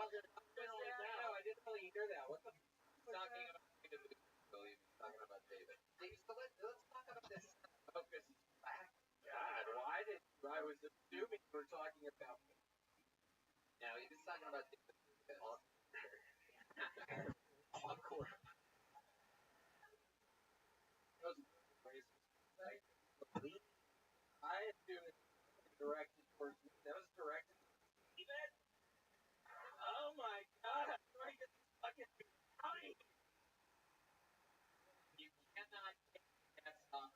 No, I didn't really hear that. What the talking about talking about David. So let's talk about this focus back. God, why did I was assuming we were talking about me. No, he was talking about David. Awkward. Those phrases. Like, I assume it's directed towards me. That was directed towards David. Oh my God! I'm trying to fucking counting. You cannot take that song.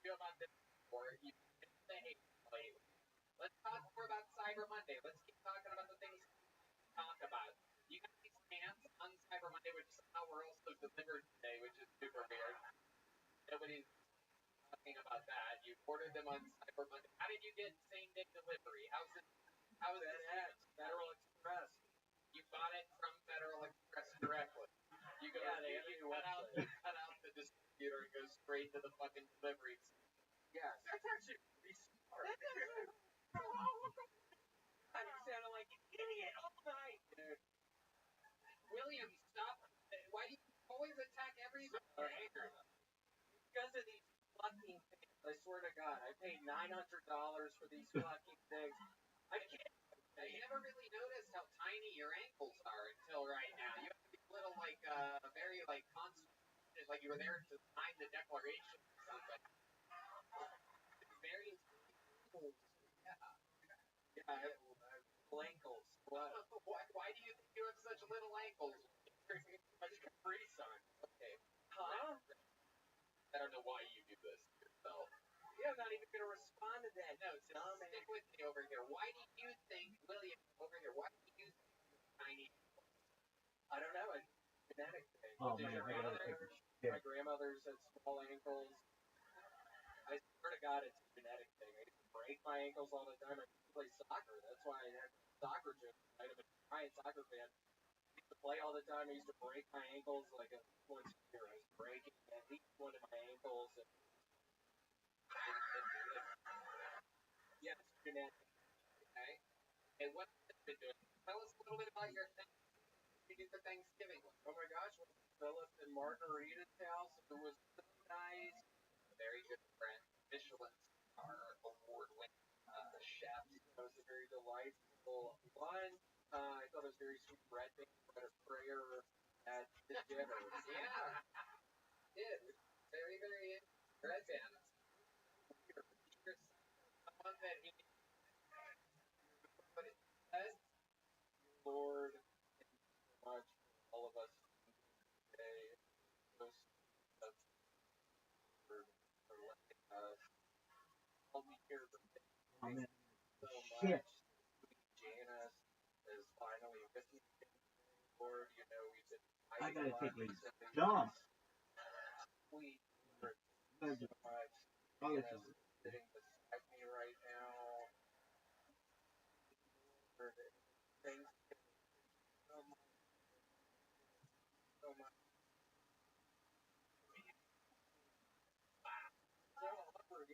You about this before. You can say, wait, let's talk more about Cyber Monday. Let's keep talking about the things we talk about. You got these pants on Cyber Monday, which somehow were also delivered today, which is super weird. Nobody's talking about that. You ordered them on Cyber Monday. How did you get same day delivery? How is that at Federal Express? You bought it from Federal Express directly. You go, you cut out the distributor and go straight to the fucking delivery. Yeah, that's actually pretty smart. God, you sounded like an idiot all night, dude. William, stop. Why do you always attack everybody? Because of these fucking things. I swear to God, I paid $900 for these fucking things. I can't. I never really noticed how tiny your ankles are until right now. You have these little, like, very, like, constant, like you were there to sign the declaration or something. It's very, yeah. Yeah, I have little ankles. Why do you think you have such little ankles? Such Capri Sun. Okay. Huh? I don't know why you do this to yourself. Yeah, I'm not even going to respond to that. No, stick with me over here. Why do you think, William, over here, why do you think tiny ankles? I don't know. It's a genetic thing. Oh, man, My grandmother's had small ankles. I swear to God, it's a genetic thing. I used to break my ankles all the time. I used to play soccer. That's why I had soccer gym. I'm a giant soccer fan. I used to play all the time. I used to break my ankles like once a year. I was breaking at least one of my ankles. Yeah, it's genetic. Okay. And what have you been doing? Tell us a little bit about your thing you do for Thanksgiving. Oh my gosh, went to Philip and Margarita's house. It was so nice. Very good friend. Michelin star award-winning chefs. It was a very delightful lunch. I thought it was very sweet bread. They read a prayer at the dinner. Yeah. It was very, very bread band. Someone that he but it says, Lord, thank you so much for all of us today. Those for letting us help me here for Amen. so Shit. much. Janice is finally with me. Lord, you know, we've been I gotta take a something dump. sweet for so much. Janice is sitting beside me right now. For the things so much. So much. So awkward.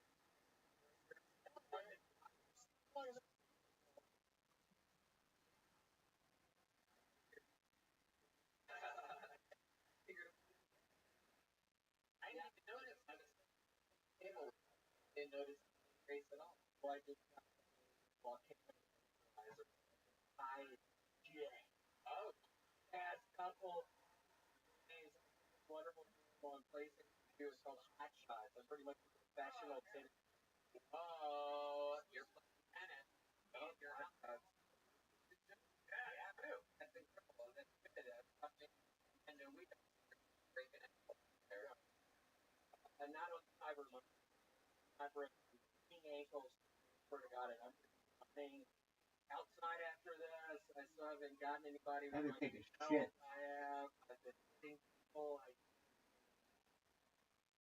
I didn't notice. I was table. Didn't notice the trace at all. So I just volcano IJ. Oh, past couple days, wonderful one place to do is called Hot Shots. I'm pretty much a professional tennis. Oh, you're playing tennis. Oh, you're Hot Shots. Yeah, too. That's incredible. That's good. That's something. And then we break it there. And not on Cyber Monday. I break 15 ankles. Swear to God, and I'm playing outside after this. I still haven't gotten anybody. I haven't taken shit. I have. I've been seeing people. A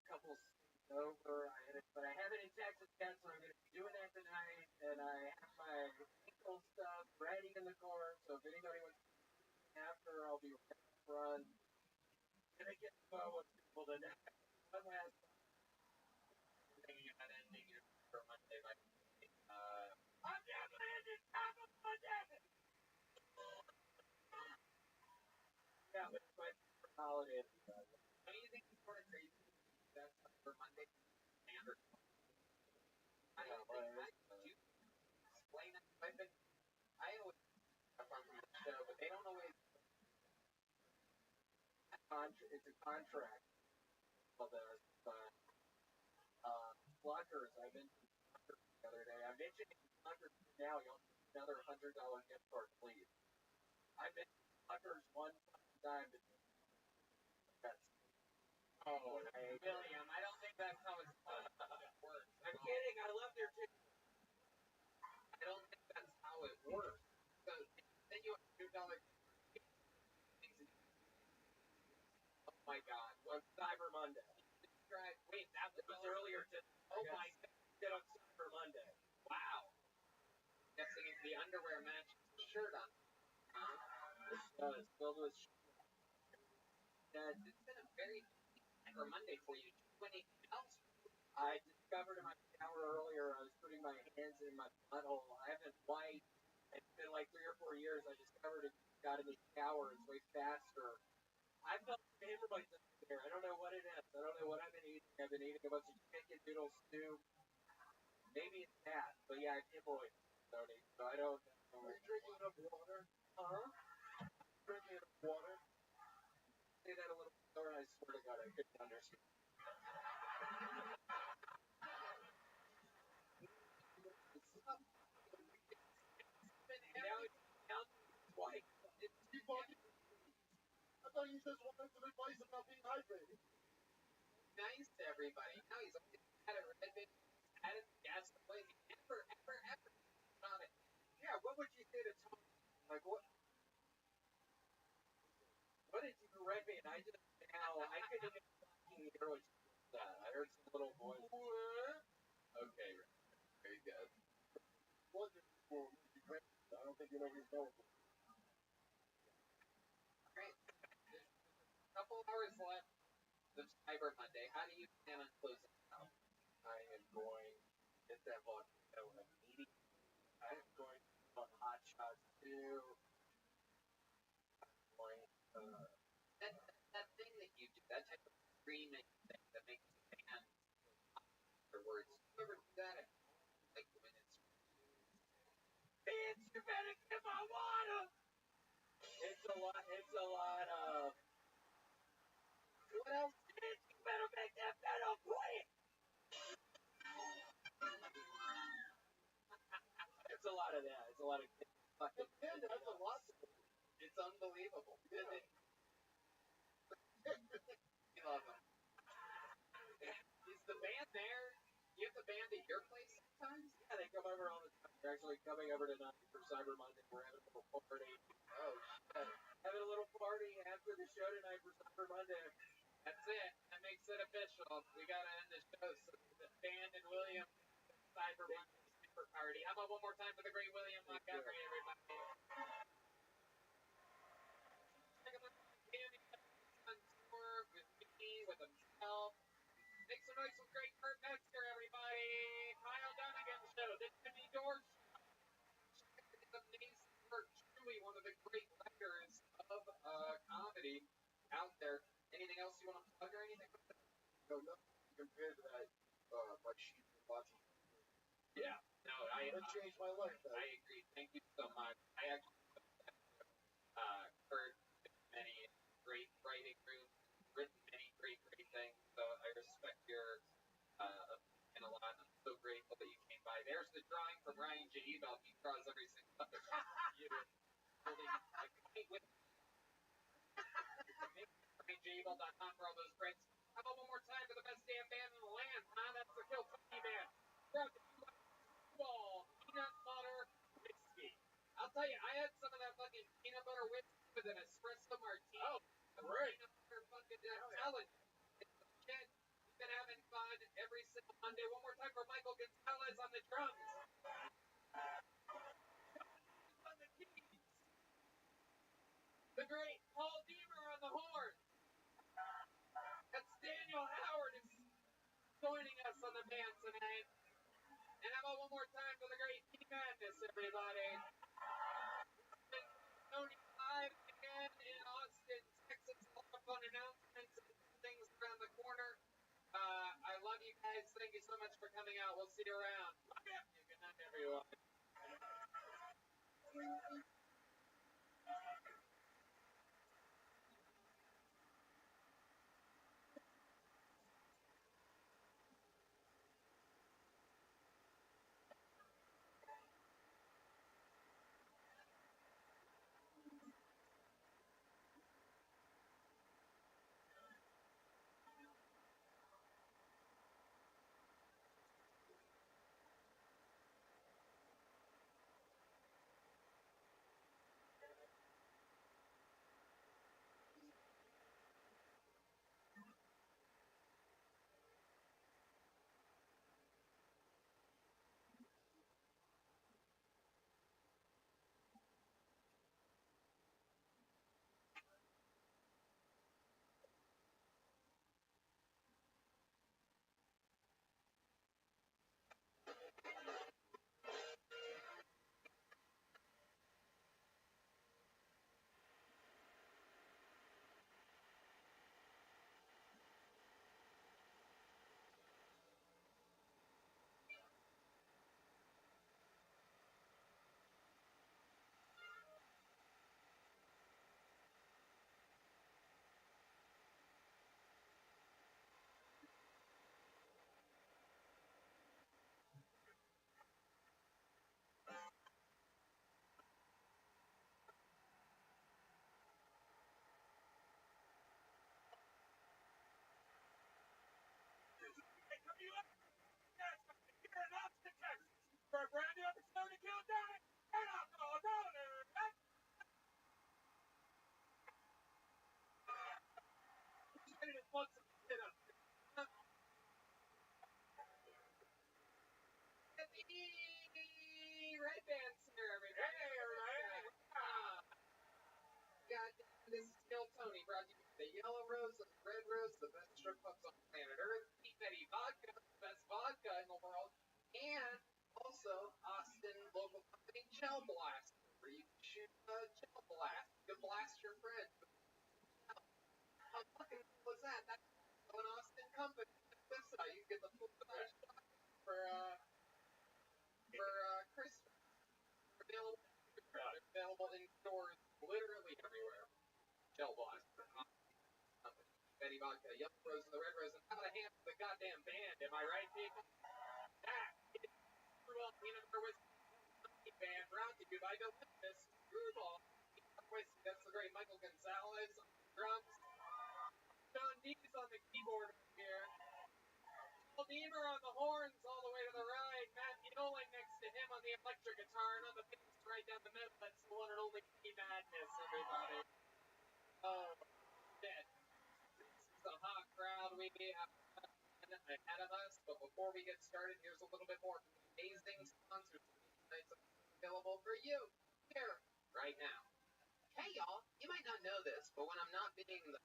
couple over. But I haven't in Texas yet, so I'm going to be doing that tonight. And I have my ankle stuff ready in the car. So if anybody wants to after, I'll be right in front. And I get to know what people tonight. One last thinking about ending your for Monday night. I'm definitely ending Taco Monday. Yeah, but it's my favorite holiday. Don't you think it's sort of crazy that for Monday standard? I don't think I do explain it. I always have on the show, but they don't always. It's a contract. Well, the Pluckers. I've been to Pluckers the other day. I'm mentioning Pluckers now. You'll get another $100 gift card, please. I've been to Pluckers one time. That's oh, hey. William, I don't think that's how it's works. I'm kidding. I love their chicken. I don't think that's how it works. So then you have $2. Oh my God! On Cyber Monday. Wait, that was earlier today. Oh my God! Did on Cyber Monday. Wow. Guessing the underwear matches the shirt on. It's filled with. It's been a very Cyber Monday for you. Did you do anything else? I discovered in my shower earlier. I was putting my hands in my butthole. I haven't wiped. It's been like 3 or 4 years. I discovered it. Got in the shower. It's way faster. I felt hemorrhoids up there. I don't know what it is. I don't know what I've been eating. I've been eating a bunch of chicken noodle stew. Maybe it's that. But yeah, it's hemorrhoids. So I don't know. Are you drinking enough water? Huh? Drinking enough water? Say that a little slower, and I swear to God, I couldn't understand. Now it's white. I thought you just wanted some advice about being hydrated. Nice to everybody. Now he's always had a red bit, had it, gas the place. Ever on it. Yeah, what would you say to Tom? Like, what did you red me? And I just, now, I couldn't even fucking hear what you said. I heard some little voice. Okay, very good. Wonderful. I don't think you know who's going. Great. There's a couple hours left of Cyber Monday. How do you plan on closing out? I am going to get that volcano immediately. I am going to put hot shots too. I'm going that thing that you do, that type of screaming thing that makes fans afterwards. You ever do that? Like when it's bitch, you better get my water. It's a lot of what else? Bitch, you better make that better quick. It's a lot of that. It's a lot of fucking. That's a lot. It's unbelievable. Yeah. We love him. Is the band there? You have the band at your place sometimes? Yeah, they come over all the time. They're actually coming over tonight for Cyber Monday. We're having a little party. Oh, shit. Having a little party after the show tonight for Cyber Monday. That's it. That makes it official. We gotta end the show. So the band and William Cyber Monday super party. How about one more time for the great William Montgomery, everybody? Check him out on tour with me, with himself. Make some noise for great Kurt Metzger, everybody. Kyle Dunnigan show. This could be your show. Amazing Kurt, truly one of the great writers of comedy out there. Anything else you want to plug or anything? No, nothing compared to that. My sheet of watching. Yeah, no, it changed my life. I agree. Thank you so much. I actually Kurt many great writing rooms, written many great things. So I respect your opinion a lot. I'm so grateful that you came by. There's the drawing from Ryan J. Ebel. He draws every single you holding a kite with RyanJebel.com for all those prints. How about one more time for the best damn band in the land, huh? That's the Kill Tony Band. Brought to you by Ball, peanut butter whiskey. I'll tell you, I had some of that fucking peanut butter whiskey with an espresso martini. Oh, great. Peanut butter fucking challenge. Shit. We've been having fun every single Monday. One more time for Michael Gonzalez on the drums. On the keys. The great Paul Deemer on the horn. That's Daniel Howard is joining us on the band tonight. And how about one more time for the great Team Madness, everybody. Tony live again in Austin, Texas. guys. Thank you so much for coming out. We'll see you around. Good night, everyone. For a brand new episode of Countdown and Alcohol Downer. Once again, Red Band's here, everybody. Hey, everybody. This is Still Tony, brought to you by the Yellow Rose and the Red Rose, the best strip clubs on planet Earth, Pete Betty Vodka, the best vodka in the world, and also Austin local company Gel Blast, where you can shoot Gel Blast. You can blast your friends. How fucking cool is that? That's an Austin company. You can get the full size shot for Christmas. They're available in stores literally everywhere. Gel Blast. Betty Vodka, Yellow Rose, and the Red Rose, and how about a hand for the goddamn band? Am I right, people? That is Screwball Peanut Butter Whiskey Band, brought to you by Delicious Screwball Peanut Butter Whiskey. That's the great Michael Gonzalez on the drums. John Dees on the keyboard here. Paul Deemer on the horns all the way to the right. Matt Yoling next to him on the electric guitar, and on the bass right down the middle. That's the one and only Madness, everybody. Oh, shit. The hot crowd we have ahead of us, but before we get started, here's a little bit more amazing sponsors available for you here right now. Hey y'all, you might not know this, but when I'm not being the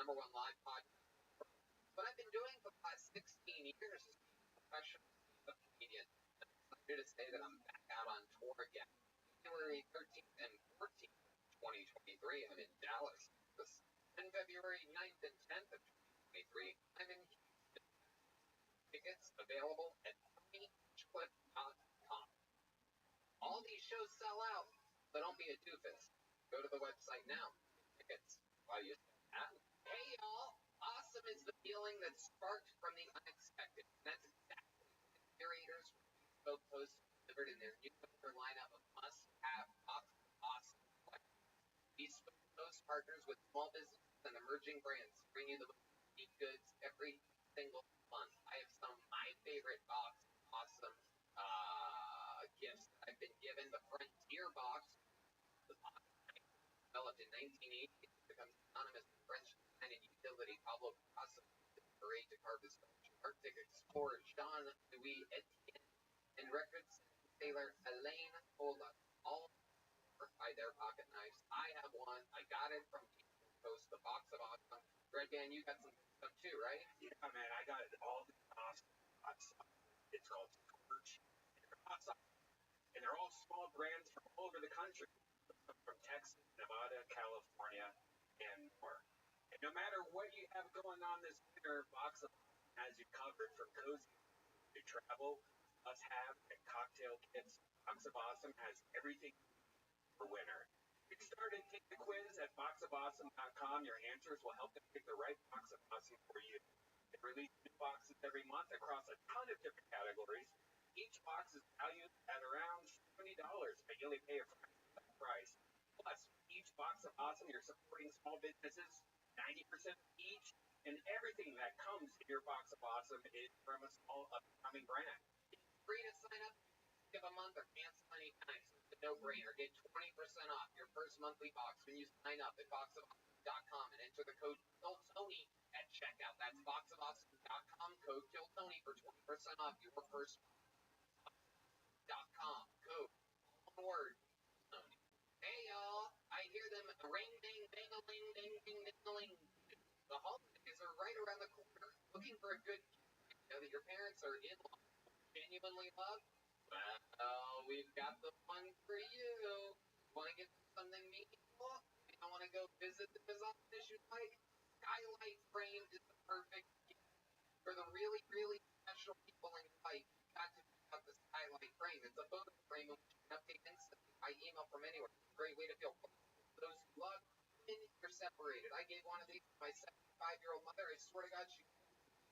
number one live podcast, what I've been doing for the past 16 years is professional comedian. I'm here to say that I'm back out on tour again. January 13th and 14th, 2023, I'm in Dallas. And February 9th and 10th of 2023, I'm in Houston. Tickets available at TinyClip.com. All these shows sell out, so don't be a doofus. Go to the website now. Tickets while you at. Hey y'all, awesome is the feeling that sparked from the unexpected. And that's exactly what the curators from Bespoke Post delivered in their new winter lineup of must-have awesome collections. Bespoke Post partners with small businesses and emerging brands to bring you the most unique goods every single month. I have some of my favorite awesome gifts that I've been given. The Frontier box, the box developed in 1980, becomes synonymous with French design and utility. Pablo Picasso, Parade to carve his Arctic explorer Jean-Louis Etienne, and record sailor Elaine Ola, all by their pocket knives. I have one. I got it from Post, the box of awesome. Red Band, you got some stuff too, right? Yeah, man, I got all the awesome hot sauce. It's called Scorch. Hot sauce. And they're all small brands from all over the country. From Texas, Nevada, California, and more. And no matter what you have going on this winter, box of has you covered from cozy to travel, must-have, and cocktail kits. Box of Awesome has everything for winter. Get started, take the quiz at boxofawesome.com. Your answers will help them pick the right box of awesome for you. They release new boxes every month across a ton of different categories. Each box is valued at around $70, but you only pay a fraction of that price. Plus, each box of awesome, you're supporting small businesses, 90% of each, and everything that comes in your box of awesome is from a small upcoming brand. It's free to sign up, give a month, or cancel anytime. So it's a no-brainer. Get 20% off your first monthly box when you sign up at boxofawesome.com and enter the code KILLTONY at checkout. That's boxofawesome.com, code KILLTONY for 20% off your first .com, code, one word, Tony. Hey y'all, I hear them ring ding ding-a-ling ding ding ding-a-ling. The holidays are right around the corner. Looking for a good gift you know that your parents are in law genuinely love? Well, we've got the one for you. Want to get something meaningful? You don't want to go visit the design issue like? Skylight frame is the perfect gift for the really, really special people in your life. You've got to check out the Skylight frame. It's a photo frame which you can update instantly by email from anywhere. It's a great way to feel close to those you love when you're separated. I gave one of these to my 75-year-old mother. I swear to God,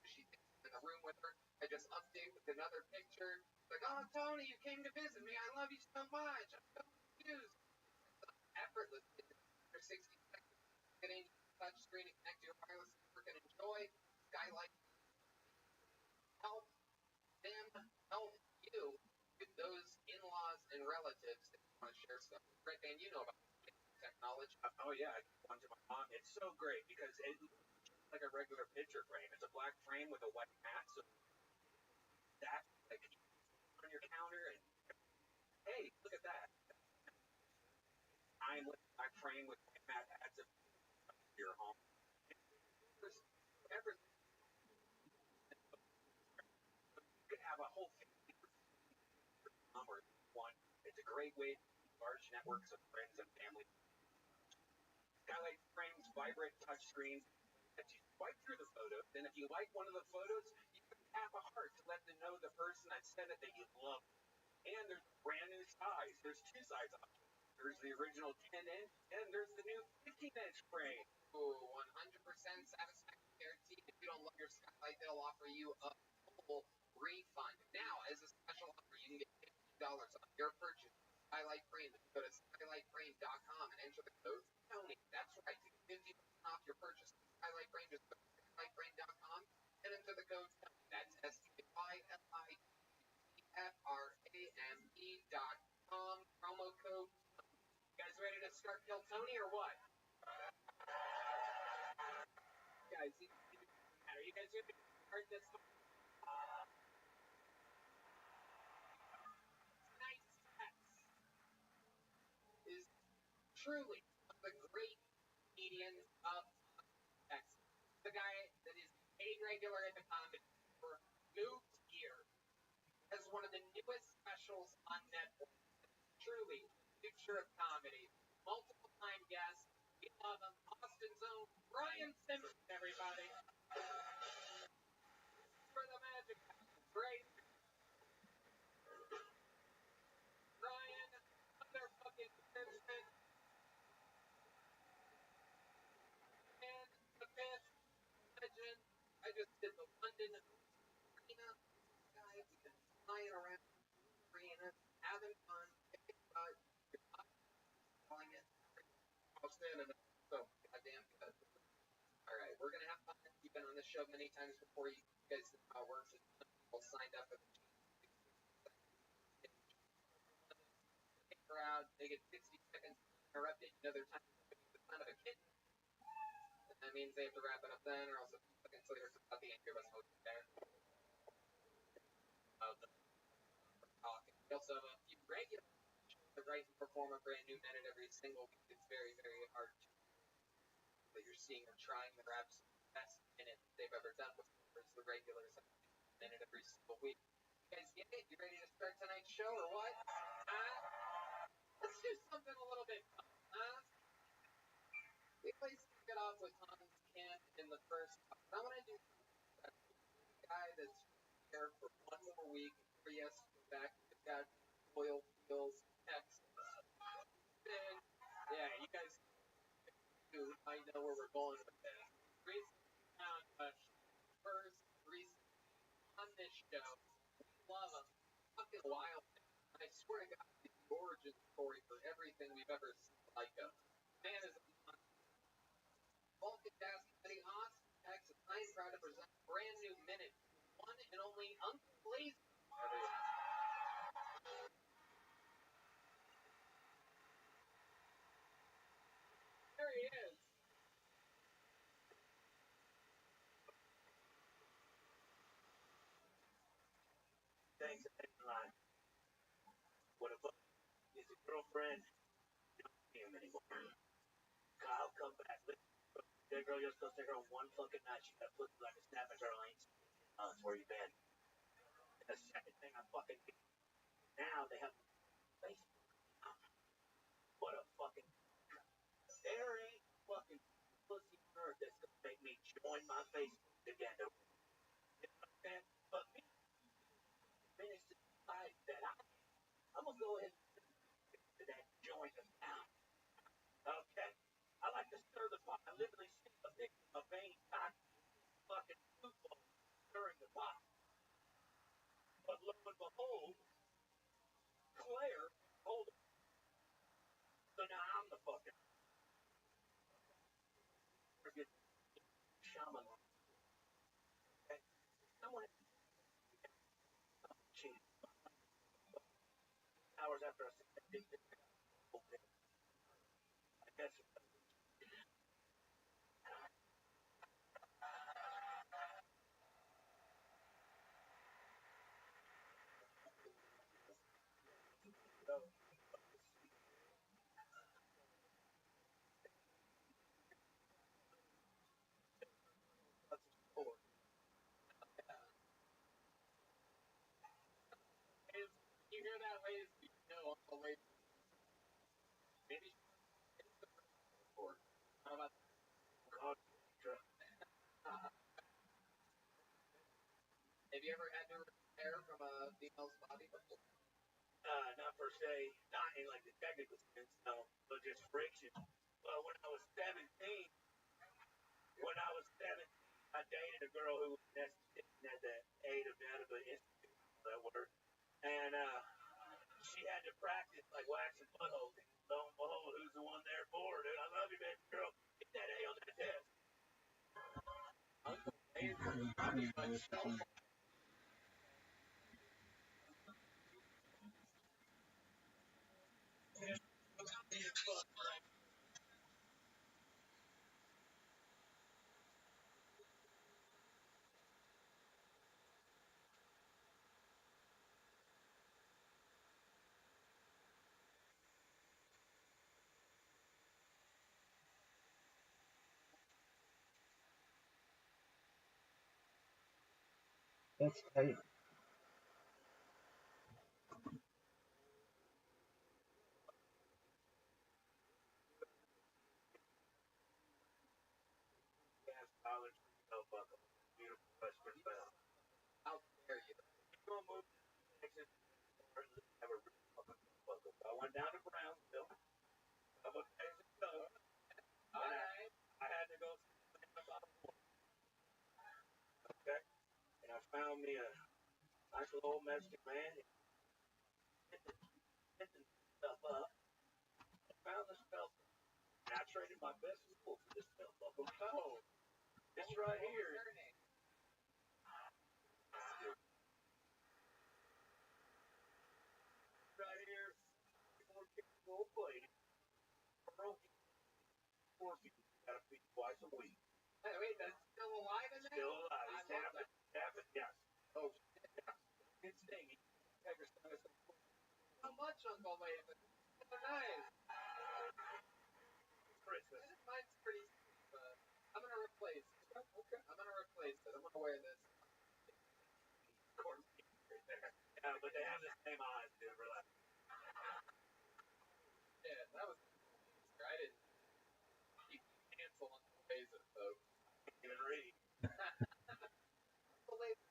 she thinks I'm in the room with her. I just update with another picture. Like, oh, Tony, you came to visit me. I love you so much. I'm so confused. It's effortlessly. After 60 seconds, get in your touch screen and connect to your wireless network and enjoy. Skylight help them help you with those in-laws and relatives that you want to share stuff with. Red Band, you know about technology. Oh yeah, I gave one to my mom. It's so great because it looks like a regular picture frame. It's a black frame with a white mat, so that's like on your counter and hey, look at that. I'm with a black frame with white mat adds up to your home. There's everything. You could have a whole family or one. It's a great way to keep large networks of friends and family. Skylight frames, vibrant touch screens. As you swipe through the photos, and if you like one of the photos, you can tap a heart to let them know the person that said it that you love. And there's a brand new size. There's two size options. There's the original 10-inch, and there's the new 15-inch frame. Ooh, 100% satisfaction guaranteed. If you don't love your Skylight, they'll offer you a full refund. Now, as a special offer, you can get $50 off your purchase of Skylight Frame. Go to skylightframe.com and enter the code Tony. That's right, to get 50% off your purchase of Skylight Frame, just go to skylightframe.com and enter the code Tony. That's SKYLITFRAME.com, promo code Tony. You guys ready to start Kill Tony or what? Guys, are you guys ready to start this? Tonight's guest is truly one of the great comedians of Texas. The guy that is paid regular at the comedy for moved here as one of the newest specials on Netflix. Truly, future of comedy. Multiple time guest. We love him. Austin's own Brian Simmons, everybody. For the magic happens, right? Brian, motherfucking Simpson, and the best legend. I just did the London Arena. Guys, we've been flying around the arena, having fun, kicking butt. You're not calling it. Outstanding. So, goddamn good. Alright, we're gonna have fun. You've been on this show many times before. You guys know how it works. There's people signed up for the crowd. They get 60 seconds interrupted. You know, their time is the time of a kid. And that means they have to wrap it up then, or else 50 seconds later, it's about the end of us there. Talking. We also have a few regular that write and perform a brand new minute every single week. It's very, very hard to that you're seeing them trying their absolute best minute they've ever done before. It's the regulars minute every single week. You guys get it? You ready to start tonight's show or what? Let's do something a little bit fun, huh? We always kick it off with Hans Camp in the first. I want to do guy that's here for one more week before he has to go back to the goddamn oil fields, Texas. And yeah, you guys might know where we're going with this. Recently found first recently on this show. We love him. Fucking wild. I swear to God, he's the origin story for everything we've ever seen like him. Man is a multitasking, Betty Austin, Texas. I'm proud to present a brand new minute. One and only Uncle Lazy. There he is. Thanks, line. What if his girlfriend don't see him anymore? Kyle, come back. That girl, you're supposed to take her on one fucking night. She got pussy like a snap at her lanes. That's where you been. And the second thing I fucking did, now they have Facebook. What a fucking. There ain't fucking pussy nerd that's gonna make me join my Facebook again. You know what I'm saying? But me, managed to decide that I'm gonna go ahead and to that join them now. Okay? I like to stir the pot. I literally see a picture of a vein cock fucking football stirring the pot. But lo and behold, Claire told him. So now I'm the fucking shaman. Okay? Someone cheated. Hours after I said that, I guess so. You hear that, ladies? You know Uncle Lazy. Maybe it's the report. How about God, have you ever had to repair from a female's body before? not per se, not in like the technical sense, no, but just friction. When I was 17, I dated a girl who was esthetician at the aid of Manitoba Institute, that word, and she had to practice like waxing buttholes. And lo and behold, who's the one there for her? Dude, I love you, baby girl. Get that A on that test. Uncle Lazy. Probably myself. That's tight. Gas college, no buckle. Beautiful Western Bell. How dare you? You gonna move to Texas or have a real fucking buckle? So I went down to Brownsville. A couple of days ago, All right. I had to go okay, and I found me a nice little old Mexican man. Hitting stuff up. Found this belt. And I traded my best tool for this belt buckle. Oh, this right here. Right here. 4 blade. Broken 4 feet. Got to feed twice a week. Wait, that's still alive in there? Still alive. I He's love that. tapping. Yes. Oh, yeah. Good thing. How much, Uncle Lazy? So nice. Christmas. Mine's pretty sweet, but I'm gonna replace it. Okay. I'm gonna replace it. I'm gonna wear this. Yeah, but they have the same eyes, dude. Relax. Yeah, that was. I didn't. You cancel Uncle Lazy, folks. Even read. Uncle Lazy.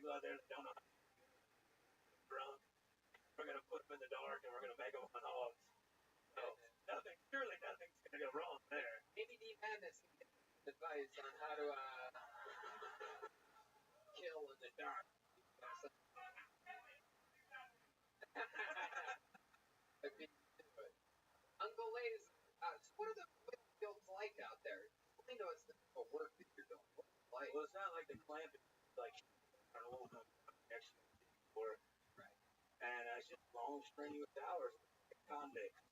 people out there that don't know how to drunk. We're gonna put them in the dark and we're gonna make them on hogs. So surely nothing's gonna go wrong there. Maybe Deep Madness can get advice on how to kill in the dark. Uncle Lay's, so what are the fields like out there? Explain to us the work that you're doing. What's it like? Well, it's not like the clamping, like our old actually for. Right. And it's just long, strenuous hours. Convicts.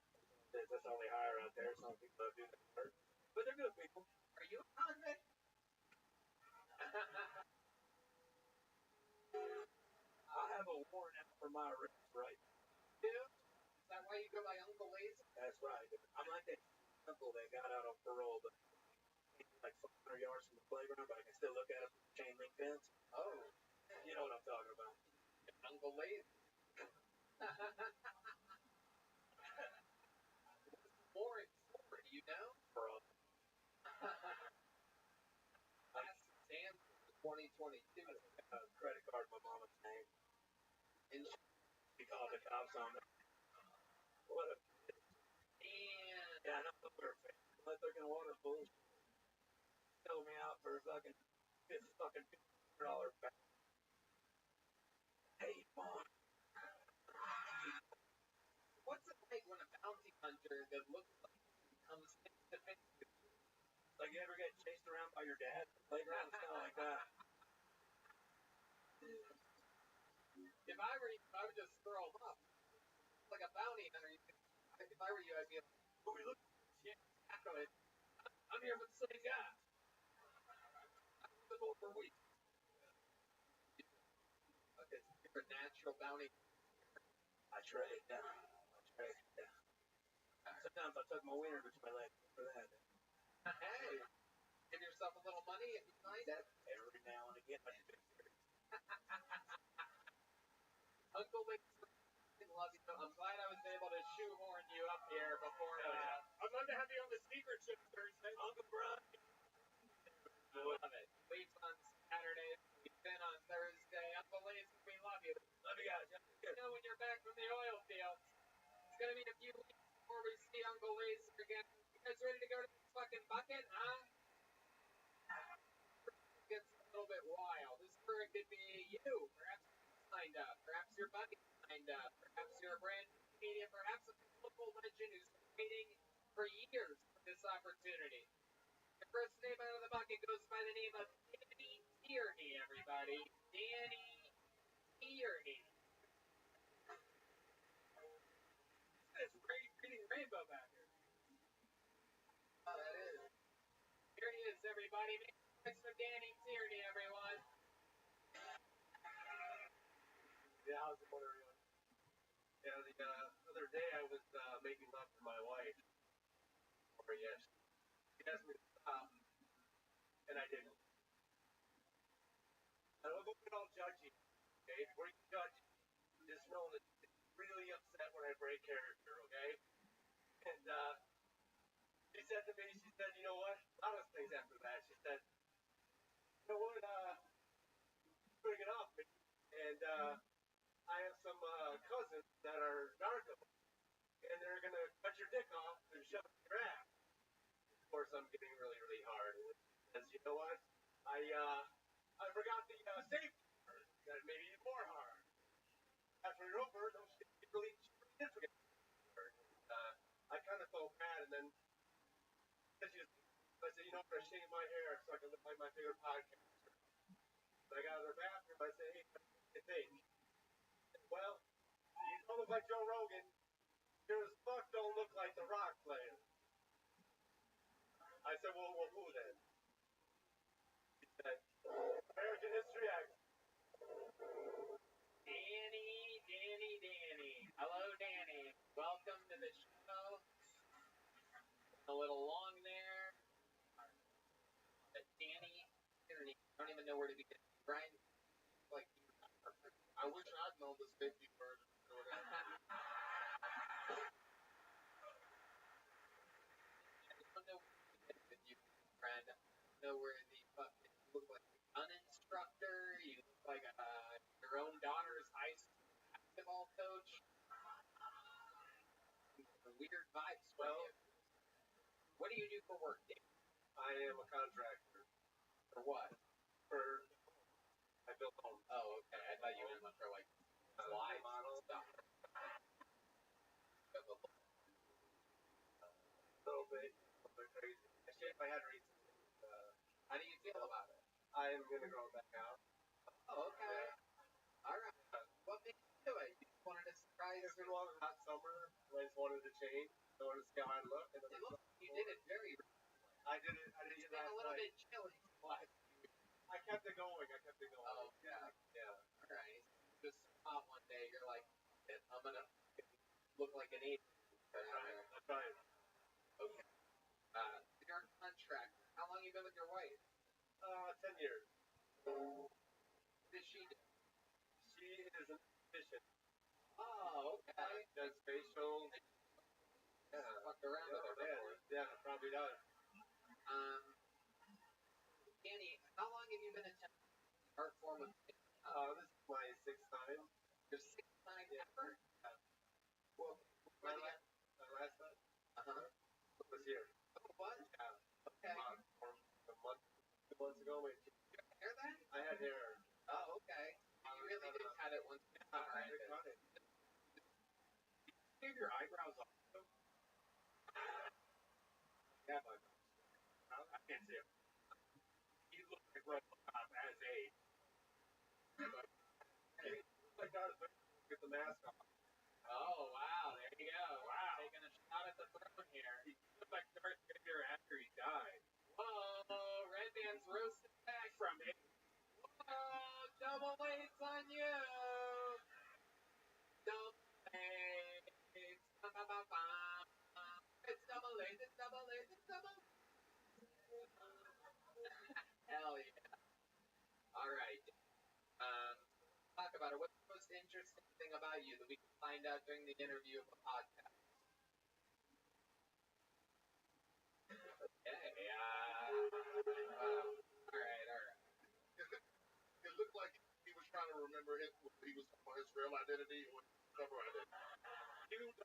That's all they hire out there. Some people do that work, but they're good people. Are you a convict? I have a warrant out for my arrest, right? Yeah. Is that why you go by Uncle Lay's? That's right. I'm like that uncle that got out on parole, but like 500 yards from the playground, but I can still look at him from the chain link fence. Oh. You know what I'm talking about. Uncle Lay's. Warrant for, do you know? Fraud. That's Sam 2022. Credit card in my mama's name. And she called the cops on me. What a... And yeah, I know the perfect. Let fucking water bullshit. Sell me out for a fucking $50 back. Hey, Mom. what's it like when a bounty hunter that looks like he comes face to face with you? Like, you ever get chased around by your dad at the playground? It's kind of like that. If I were you, I would just throw him up. Like a bounty hunter. If I were you, I'd be like, Who we look yeah, exactly. I'm here for the same guy. I've been over weeks. Okay, so you're a natural bounty. I trade, yeah. Sometimes I tuck my wiener between my legs for that. Hey, give yourself a little money if you find it. Every now and again, I do. Uncle Lee, love you. I'm glad I was able to shoehorn you up here before. I'd love to have you on the secret show Thursday. Uncle Brian. I love it. Leaves on Saturday. We've been on Thursday. Uncle Lee, we love you. Love you guys. You know when you're back from the oil fields. It's gonna be a few weeks before we see Uncle Lay's again. You guys ready to go to this fucking bucket, huh? It gets a little bit wild. This where it could be you. Perhaps you signed up. Perhaps your buddy signed up. Perhaps you're a brand new comedian. Perhaps a local legend who's been waiting for years for this opportunity. The first name out of the bucket goes by the name of Danny Tierney, everybody. Danny Tierney. It's reading rainbow back here. Oh, that is. Here he is, everybody. Make noise for Danny Tierney, everyone. Yeah, how's it going, everyone? Yeah, the other day I was making love to my wife. Or yes. She asked me to stop, and I didn't. I don't look at all judgy, okay? Before you judge, just know that it's really upset when I break character, okay? And she said to me, she said, you know what? A lot of things after that. She said, you know what? Putting it off me. And I have some cousins that are narco, and they're gonna cut your dick off and shove it in your ass. Of course, I'm getting really, really hard. And says, you know what? I forgot the safety part. That made it more hard. After you're over, no shit, she really did forget the safety part. I kind of felt bad, and then I said, you know, I'm gonna shave my hair so I can look like my favorite podcaster. So I got out of the bathroom. I said, hey, what do you think? Well, you don't look like Joe Rogan. You as fuck don't look like the rock player. I said, well, who then? He said, American History X. Danny. Hello, Danny. Welcome to the show. A little long there. But Danny, I don't even know where to begin. Brian, like, I wish I'd known the safety part. I don't know with you, friend. I don't know where the fuck you look like an instructor. You look like a your own daughter's high school basketball coach. Weird vibes. Well, what do you do for work, Dave? I am a contractor. For what? I built homes. Oh, okay. I thought you meant for like slides and stuff. A little bit crazy. Actually, if I had recently. How do you feel about it? I am gonna grow it back out. Oh, okay. All right. What made you do it? You just wanted to surprise. It's been a long hot summer. I just wanted to change. I wanted to see how I look. And you did it very. I did it. It's been a little bit chilly. I kept it going. Oh, yeah. Yeah. All right. Just hot one day. You're like, I'm gonna look like an idiot. That's right. Okay. You're a contractor. How long have you been with your wife? 10 years. What does she do? She is an efficient. Oh, okay. Does facials. Yeah. Fucked around with her before. Yeah, probably does. Danny, how long have you been attempting art form of this is my 6th time. Your 6th time ever? Yeah. Well, my last time? Was here. Oh, it was? Yeah. Okay. A month, 2 months ago. Wait. Did you have hair then? I had hair. Oh, okay. You really did cut it once. I did cut it. Did you shave your eyebrows off? Yeah, but I can't see it. You look like Robocop as a. Like Darth Vader with the mask on. Oh, wow. There you go. Wow. Taking a shot at the throne here. He looked like Darth Vader after he died. Whoa. Red Man's roasted back from it. Whoa. Double A's on you. Double A's. It's double A's. It's double A's. It's double A's. Hell yeah. All right. Talk about it. What's the most interesting thing about you that we can find out during the interview of the podcast? Okay. All right. It looked like he was trying to remember he was talking about his real identity or his cover identity. He was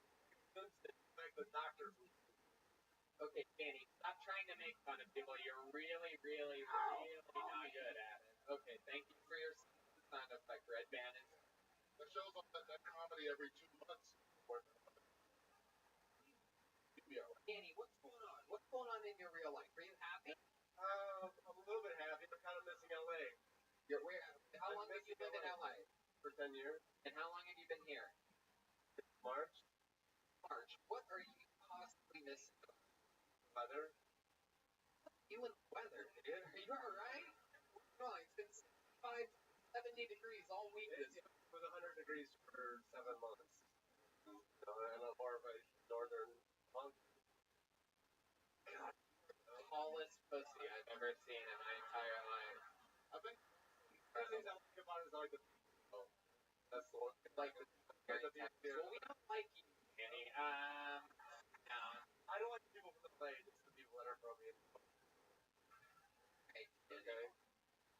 like the doctor. Okay, Danny, stop trying to make fun of people. You're really, really, really not good at it. Okay, thank you for your sound effect, Red Band. That shows up that comedy every 2 months. Danny, what's going on? What's going on in your real life? Are you happy? I'm a little bit happy. I'm kind of missing LA. How long have you been in LA? For 10 years. And how long have you been here? March. What are you possibly missing? Weather. You and weather, dude. Are you alright? No, it's been 65, 70 degrees all week. It was 100 degrees for 7 months. And I'm more of a northern month. God, the tallest pussy I've ever seen in my entire life. I think the things I like about it is like the people. That's the one. Like the well, we don't like you, Danny. No. I don't like the people from the play, just the people that are from me. Okay.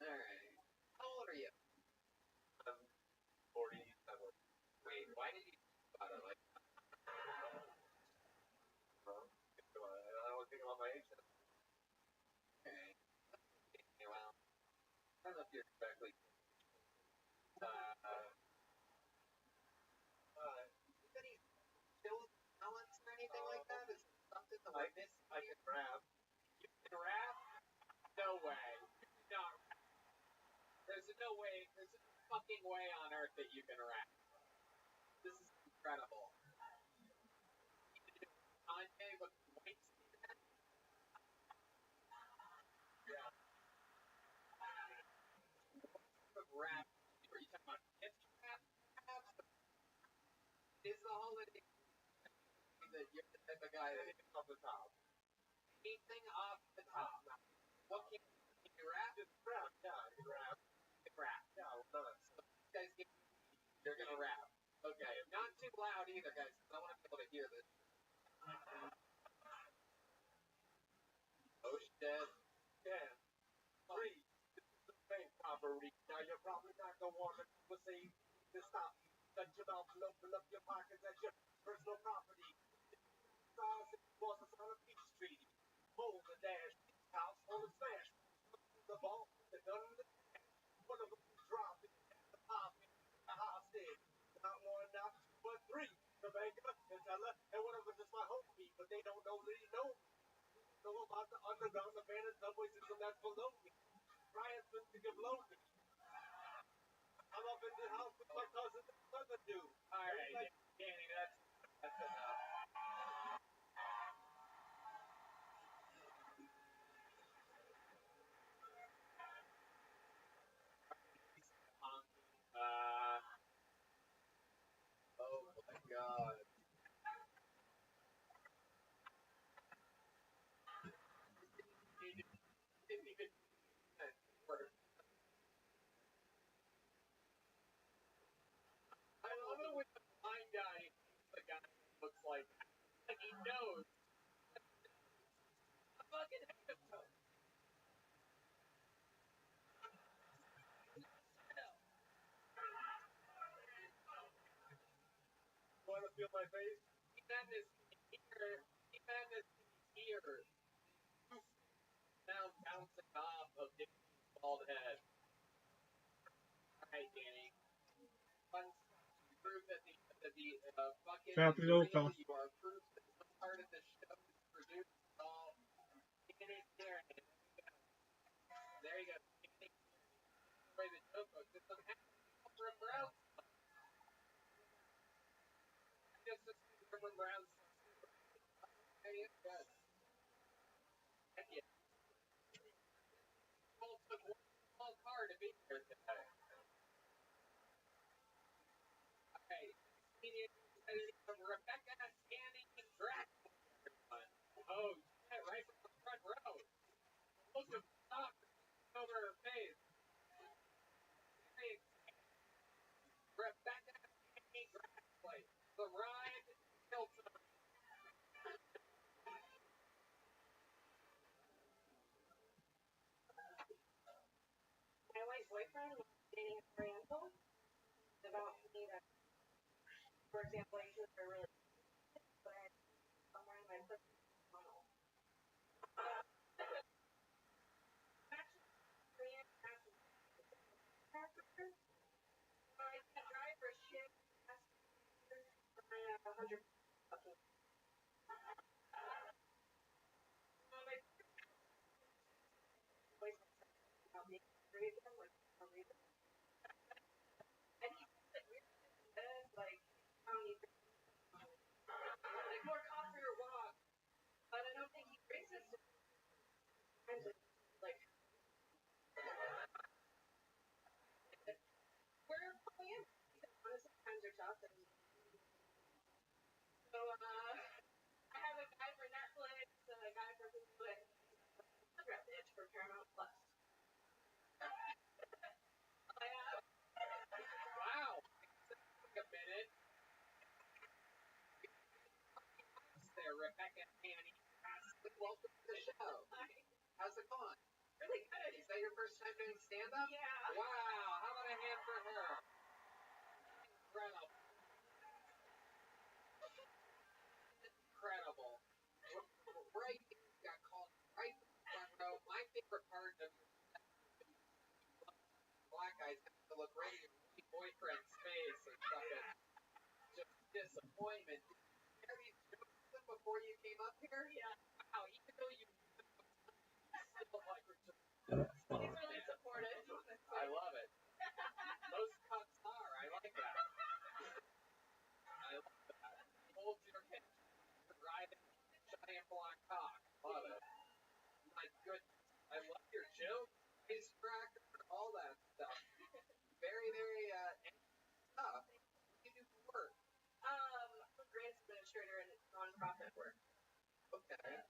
Alright. How old are you? I'm 47. Wait, why did you think about it like that? I don't think about my age then. Okay. Well, I don't know if you're exactly. Any skills, talents, or anything like that? Is something that I miss? I can rap. You can rap? No way. You cannot rap. There's no way. There's no fucking way on earth that you can rap. This is incredible. Kanye with white skin. Yeah. What rap? Are you talking about hip rap? Is the holiday that you're the type of guy that hits off the top? Anything off the top. What can you rap? Just rap. Yeah, you can rap. You can rap. Yeah, well done. So you guys get you're gonna rap. Okay. Not too loud either, guys, because I want to be able to hear this. Oh shit. Yeah. 3. This is the bank robbery. Now you're probably not gonna want to will say to stop. Shut your mouth and open up your pockets. That's your personal property. Stars and bosses on a peace treaty. Mold the dash. House on the smash. The ball, the gun, and the dash. One of them drop it. The pop it. The hostage. Not one, not two, but three. The banker, the teller, and one of them is my homie, but they don't know that he knows me. Know about the underground, abandoned subway system that's below me. Ryan's been to give low me. I'm up in the house with my cousin and brother do. Alright, like, Danny, that's enough. Oh my god. Didn't even work. I love it when the blind guy, the guy looks like he knows. A fucking episode. Want to feel my face? He madness here. He madness here. Now bouncing off of Danny's bald head. Alright, Danny. Once you prove that the fucking Trap it open. you are proof that some part of the show is produced all Danny's here. There you go. Danny, the way the joke goes. It's some from Brown. Just from Brown. There you go. Heck yeah. Took one small car to be here today. Okay. Rebecca, Danny, and Drax. Oh, yeah, right from the front row. Look at the top over her face. Rebecca, Danny, Drax. The ride Hilton. My white boyfriend was dating an Oriental about me that, for example, I should have really, but I'm wearing my personal tunnel. Actually, Korean fashion character. I can't drive for shit. For my 100. My boyfriend about me, like, for reason. And he said weird shit, like, I don't need like more coffee or walk. But I don't think he's racist. Like, we're polyamorous. Honestly, times are tough. And so, I have a guy for Netflix, a guy for Hulu, and a bitch for Paramount Plus. I have. Wow. Take a minute. There, Rebecca, Danny. Welcome to the show. Hi. How's it going? Really good. Is that your first time doing stand-up? Yeah. Wow. How about a hand for her? Incredible. Incredible. Right here, got called right in the front row. My favorite part of black guys have to look right at your boyfriend's face and fucking just disappointment. Did you hear these jokes before you came up here? Yeah. Wow, even though you still like He's really supportive. I love it. Most cups are. I like that. I love that. Hold your head. Ride a giant black cock. Love it. My goodness. I love your joke. Face cracker. All that stuff. Very, very tough. What do you do for work? I'm a grants administrator in nonprofit work. Okay.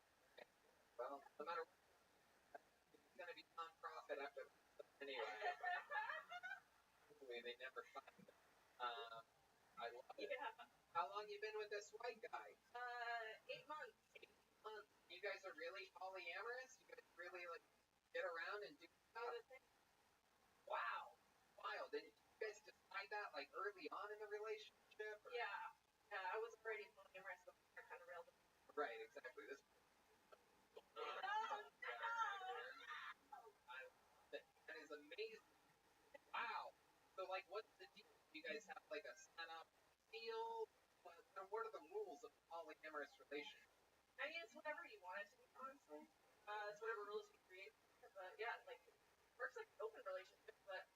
Well, no matter what, it's going to be nonprofit after anyway. Hopefully they never find it. I love it. Yeah. How long you been with this white guy? 8 months. 8 months. You guys are really polyamorous? You guys really like get around and do stuff? Wow. Wild. And you guys decide find that like early on in the relationship? Or? Yeah. I was already polyamorous before I kind of railed him. Right, exactly. This. That is amazing. Wow. So like, what's the deal? Do you guys have like a setup deal? What are the rules of polyamorous relationship? I mean, it's whatever you want it to be, honestly. It's whatever rules you create. But yeah, like, it works like an open relationship, but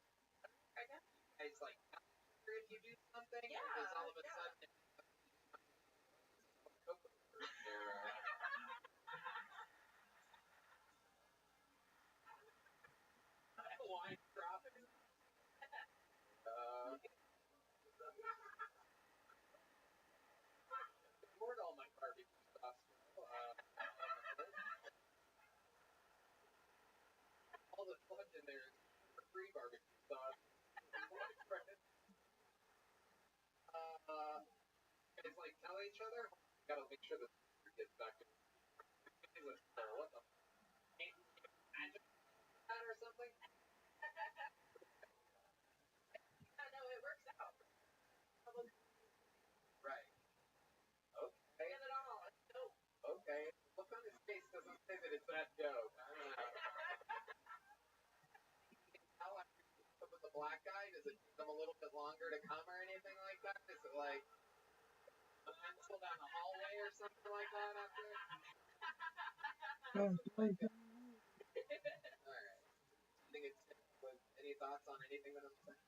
I guess. It's like, if you do something, Yeah, because all of a sudden, line dropping. Poured all my barbecue sauce. All the fudge in there is for free barbecue sauce. Guys like tell each other. Gotta make sure that gets back to what the magic that or something. Yeah, no, it works out. Right. Okay. Get it all. It's dope. Okay. Look on his face doesn't say that it's that dope. I don't know. How after you put with the black guy, does it take them a little bit longer to come or anything like that? Is it like a pencil down the hallway or something like that after? Alright. Any thoughts on anything that I'm saying?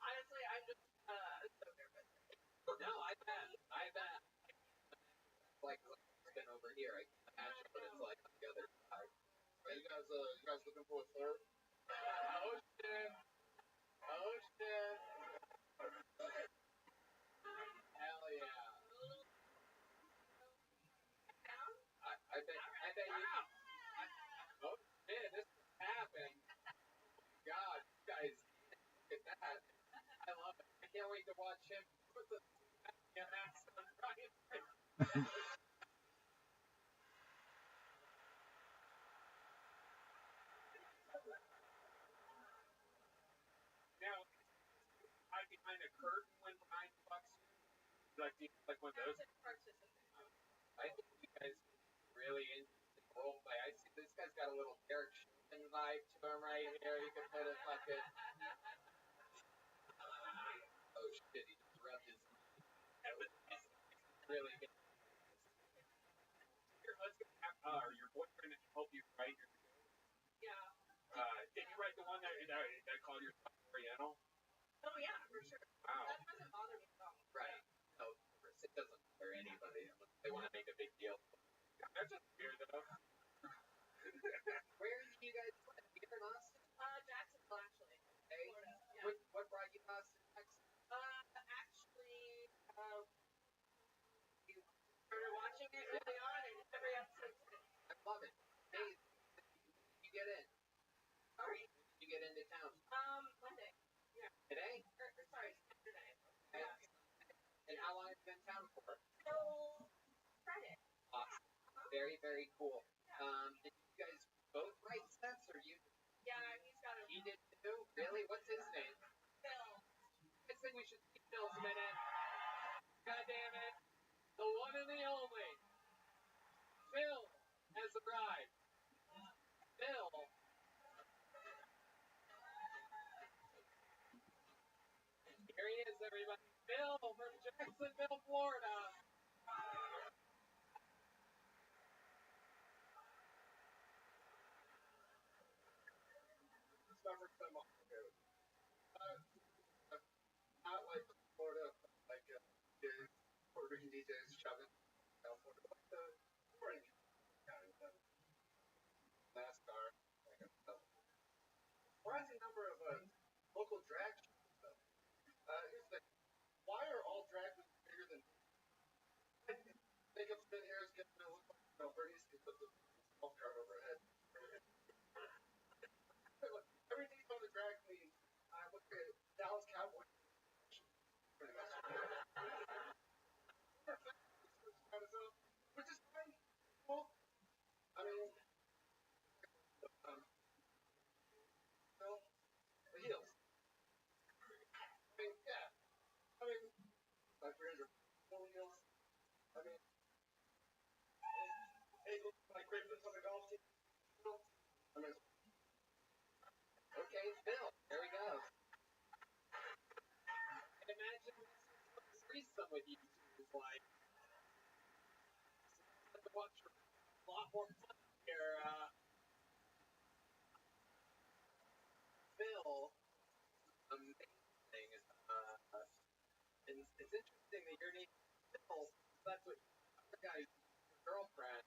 Honestly, I'm just so nervous. No, I bet. Like been over here, I can imagine what it's like on the other side. Are you guys looking for a third? Oh shit! Hell yeah! I bet you. Oh shit! This is happening. God, you guys, look at that! I love it. I can't wait to watch him put the mask on Ryan. Now, hide behind a curtain when Ryan fucks you. Like one of those. I think you guys really interesting role play. I see this guy's got a little Derek Chauvin vibe to him right here. You can put a fucking. Oh shit! He just rubbed his. Really good. Your husband, your boyfriend, help you write your. Yeah. Did you write the one that called yourself Oriental? Oh yeah, for sure. Wow. That doesn't bother me at all. Right. No, of course. It doesn't bother anybody. They want to make a big deal. That's just weird though. Where do you guys live? Here in Austin? Jacksonville, actually. Okay. Florida. Yeah. What brought you to Austin, Texas? Actually, you started watching it early on, and every episode. I love it. Hey, you get in? Sorry? Did you get into town? Monday. Yeah. Today? Sorry, Saturday. Okay. And how long have you been in town for? Till Friday. Awesome. Very, very cool. Did you guys both write sets, or you? Yeah, he's got a. He did too? Really? What's his name? Phil. I think we should see Phil's minute. God damn it. The one and the only. Phil has arrived. Phil. Here he is, everybody. Phil from Jacksonville, Florida. It's my first time on the road. Not like Florida, like Puerto Rican DJs, Chavez, California, like the Puerto Rican county, NASCAR, like a surprising number of local drag shows. Here's the thing. Why are all drag queens bigger than makeup, spin, hair is getting to look like celebrities because of the golf cart overhead? Everything's on the drag queen. Look at Dallas Cowboys. Which is fine. Cool. I mean, the heels. I mean, hey, look, my Christmas on the golf team. I mean, Okay, Phil. There we go. And imagine this is what threesome with you two is like. To watch a lot more fun here. Phil, amazing. And it's interesting that your name is Phil. That's what other guy's girlfriend.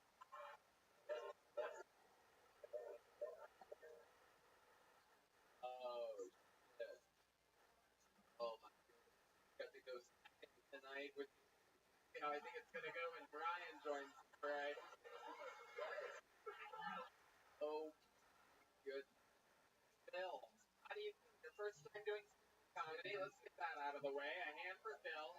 Oh shit. Oh my goodness. Got to go second tonight with how I think it's gonna go when Brian joins. Right. Oh good. Phil. How do you think your first time doing comedy? Let's get that out of the way. A hand for Phil.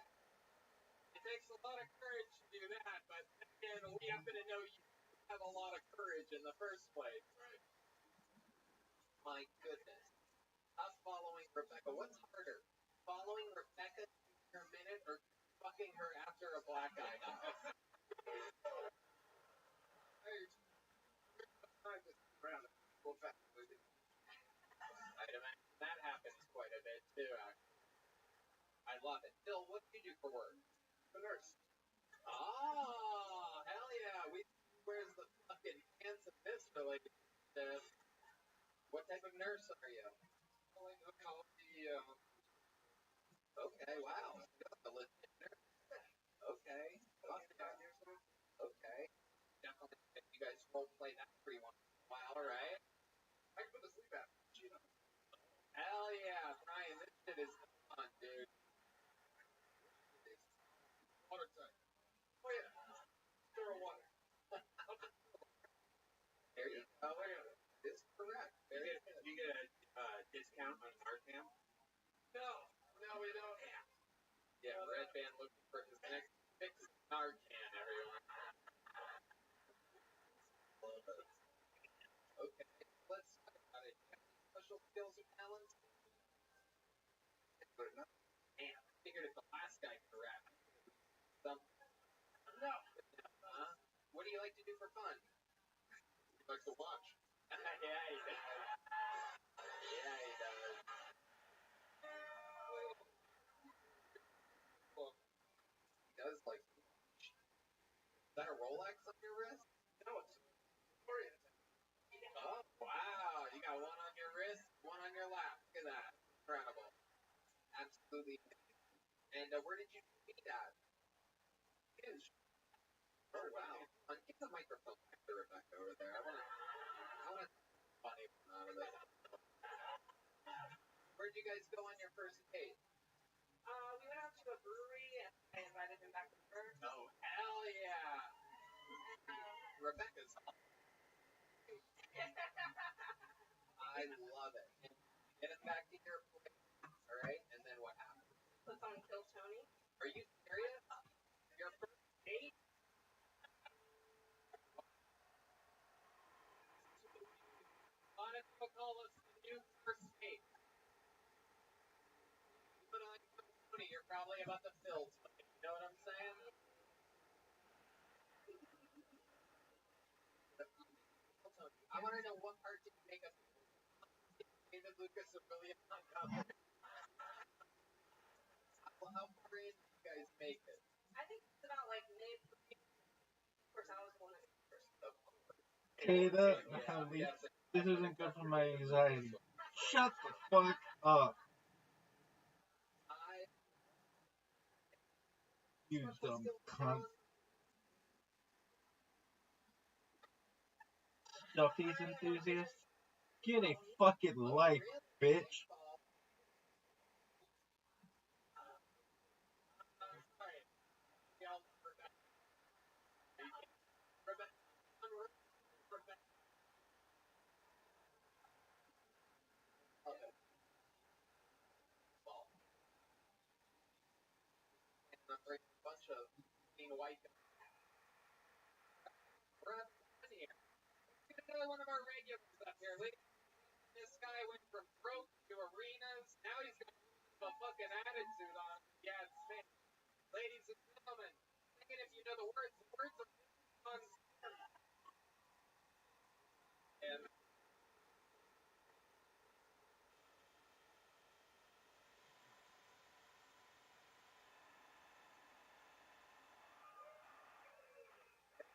It takes a lot of courage to do that, but again, we happen to know you have a lot of courage in the first place. Right. My goodness. Us following Rebecca. What's harder? Following Rebecca for a minute or fucking her after a black eye? I'd imagine that happens quite a bit too. I love it. Phil, what do you do for work? a nurse. Oh, hell yeah. Where's the fucking pants of this relationship? What type of nurse are you? Okay, wow. A legit nurse. Okay. Awesome. Okay. Definitely. You guys role play that pretty once in a while, right? I can put the sleep out. Hell yeah, Brian, this shit is fun, dude. Water time. Oh yeah. Zero water. There you go. This is correct. You get a discount on Narcan? No, we don't. Yeah, Red Band looking for his next fix Narcan, everyone. Okay, let's talk about it. You got any special skills or talents? Damn, I figured if the last guy could rap, something. No. What do you like to do for fun? He likes to watch. Yeah, he does. Yeah, he does. He does like to watch. Is that a Rolex on your wrist? No, it's oriented. Oh, wow. You got one on your wrist, one on your lap. Look at that. Incredible. Absolutely. And where did you meet at? Hinge. Oh, wow. Get the microphone back to Rebecca over there. I want to funny one out of this. Where'd you guys go on your first date? We went out to a brewery and I invited him back over. Oh, hell yeah. Rebecca's awesome. I love it. And get him back to your place, all right? And then what happens? Puts on Kill Tony. Are you serious? Your first date? Honestly, call this the new first date. Put on Kill Tony, you're probably about to fill tonight. You know what I'm saying? I want to know what part did you make of David Lucas and William Montgomery? How far in did you guys make it? I think it's about like mid. Of course, I was the one that did it first. Okay, this isn't good for my anxiety. Shut the fuck up, you dumb cunt. Duffy's enthusiast? Get a fucking life, bitch. A bunch of being white guys. We're having fun here. Get another one of our regulars up here. This guy went from broke to arenas. Now he's got a fucking attitude on. Yeah, it's me. Ladies and gentlemen, second if you know the words of on and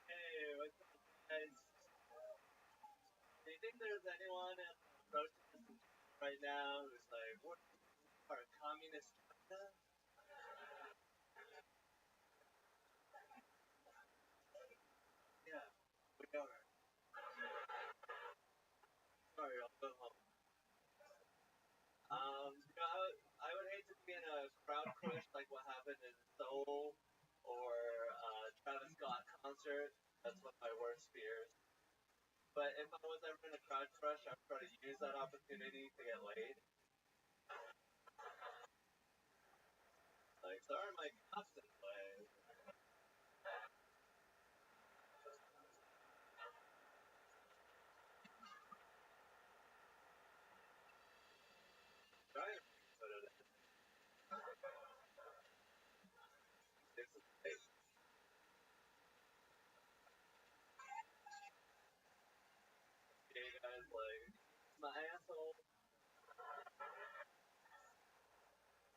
Hey, what's up, guys? Do you think there's anyone protesting right now who's like, what are communist China? Yeah, we are. Sorry, I'll go home. I would hate to be in a crowd crush like what happened in Seoul or Travis Scott concert. That's one of my worst fears. But if I was ever in a crowd crush, I'd try to use that opportunity to get laid. Like, sorry, my cops in play. Trying to put it in. It's like, gay guys like, my asshole.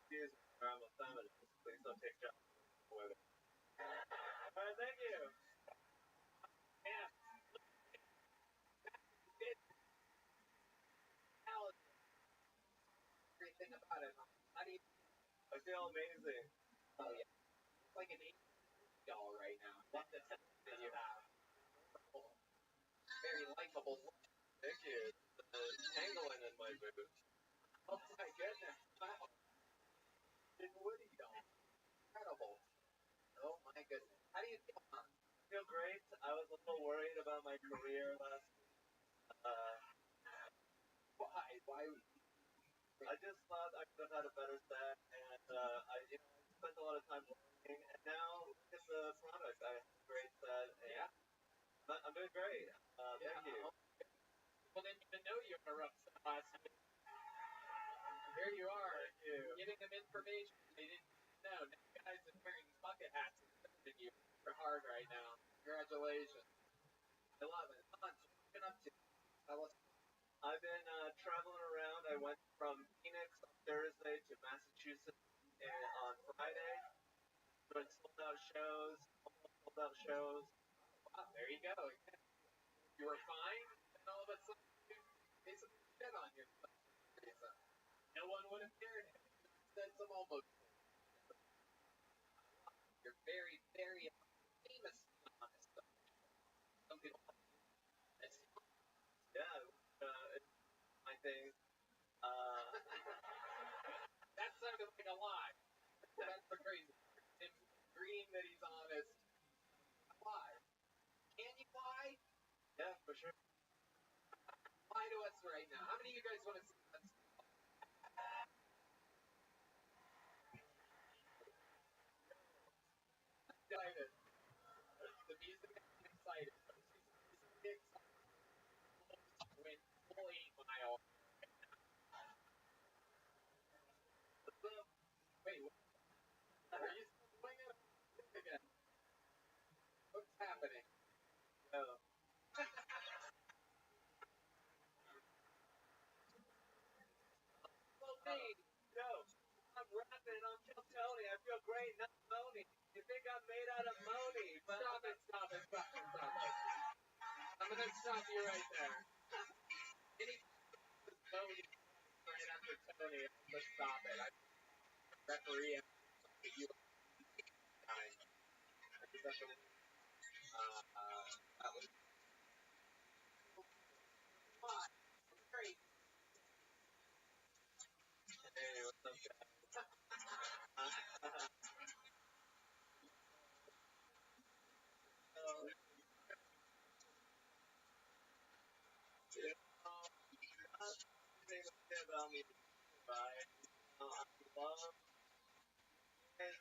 Excuse me, I'm a feminist. Please don't take jobs from women. Alright, thank you. yeah, it now everything about it. How do you I feel amazing. oh yeah. It's like an doll right now. Love the sense that you have. Very likable. Thank you. The tangling in my boots. Oh my goodness. Wow. Big Woody doll. Incredible. Oh my goodness. How do you feel? I feel great. I was a little worried about my career last. Why? Why? I just thought I could have had a better set, and I spent a lot of time learning, and now look at the product. I have a great set, and Yeah. I'm doing great. Yeah. Thank you. People didn't even know you were a last week. Here you are, Thank you. giving them information they didn't know. Now you guys are wearing bucket hats and you are hard right now. Congratulations. I love it. Come on, what have you been up to? Tell us. I've been traveling around. I went from Phoenix on Thursday to Massachusetts on Friday. Doing sold out shows, almost sold out shows. Wow, there you go. You were fine, and all of a sudden you basically shit on yourself. No one would have cared if you said some almost. You're very, very famous honest. Some people it's Yeah, it's my thing. that sounded like a lie. That's the crazy part. Him agreeing that he's honest. Lie. Can you lie? Yeah, for sure. Lie to us right now. How many of you guys want to see that? Excited. The music got me excited. She's excited. Went full 8 mile. Wait, what? Are you still doing it again? What's happening? Yeah. Well, Dave, Yo, I'm rapping. I'm Kill Tony. I feel great, not Moni. You think I'm made out of Moni? But stop it, stop it, stop it, stop it. I'm gonna stop you right there. Any Tony right after Tony, let's stop it. I referee you time. That was fun. Great. hey, what's up, guys? Anything to say about me, right? I'm loved. And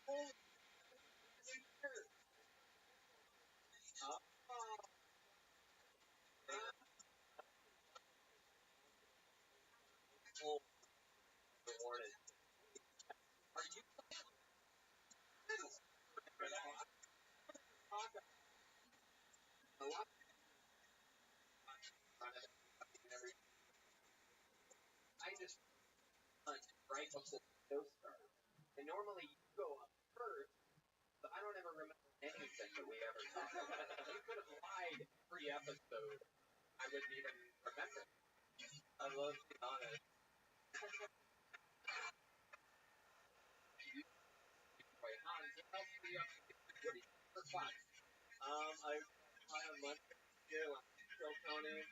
Holy years. Oh. Full rewarded. Are you talk a lot on it every I just hunt right before the show starts. And normally you go up first, but I don't ever remember anything that we ever talked about. You could have lied every episode. I wouldn't even remember. I love to be honest. Wait, Hans, what else were you up to? What did you do for fun? I had a Monday here when Kill Tony.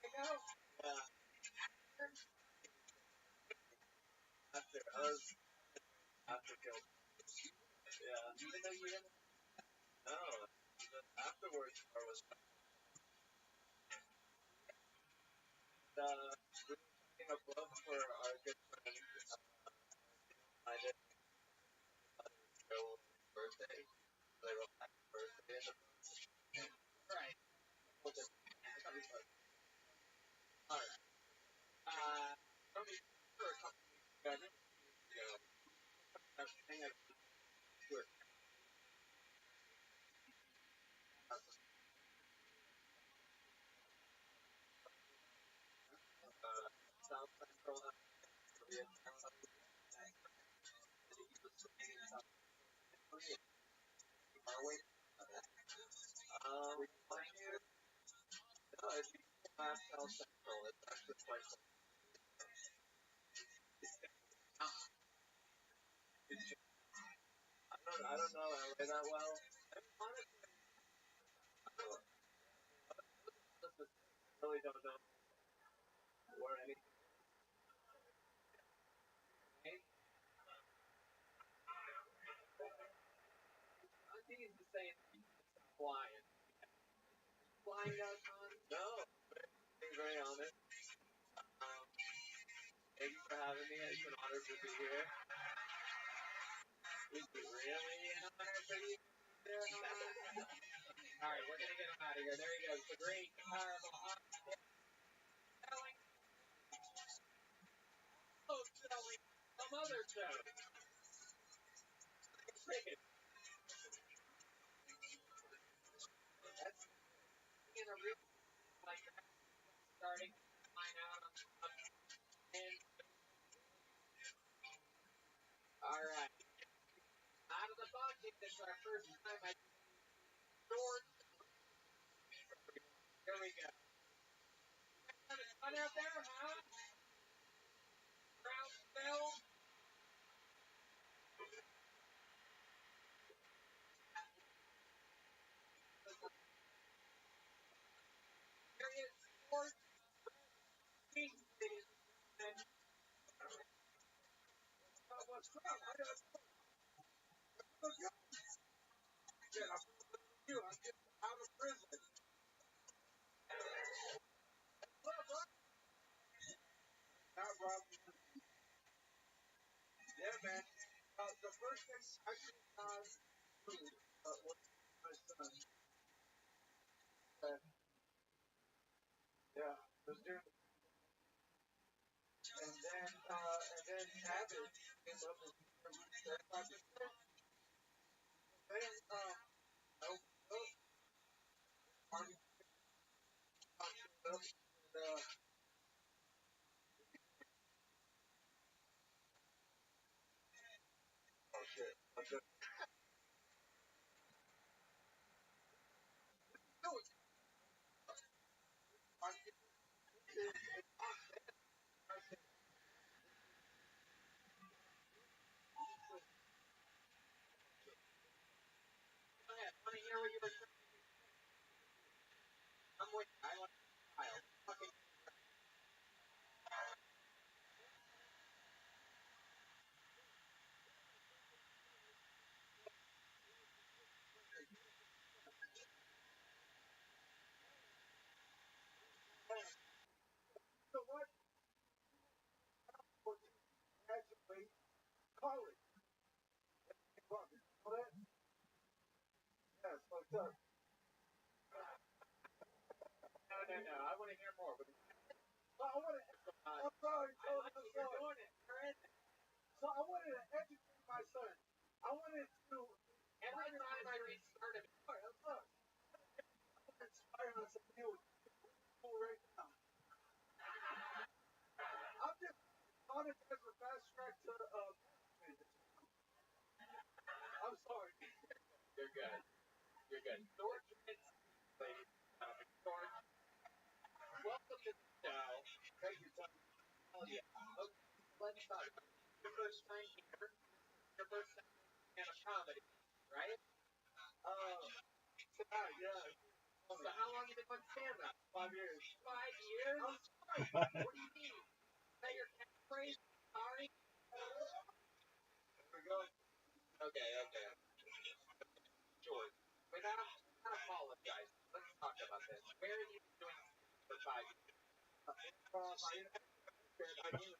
You know, Yeah, after Kill. Yeah. even though you didn't No. The afterwards part was we were writing a book for our good friend. I did Joe's birthday. They wrote happy birthday in the book. right. Alright. Tony, for a couple weeks ago, I think it was 2 weeks ago, I was saying I was South Central Korea. far away. Like you? No, if you go past South Central, it's actually quite close. I don't know LA that well. I mean, honestly, I really don't know where anything. I'm being to say flying. Flying out on? No, being very honest. Thank you for having me. It's an honor to be here. Is it really an honor for you? Alright, we're gonna get him out of here. There he goes. The great, powerful, selling, selling some other show. That's in a real like starting to find out and alright. Out of the bucket, it's our first time I short. Here we go. Having fun out there, huh? Ground spell. Period. Sports. King City. And what's up? I don't know. Yeah, you. I'm just out of prison. Not Rob. Yeah, man. The first thing I should food was my son. Yeah, was doing, and then Cabbage came up and said, then, no, no, Marty popped up, and, oh shit, I'm good. No, it's Marty. Go ahead, I want to hear what you were saying. I'm with you. I want to style. Fucking so what? Graduate college. No. I want to hear more. But Well, I want to. I'm sorry, Tony. I'm sorry. doing it. So I wanted to educate my son. I wanted to. Every time I restart it, I'm sorry. I'm inspiring us to deal with people right now. I'm just on it as a fast track to I'm sorry. you're good. You're good. George, ladies and gentlemen, George, welcome to the show. Thank you, Tony. Hell yeah. Okay, let's talk about your first time here, your first time in a comedy, right? Yeah. So how long you been doing stand-up? 5 years. 5 years? I'm sorry. What do you mean? Is that your catchphrase? Sorry? There we go. Okay. George, without apologize, let's talk about this. Where have you been doing for 5 years? I knew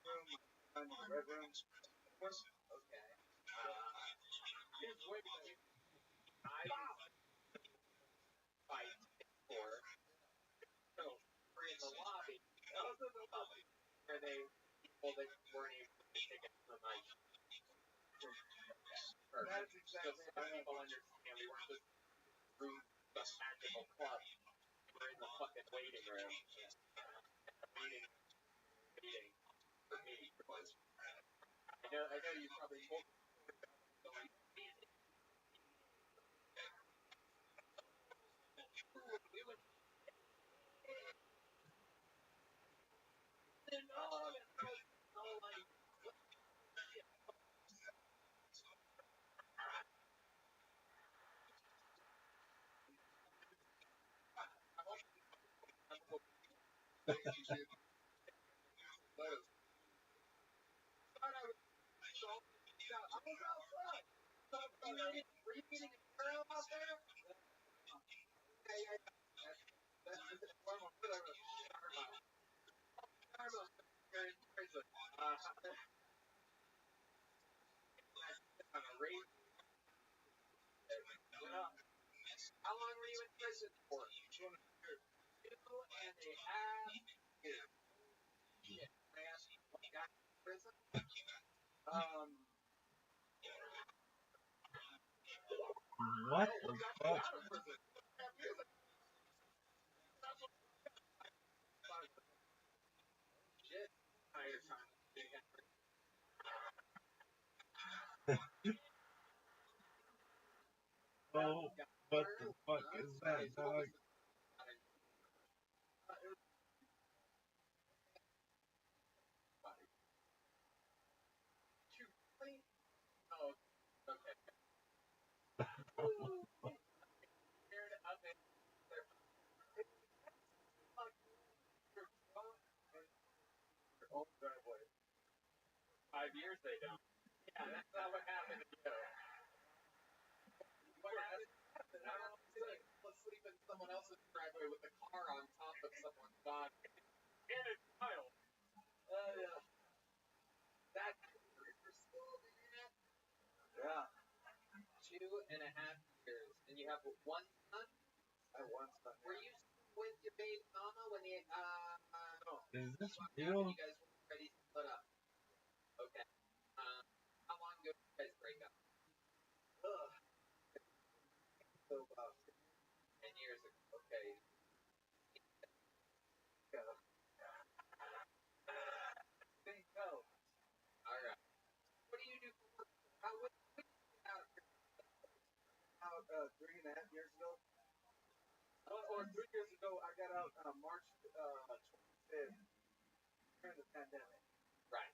room, my red room. Okay. Here's what I fight for. So we're in the lobby. Where they people that weren't able to get tickets from my That's exactly so people understand we weren't just through the magical club. We were in the fucking waiting room. Waiting for me. I know you probably told me. We would Were you getting a girl out there? Yeah. That's normal. Karma. On a race. How long were you in prison for? 2.5 years. Shit, man. What got you in prison? What the fuck? Shit. Higher time. Oh, what the fuck is that, dog? Oh, okay. Old driveway. 5 years they don't. Yeah, that's not what happened to you. What happened? I don't know. Let's sleep in someone else's driveway with the car on top of someone's body. And a child. Yeah. That's for school, man. Yeah. 2.5 years. And you have one son? I want some. Were you with your baby mama when you, No. Is this real? real? You guys were ready to split up. Okay. How long ago did you guys break up? So about 10 years ago. Okay. Alright. What do you do for work? What did you get out of here? About 3.5 years ago. Or 3 years ago, I got out March 25th during the pandemic. Right.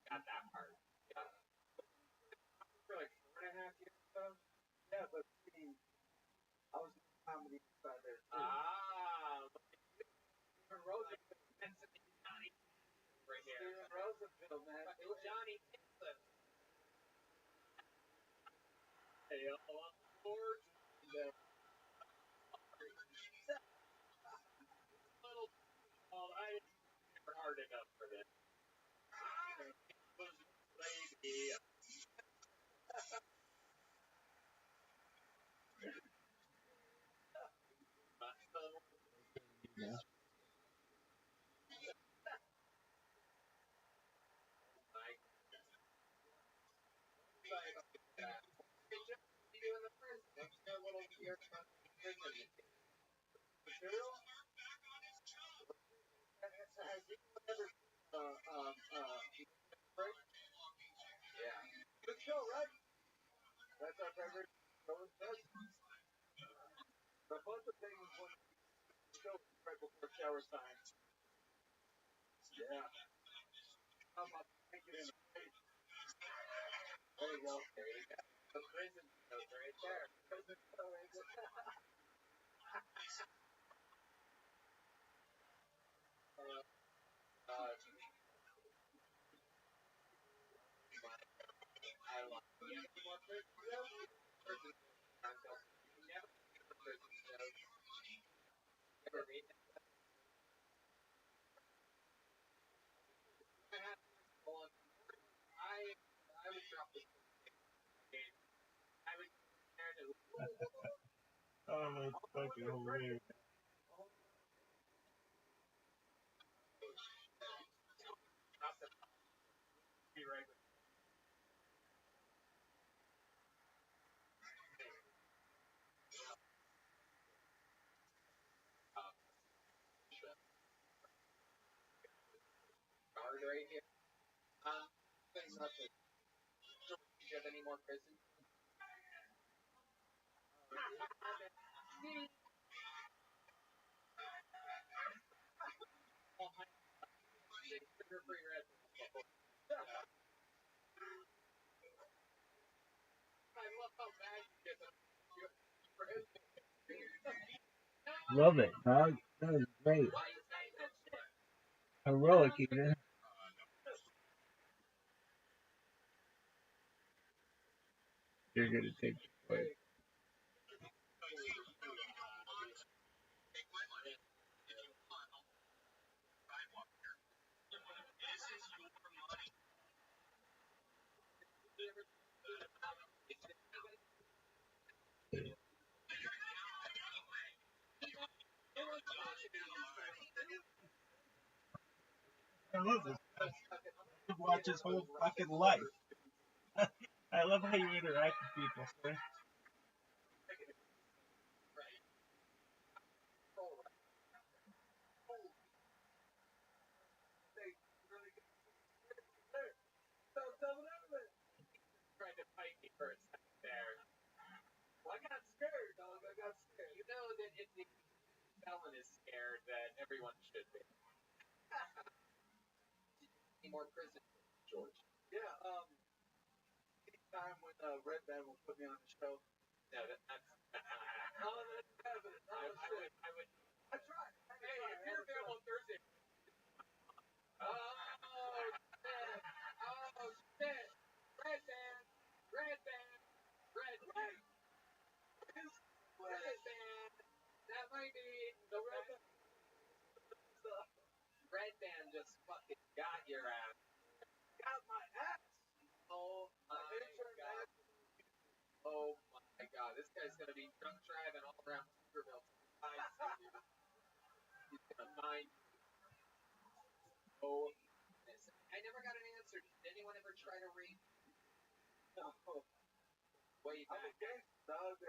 Got that part. Yeah. For like 4.5 years ago. Yeah, but see, I was in comedy inside there too. Steven Roosevelt, Pennsylvania. Right here. Steven Roosevelt, man. Johnny Nixon. Hey, Lord. Little, I never hard enough for this. Baby. Hey, Joe, what do you do in the prison? What's your little weird prison? Material? Has anyone ever break? Yeah. Good show, right? That's our favorite show in prison. The bunch of things when the show right before shower time. Yeah. How about taking it in the face? There you go. There you go. The prison shows right there. Prison show, ain't it? I love it. You have any more prison shows? Prison shows. You never see the prison shows. You ever read them? I had one. I would drop the game. I would compare to Oh, it's fucking hilarious. be right with guard right here. Say nothing. Do you have any more prison? Sugar-free red. I love how bad you get them. Love it, dog. That was great. Why you saying that shit? Heroic, even. You're gonna take the play. I love this. You watch his whole fucking life. I love how you interact with people, sir. Tried to fight me for a second there. Well, I got scared, dog. I got scared. You know that if the felon is scared, that everyone should be. Any more prison, George? Yeah, anytime when Red Band will put me on the show. No, that's. Oh, that's heaven. Oh, shit. I would. I tried. Hey, if you're available on Thursday. Oh shit! Oh shit! Red band! Red band! Red band! Red band! That might be the red band. Red band just fucking got your ass. Got my ass. Oh my god. Oh my god. This guy's gonna be drunk driving all around Centerville. He's gonna find. Oh. I never got an answer. Did anyone ever try to read? No. Way I'm back. a gangster, dog.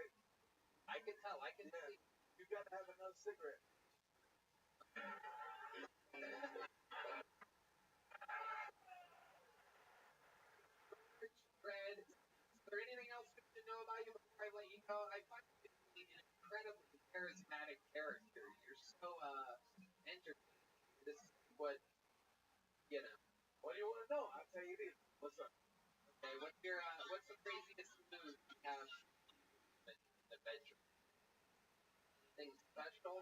I can tell. I can see. You gotta have another cigarette. Fred, is there anything else we should know about you before I let you go? I find you to be an incredibly charismatic character. You're so entertaining. This is what you know. What do you want to know? I'll tell you this. What's up? Okay, what's the craziest move you have in the bedroom? Anything special?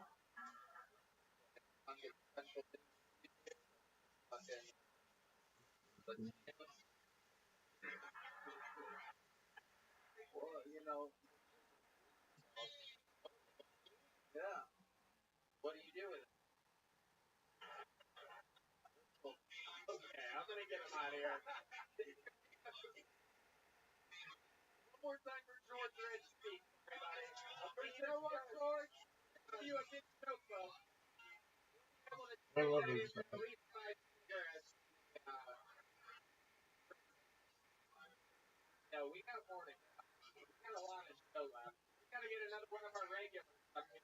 Fucking special things. Fucking Latinos. Well, you know. Yeah. What do you do with it? Okay, I'm gonna get him out of here. One more time for George Red speak, everybody. You know what, George? I'll give you a big joke, though. I love this. At least 5 cigarettes. No, So we got more to go. We got a lot of show left. We gotta get another one of our regulars up here,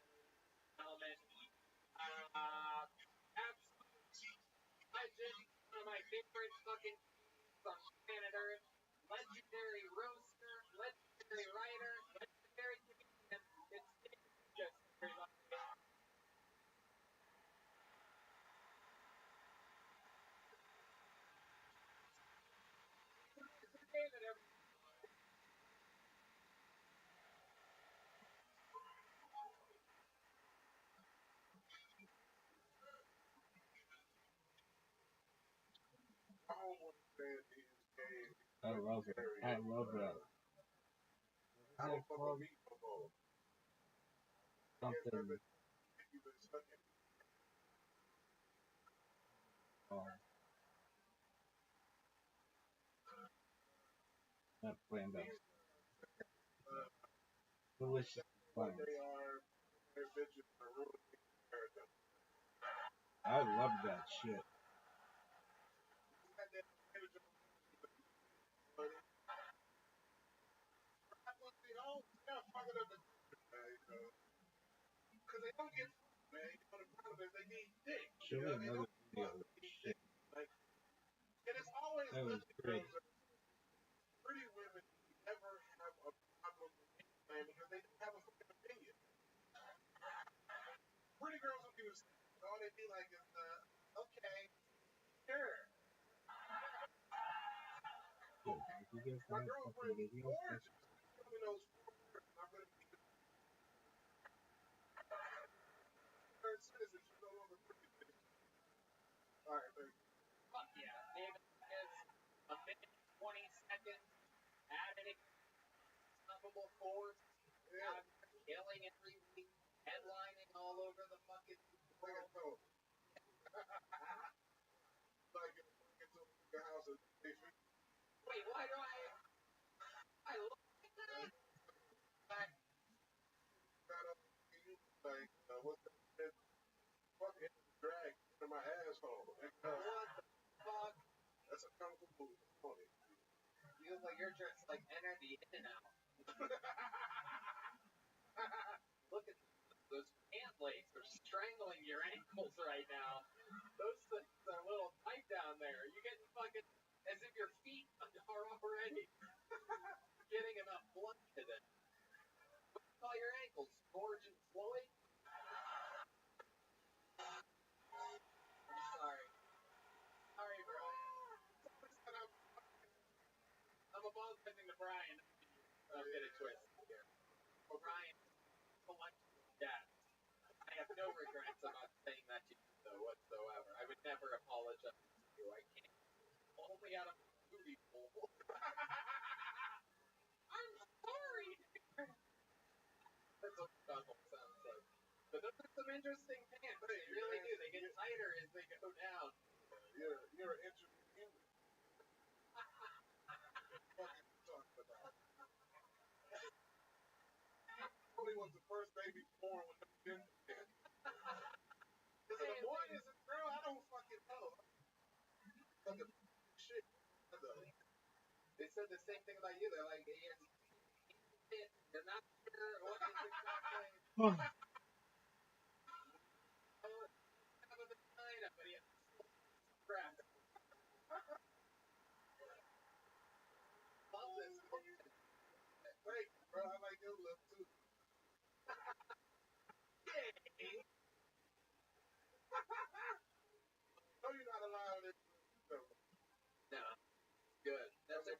gentlemen. Absolute legend, one of my favorite fucking comedians on planet Earth, legendary roaster, legendary writer, legendary comedian. It's just everybody. David, I love it. I love that. I don't fuck with meat no more. Something. Not planned out. Delicious. What they are, their bitches are ruining America. I love that shit. Because they don't get food, man. You know, the problem is they need dick. Show me another video. Shit. Like, and it's always That was great. Pretty women never have a problem with anything because they don't have a fucking opinion. Pretty girls will be the same. All they be like is, okay, sure. My girlfriend is gorgeous. Give me those 4 words and I'm going to be third citizen. She's no longer pretty. Alright, baby. fuck yeah. David is a minute, 20 seconds, adding unstoppable force. Yeah. Killing every week, headlining all over the fucking world. Like if I get to your house and Wait, why do I look like that? got up and you like, what's that shit? Fucking drag into my asshole. What the fuck? That's a kung fu move. Funny. You look like you're dressed like Enter the In and Out. Look at those pant legs. They're strangling your ankles right now. Those things are a little tight down there. You're getting fucking as if your feet are already getting enough blood to them. What do you call your ankles? George and Floyd? I'm sorry. Sorry, Brian. I'm apologizing to Brian. I'm getting twisted here. Brian, so much death. I have no regrets about saying that to you, though, whatsoever. I would never apologize to you. I can't. Only out of movie pool. I'm sorry. That's what Donald sounds like. But those are some interesting pants. They really do. They get tighter as they go down. You're an interesting human. Fucking talking about. Probably was the first baby born with no gender. Is it a boy? Is it a girl? I don't fucking know. Fucking shit. They said the same thing about you. They're like, you're not sure what is exactly. Have a vagina, but he has crap. Wait, bro, I like your look too. No, you're not allowed it. No. Good. That's a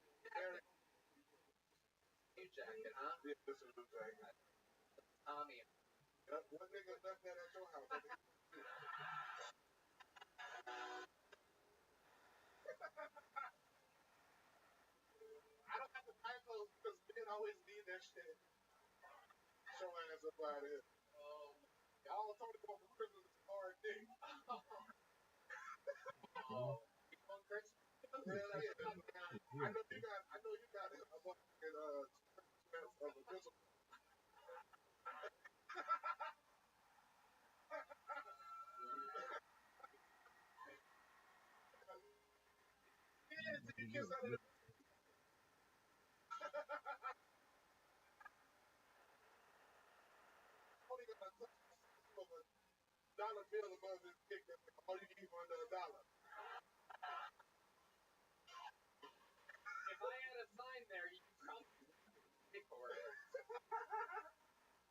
new jacket, huh? Yeah, this is a new jacket. Tommy. What nigga left that at your house? I don't have to buy clothes because men always need that shit. Show ass up out here. Y'all told me about Christmas is a hard thing. You want Christmas? Yeah. I know you got a fucking of a pistol. Yeah, so you kiss out of the $1 bill above this dick that's like all you eat for under $1. If I had a sign there, you probably pay for it.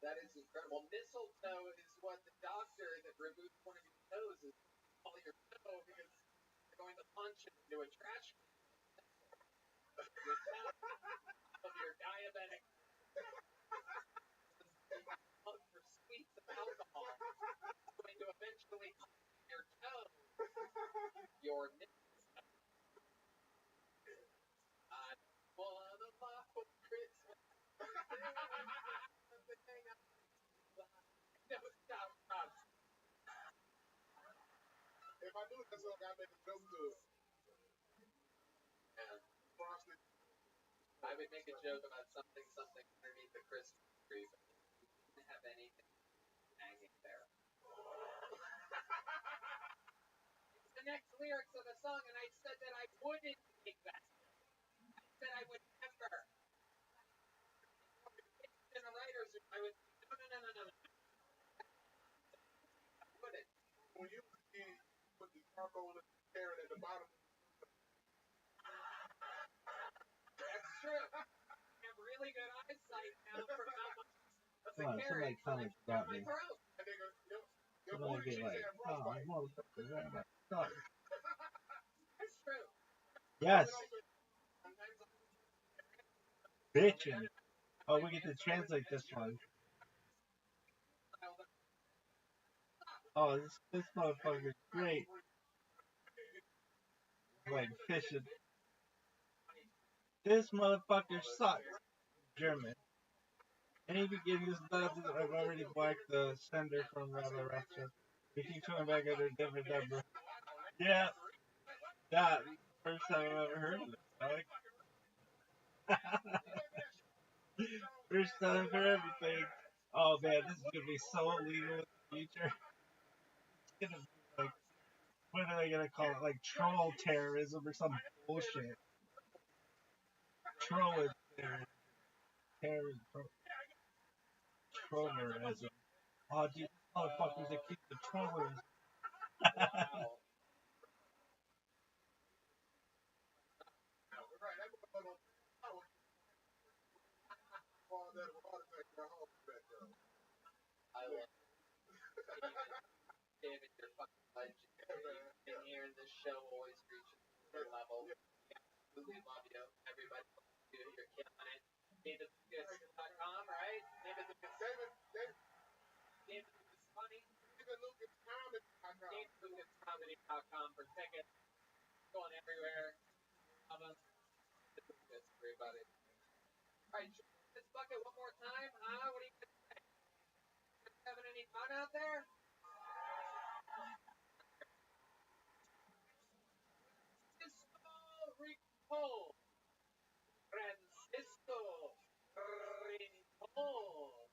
That is incredible. Mistletoe is what the doctor that removes one of your toes is all your toe because they're going to launch it into a trash can. Your toe of your diabetic love for sweets and alcohol is going to eventually your toe. Your Christmas. If I knew that song, I'd make a joke to it. Yeah. Frosted. I would make a joke about something underneath the Christmas tree, but we didn't have anything hanging there. It's the next lyrics of the song, and I said that I wouldn't make that. I said I would never. In a writer's room, I would say, no. I wouldn't. When you put the charcoal and the carrot at the bottom. That's true. I have really good eyesight now for how much of the Come on, carrot somebody comment about my me. throat. And they go, your Somebody booty be cheeks like, have oh, frostbite. motherfucker, where am I? Sorry. That's true. Yes. Sometimes Bitchin'. Oh, we get to translate this one. Oh, this motherfucker's great. Like fishing. This motherfucker sucks. German. And he can give you stuff. I've already blocked the sender from Rabbi Rothschild. He keeps coming back at a different number. Yeah. Yeah. First time I've ever heard of it. Dog. First time for everything. Oh man, this is gonna be so illegal in the future. It's gonna be like, what are they gonna call it? Like troll terrorism or some bullshit. Trolling terrorism. Trollerism. Oh, dude, these motherfuckers that keep the trollers. I love David, you're fucking legendary. Being here in this show always reaches another level. We absolutely love you. Everybody loves you. You're killing it. DavidLucas.com, right? David Lucas. David Lucas Funny. DavidLucasComedy.com for tickets. Going everywhere. Love us. Lucas, everybody. Alright, this bucket one more time. What do you guys say? Having any fun out there? Francisco Rincon. Hola.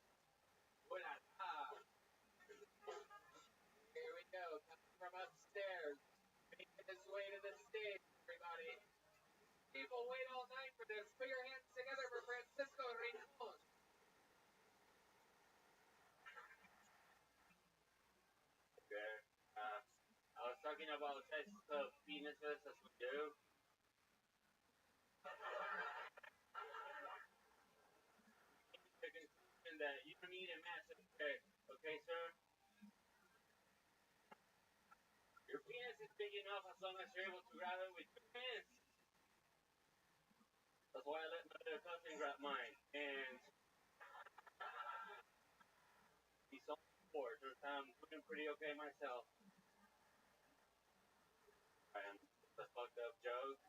Here we go. Coming from upstairs. Making his way to the stage, everybody. People wait all night for this. Put your hands together for Francisco Rincon. Okay. I was talking about sizes of penises as we do. The conclusion that you don't need a massive dick, okay, sir? Your penis is big enough as long as you're able to grab it with 2 hands. That's why I let my little cousin grab mine. And he's on 4, so I'm doing pretty okay myself. And the fucked up joke.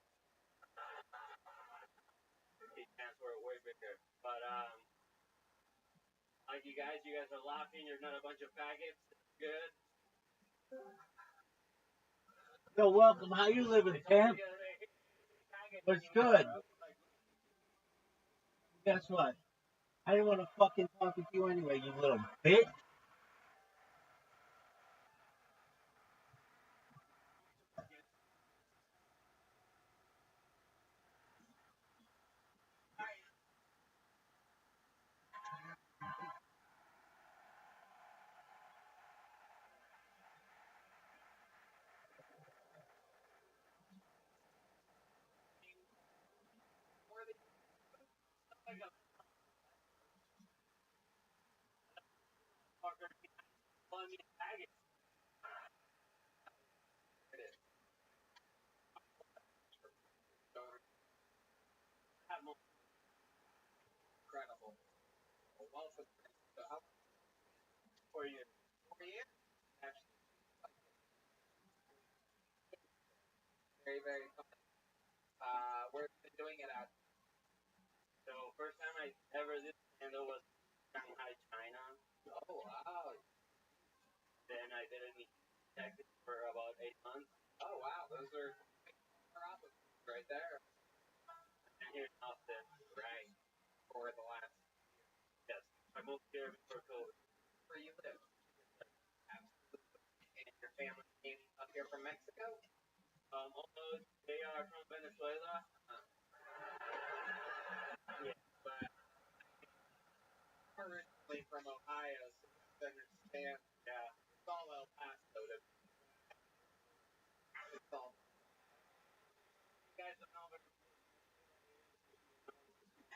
His hands were way bigger. But, like you guys are laughing, you're not a bunch of faggots. It's good. Yo, welcome. How you living, pimp? What's good? Guess what? I didn't want to fucking talk with you anyway, you little bitch. also so how 4 years. 4 years? Actually, very, very fun. Where have you been doing it at? So first time I ever did stand-up was Shanghai, China. Oh wow. Then I did it in Texas for about 8 months. Oh wow, those are right there. And here in Austin, right? For the last yes. I moved here before COVID. Where you live? Absolutely. And your family came up here from Mexico? Although they are from Venezuela. Yeah, but originally from Ohio, so you have to understand. Yeah, it's all El Paso. It's all. You guys don't know about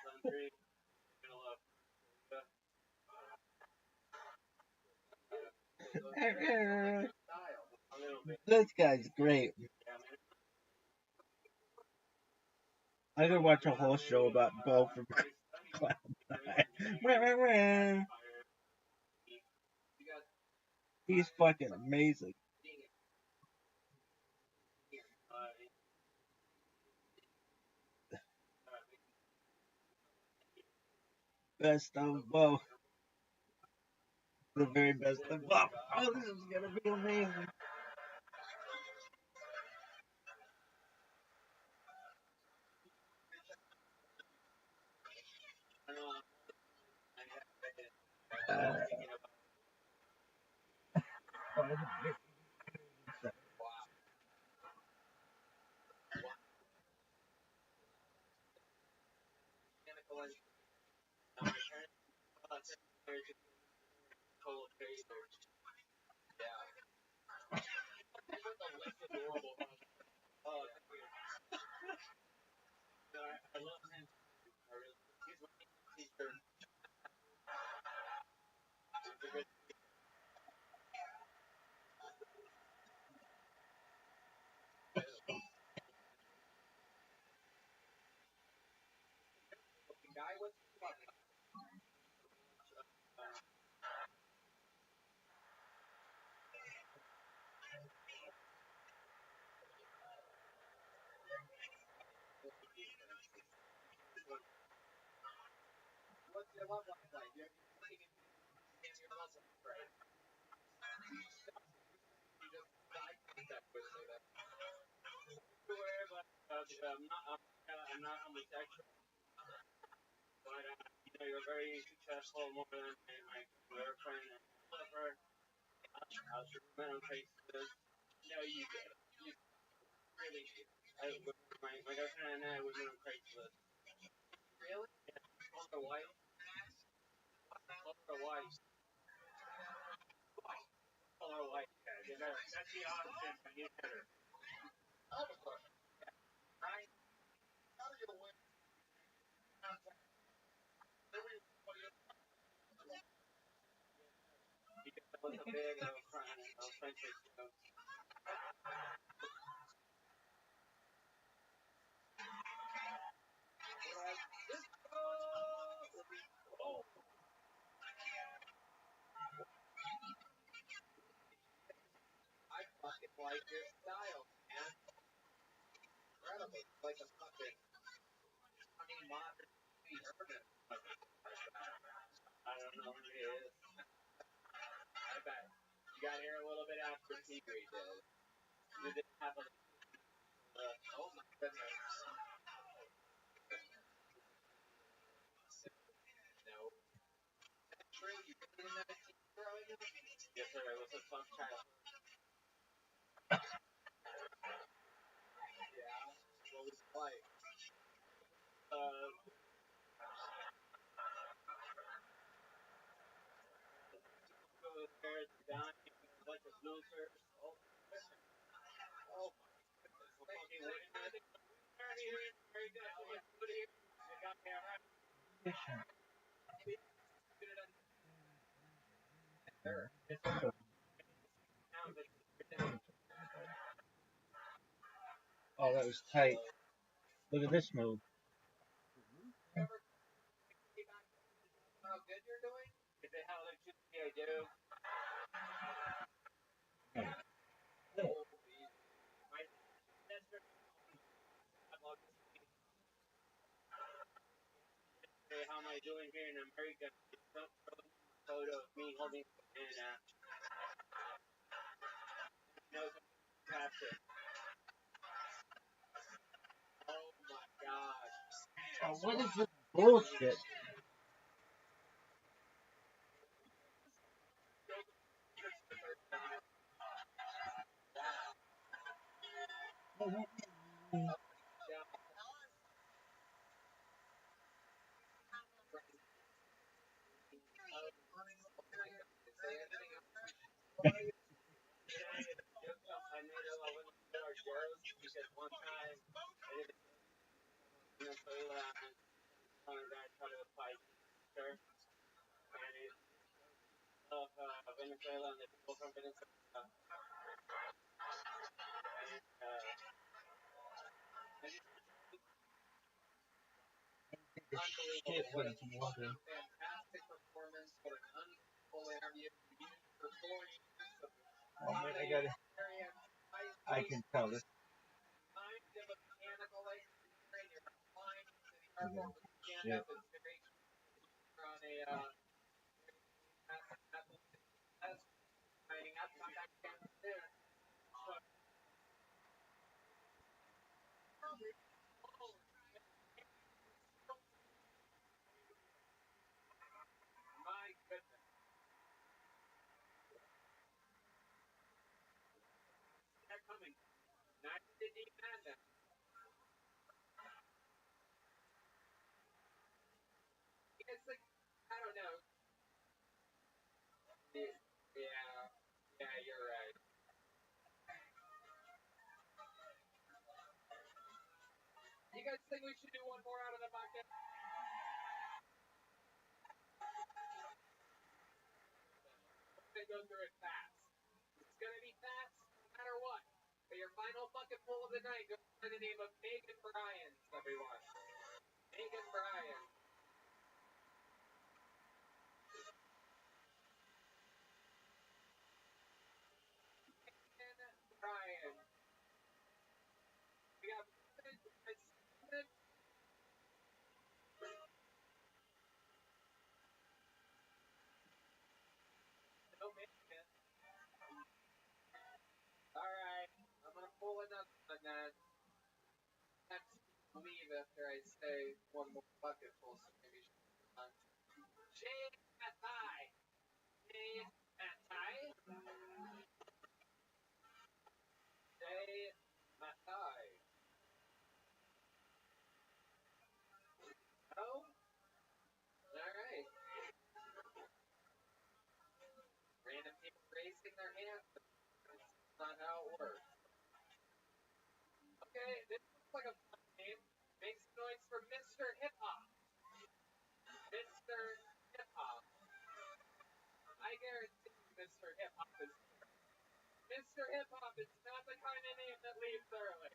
country, middle of a little bit. This guy's great. Yeah, man. I could watch a whole show about Bo from Cloud Nine. He's fucking amazing. Best of Bo. The very best of Bo. Oh, this is gonna be amazing. I love him. He's my teacher. The guy was what's your love life like? You're looking at your love life, right? You just eye contact with me. That's everywhere, but I'm not homosexual. But you're very successful, more than my girlfriend and whatever. I'll recommend on Facebook. No, you did. You really did. My girlfriend and I were on Craigslist. Really? Yeah. Called her wife. Called her wife. Called her wife. Yeah, that's the option when you get her. I have a question. Right? How do you win? Because I was a big friendship. Oh, I fucking like your style, man. Incredible. Like a fucking modern urban. I don't know who he is. I bet. You got here a little bit after Tigre did. You didn't have a. Oh my goodness. No. True, you didn't have a team growing up? Yes, sir. It was a fun childhood. Yeah. What was it like? There's dying, a bunch of losers. Oh, oh my goodness. Okay, what do you think? Very good. Put it here. You got me all right. Oh, that was tight. Look at this move. How good you're doing? I do. My sister, hey, how am I doing here in America? Don't throw in a photo of me holding a banana. He knows I'm fantastic. Oh my god. Oh, what is this bullshit? I made a lot of jokes because one time I did Venezuela and one guy tried to apply to and it of Venezuela and the people from Venezuela and Shit, but it's water. Fantastic performance. What an unbelievable interview. You for 4 years of Oh man, I can tell this. kind of a mechanical engineering. You're applying to the airport with stand up. It's very on a that's not that kind of thing. My goodness. They're coming. Not to demand them. It's like, I don't know. Yeah, you're right. You guys think we should do one more out of the bucket? We're gonna go through it fast. It's gonna be fast no matter what. But your final bucket full of the night goes by the name of Megan Bryant, everyone. Megan Bryant. Megan Bryant. We got no Megan. Alright, I'm gonna pull another one then. Next leave after I say one more bucket full, so maybe Jay Mathai. Jay Mathai. Jay Mathai. Oh? Alright. Random people raising their hands. That's not how it works. Okay, this looks like a fun name. Make some noise for Mr. Hip Hop. Mr. Hip Hop. I guarantee you Mr. Hip Hop is here. Mr. Hip Hop is not the kind of name that leaves early.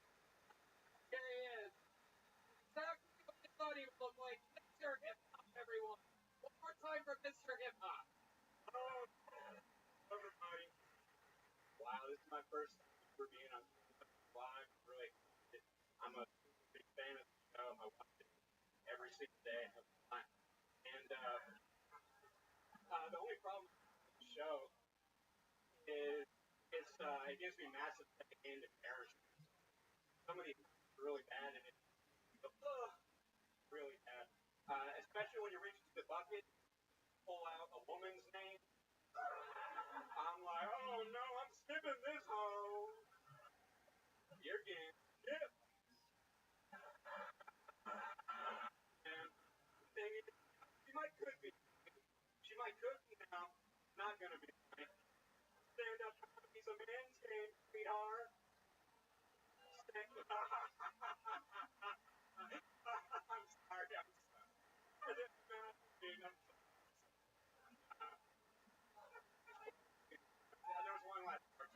Here he is. Exactly what you thought he would look like. Mr. Hip Hop, everyone. One more time for Mr. Hip Hop. Oh, everybody. Wow, this is my first time ever being on live. I'm really excited. I'm a big fan of the show. I watch it every single day. I have fun. And the only problem with the show is it gives me massive secondhand embarrassment. Somebody really bad and it's really bad. Especially when you reach the bucket, pull out a woman's name. I'm like, oh no, I'm skipping this hoe. You're getting skipped. And the thing is, she might cook me. She might cook me now. Not gonna be right. Stand up, piece of manscaped, sweetheart. I'm sorry. I didn't mean I'm there was one last part.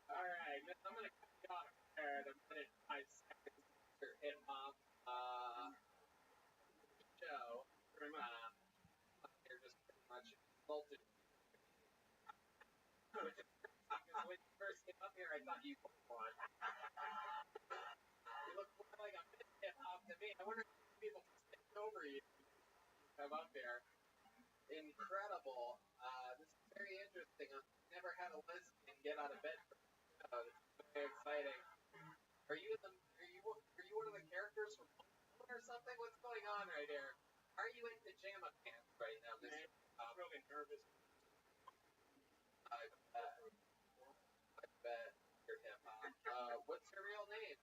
Alright, I'm gonna cut you off there at a minute 5 seconds after hip hop show. Here, just you want. You look more like a hip hop to me. I wonder if people stick over you. Come up here. Incredible. This is very interesting. I've never had a lesbian get out of bed for this show. This is very exciting. Are you one of the characters from or something? What's going on right here? Are you in pajama pants right now, Mr. I'm really nervous. I bet you're hip hop. What's your real name?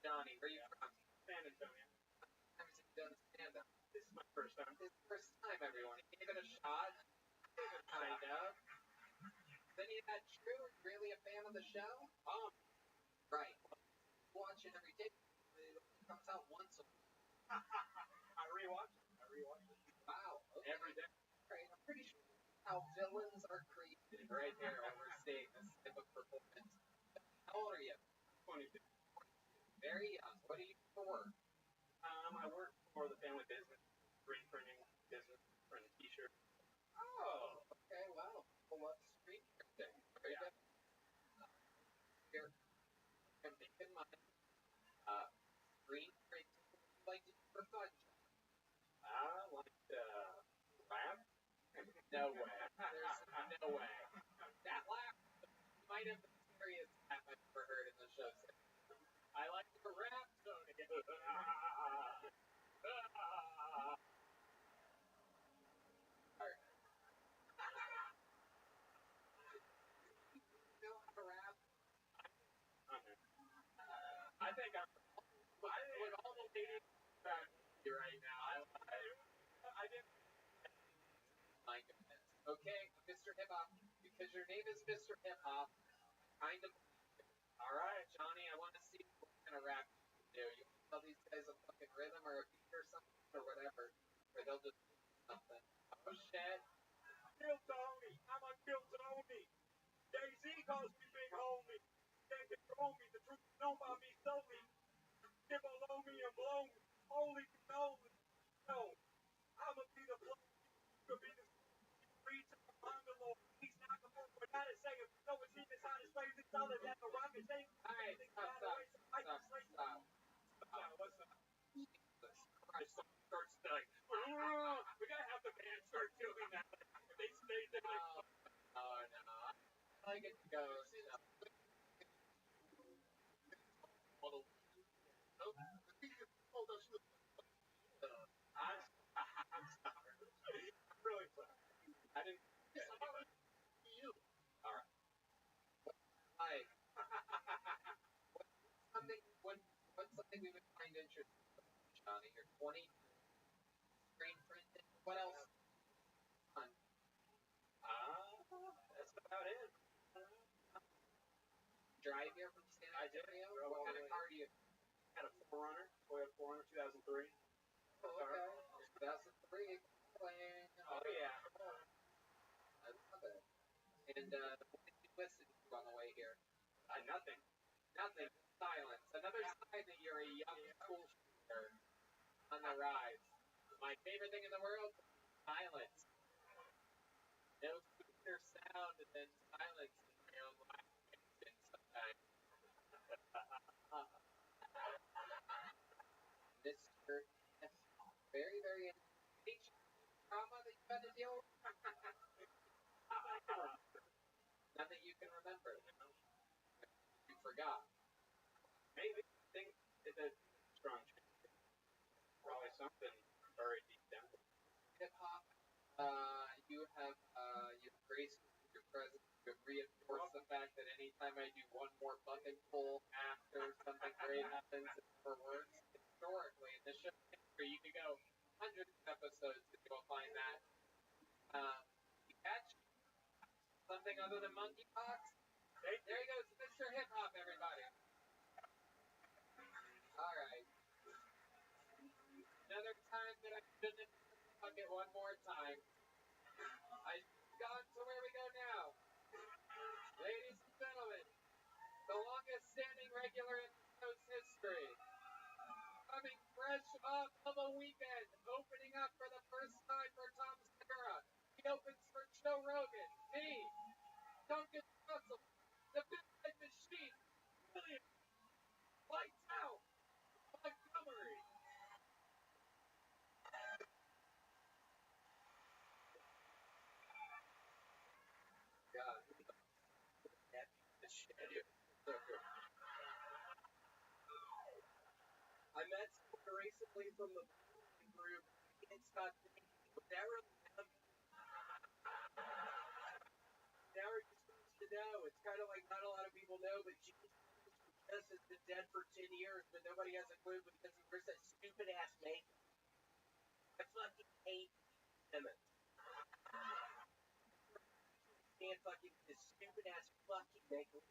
Johnny. Where are you from? San Antonio. How many times have you done stand-up? This is my first time. This is the first time, everyone. Give it a shot. Kind of. Is any of that true? Are you really a fan of the show? Right. Watch it every day. It comes out once a week. I rewatch it. Wow. Okay. Every day. Right. I'm pretty sure how villains are created right here when we're seeing this type of performance. How old are you? 22. Very young. What do you do for work? I work for the family business, screen printing business, printing t-shirts. Oh, okay. Wow. Well, what's screen printing? Very good. Here, I'm making my screen printing. What do you like to do for fun? I like to laugh. No way. There's no way. That laugh might have been the scariest laugh I've ever heard in the show. I like to rap, so to get I think I'm with all the ladies right now. I didn't. My goodness. Okay, Mr. Hip Hop, because your name is Mr. Hip Hop, kind of. All right, Johnny, I want to see what kind of rap you do. You want to tell these guys a fucking rhythm or a beat or something or whatever, or they'll just do something. Oh shit. Kill Tony. I'm a kill Tony. Jay-Z calls me big homie. Can't control me. The truth is known by me solely. Get below me and blow me. Holy cannoli. No. I'ma be the blow. You could be the reach on the Lord. He's not the one. But gotta say it. No, it's even inside his face. It's solid as a rocket thing. Alright, stop. What's up? Jesus Christ. Starts like, we gotta have the band start doing that. They Oh, no. I like it goes. I'm sorry. I'm really sorry. I didn't. You. Alright. Hi. What's something we would find interesting, Johnny? You're 20. Screen printing. What else? Fun. That's about it. Drive here from San Antonio? What kind of car do you Had a 4Runner, Toyota 4Runner, 2003. Oh, okay. 2003. Playing. Oh, yeah. I love it. And what did you listen to on the way here? Nothing. Nothing. Silence. Another sign that you're a young school shooter on the rise. My favorite thing in the world? Silence. No sweeter sound than silence in my own life. Sometimes. Mr. Very, very trauma that you had to deal with? Nothing you can remember. You forgot. Maybe think it's a strong change. Probably something very deep down. Hip hop, you have graced your presence. You have reinforced the fact that anytime I do one more fucking pull after something great happens, it's for words. Historically, in the show history, you could go hundreds of episodes and you will find that. You catch something other than monkeypox? There he goes, Mr. Hip Hop, everybody. Alright. Another time that I shouldn't have fuck it one more time. I've gone to where we go now. Ladies and gentlemen, the longest standing regular in the show's history. Coming fresh off of a weekend, opening up for the first time for Tom Segura. He opens for Joe Rogan, me, Duncan Russell, the big met someone recently from the group. It's got never you're supposed to know. It's kind of like not a lot of people know, but Jesus has been dead for 10 years, but nobody has a clue because he wears that stupid ass makeup. I fucking hate Simmons. Can't fucking this stupid ass fucking makeup.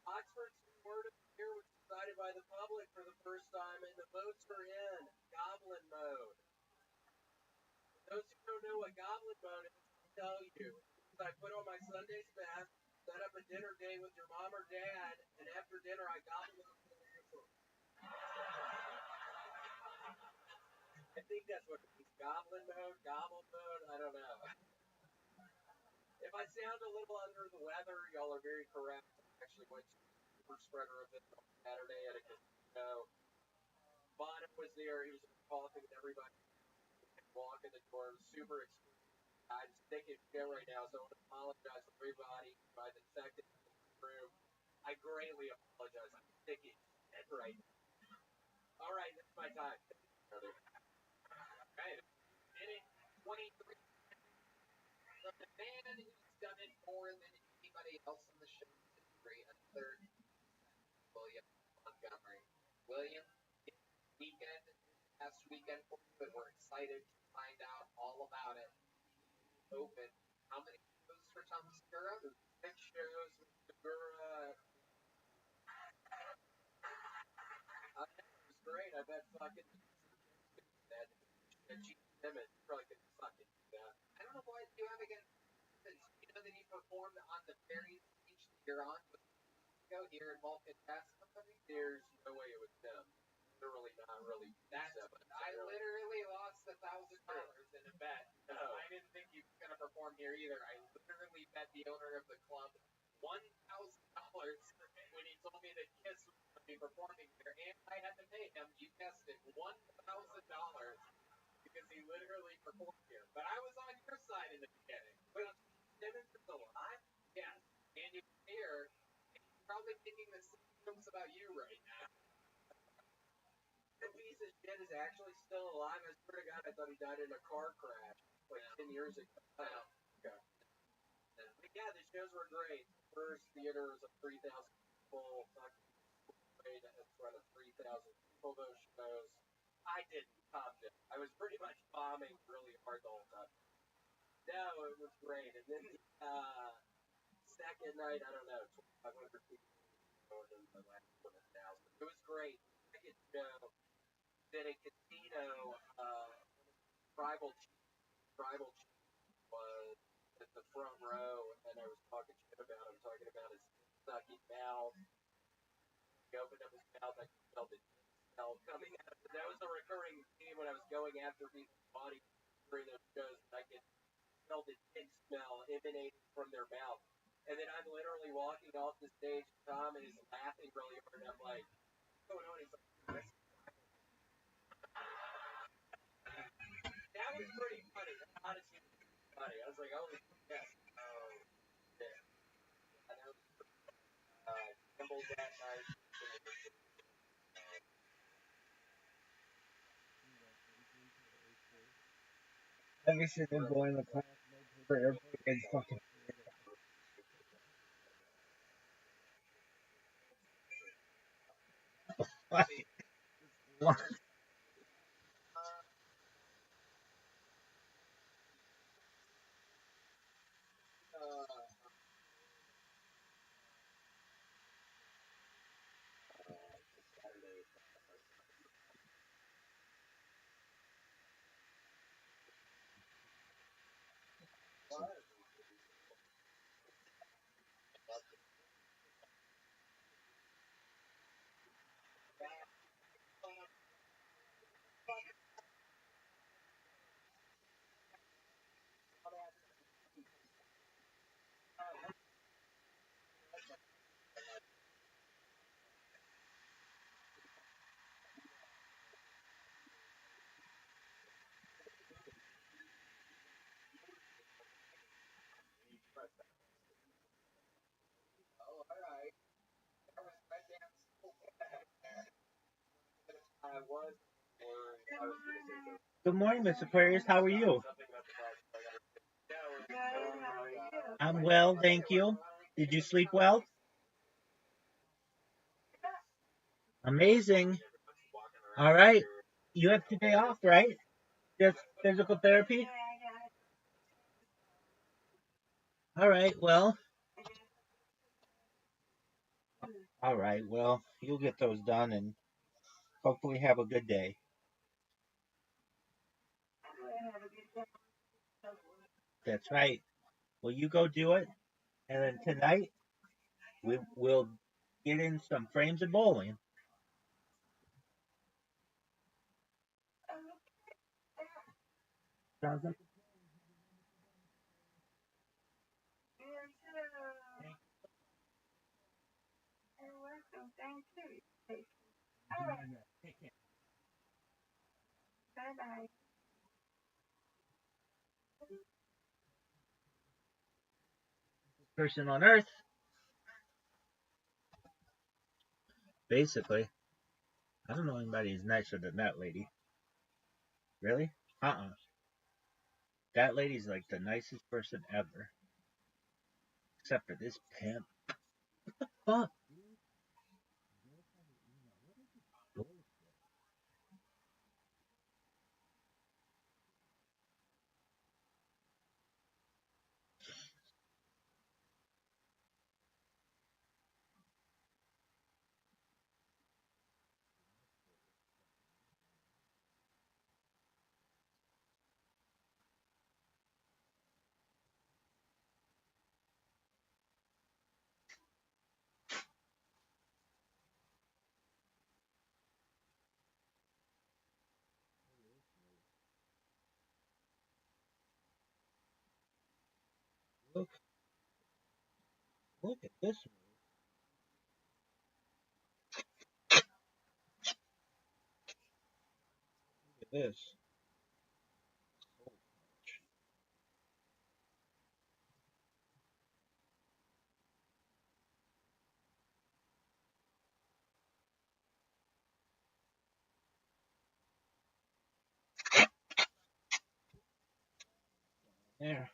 Oxford's word of the year was decided by the public for the first time, and the votes are in goblin mode. Those who don't know what goblin mode is, I'll tell you. I put on my Sunday's best, set up a dinner date with your mom or dad, and after dinner I gobble up the answer. I think that's what it means. Goblin mode, gobble mode, I don't know. If I sound a little under the weather, y'all are very correct. I actually went to a super spreader event on Saturday at a casino. Bono was there, he was coughing and everybody walking the door, super excited. I'm sick as shit right now, so I want to apologize to everybody by the second in the room. I greatly apologize. I'm sick as shit right now. All right, that's my time. Right. Minute 23. From the man who's done it more than anybody else in the show history, a third William Montgomery. William, weekend, last weekend for you, and we're excited to find out all about it. Open. How many shows for Tom Segura? 6 shows with Segura. It was great. I bet fucking that Gene Simmons probably could fucking do that. I don't know why you have against this. You know that he performed on the very stage that you're on go here in Vulcan Pass Company? There's no way it was them. Literally not really. I literally lost $1,000 in a bet. Oh. I didn't think he was going to perform here either. I literally bet the owner of the club $1,000 when he told me that Kiss was going to be performing here, and I had to pay him, you guessed it, $1,000 because he literally performed here. But I was on your side in the beginning. Wait, Simmons is alive? Yes, and you're here, and he's probably thinking the same jokes about you right now. That piece of shit is actually still alive. I swear to God, I thought he died in a car crash like 10 years ago. Okay. But yeah, the shows were great. First theater was a 3,000 people. Great. That's run of 3,000 people, those shows. I didn't top it. I was pretty much bombing really hard the whole time. No, it was great. And then second night, I don't know, 2,500 people. And the last one, 1,000. It was great. Second show. Then a casino, tribal chief was at the front row, and I was talking shit about him, talking about his sucky mouth. He opened up his mouth, I could smell the smell coming out. That was a recurring theme when I was going after people's body during those shows. I could smell the dick smell emanating from their mouth. And then I'm literally walking off the stage, Tom is laughing really hard, and I'm like, what's going on? He's like, that was pretty funny. Honestly, funny. I was like, oh, yeah. Oh, yeah. And I was gambled that night. Every single boy in the class made paper airplane and fucking fucking what? Good morning, Miss Aquarius. How are you? I'm well, thank you. Did you sleep well? Amazing. All right. You have today off, right? Just physical therapy? All right. Well, you'll get those done and hopefully have a good day. That's right. Well, you go do it. And then tonight, we'll get in some frames of bowling. Sounds like person on earth, basically. I don't know anybody who's nicer than that lady. Really? Uh-uh. That lady's like the nicest person ever. Except for this pimp. Fuck. Look, look at this. Look at this. There.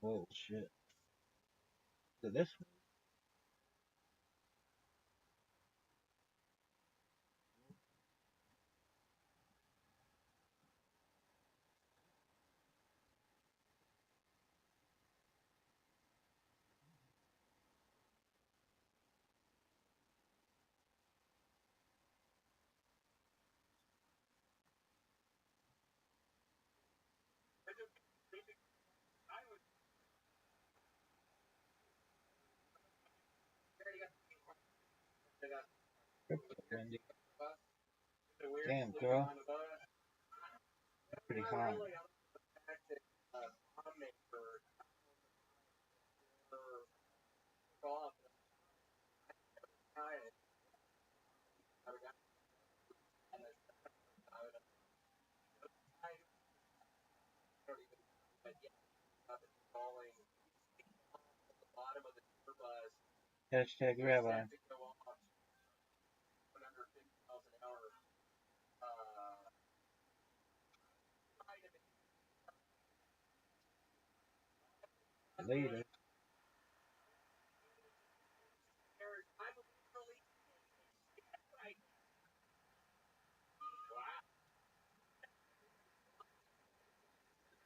Bullshit. Look at this. Wendy. Damn, girl. That's pretty hot. Hashtag rabbi. Later.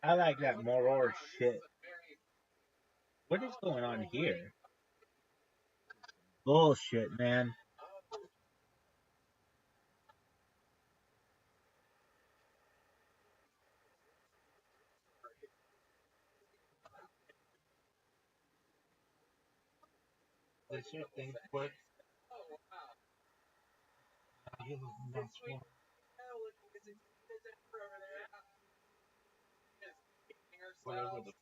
I like that moror shit. What is going on here? Bullshit, man. This shit thing quick. Whatever the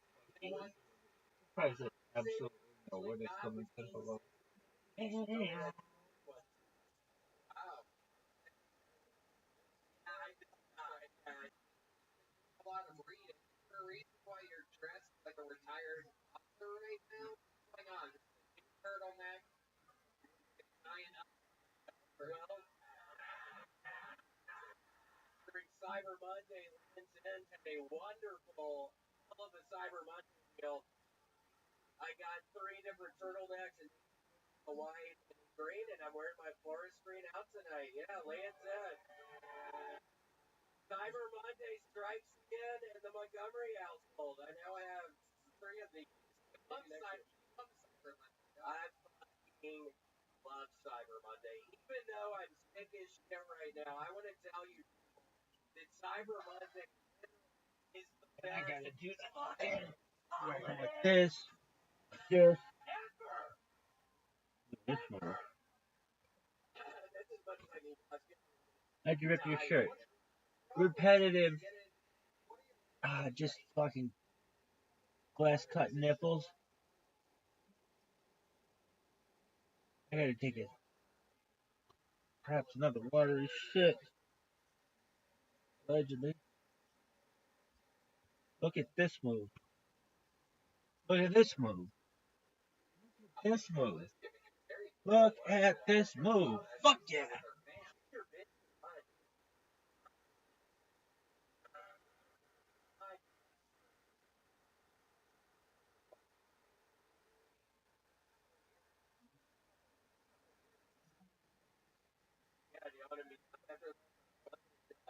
price is absolutely know where they coming from below. Cyber Monday lands into a wonderful hell of a Cyber Monday meal. I got 3 different turtlenecks and Hawaii green, and I'm wearing my forest green out tonight. Yeah, Lance said. Cyber Monday strikes again in the Montgomery household. I now have 3 of these. Love Cyber Monday. I fucking love Cyber Monday. Even though I'm sick as shit right now, I want to tell you that Cyber Monday is the best. I gotta do that. Like this. Just. This one. How'd you rip your shirt? Repetitive. Just fucking glass cut nipples. I gotta take it. Perhaps another watery shit. Allegedly. Look at this move. Look at this move. This move. Look at this move. Fuck yeah.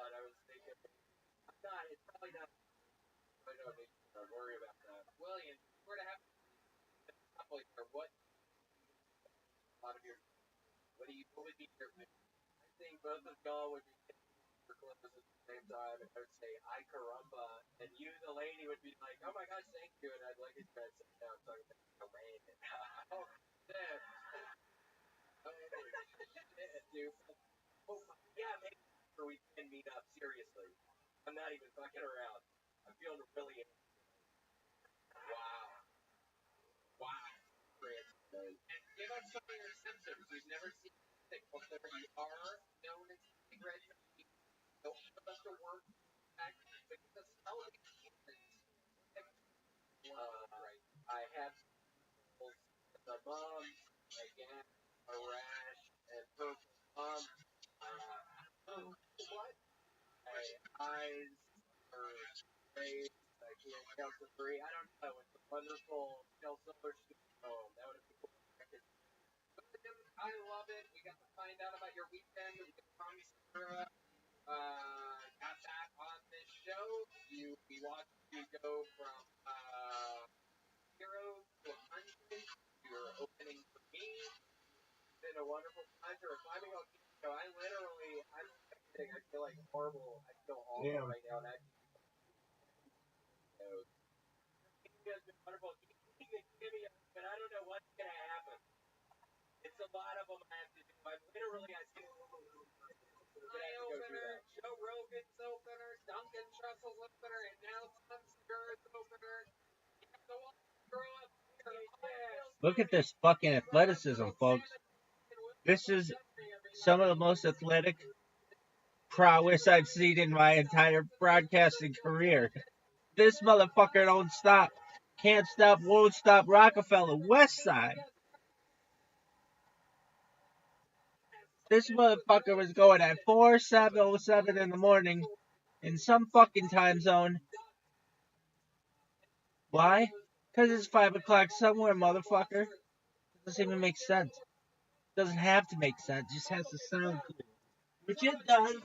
I was thinking, it's probably not. I don't need to worry about that. William, if you were to have a couple here, what out of your, what would be your pick? I think both of y'all would be for close at the same time, and I would say, I caramba, and you, the lady, would be like, oh my gosh, thank you, and I'd like it to sit down, so I'm going to man. Oh, shit. Oh, shit, dude. Oh, yeah, maybe we can meet up, seriously. I'm not even fucking around. I'm feeling really. Wow. Wow. And give us some of your symptoms. We've never seen anything before. You are known as being ready to be. Don't give us the work back, but give us how many humans. I have the bumps, again, a rash, and purple bumps. What? My eyes are gray. I can't count to 3. I don't know. It's a wonderful Del Solar home. That would have been cool. I love it. We got to find out about your weekend. We got that on this show. We watched you go from 0 to 100. You're opening for me. It's been a wonderful pleasure. Climbing on Keto. I'm kidding. I feel like horrible. I feel awful right now. And you guys have been wonderful. But I don't know what's going to happen. It's a lot of them I have to do. I see my opener, Joe Rogan's opener, Duncan Trussell's opener, and now Tom Segura's opener. So I'll grow up here. Look at this fucking athleticism, folks. This is some of the most athletic prowess I've seen in my entire broadcasting career. This motherfucker don't stop. Can't stop, won't stop. Rockefeller, West Side. This motherfucker was going at 4:07 in the morning in some fucking time zone. Why? Because it's 5 o'clock somewhere, motherfucker. It doesn't even make sense. It doesn't have to make sense. It just has to sound cool. Which it does.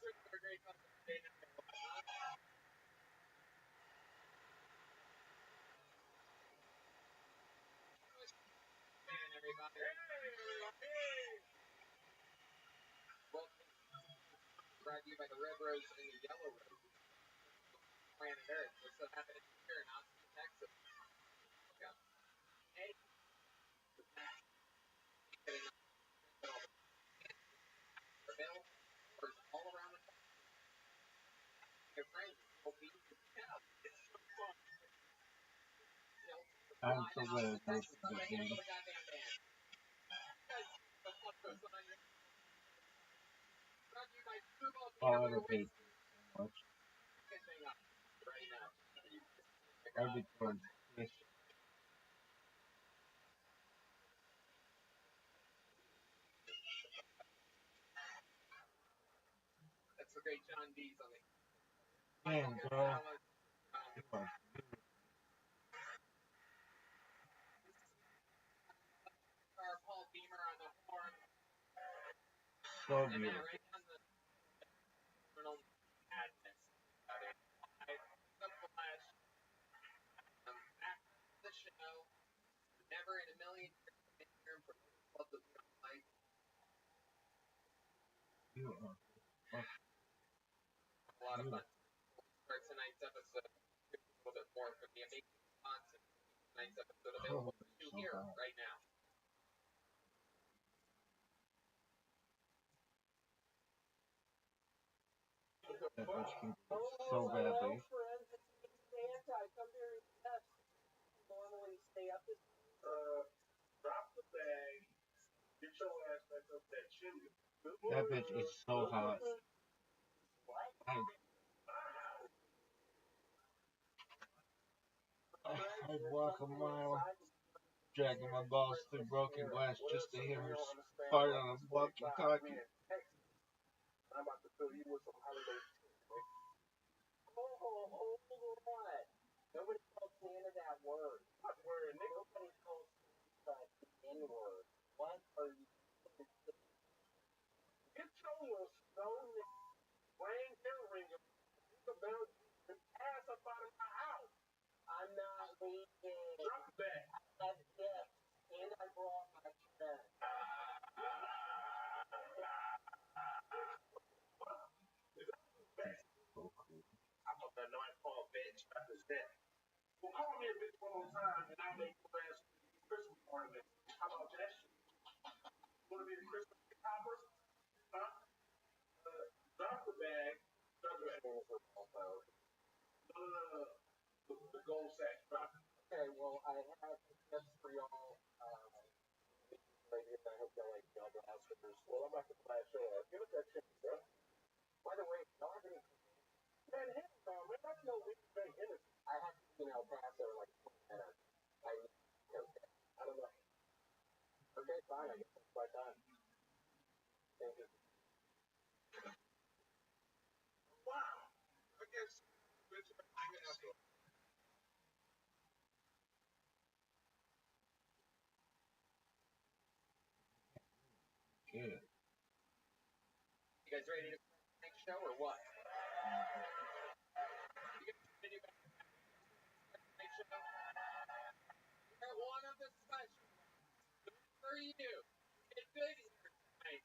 guys are a great day now. Man, everybody. Well, brought to you by the red rose and the yellow rose. Planet Earth. What's so happening here in Austin, Texas? Yeah. Hey, all around the country. Your friends will be yeah. It's so fun. I'm so glad I posted that Somebody game. the goddamn band. The fuck goes on your brought to you by Turbo All Beer the pages so much. thing up right now. I'd be towards this. That's the great John D's on the Man, bro. You are Paul Beamer on the horn. so And beautiful. right on the terminal madness. The Flash. Back to the show. Never in a million years been here for club that we don't like. You are A lot of fun. For tonight's episode, a little bit more for the amazing sponsor. Tonight's episode available for you so here bad. right now. That bitch can go so badly. Friends, it's Santa. I come here and test. Normally stay up this. Drop the bag. Get your ass back up that chimney. That bitch is so hot. I'd walk a mile, dragging my balls through broken glass just to hear her fart on a walkie-talkie. I'm about to fill you with some holiday. Hold on. Nobody calls Santa that word. What word, nigga? Nobody calls Santa the N-word. What are you saying? Get your little stone ring earring about and ass up out of my house. I'm not leaving. Drop that. That's it. And I brought my friend. I'm up there, no, I call bitch. That's his death. Well, call me a bitch one more time, and I'll make your ass Christmas ornament. How about that shit? Want to be the Christmas topper? Huh? Drop the bag. Drop the bag. The gold sack. Drop it. Okay, well, I have tips for y'all. Right here, I hope y'all like y'all blasters. Well, I'm about to flash on. Give us that shit, bro. By the way, y'all have any. Man, hell no, man. That's no weak thing in it. I have to be in El Paso in like 20 minutes. I need to okay. I don't know. Okay, fine. I guess it's my time. Thank you. Wow. I guess bitch, I can help you. Good. You guys ready to start the next show or what? You guys ready to start the next show? You're one of the special ones. For you. Get good here tonight.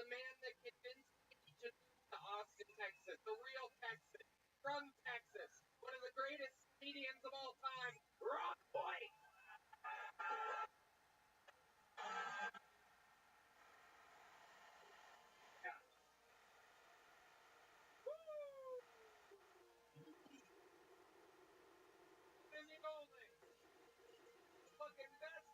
The man that convinced me to move to Austin, Texas. The real Texas. From Texas. One of the greatest comedians of all time. Ron White. Fucking best.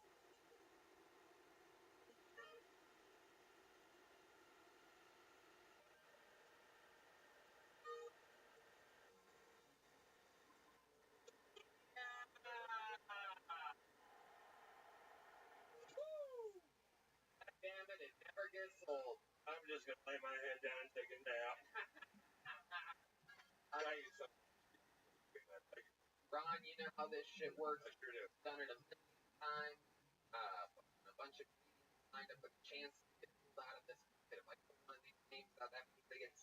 Damn it, it never gets old. I'm just gonna lay my head down and take a nap. I like it so. Ron, you know how this shit works. I sure do. Done it a million times. A bunch of comedians lined up a chance to get pulled out of this. If I put one of these names out, that means they get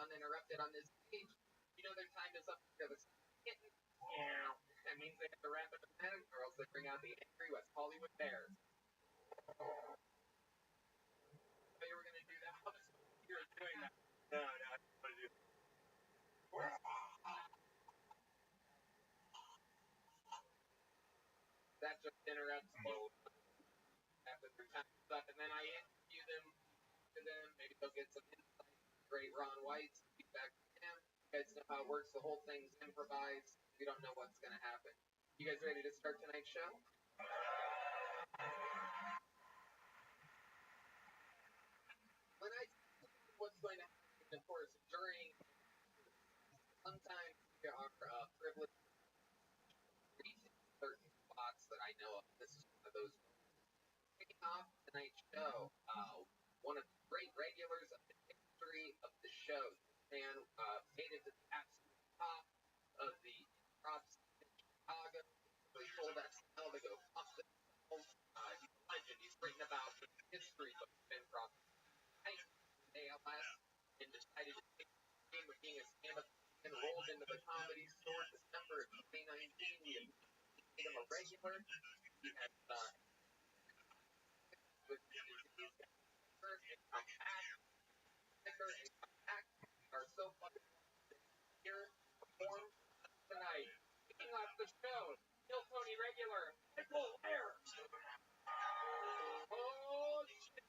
uninterrupted on this page, you know their time is up for the kitten. Yeah. That means they have to wrap it up in or else they bring out the angry West Hollywood Bears. So you were going to do that? You were doing that. No, I don't want to do that. Just interrupts both after their time is up, and then I interview them to them. Maybe they'll get some insight. Great Ron White's feedback from him. You guys know how it works. The whole thing's improvised. We don't know what's going to happen. You guys ready to start tonight's show? When I what's going to happen, of course, during sometimes we are privileged to reach certain spots that I know of. This is one of those kicking off tonight's show. One of the great regulars of the history of the show. This man made it to the absolute top of the improv scene in Chicago. They told SNL to go fuck themselves. He's a legend. He's written about the history of improv. ALS and decided to take the game of being a stand-up and rolled into the Comedy Store December of 2019. We made him a regular. He has with his disease and come back. Are so fucking here perform tonight. Kicking off the show, Kill Tony regular, Michael Ware. Oh shit.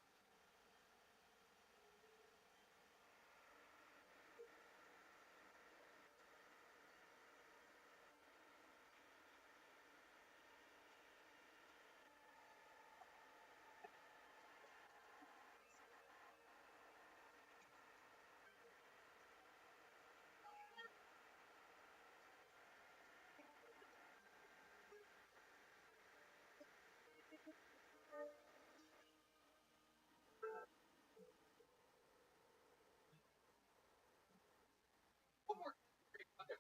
One more fucking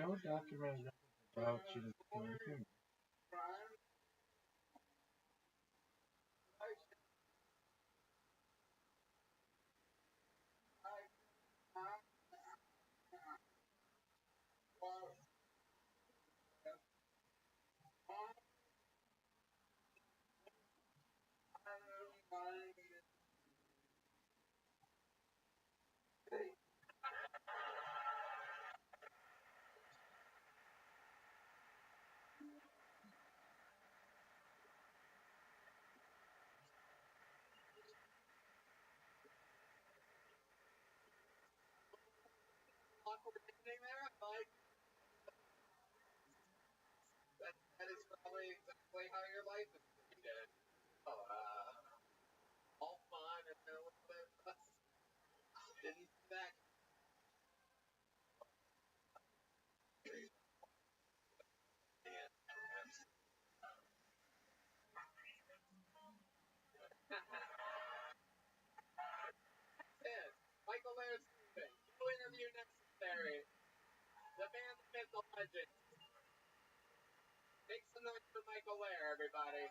know a documentary about she was killing humans. Awkward ending there. That is probably exactly how your life is going to be. Oh, all fun and a little bit didn't see that. Yes, Michael Laird Stephen. No interview necessary. The man, the myth, the legend. Make some noise for Michael Laird, everybody.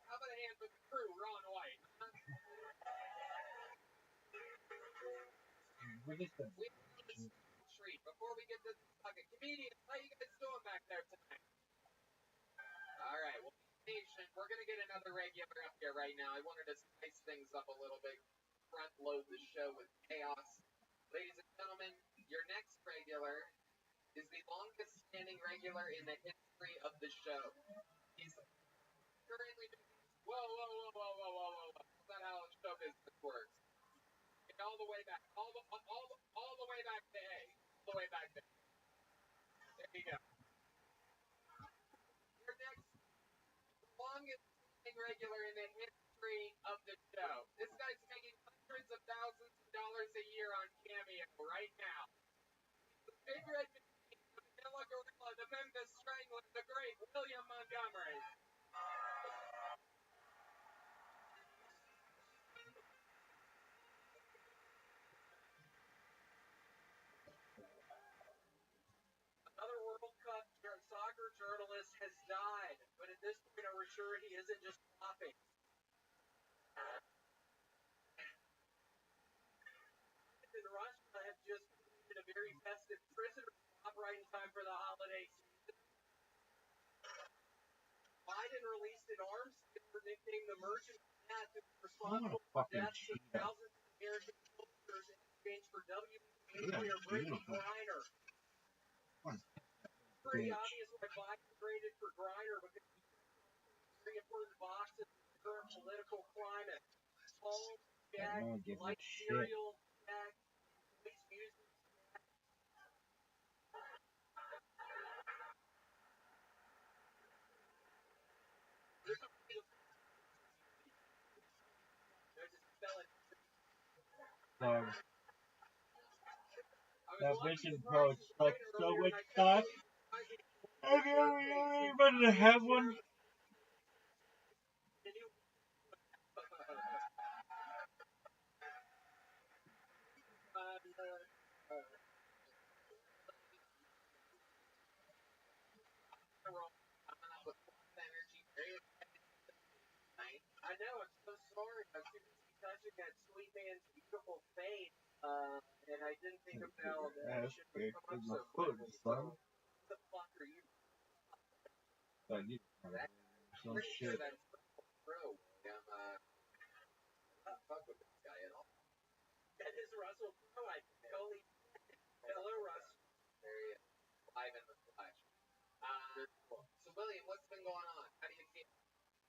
How about a hand for the crew, Ron White? We just said, We treat before we get to this bucket. Comedians, how you guys doing back there tonight? All right, well, be patient. We're gonna get another regular up here right now. I wanted to spice things up a little bit, front load the show with chaos. Ladies and gentlemen, your next regular is the longest standing regular in the history of the show. He's currently whoa. That's not how show business works. Get all the way back, all the way back to A, all the way back to A. There you go. Your next longest standing regular in the history of the show. This guy's making hundreds of thousands of dollars a year on Cameo right now. The big red machine, the Manila Gorilla, the Memphis Strangler, the great William Montgomery. Another World Cup soccer journalist has died, but at this point, we're sure he isn't just flopping. And Russia have just completed a very festive prisoner swap right in time for the holiday season. Biden released an arms dealer nicknamed the Merchant of Death, who was responsible for deaths of thousands of American soldiers in exchange for WMD player Brittany Griner. Pretty obvious why Biden traded for Griner, because he's very important boxes in the current political climate. Tall, Jack, light cereal, Jack, plays music. There's a spelling. that bacon pouch sucks so much cock. Have you ever even have one? I know, I'm so sorry. I was too busy touching that sweet man's beautiful face, and I didn't think about that I should have come up so quickly. So, what the fuck are you? Some shit. That's pro. Not fuck with this guy at all. That is Russell Crowe. I totally. Hello, Russ. There he is, live in the flesh. So, William, what's been going on? How do you feel?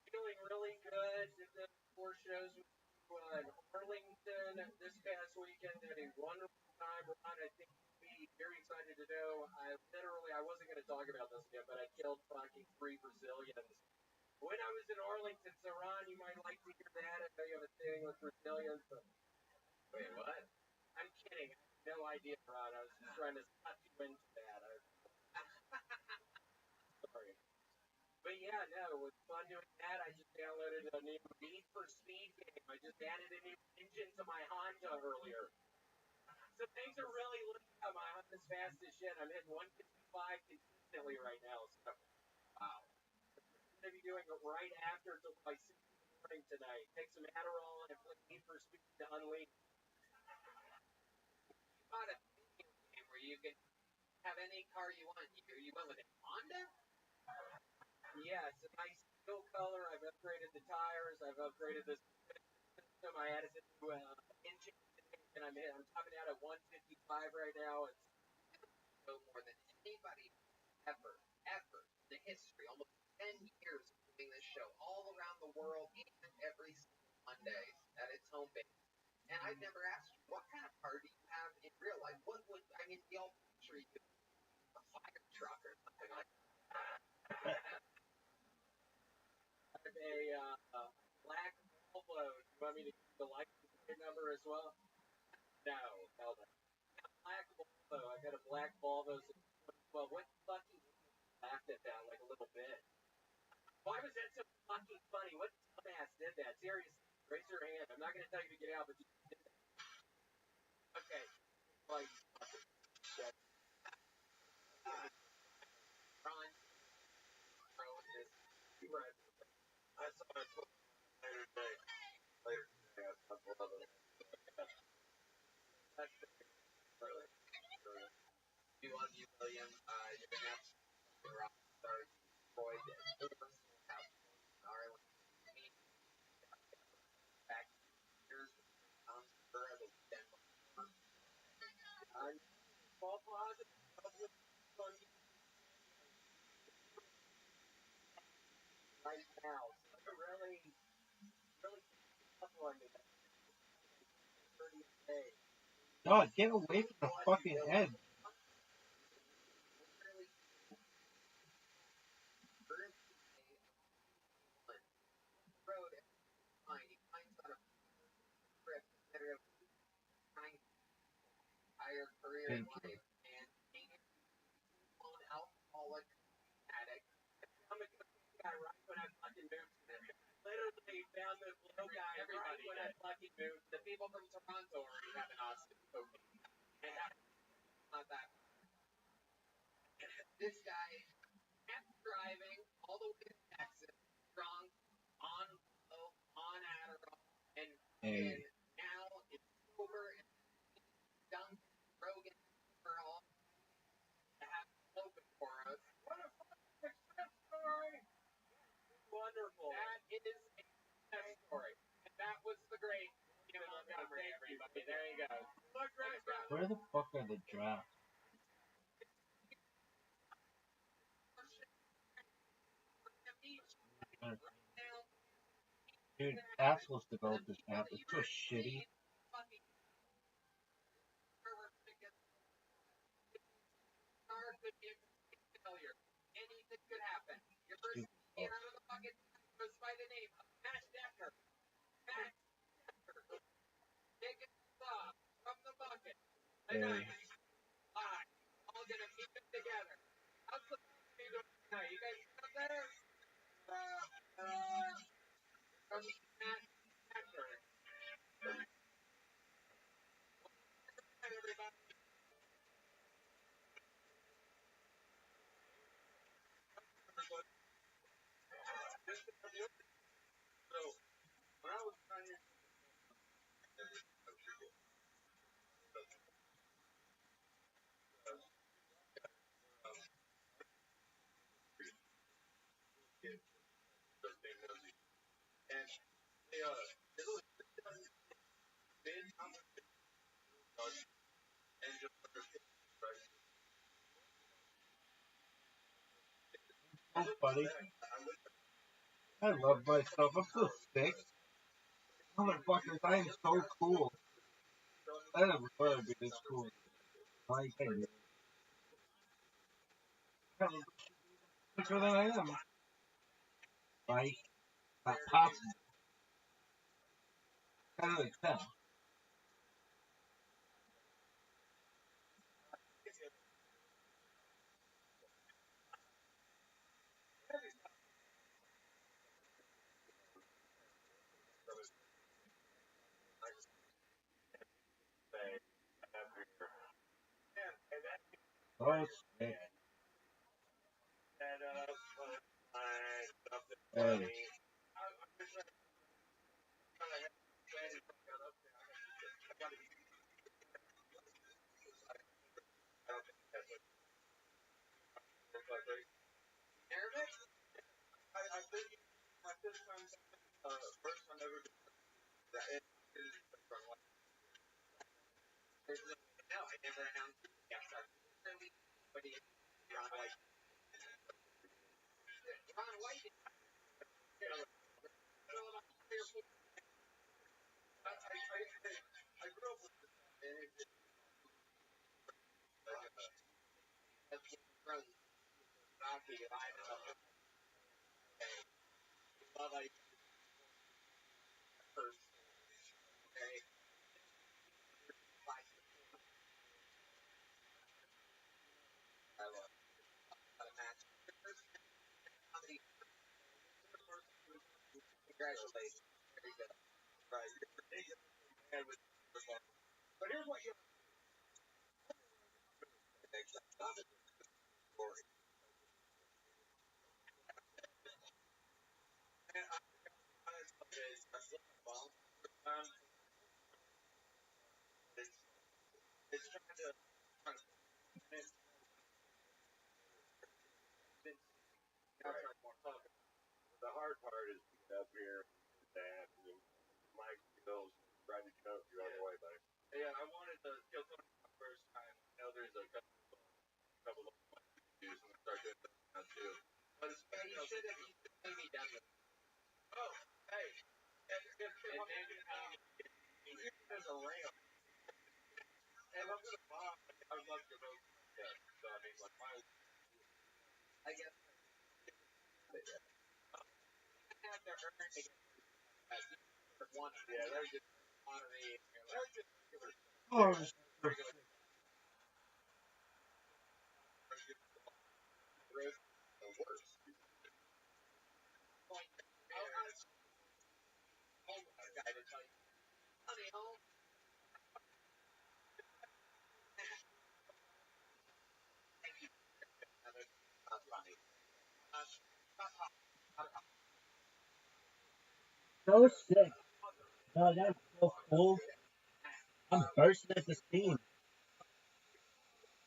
Feeling really good. Did the 4 shows in Arlington this past weekend. Had a wonderful time. Ron, I think you'd be very excited to know. I wasn't going to talk about this again, but I killed fucking 3 Brazilians. When I was in Arlington, so Ron, you might like to hear that. I know you have a thing with Brazilians. But... Wait, what? I'm kidding. I have no idea, Ron. I was just trying to suck you into that. Sorry. But yeah, no, it was fun doing that. I just downloaded a new Need for Speed game. I just added a new engine into my Honda earlier. So things are really looking up. My Honda's fast as shit. I'm hitting 155 consistently right now. So, wow. I'm going to be doing it right after till like 6 in the morning tonight. Take some Adderall and play Need for Speed to Unleash. You bought a video game where you can have any car you want. You went with a Honda? Yeah, it's a nice steel color. I've upgraded the tires. I've upgraded the system. I added the new engine, and I'm topping out at 155 right now. It's No more than anybody ever in the history, almost 10 years of doing this show all around the world and every single Monday at its home base. And I've never asked you, what kind of car do you have in real life? What would, I mean, we all picture you a fire truck or something like that. I have a black Volvo. Do you want me to give the license plate number as well? No, no. Black Volvo. I got a black Volvo. Well, what fucking laughed at that like a little bit? Why was that so fucking funny? What dumbass did that? Seriously, raise your hand. I'm not gonna tell you to get out, but you did that. Okay, like that. Ron, bro, this. Right. I saw it later today. Later today, I saw both of them. That's We love you, William. You're gonna have to rock star Detroit and House in Ireland. Back years with the weekend before. I'm all positive. Right now, so really tough one today. 30 a day. God, get away from the fucking head. Road fine. He finds out a trip that are trying entire career in life and being an alcoholic addict. I'm a good guy right when I fucking moved here. Literally found the low guy right when I fucking moved. The people from Toronto already have an Austin cocaine. Yeah. Not that. This guy kept driving all the way to Texas, drunk, on low, on Adderall, and now it's sober and Duncan Rogan for all to have open for us. What a fucking success story! Wonderful. That is a success story. And that was the great Montgomery, everybody. There you go. Look right now. Where the fuck are the drafts? Dude, assholes developed this app. It's so shitty. Anything could happen. Your first get out of the bucket goes by the name of Matt Decker. Matt Decker. Take it off from the bucket. Tonight. Live. All gonna keep it together. How's the bucket doing tonight? You guys out there? From Matt Decker. Everybody. So, when I was trying to and they it was big and just right. Oh, buddy. I love myself. I'm so sick. Motherfuckers, I am so cool. I never thought I'd be this cool. Like, hey, I'm quicker than I am. Right? Not possible. 10 out of 10. Oh, shit. That something Hey. funny. I'm just trying to have planted got up there. I got to be. I don't think that's what looks like. Right? Arabic? I think my first time, first time ever doing that. There's no way to know. I never announced it. Yeah, sorry. What do you Ron White? Ron White is still about 3 or 4. I grew up with this, and it's That's from Rocky. I don't know. Love I first. Okay. I love a match. Comedy. Congratulations. There you go. right. And with, but here's what you story. And um, it's trying to right. The hard part is to get up here and that, and then Mike skills, try to joke you on the way, buddy. Yeah, I wanted to kill Tony the first time. I know there's a couple of issues and start doing that now too. But it's Yeah, you should have maybe done it. oh, hey, if there's a ramp, and I'm gonna buy, I would love to go. Yeah, so I mean, like my, I guess I have to earn to get one. yeah, they're just On the they're just regular, Oh, regular road, the worst. point. Homeless guy to tell you. Honey, home. Not funny. So sick. No, that's so cool. I'm bursting at the seams.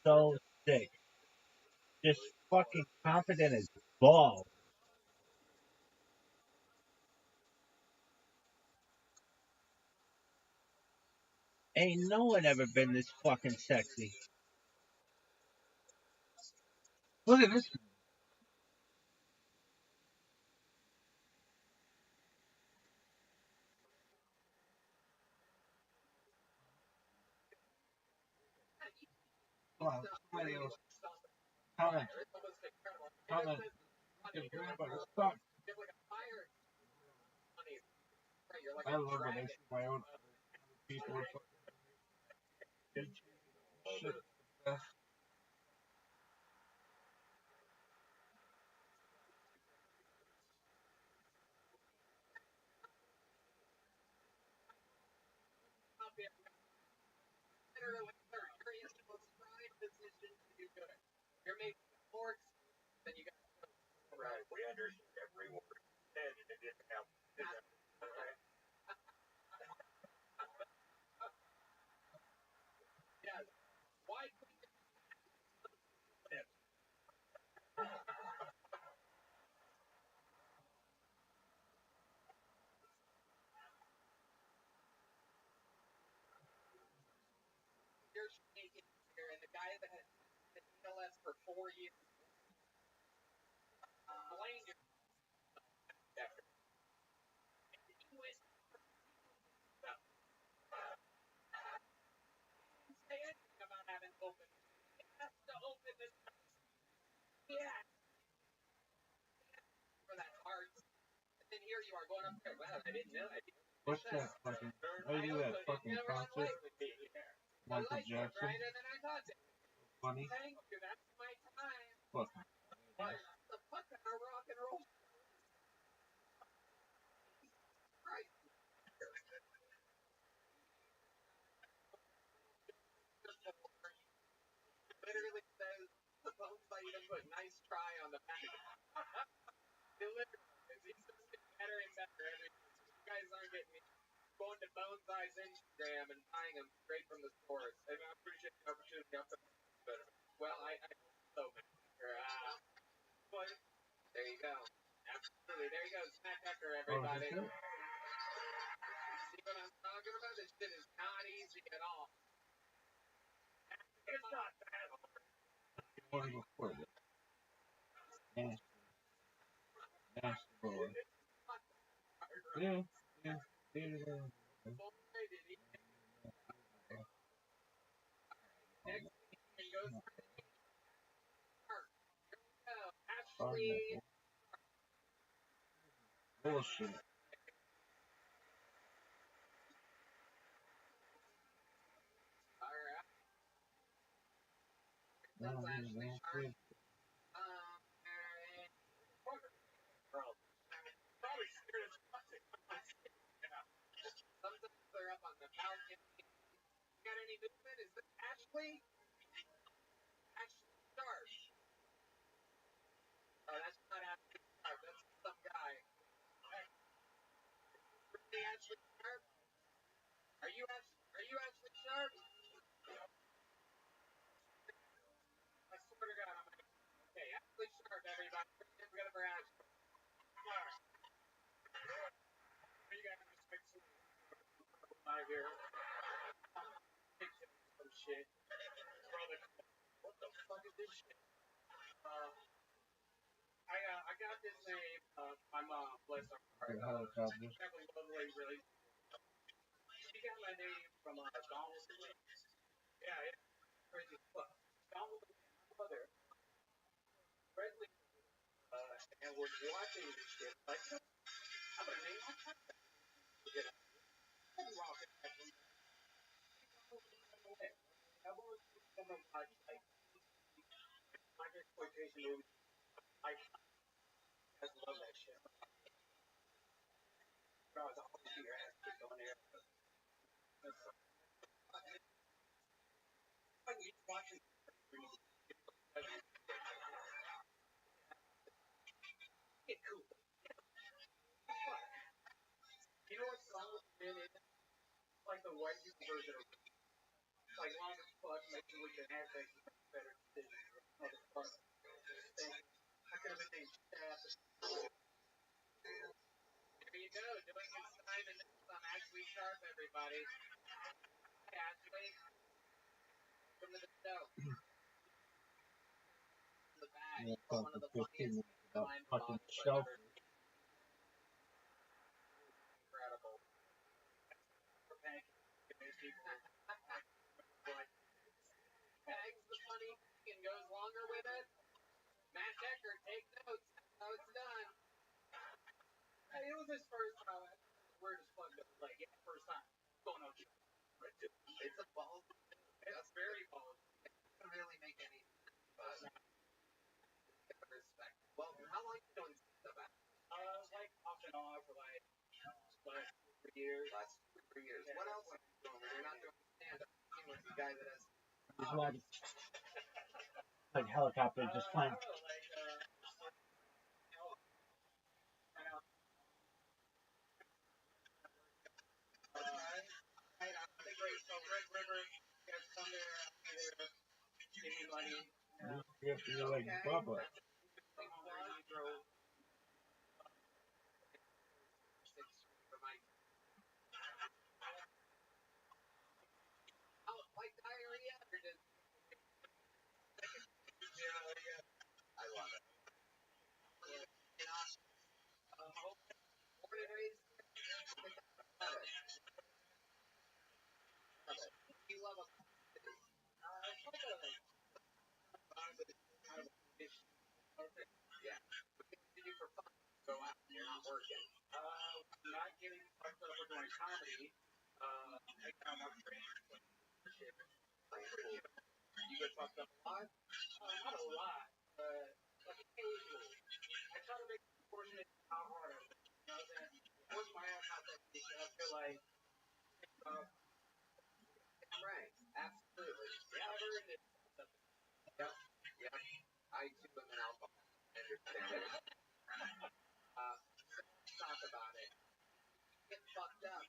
So sick. Just fucking confident as balls. Ain't no one ever been this fucking sexy. look at this. Wow, somebody else. Comment. Comment. If you're about to stop. I love when I see my own people fucking shit. You're making more than you got. Right. We understood every word said, and it didn't have. Right. Yeah. Why you're shaking here, and the guy that has been ALS for 4 years, Blaine, you're after. He went say anything about having open. He has to open this. Yeah. For that heart. And then here you are going up there. Wow, I didn't know. I didn't What's that fucking? I do that fucking concert. Michael Jackson. Brighter than I thought. Funny. Thank you. That's my time. Fucking. What the fuck kind of rock and roll? Right. Literally says you to put nice try on the back. It literally is. He's just getting better and better every day. So you guys aren't getting me going to Bonesi's Instagram and buying them straight from the stores. And I appreciate the opportunity. Well, I hope so, man. But there you go. Absolutely. There you go. Matt Decker, everybody. See what I'm talking about? This shit is not easy at all. It's not bad. Want to go forward. Nasty boy. Yeah. Ashley. Bullshit. Alright. No, That's Ashley no, Sharp. Probably scared as fuck. Sometimes they're up on the balcony. You got any movement? Is this Ashley? Ashley Sharp. Oh, that's not Ashley Sharp. That's some guy. Really Ashley Sharp? Are you Ashley Sharp? I swear to God, I'm gonna... Okay, Ashley Sharp, everybody. We're gonna for Ashley. Alright. You guys just make some... out here. Some shit. What the fuck is this shit? I got this name, my mom, bless her heart. Helicopters. Really. She got my name from Donald. Yeah, crazy fuck. Donald, my mother, Bradley, and was watching this shit. Like, I'm gonna name my child. I'm rocking that shit. I've always been someone like exploitation movies. I just love that shit. Bro, it's always see your ass kicked on there. Like me watching get cool. You know what song it is? Like the white people version of like long as fuck, maybe we can have that better decision. Motherfucker. I could have been named Staff. There you go, doing his time and this on Ashley Sharp, everybody. Hi, Ashley. Welcome to the show. The bag. One of the funniest time fucking shelf. Incredible. Tags the funny and goes longer with it. Matt Decker, take notes. That's how it's done. Hey, it was his first time. We're just fun to play. Yeah, first time. Going on. It's a ball. It's very ball. It doesn't really make any respect. Well, how long you doing stuff at? Like off and on for like last 3 years. Last 3 years. Yeah. What else are you doing? You're not doing stand-up. You seem like the guy that has. Like helicopter, just flying. So Red River, you guys come there, anybody? You have to be like Bubba. Like diarrhea or just... I love it. Born and raised. You love a yeah. You do for fun. Go out and you're not working. Not getting fucked up with my comedy. I found my friends. You get fucked up a lot? Not a lot, but like occasionally. I try to make proportionate how hard I work. You know that? Work my ass out that week, and I feel like right. Absolutely. Yeah, I've earned it. Yep. I buy 2 of an alcohol. Understand it. So let's talk about it. Get fucked up,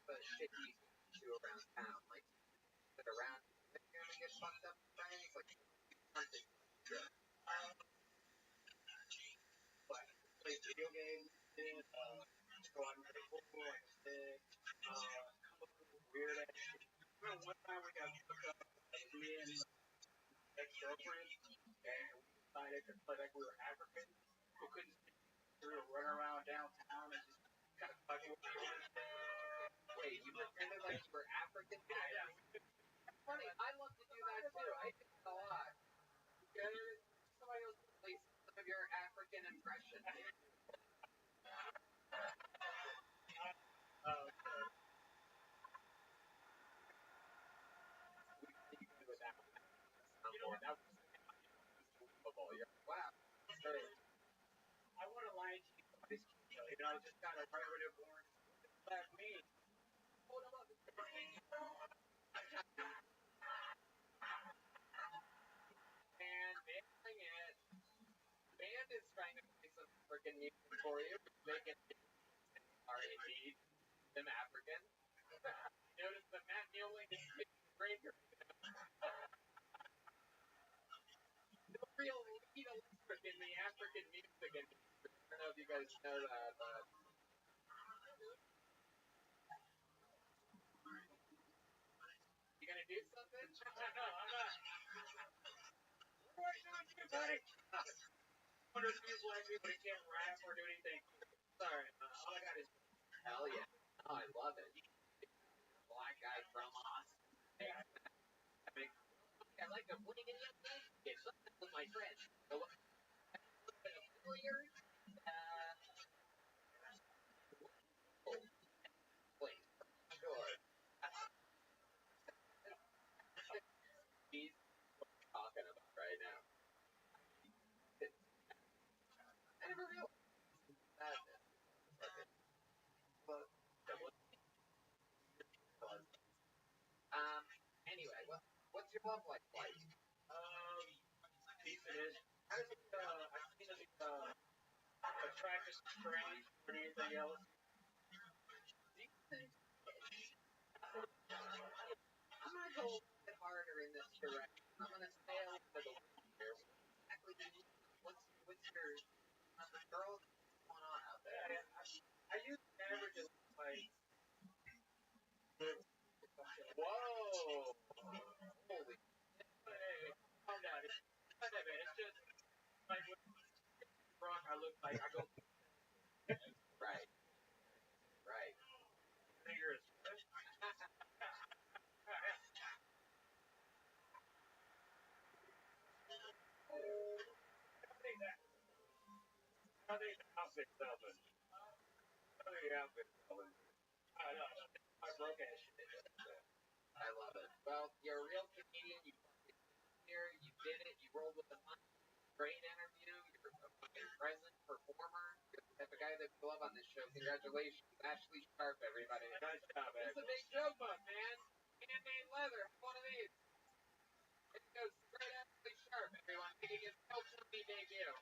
but shit you do around town, like sit around and get fucked up with friends, like something. But play video games, go out and play football, like I said, come up with weird ass shit. Remember one time we got hooked up, me and ex-girlfriend, and we decided to play like we were African, who couldn't speak. We were running around downtown and just kind of fucking with people. Wait, you pretended like you were African? Yeah. Funny, I love to do that too. I do it a lot. Somebody else play some of your African impression. That was unbelievable. You're like, wow. I want to lie to you about this kid, just kind of right when they're born. Black me. Hold on. And thing is, the band is trying to play some African music for you. They can are indeed them African. Notice the Matt Nealing is Breaker. The real lead electric in the African music industry. I don't know if you guys know that, but you gonna do something? No, I'm not. What are you doing, buddy? One of these black people that can't rap or do anything. Sorry, all I got is. Hell yeah. Oh, I love it. Black guy from us. I like to bring in it's something with my friends. So, familiar? Please. Sure. He's talking about right now. I never realized that. Anyway, what's your love life like? Decent-ish. How does it, I seen it, attractive strange or anything else? Decent. I'm gonna go a little bit harder in this direction. I'm gonna stay a little bit here. Exactly. What's your girl? What's going on out there? I use average as like. Whoa! Holy! Hey, calm down. It's not that bad. It's just like when I'm drunk, I look like I go. Right. Right. Figure it's. I think the outfit selling. I think the outfit selling. I know. I broke ass shit. I love it. Well, you're a real comedian. You here. You did it. You rolled with the money. Great interview. You're a fucking present performer. You're the type of guy that we love on this show. Congratulations, Ashley Sharp, everybody. Nice job, This is a big joke book, man. Handmade leather. One of these. It goes straight Ashley Sharp, everyone. Making his social media debut.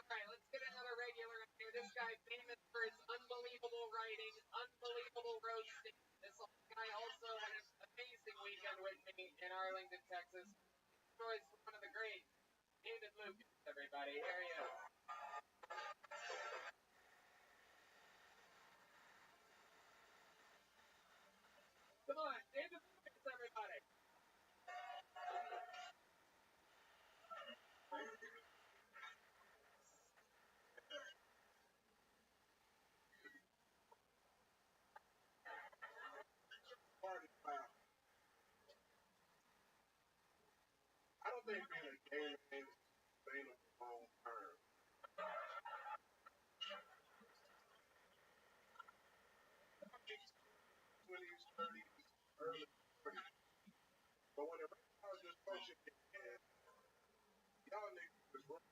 Alright, let's get another regular in here. This guy famous for his unbelievable writing, unbelievable roasting. This guy also had an amazing weekend with me in Arlington, Texas. Enjoys one of the greats, David Lucas, everybody. Here he is. Come on, David Lucas, everybody. I don't think being a gay man is sustainable long term. 20s, 30s, early 40s. But when the rest this bullshit began, y'all niggas was wrong.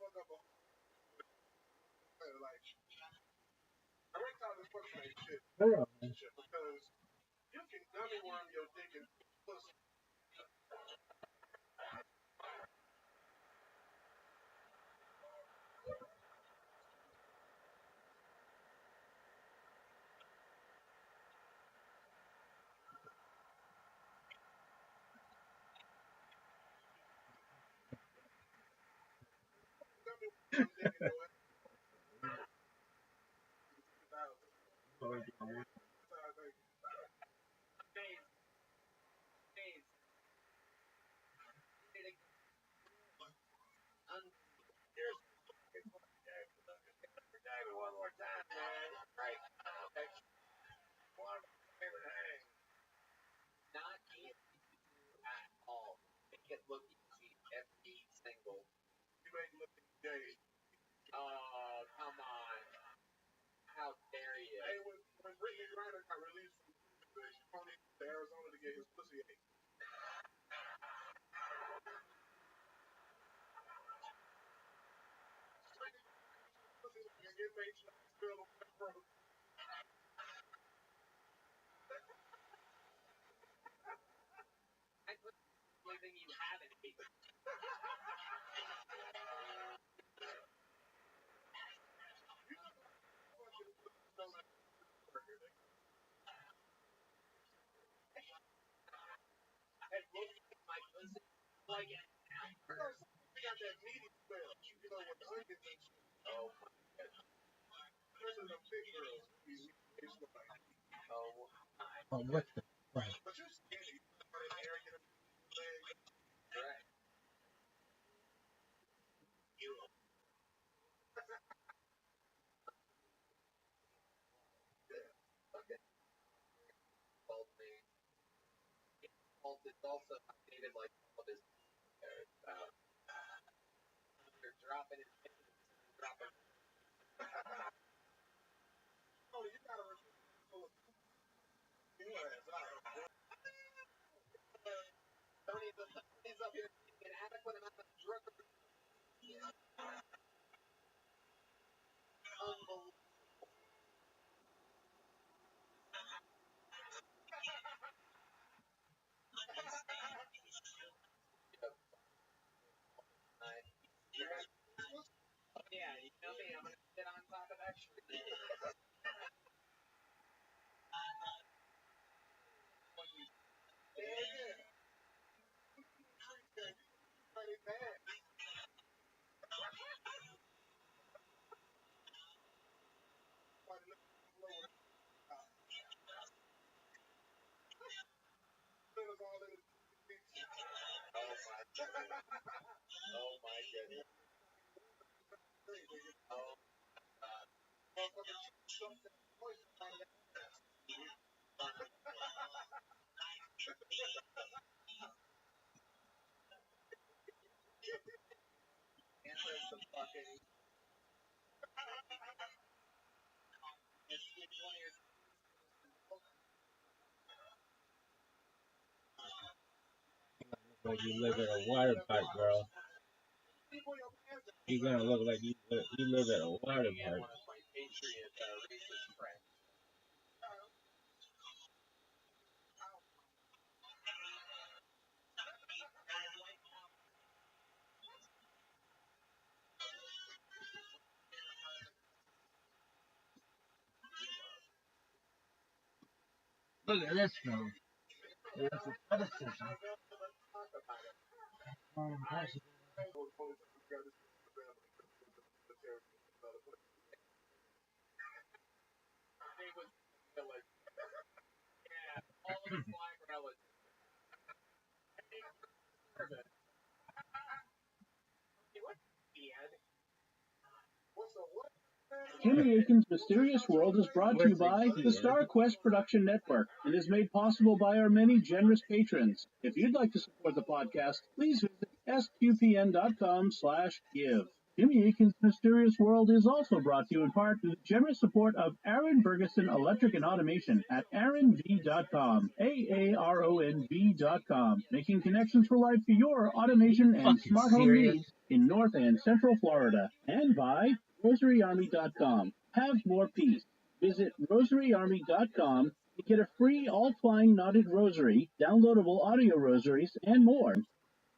fuck up a like erectile dysfunction ain't shit. Because you can gummy worm your dick and pussy. One more time, man. Right. One of my favorite things. Not easy at all. Make it look easy every single. You make it look gay. Oh, come on. How dare you? Hey, when Brittany Griner got released from she only to Arizona to get his pussy ate. Pussy like an inmate still bro. I put everything you haven't eaten. Hey, look at my pussy. Like it. We got that meaty smell, you know, with the onions and shit. Oh my goodness. Especially the big girls. Oh my. Oh, what the fuck? But you skinny. Arrogant. Right. Okay. Called me. It's also updated like all this. You're dropping it. Dropping. Oh, you gotta repeat full of your ass out. Tony's up here taking an adequate amount of drugs. Unbelievable. Yeah, you know me, I'm gonna sit on top of that tree. Oh my goodness. Oh god. Answer the fucking. It's one of your. Like you live at a water park, girl. You're gonna look like you live at a water park. One of my Patriot racist friends. Look at this girl. That's a predecessor. Yeah, all of his black relatives. Jimmy Akin's Mysterious World is brought to you by the Star Quest Production Network and is made possible by our many generous patrons. If you'd like to support the podcast, please visit sqpn.com/give. Jimmy Akin's Mysterious World is also brought to you in part with the generous support of Aaron Bergeson Electric and Automation at aaronv.com, AARONV.com, making connections for life for your automation and smart home needs. in North and Central Florida, and by RosaryArmy.com. Have more peace. Visit RosaryArmy.com to get a free all-twine knotted rosary, downloadable audio rosaries, and more.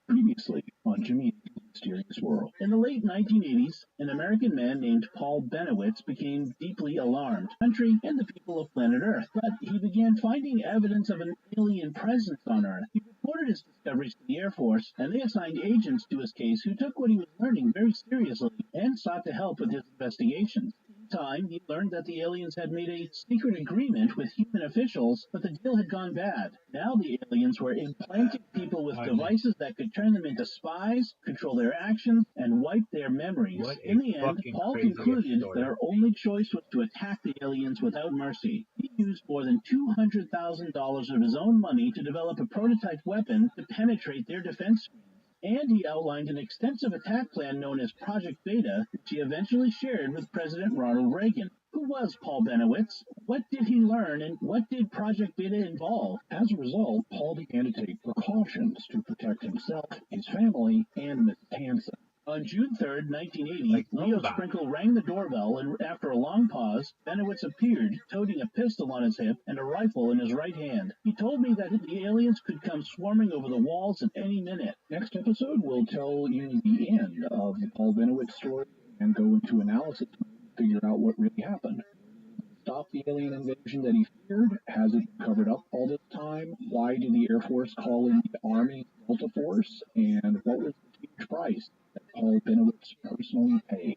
Previously on Jimmy Mysterious World. In the late 1980s, an American man named Paul Benowitz became deeply alarmed, country and the people of planet Earth. But he began finding evidence of an alien presence on Earth. He reported his discoveries to the Air Force, and they assigned agents to his case who took what he was learning very seriously and sought to help with his investigations. In time, he learned that the aliens had made a secret agreement with human officials, but the deal had gone bad. Now the aliens were implanting people with devices that could turn them into spies, control their actions, and wipe their memories. In the end, Paul concluded that our only choice was to attack the aliens without mercy. He used more than $200,000 of his own money to develop a prototype weapon to penetrate their defense screens. And he outlined an extensive attack plan known as Project Beta, which he eventually shared with President Ronald Reagan. Who was Paul Benowitz? What did he learn, and what did Project Beta involve? As a result, Paul began to take precautions to protect himself, his family, and Mrs. Hansen. On June 3, 1980, Leo Sprinkle rang the doorbell, and after a long pause, Benowitz appeared, toting a pistol on his hip and a rifle in his right hand. He told me that the aliens could come swarming over the walls at any minute. Next episode, we'll tell you the end of the Paul Benowitz story and go into analysis mode to figure out what really happened. Stop the alien invasion that he feared? Has it been covered up all this time? Why did the Air Force call in the Army Delta Force? And what was the huge price that Paul Benowitz personally paid?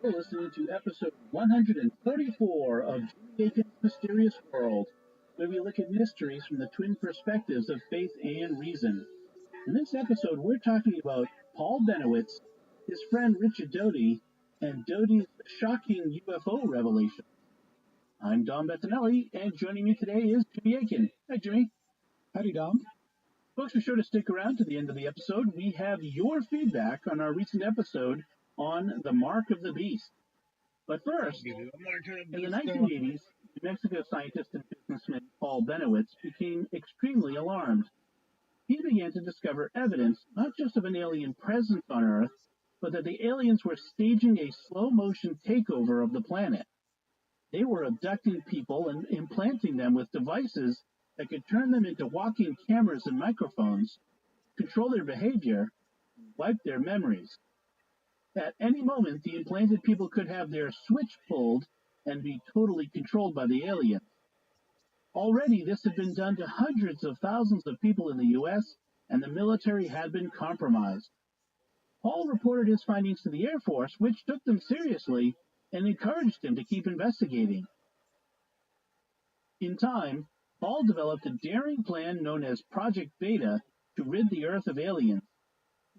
You're listening to episode 144 of Jimmy Akin's Mysterious World, where we look at mysteries from the twin perspectives of faith and reason. In this episode, we're talking about Paul Benowitz, his friend Richard Doty, and Doty's shocking UFO revelation. I'm Dom Bettinelli, and joining me today is Jimmy Akin. Hi, Jimmy. Howdy, Dom. Folks, be sure to stick around to the end of the episode. We have your feedback on our recent episode on the Mark of the Beast. But first, in the 1980s, New Mexico scientist and businessman Paul Benowitz became extremely alarmed. He began to discover evidence not just of an alien presence on Earth, but that the aliens were staging a slow-motion takeover of the planet. They were abducting people and implanting them with devices that could turn them into walking cameras and microphones, control their behavior, and wipe their memories. At any moment, the implanted people could have their switch pulled and be totally controlled by the aliens. Already, this had been done to hundreds of thousands of people in the U.S., and the military had been compromised. Paul reported his findings to the Air Force, which took them seriously and encouraged him to keep investigating. In time, Paul developed a daring plan known as Project Beta to rid the Earth of aliens.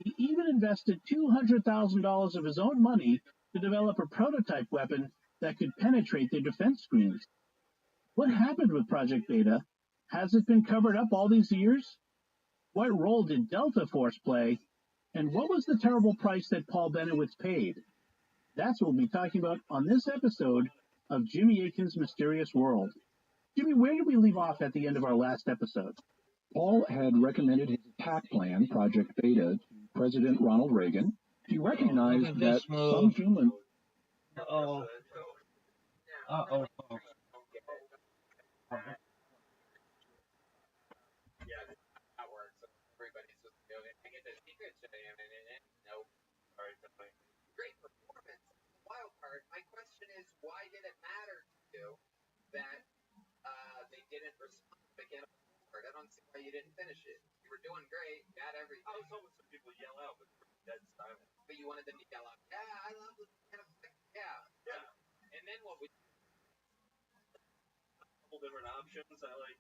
He even invested $200,000 of his own money to develop a prototype weapon that could penetrate their defense screens. What happened with Project Beta? Has it been covered up all these years? What role did Delta Force play? And what was the terrible price that Paul Benowitz paid? That's what we'll be talking about on this episode of Jimmy Akin's Mysterious World. Jimmy, where did we leave off at the end of our last episode? Paul had recommended his attack plan, Project Beta, to President Ronald Reagan. He recognized that some human... Uh-oh. Uh-oh. Yeah, that works. Everybody's just doing it. I get the secret today, and nope. Sorry, Tony. Great performance. Wild card. My question is, why did it matter to you that they didn't respond again? I don't see why you didn't finish it. You were doing great. You had everything. I was hoping some people yell out, but dead silent. But you wanted them to yell out, yeah, I love this kind of thing. Yeah. Yeah. And then what we Couple different options. I like.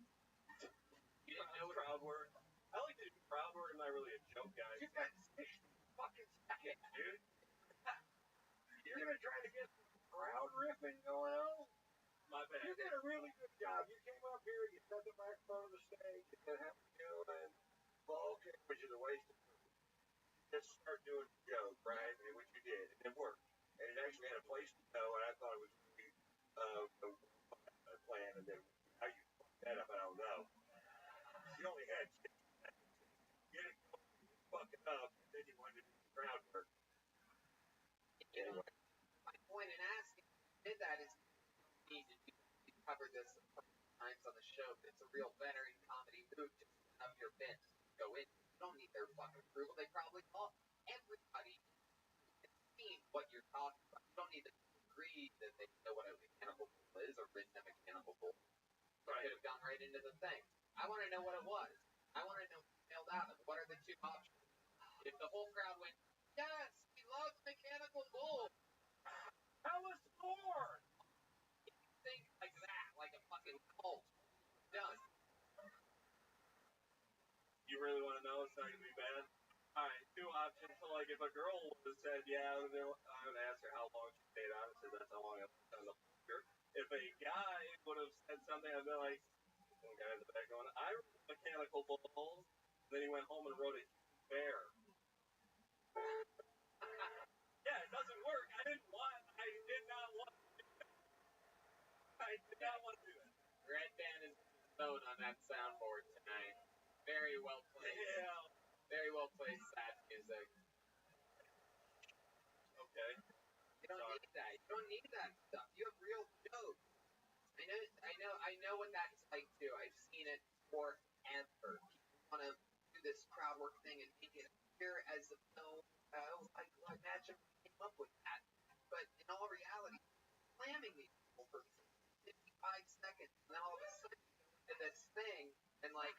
you didn't know crowd work. I like to do crowd work. I'm not really a joke guy. you got 60 fucking seconds, dude. You're gonna try to get some crowd riffing going on? My bad. You did a really good job. You came up here, you set the microphone on the stage, you said how you doing? Well, okay, which is a waste of time. Just start doing the joke, right? And which you did, and it worked. And it actually had a place to go, and I thought it was really You only had 6 seconds. You had to fuck it up, and then you wanted to do the crowd work. Anyway. My point in asking did that is you need to do. We covered this a couple times on the show, but it's a real veteran comedy move to set up your bit. Go in. You don't need their fucking approval. They probably all everybody can see what you're talking about. You don't need to agree that they know what a mechanical bull is or written a mechanical bull. So I could have gone right into the thing. I want to know what it was. I want to know nailed out. What are the 2 options? If the whole crowd went, yes, he loves mechanical bulls. Tell us more! Think like that, like a fucking cult. Done. You really want to know? It's not going to be bad. Alright, 2 options. So, like, if a girl would have said, yeah, I would ask her how long she stayed on. Because that's how long I've been on the poker. If a guy would have said something, I'd be like, some guy in the back going, I wrote mechanical bulls. Then he went home and wrote a bear. Yeah, it doesn't work. I did not want to do that. I did not want to do that. Red Band is vote on that soundboard tonight. Very well played. Yeah. Very well played sad music. Okay. You don't need that. You don't need that stuff. You have real jokes. I know what that's like too. I've seen it forever. People want to do this crowd work thing and make it appear as though, like, imagine we came up with that. But in all reality, slamming these people for 55 seconds, and then all of a sudden you go into this thing, and like,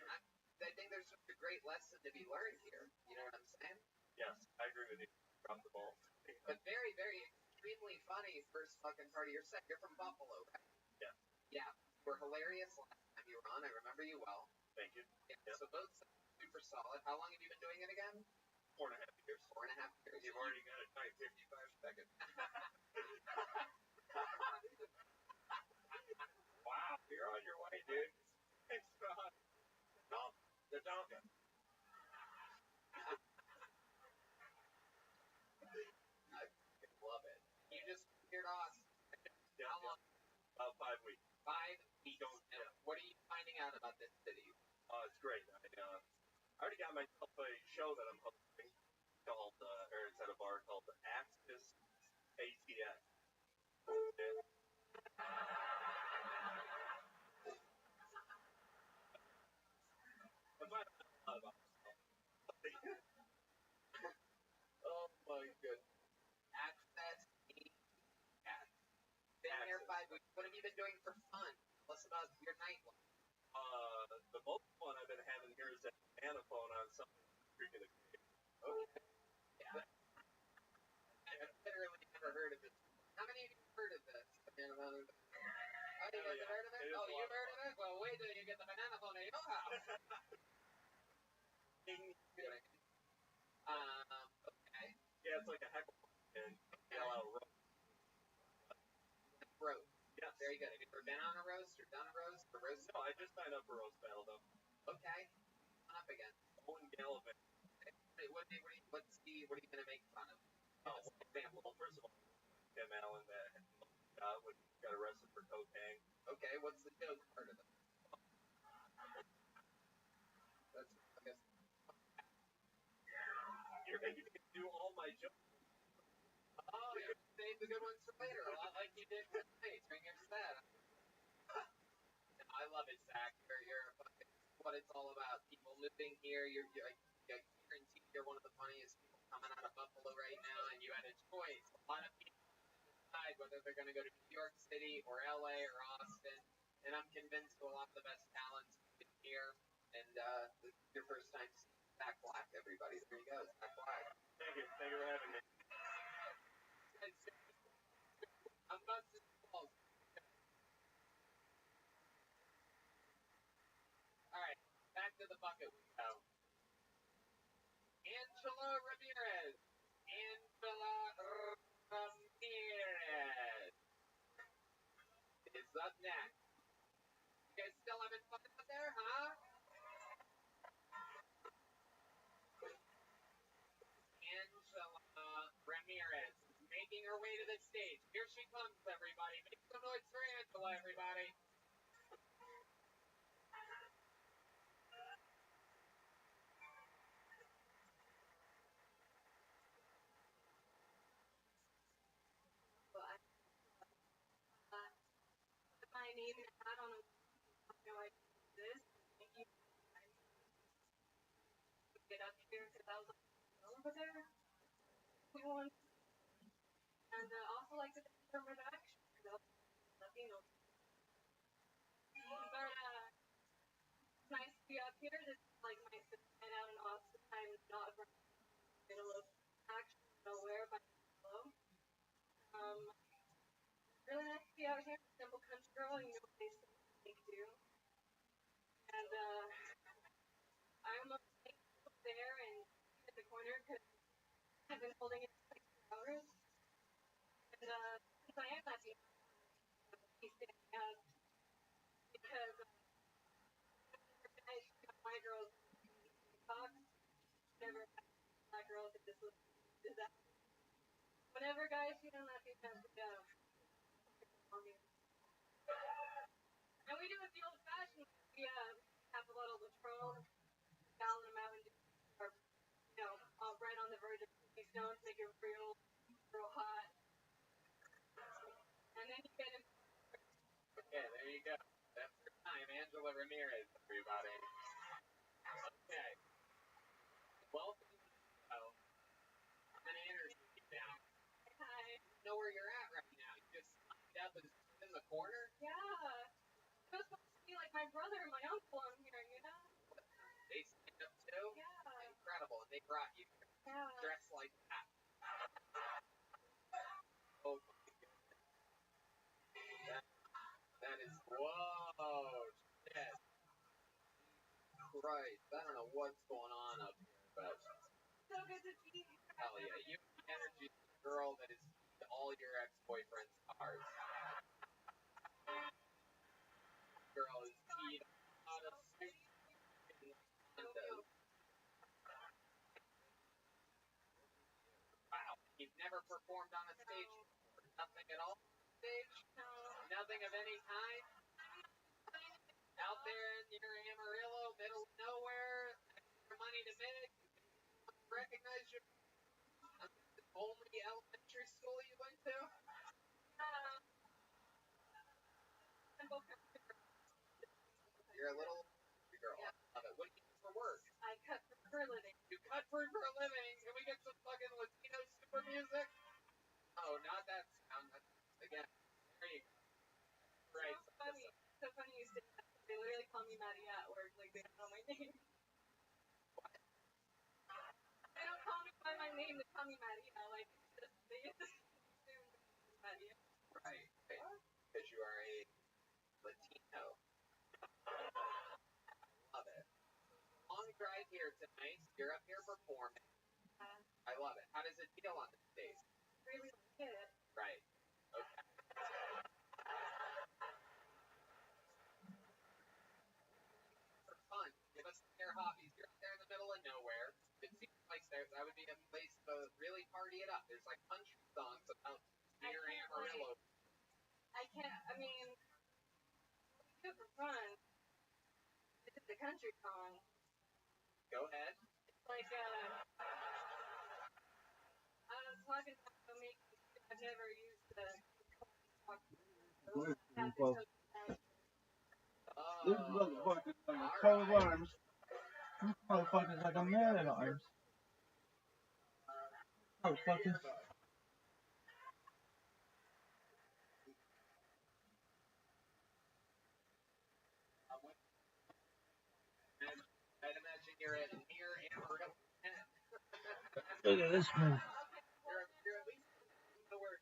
I think there's such a great lesson to be learned here. You know what I'm saying? Yes, I agree with you. Drop the ball. But very, very extremely funny first fucking part of your set. You're from Buffalo, right? Yeah. Yeah. You were hilarious last time you were on. I remember you well. Thank you. Yeah. So both super solid. How long have you been doing it again? 4.5 years. 4.5 years. You've already got it by 55 seconds. Wow, you're on your way, dude. It's fun. The Donka. I love it. You just figured awesome. Yeah, How long? About 5 weeks. 5 weeks. What are you finding out about this city? It's great. I already got myself a show that I'm hosting called, or it's at a bar called Axis ATS. Okay. Oh my goodness. Access. Been here 5 weeks. What have you been doing for fun? Tell us about your nightlife. The most fun I've been having here is that manophone on something freaking exciting. Okay. Yeah. I've literally never heard of this. How many of you have heard of this? You guys have heard of it? Oh, you've heard of it? Well, wait till you get the banana phone at your house. Okay. Yeah, it's like a heckle and yell out roast. Roast. Yes. Very good. Have you ever been on a roast or done a roast or roast? No, I just signed up for roast battle though. Okay. Come on up again. Owen Gallivant. What are you gonna make fun of? Oh, well, first of all, Tim Allen that when he got arrested for cocaine. Okay, what's the joke part of it? That's, I guess. You're making me do all my jokes. Oh, you're saving the good ones for later, a lot like you did tonight during your set. I love it, Zach. You're fucking what it's all about. People living here. I guarantee you're one of the funniest people coming out of Buffalo right now, and you had a choice. A lot of people decide whether they're going to go to New York City or LA or Austin, and I'm convinced a lot of the best talents is here. And this is your first time seeing Zach Black, everybody. There you go, Zach Black. Thank you for having me. I'm busting balls. Alright, back to the bucket we go. Angela Ramirez is up next. You guys still having fun out there, huh? Angela Ramirez is making her way to the stage. Here she comes, everybody. Make some noise for Angela, everybody. name it had on a like this. Thank you. Get up here because I was like, over there. We want. And also like to thank you for the action. Latino. But it's nice to be up here. This is like my night out in Austin. I'm not from the middle of actually nowhere by below. Really nice to be out here. Simple country girl, you know what they do. And I almost stayed there and in the corner because I've been holding it for like 2 hours. And since I am Latino, he's standing up because my girls talk. Whenever black girls is that whenever guys see them Latinos, and we do it the old fashioned. We have a little Patron, ballot them out and do our, right on the verge of stones, make it real hot. And then you get him. Okay, there you go. That's your time, Angela Ramirez, everybody. Okay. Welcome to the show. I'm going to introduce you now. Hi. You know where you're at right now. You just signed up and stood in the corner. Yeah. It was supposed to be like my brother and my uncle on here, you know? They signed up too? Yeah. Incredible. And they brought you dressed like that. Oh my goodness. That is, whoa, shit. Christ, I don't know what's going on up here, but so good to see you. Hell yeah, you have the energy of the girl that is all your ex-boyfriend's cars. Girl is teed out of suit. Wow, you've never performed on a stage before? Nothing at all on stage? Nothing of any kind? Out there in your Amarillo, middle of nowhere, extra money to make, recognize you. The only elementary school you went to? You're a little girl. Yeah. Love it. What do you do for work? I cut fruit for a living. You cut fruit for a living? Can we get some fucking Latino super music? Oh, not that sound. Again, there you go. Right. So funny. So funny you say that. They literally call me Maddie at work. Like, they don't know my name. What? They don't call me by my name. They call me Maria. Like, they just assume Maria. Right. Because you are a Latino. Love it. Long drive here tonight. You're up here performing. I love it. How does it feel on the stage? Really like it. Right. Okay. For fun, give us your hobbies. You're out there in the middle of nowhere. It seems like that would be a place to really party it up. There's like country songs about near Amarillo. I mean, we do it for fun. This is the country song. Go ahead. It's like, I was talking about making, I've never used the This motherfucker's like a coat of arms. This motherfucker's like a man at arms. Motherfucker. I'd imagine you're at near Amarillo. Look at this man. You're at least nowhere.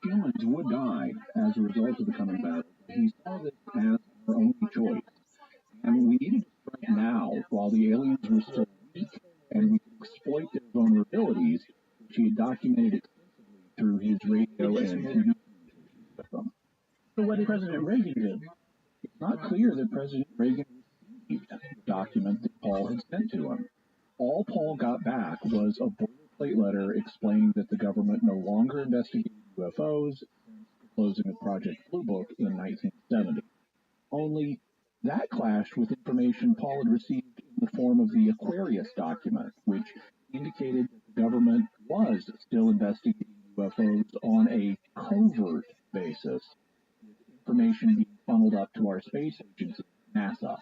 Humans would die as a result of the coming battle. He saw this as our only choice. And we needed to strike now while the aliens were still weak and we could exploit their vulnerabilities, which he had documented extensively through his radio and TV communications with them. So what did President Reagan do? It's not clear that President Reagan received the document that Paul had sent to him. All Paul got back was a boilerplate letter explaining that the government no longer investigated UFOs since the closing of Project Blue Book in 1970. Only that clashed with information Paul had received in the form of the Aquarius document, which indicated that the government was still investigating UFOs on a covert basis, with information being funneled up to our space agency, NASA.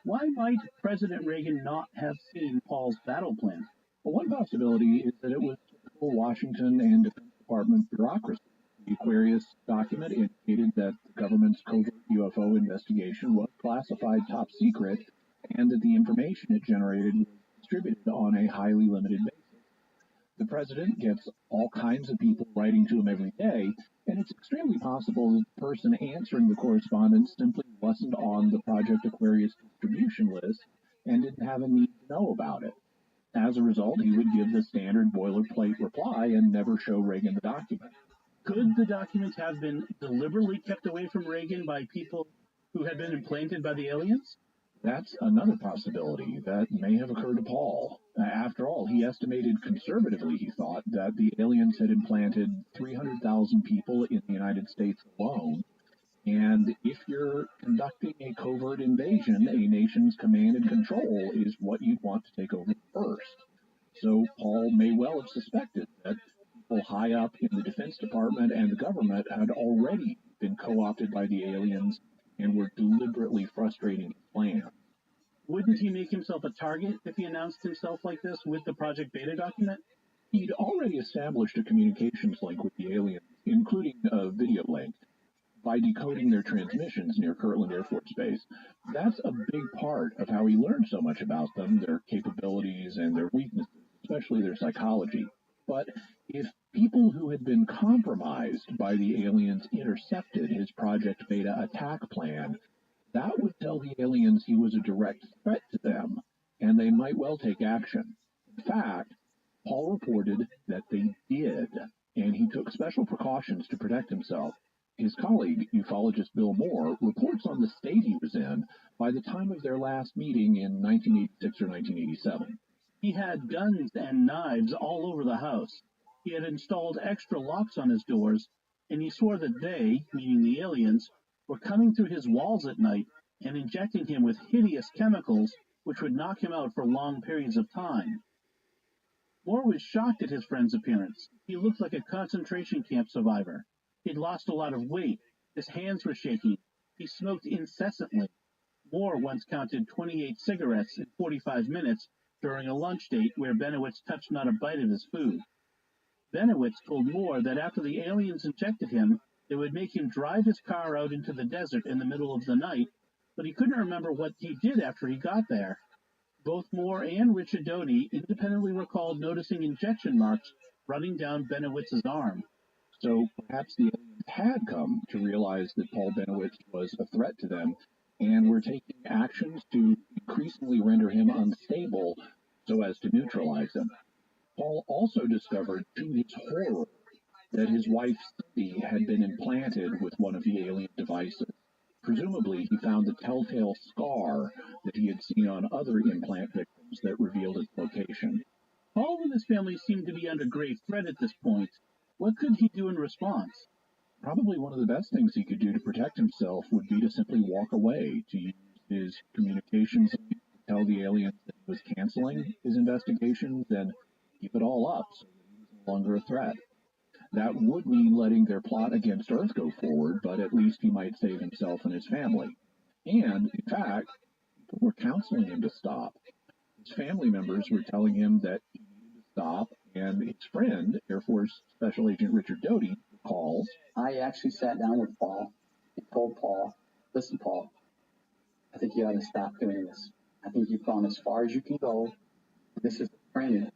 Why might President Reagan not have seen Paul's battle plan? Well, one possibility is that it was typical Washington and Defense Department bureaucracy. The Aquarius document indicated that the government's covert UFO investigation was classified top secret and that the information it generated was distributed on a highly limited basis. The president gets all kinds of people writing to him every day, and it's extremely possible that the person answering the correspondence simply wasn't on the Project Aquarius distribution list and didn't have a need to know about it. As a result, he would give the standard boilerplate reply and never show Reagan the document. Could the documents have been deliberately kept away from Reagan by people who had been implanted by the aliens? That's another possibility that may have occurred to Paul. After all, he estimated conservatively, he thought, that the aliens had implanted 300,000 people in the United States alone. And if you're conducting a covert invasion, a nation's command and control is what you'd want to take over first. So Paul may well have suspected that people high up in the Defense Department and the government had already been co-opted by the aliens and were deliberately frustrating his plan. Wouldn't he make himself a target if he announced himself like this with the Project Beta document? He'd already established a communications link with the aliens, including a video link, by decoding their transmissions near Kirtland Air Force Base. That's a big part of how he learned so much about them, their capabilities and their weaknesses, especially their psychology. But if people who had been compromised by the aliens intercepted his Project Beta attack plan, that would tell the aliens he was a direct threat to them, and they might well take action. In fact, Paul reported that they did, and he took special precautions to protect himself. His colleague, ufologist Bill Moore, reports on the state he was in by the time of their last meeting in 1986 or 1987. He had guns and knives all over the house. He had installed extra locks on his doors, and he swore that they, meaning the aliens, were coming through his walls at night and injecting him with hideous chemicals which would knock him out for long periods of time. Moore was shocked at his friend's appearance. He looked like a concentration camp survivor. He'd lost a lot of weight. His hands were shaking. He smoked incessantly. Moore once counted 28 cigarettes in 45 minutes during a lunch date where Benowitz touched not a bite of his food. Benowitz told Moore that after the aliens injected him, they would make him drive his car out into the desert in the middle of the night, but he couldn't remember what he did after he got there. Both Moore and Richard Doty independently recalled noticing injection marks running down Benowitz's arm. So perhaps the aliens had come to realize that Paul Benowitz was a threat to them and were taking actions to increasingly render him unstable so as to neutralize him. Paul also discovered, to his horror, that his wife Cindy had been implanted with one of the alien devices. Presumably, he found the telltale scar that he had seen on other implant victims that revealed its location. Paul and his family seemed to be under grave threat at this point. What could he do in response? Probably one of the best things he could do to protect himself would be to simply walk away, to use his communications to tell the aliens that he was canceling his investigations and keep it all up so that he was no longer a threat. That would mean letting their plot against Earth go forward, but at least he might save himself and his family. And, in fact, people were counseling him to stop. His family members were telling him that he needed to stop, and his friend, Air Force Special Agent Richard Doty, recalls, I actually sat down with Paul and told Paul, listen, Paul, I think you ought to stop doing this. I think you've gone as far as you can go. This is a friend.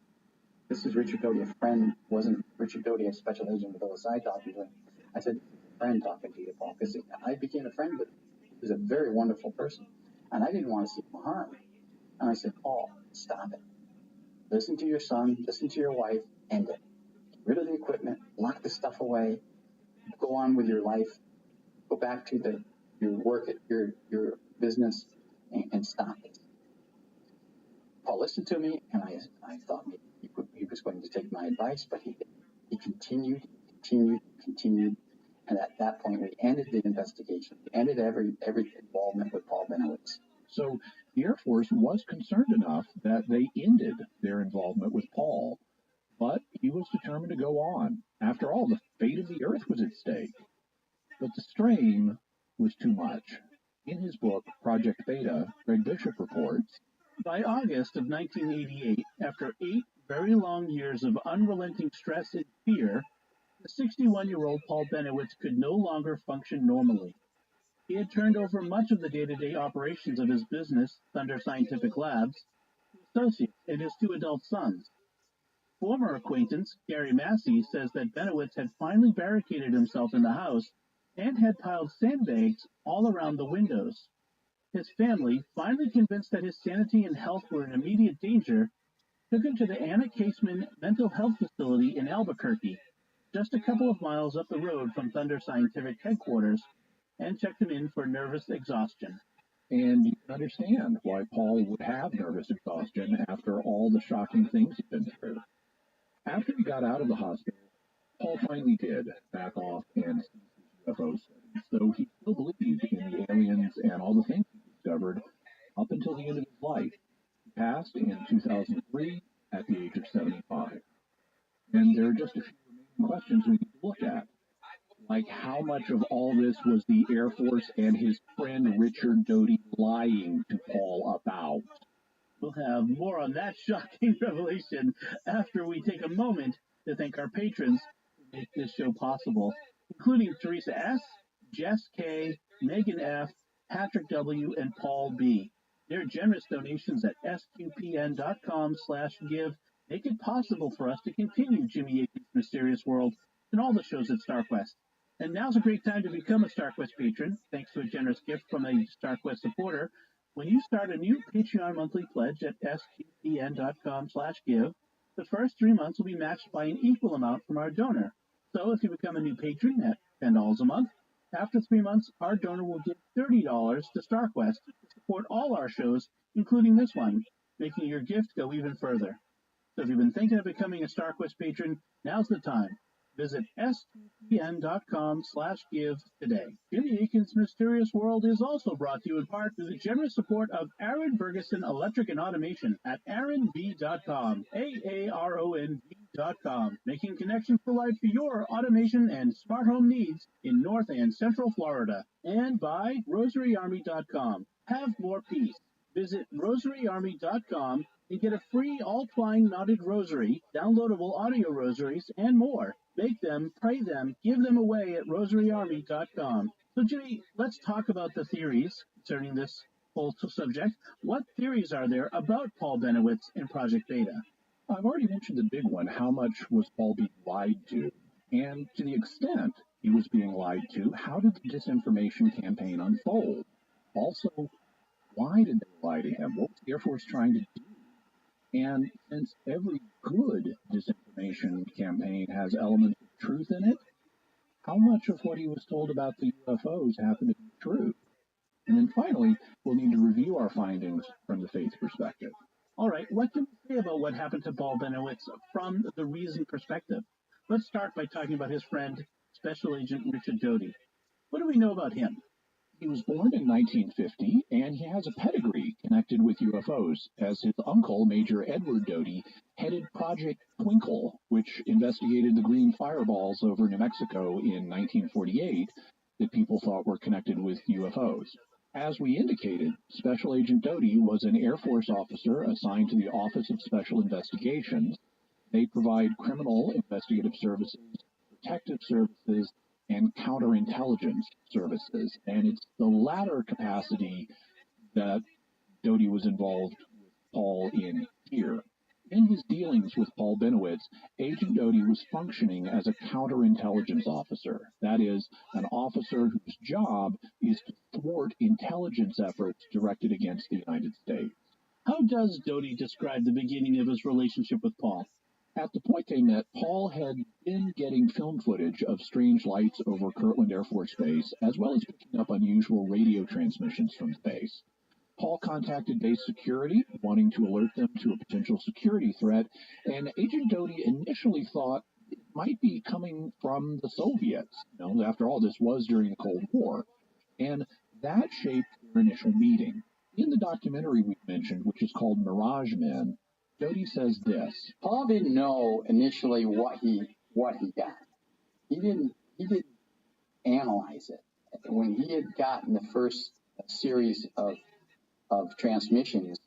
This is Richard Doty, a friend. Wasn't Richard Doty a special agent with OSI talking to him? I said, a friend talking to you, Paul, because I became a friend with him. He was a very wonderful person, and I didn't want to see him harmed. And I said, Paul, stop it. Listen to your son, listen to your wife, end it. Get rid of the equipment, lock the stuff away, go on with your life, go back to your work at your business, and stop it. Paul listened to me, and I thought maybe he was going to take my advice, but he didn't. He continued, and at that point we ended the investigation. We ended every involvement with Paul Benowitz. So the Air Force was concerned enough that they ended their involvement with Paul, but he was determined to go on. After all, the fate of the Earth was at stake. But the strain was too much. In his book, Project Beta, Greg Bishop reports, by August of 1988, after 8 very long years of unrelenting stress and fear, the 61-year-old Paul Benowitz could no longer function normally. He had turned over much of the day-to-day operations of his business, Thunder Scientific Labs, to associates and his 2 adult sons. Former acquaintance Gary Massey says that Benowitz had finally barricaded himself in the house and had piled sandbags all around the windows. His family, finally convinced that his sanity and health were in immediate danger, took him to the Anna Caseman Mental Health Facility in Albuquerque, just a couple of miles up the road from Thunder Scientific headquarters, and checked him in for nervous exhaustion. And you can understand why Paul would have nervous exhaustion after all the shocking things he'd been through. After he got out of the hospital, Paul finally did back off and cease his UFO studies, though he still believed in the aliens and all the things he discovered up until the end of his life. He passed in 2003 at the age of 75. And there are just a few remaining questions we need to look at. Like, how much of all this was the Air Force and his friend Richard Doty lying to Paul about? We'll have more on that shocking revelation after we take a moment to thank our patrons who make this show possible, including Teresa S., Jess K., Megan F., Patrick W., and Paul B. Their generous donations at sqpn.com/give make it possible for us to continue Jimmy Akin's Mysterious World and all the shows at StarQuest. And now's a great time to become a StarQuest patron, thanks to a generous gift from a StarQuest supporter. When you start a new Patreon monthly pledge at sqpn.com/give, the first 3 months will be matched by an equal amount from our donor. So if you become a new patron at $10 a month, after 3 months, our donor will give $30 to StarQuest to support all our shows, including this one, making your gift go even further. So if you've been thinking of becoming a StarQuest patron, now's the time. Visit sqpn.com/give today. Jimmy Akin's Mysterious World is also brought to you in part through the generous support of Aaron Ferguson Electric and Automation at aaronv.com, AARONV.com, making connections for life for your automation and smart home needs in North and Central Florida. And by rosaryarmy.com. Have more peace. Visit rosaryarmy.com and get a free all-twine knotted rosary, downloadable audio rosaries, and more. Make them, pray them, give them away at rosaryarmy.com. So, Jimmy, let's talk about the theories concerning this whole subject. What theories are there about Paul Benowitz and Project Beta? I've already mentioned the big one. How much was Paul being lied to? And to the extent he was being lied to, how did the disinformation campaign unfold? Also, why did they lie to him? What was the Air Force trying to do? And since every good disinformation campaign has elements of truth in it, how much of what he was told about the UFOs happened to be true? And then finally, we'll need to review our findings from the faith perspective. All right, what can we say about what happened to Paul Benowitz from the reason perspective? Let's start by talking about his friend, Special Agent Richard Doty. What do we know about him? He was born in 1950, and he has a pedigree connected with UFOs, as his uncle, Major Edward Doty, headed Project Twinkle, which investigated the green fireballs over New Mexico in 1948 that people thought were connected with UFOs. As we indicated, Special Agent Doty was an Air Force officer assigned to the Office of Special Investigations. They provide criminal investigative services, protective services, and counterintelligence services. And it's the latter capacity that Doty was involved with Paul in here. In his dealings with Paul Benowitz, Agent Doty was functioning as a counterintelligence officer. That is, an officer whose job is to thwart intelligence efforts directed against the United States. How does Doty describe the beginning of his relationship with Paul? At the point they met, Paul had been getting film footage of strange lights over Kirtland Air Force Base, as well as picking up unusual radio transmissions from the base. Paul contacted base security, wanting to alert them to a potential security threat, and Agent Doty initially thought it might be coming from the Soviets. After all, this was during the Cold War. And that shaped their initial meeting. In the documentary we mentioned, which is called Mirage Men, Doty says this. Paul didn't know initially what he got. He didn't analyze it. when he had gotten the first series of transmissions,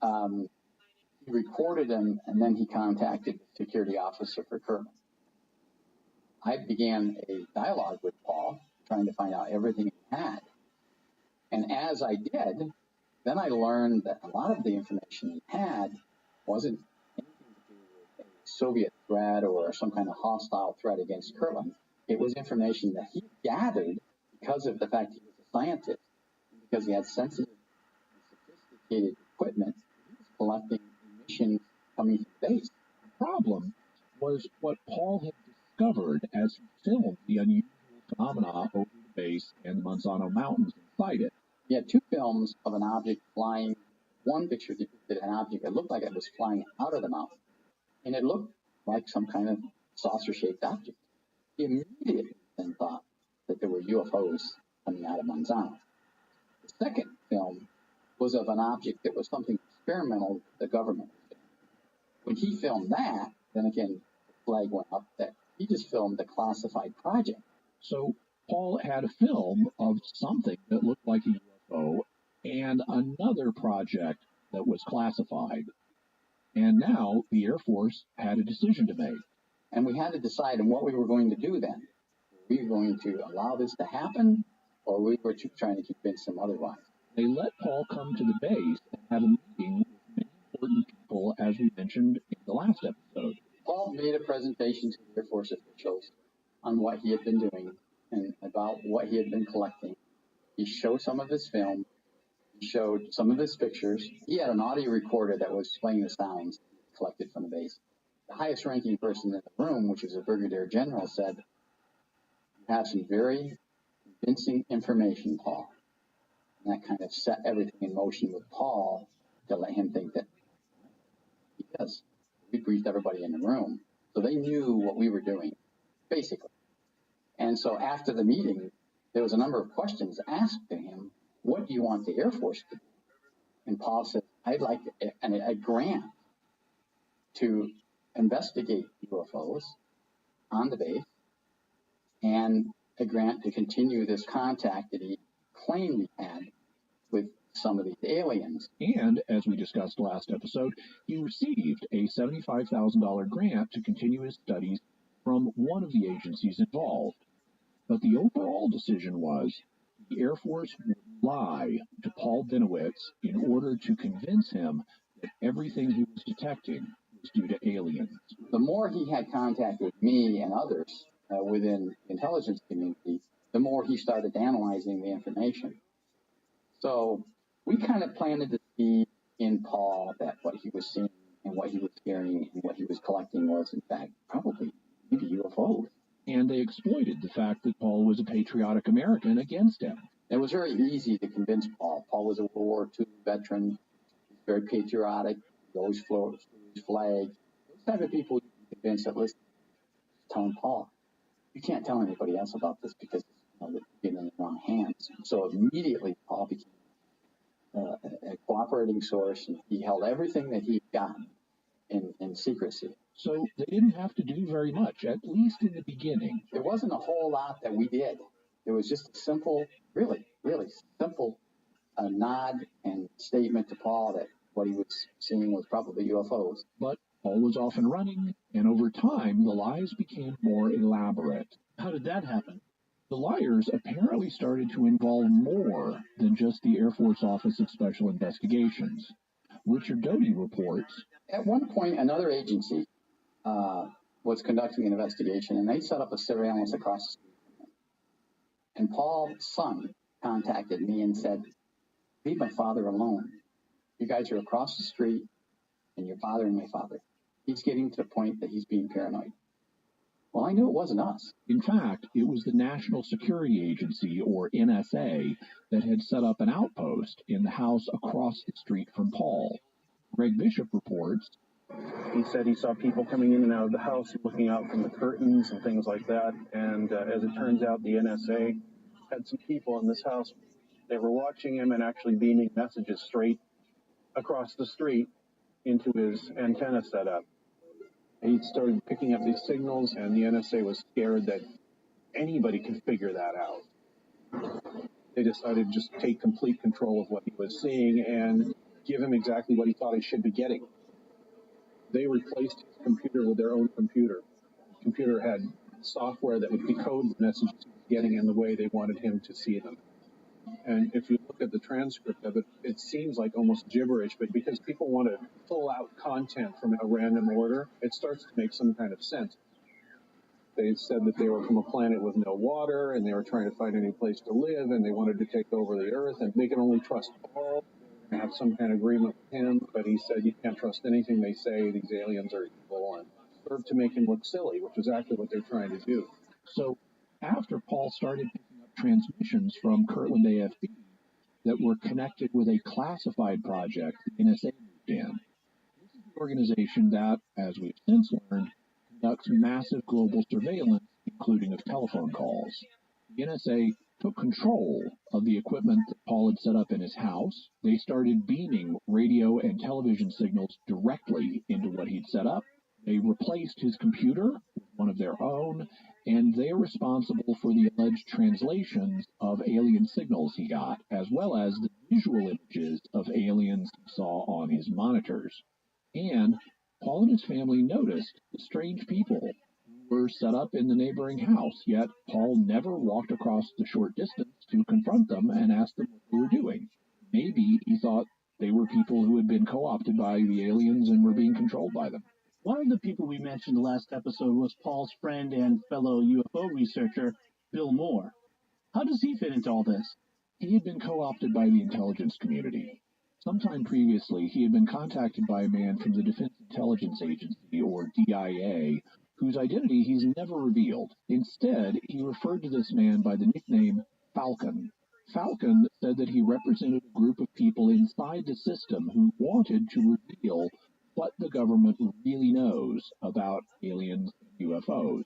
he recorded them, and then he contacted the security officer for Kirtland. I began a dialogue with Paul, trying to find out everything he had. And as I did, then I learned that a lot of the information he had wasn't anything to do with a Soviet threat or some kind of hostile threat against Kirtland. It was information that he gathered because of the fact he was a scientist, because he had sensitive and sophisticated equipment. He was collecting emissions coming from space. The problem was what Paul had discovered as he filmed the unusual phenomena over the base and the Monsanto Mountains inside it. He had two films of an object flying. One picture depicted an object that looked like it was flying out of the mountain, and it looked like some kind of saucer-shaped object. He immediately then thought that there were UFOs coming out of Monsanto. The second film was of an object that was something experimental the government was doing. When he filmed that, then again, the flag went up that he just filmed a classified project. So Paul had a film of something that looked like a UFO and another project that was classified. And now the Air Force had a decision to make. And we had to decide on what we were going to do then. Were we going to allow this to happen, or we were trying to convince them otherwise? They let Paul come to the base and have a meeting with many important people, as we mentioned in the last episode. Paul made a presentation to the Air Force officials on what he had been doing and about what he had been collecting. He showed some of his film. He showed some of his pictures. He had an audio recorder that was playing the sounds collected from the base. The highest ranking person in the room, which was a brigadier general, said, "You have some very convincing information, Paul." And that kind of set everything in motion with Paul to let him think that he does. We briefed everybody in the room, so they knew what we were doing, basically. And so after the meeting, there was a number of questions asked to him. What do you want the Air Force to do? And Paul said, I'd like a grant to investigate UFOs on the base and a grant to continue this contact that he claimed he had with some of these aliens. And, as we discussed last episode, he received a $75,000 grant to continue his studies from one of the agencies involved. But the overall decision was the Air Force would lie to Paul Benowitz in order to convince him that everything he was detecting was due to aliens. The more he had contact with me and others within the intelligence community, the more he started analyzing the information. So we kind of planted the seed in Paul that what he was seeing and what he was hearing and what he was collecting was, in fact, probably maybe UFOs. And they exploited the fact that Paul was a patriotic American against him. It was very easy to convince Paul. Paul was a World War II veteran, very patriotic, he always flew his flag. Those type of people you can convince that, listen, telling Paul, you can't tell anybody else about this because they're getting in the wrong hands. So immediately Paul became a cooperating source, and he held everything that he'd gotten in secrecy. So they didn't have to do very much, at least in the beginning. There wasn't a whole lot that we did. It was just a simple, really, really simple nod and statement to Paul that what he was seeing was probably UFOs. But Paul was off and running, and over time, the lies became more elaborate. How did that happen? The liars apparently started to involve more than just the Air Force Office of Special Investigations. Richard Doty reports, at one point, another agency was conducting an investigation, and they set up a surveillance across the street from him. And Paul's son contacted me and said, leave my father alone. You guys are across the street, and your father and my father. He's getting to the point that he's being paranoid. Well, I knew it wasn't us. In fact, it was the National Security Agency, or NSA, that had set up an outpost in the house across the street from Paul. Greg Bishop reports, he said he saw people coming in and out of the house, looking out from the curtains and things like that. And as it turns out, the NSA had some people in this house. They were watching him and actually beaming messages straight across the street into his antenna setup. He started picking up these signals, and the NSA was scared that anybody could figure that out. they decided to just take complete control of what he was seeing and give him exactly what he thought he should be getting. They replaced his computer with their own computer. The computer had software that would decode the messages he was getting in the way they wanted him to see them. And if you look at the transcript of it, it seems like almost gibberish, but because people want to pull out content from a random order, it starts to make some kind of sense. They said that they were from a planet with no water, and they were trying to find a new place to live, and they wanted to take over the Earth, and they can only trust Paul. They have some kind of agreement with him, but he said you can't trust anything they say. These aliens are evil, and served to make him look silly, which is actually what they're trying to do. So after Paul started picking up transmissions from Kirtland AFB that were connected with a classified project the NSA moved in. This is the organization that, as we've since learned, conducts massive global surveillance, including of telephone calls. The NSA took control of the equipment that Paul had set up in his house. They started beaming radio and television signals directly into what he'd set up. They replaced his computer with one of their own, and they're responsible for the alleged translations of alien signals he got, as well as the visual images of aliens he saw on his monitors. And Paul and his family noticed the strange people who were set up in the neighboring house, yet Paul never walked across the short distance to confront them and ask them what they were doing. Maybe he thought they were people who had been co-opted by the aliens and were being controlled by them. One of the people we mentioned last episode was Paul's friend and fellow UFO researcher, Bill Moore. How does he fit into all this? He had been co-opted by the intelligence community. Sometime previously, he had been contacted by a man from the Defense Intelligence Agency, or DIA, whose identity he's never revealed. Instead, he referred to this man by the nickname Falcon. Falcon said that he represented a group of people inside the system who wanted to reveal what the government really knows about aliens and UFOs,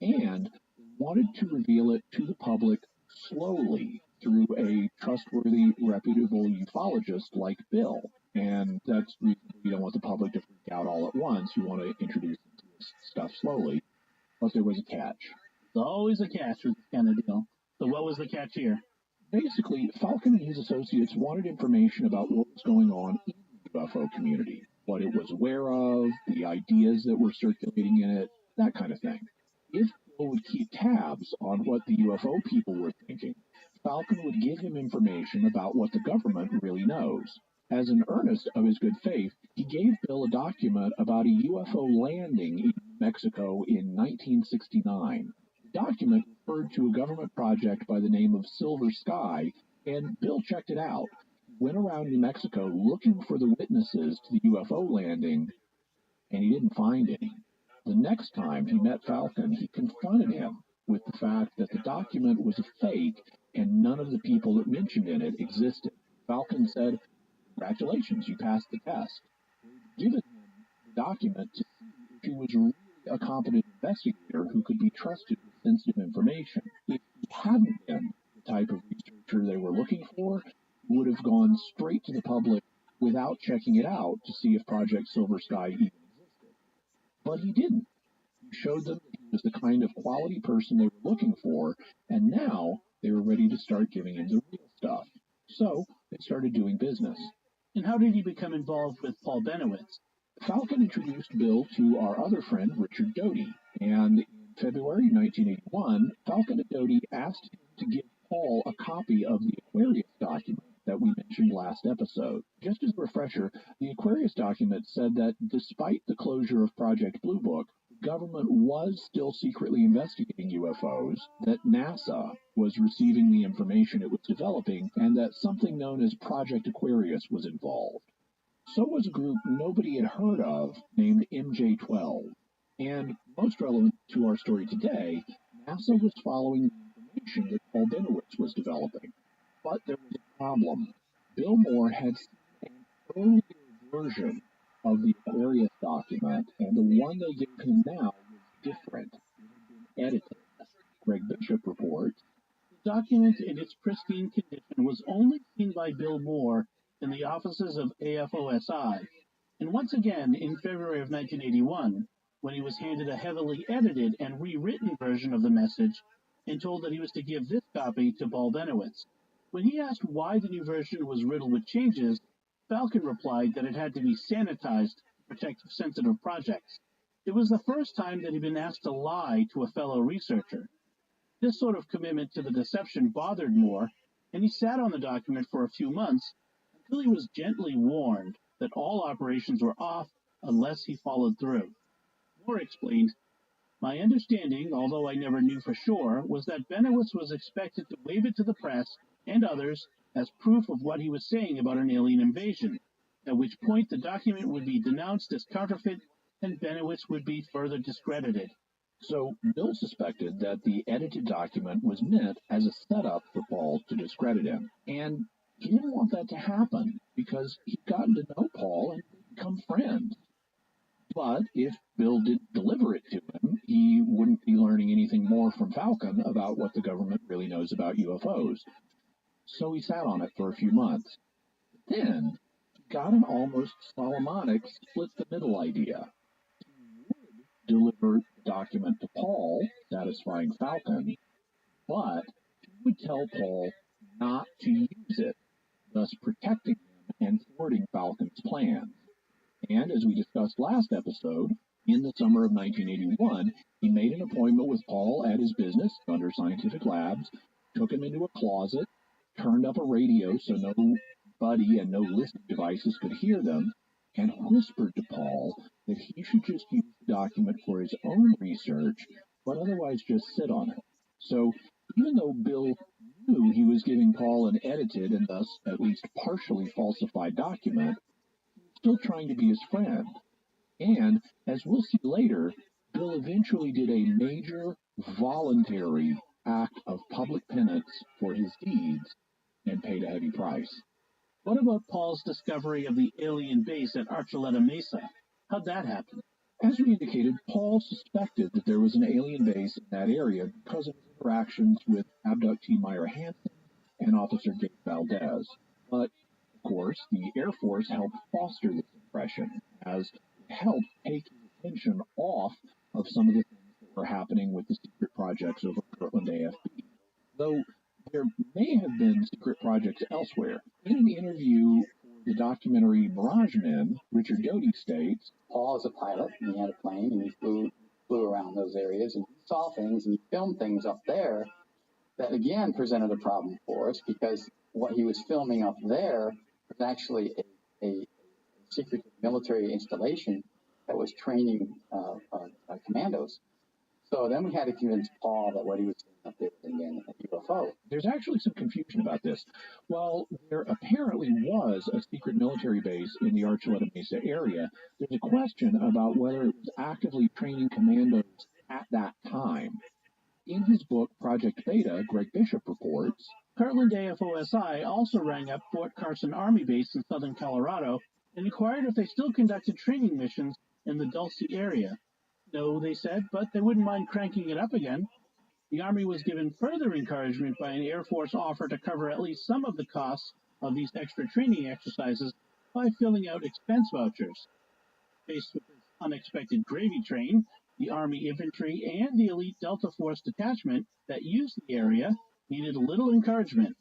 and wanted to reveal it to the public slowly through a trustworthy, reputable ufologist like Bill. And that's the reason you don't want the public to freak out all at once. You want to introduce this stuff slowly. But there was a catch. There's always a catch with this kind of deal. So what was the catch here? Basically, Falcon and his associates wanted information about what was going on in the UFO community, what it was aware of, the ideas that were circulating in it, that kind of thing. If Bill would keep tabs on what the UFO people were thinking, Falcon would give him information about what the government really knows. As an earnest of his good faith, he gave Bill a document about a UFO landing in Mexico in 1969. The document referred to a government project by the name of Silver Sky, and Bill checked it out. He went around New Mexico looking for the witnesses to the UFO landing, and he didn't find any. The next time he met Falcon, he confronted him with the fact that the document was a fake and none of the people that mentioned in it existed. Falcon said, "Congratulations, you passed the test." Given him the document to see if he was really a competent investigator who could be trusted with sensitive information. If he hadn't been the type of researcher they were looking for, he would have gone straight to the public without checking it out to see if Project Silver Sky even existed. But he didn't. He showed them that he was the kind of quality person they were looking for, and now they were ready to start giving him the real stuff. So they started doing business. And how did he become involved with Paul Benowitz? Falcon introduced Bill to our other friend, Richard Doty, and in February 1981, Falcon and Doty asked him to give Paul a copy of the Aquarius document that we mentioned last episode. Just as a refresher, the Aquarius document said that despite the closure of Project Blue Book, the government was still secretly investigating UFOs, that NASA was receiving the information it was developing, and that something known as Project Aquarius was involved. So was a group nobody had heard of named MJ-12. And most relevant to our story today, NASA was following the information that Paul Benowitz was developing. But there was a problem. Bill Moore had seen an earlier version of the Aquarius document, and the one they gave him now was different. It had been edited. Greg Bishop reports, the document in its pristine condition was only seen by Bill Moore in the offices of AFOSI, and once again in February of 1981, when he was handed a heavily edited and rewritten version of the message and told that he was to give this copy to Paul Benowitz. When he asked why the new version was riddled with changes, Falcon replied that it had to be sanitized to protect sensitive projects. It was the first time that he'd been asked to lie to a fellow researcher. This sort of commitment to the deception bothered Moore, and he sat on the document for a few months until he was gently warned that all operations were off unless he followed through. Moore explained, "My understanding, although I never knew for sure, was that Benowitz was expected to wave it to the press and others as proof of what he was saying about an alien invasion, at which point the document would be denounced as counterfeit and Benowitz would be further discredited." So Bill suspected that the edited document was meant as a setup for Paul to discredit him. And he didn't want that to happen because he'd gotten to know Paul and become friends. But if Bill didn't deliver it to him, he wouldn't be learning anything more from Falcon about what the government really knows about UFOs. So he sat on it for a few months. Then he got an almost Solomonic split-the-middle idea. He would deliver the document to Paul, satisfying Falcon, but he would tell Paul not to use it, thus protecting him and thwarting Falcon's plans. And as we discussed last episode, in the summer of 1981, he made an appointment with Paul at his business, Thunder Scientific Labs, took him into a closet, turned up a radio so nobody and no listening devices could hear them, and whispered to Paul that he should just use the document for his own research, but otherwise just sit on it. So even though Bill knew he was giving Paul an edited and thus at least partially falsified document, still trying to be his friend. And, as we'll see later, Bill eventually did a major voluntary act of public penance for his deeds and paid a heavy price. What about Paul's discovery of the alien base at Archuleta Mesa? How'd that happen? As we indicated, Paul suspected that there was an alien base in that area because of his interactions with abductee Myra Hansen and Officer Gabe Valdez. But of course, the Air Force helped foster this impression, as it helped take his attention off of some of the things that were happening with the secret projects over Kirtland AFB. Though there may have been secret projects elsewhere. In an interview for the documentary Mirage Men, Richard Doty states, Paul is a pilot, and he had a plane, and he flew around those areas, and he saw things, and he filmed things up there that, again, presented a problem for us, because what he was filming up there was actually a secret military installation that was training commandos. So then we had to convince Paul that what he was doing up there was again a UFO. There's actually some confusion about this. While there apparently was a secret military base in the Archuleta Mesa area, there's a question about whether it was actively training commandos at that time. In his book, Project Beta, Greg Bishop reports, Kirtland AFOSI also rang up Fort Carson Army Base in southern Colorado and inquired if they still conducted training missions in the Dulce area. No, they said, but they wouldn't mind cranking it up again. The Army was given further encouragement by an Air Force offer to cover at least some of the costs of these extra training exercises by filling out expense vouchers. Faced with this unexpected gravy train, the Army Infantry and the elite Delta Force detachment that used the area needed a little encouragement.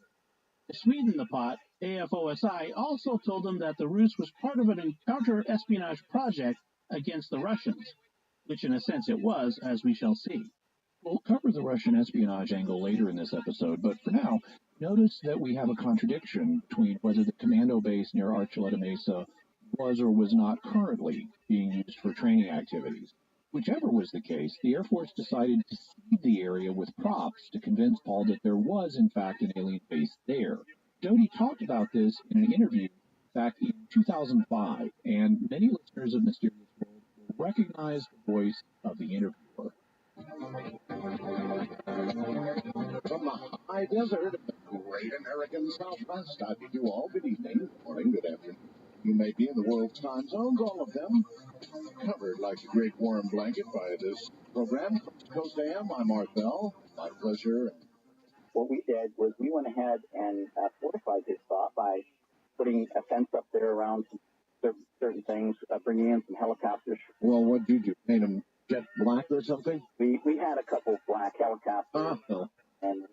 To sweeten the pot, AFOSI also told them that the ruse was part of an counter-espionage project against the Russians, which in a sense it was, as we shall see. We'll cover the Russian espionage angle later in this episode, but for now, notice that we have a contradiction between whether the commando base near Archuleta Mesa was or was not currently being used for training activities. Whichever was the case, the Air Force decided to seed the area with props to convince Paul that there was, in fact, an alien base there. Doty talked about this in an interview back in 2005, and many listeners of Mysterious World will recognize the voice of the interviewer. From the high desert of the great American Southwest, I bid you all good evening, good morning, good afternoon. You may be in the world's time zones, all of them covered like a great warm blanket by this program. Coast to AM, I'm Art Bell. My pleasure. What we did was we went ahead and fortified his thought by putting a fence up there around certain things, bringing in some helicopters. Well, what did you paint them jet black or something? We had a couple black helicopters, and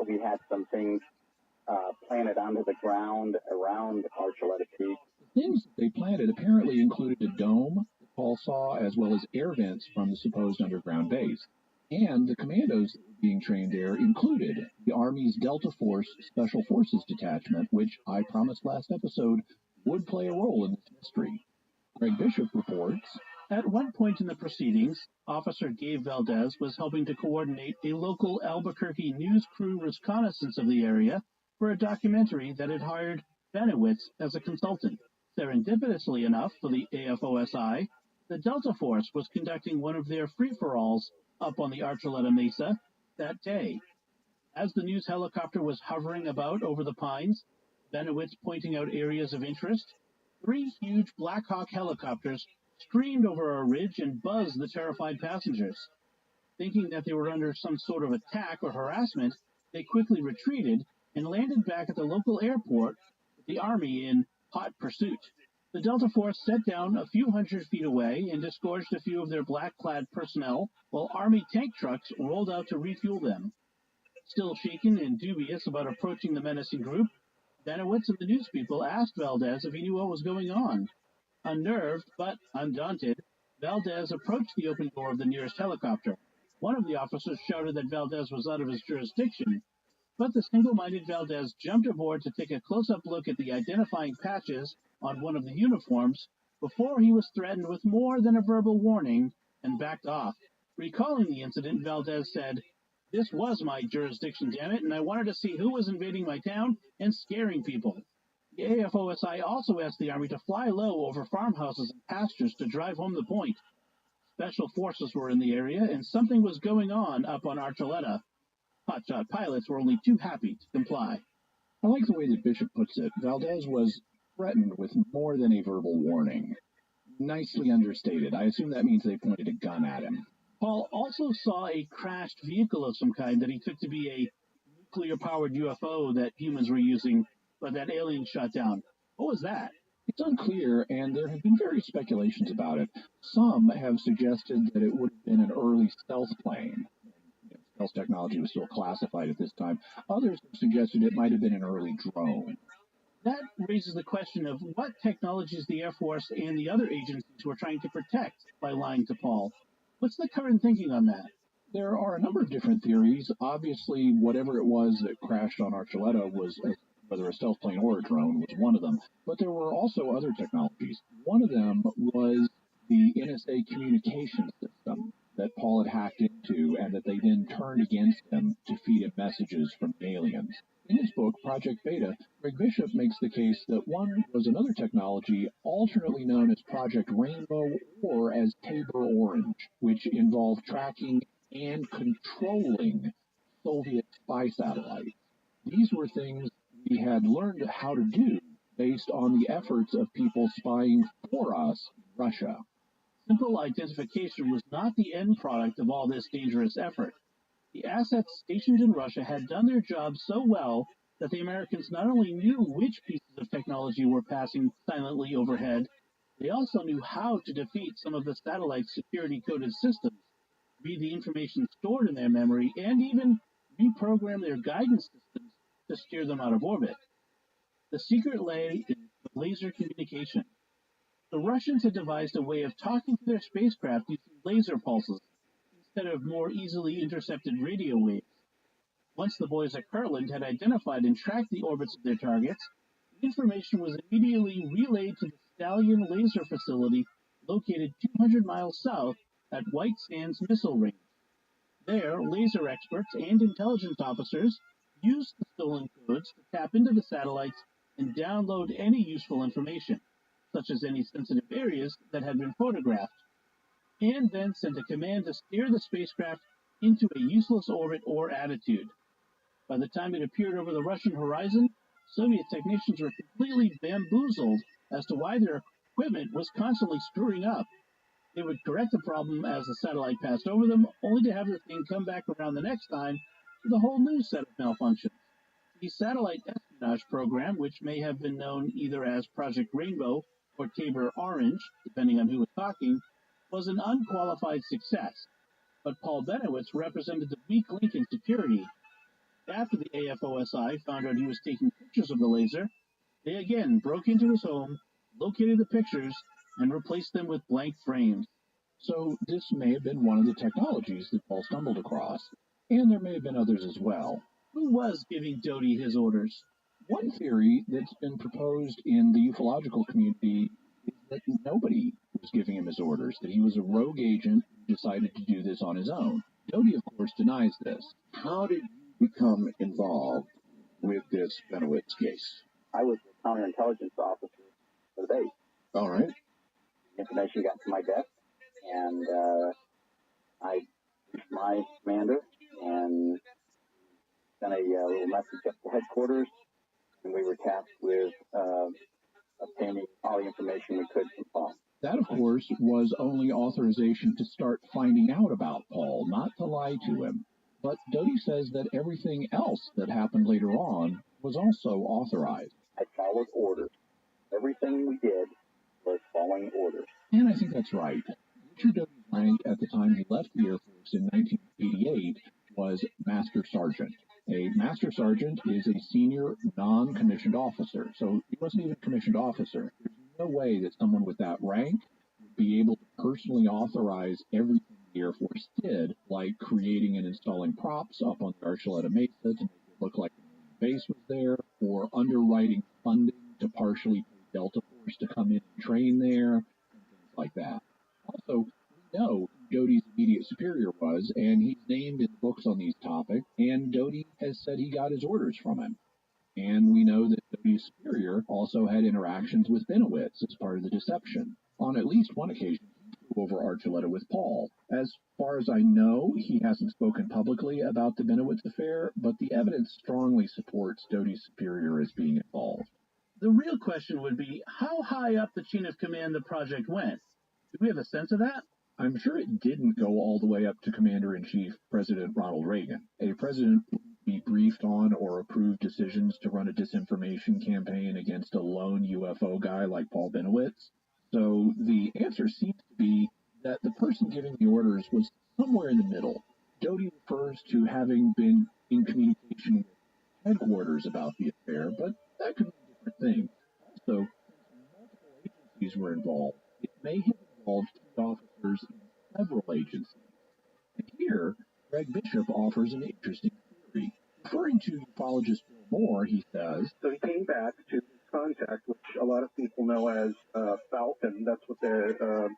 we had some things planted onto the ground around Archuleta Peak. The things they planted apparently included a dome Paul saw, as well as air vents from the supposed underground base. And the commandos that were being trained there included the Army's Delta Force Special Forces Detachment, which I promised last episode would play a role in this mystery. Greg Bishop reports, At one point in the proceedings, Officer Gabe Valdez was helping to coordinate a local Albuquerque news crew reconnaissance of the area for a documentary that had hired Benowitz as a consultant. Serendipitously enough for the AFOSI, the Delta Force was conducting one of their free-for-alls up on the Archuleta Mesa that day. As the news helicopter was hovering about over the pines, Benowitz pointing out areas of interest, 3 huge Black Hawk helicopters streamed over a ridge and buzzed the terrified passengers. Thinking that they were under some sort of attack or harassment, they quickly retreated and landed back at the local airport with the Army in hot pursuit. The Delta Force set down a few hundred feet away and disgorged a few of their black-clad personnel, while Army tank trucks rolled out to refuel them. Still shaken and dubious about approaching the menacing group, Benowitz and the news people asked Valdez if he knew what was going on. Unnerved, but undaunted, Valdez approached the open door of the nearest helicopter. One of the officers shouted that Valdez was out of his jurisdiction, but the single-minded Valdez jumped aboard to take a close-up look at the identifying patches on one of the uniforms before he was threatened with more than a verbal warning and backed off. Recalling the incident, Valdez said, "This was my jurisdiction, damn it, and I wanted to see who was invading my town and scaring people." The AFOSI also asked the Army to fly low over farmhouses and pastures to drive home the point. Special forces were in the area, and something was going on up on Archuleta. Hotshot pilots were only too happy to comply. I like the way that Bishop puts it. Valdez was threatened with more than a verbal warning. Nicely understated. I assume that means they pointed a gun at him. Paul also saw a crashed vehicle of some kind that he took to be a nuclear-powered UFO that humans were using, but that aliens shot down. What was that? It's unclear, and there have been various speculations about it. Some have suggested that it would have been an early stealth plane. Stealth technology was still classified at this time. Others have suggested it might have been an early drone. That raises the question of what technologies the Air Force and the other agencies were trying to protect by lying to Paul. What's the current thinking on that? There are a number of different theories. Obviously, whatever it was that crashed on Archuleta was, whether a stealth plane or a drone, was one of them. But there were also other technologies. One of them was the NSA communication system that Paul had hacked into and that they then turned against him to feed him messages from aliens. In his book, Project Beta, Greg Bishop makes the case that one was another technology alternately known as Project Rainbow or as Tabor Orange, which involved tracking and controlling Soviet spy satellites. These were things we had learned how to do based on the efforts of people spying for us in Russia. Simple identification was not the end product of all this dangerous effort. The assets stationed in Russia had done their job so well that the Americans not only knew which pieces of technology were passing silently overhead, they also knew how to defeat some of the satellite's security-coded systems, read the information stored in their memory, and even reprogram their guidance systems to steer them out of orbit. The secret lay in laser communication. The Russians had devised a way of talking to their spacecraft using laser pulses instead of more easily intercepted radio waves. Once the boys at Kirtland had identified and tracked the orbits of their targets, the information was immediately relayed to the Stallion Laser Facility located 200 miles south at White Sands Missile Range. There, laser experts and intelligence officers used the stolen codes to tap into the satellites and download any useful information, such as any sensitive areas that had been photographed, and then sent a command to steer the spacecraft into a useless orbit or attitude. By the time it appeared over the Russian horizon, Soviet technicians were completely bamboozled as to why their equipment was constantly screwing up. They would correct the problem as the satellite passed over them, only to have the thing come back around the next time with a whole new set of malfunctions. The satellite espionage program, which may have been known either as Project Rainbow or Tabor Orange, depending on who was talking, was an unqualified success. But Paul Benowitz represented the weak link in security. After the AFOSI found out he was taking pictures of the laser, they again broke into his home, located the pictures, and replaced them with blank frames. So this may have been one of the technologies that Paul stumbled across, and there may have been others as well. Who was giving Doty his orders? One theory that's been proposed in the ufological community is that nobody was giving him his orders, that he was a rogue agent who decided to do this on his own. Doty, of course, denies this. How did you become involved with this Benowitz case? I was the counterintelligence officer for the base. All right. Information got to my desk, and I reached my commander and sent a little message up to headquarters, and we were tasked with obtaining all the information we could from Paul. That, of course, was only authorization to start finding out about Paul, not to lie to him. But Doty says that everything else that happened later on was also authorized. I followed orders. Everything we did was following orders. And I think that's right. Richard Doty's rank at the time he left the Air Force in 1988 was Master Sergeant. A Master Sergeant is a senior non-commissioned officer, so he wasn't even a commissioned officer. There's no way that someone with that rank would be able to personally authorize everything the Air Force did, like creating and installing props up on the Archuleta Mesa to make it look like the base was there, or underwriting funding to partially pay Delta Force to come in and train there, and things like that. Also, we know who Doty's immediate superior was, and he's named in books on these topics, and Doty has said he got his orders from him. And we know that Doty's superior also had interactions with Benowitz as part of the deception. On at least one occasion, he flew over Archuleta with Paul. As far as I know, he hasn't spoken publicly about the Benowitz affair, but the evidence strongly supports Doty's superior as being involved. The real question would be, how high up the chain of command the project went? Do we have a sense of that? I'm sure it didn't go all the way up to Commander-in-Chief President Ronald Reagan. A president wouldn't be briefed on or approve decisions to run a disinformation campaign against a lone UFO guy like Paul Benowitz. So the answer seems to be that the person giving the orders was somewhere in the middle. Doty refers to having been in communication with headquarters about the affair, but that could be a different thing. Also, since multiple agencies were involved, it may have involved key officers in several agencies. And here, Greg Bishop offers an interesting theory. Referring to ufologist Bill Moore, he says, So he came back to his contact, which a lot of people know as Falcon. That's what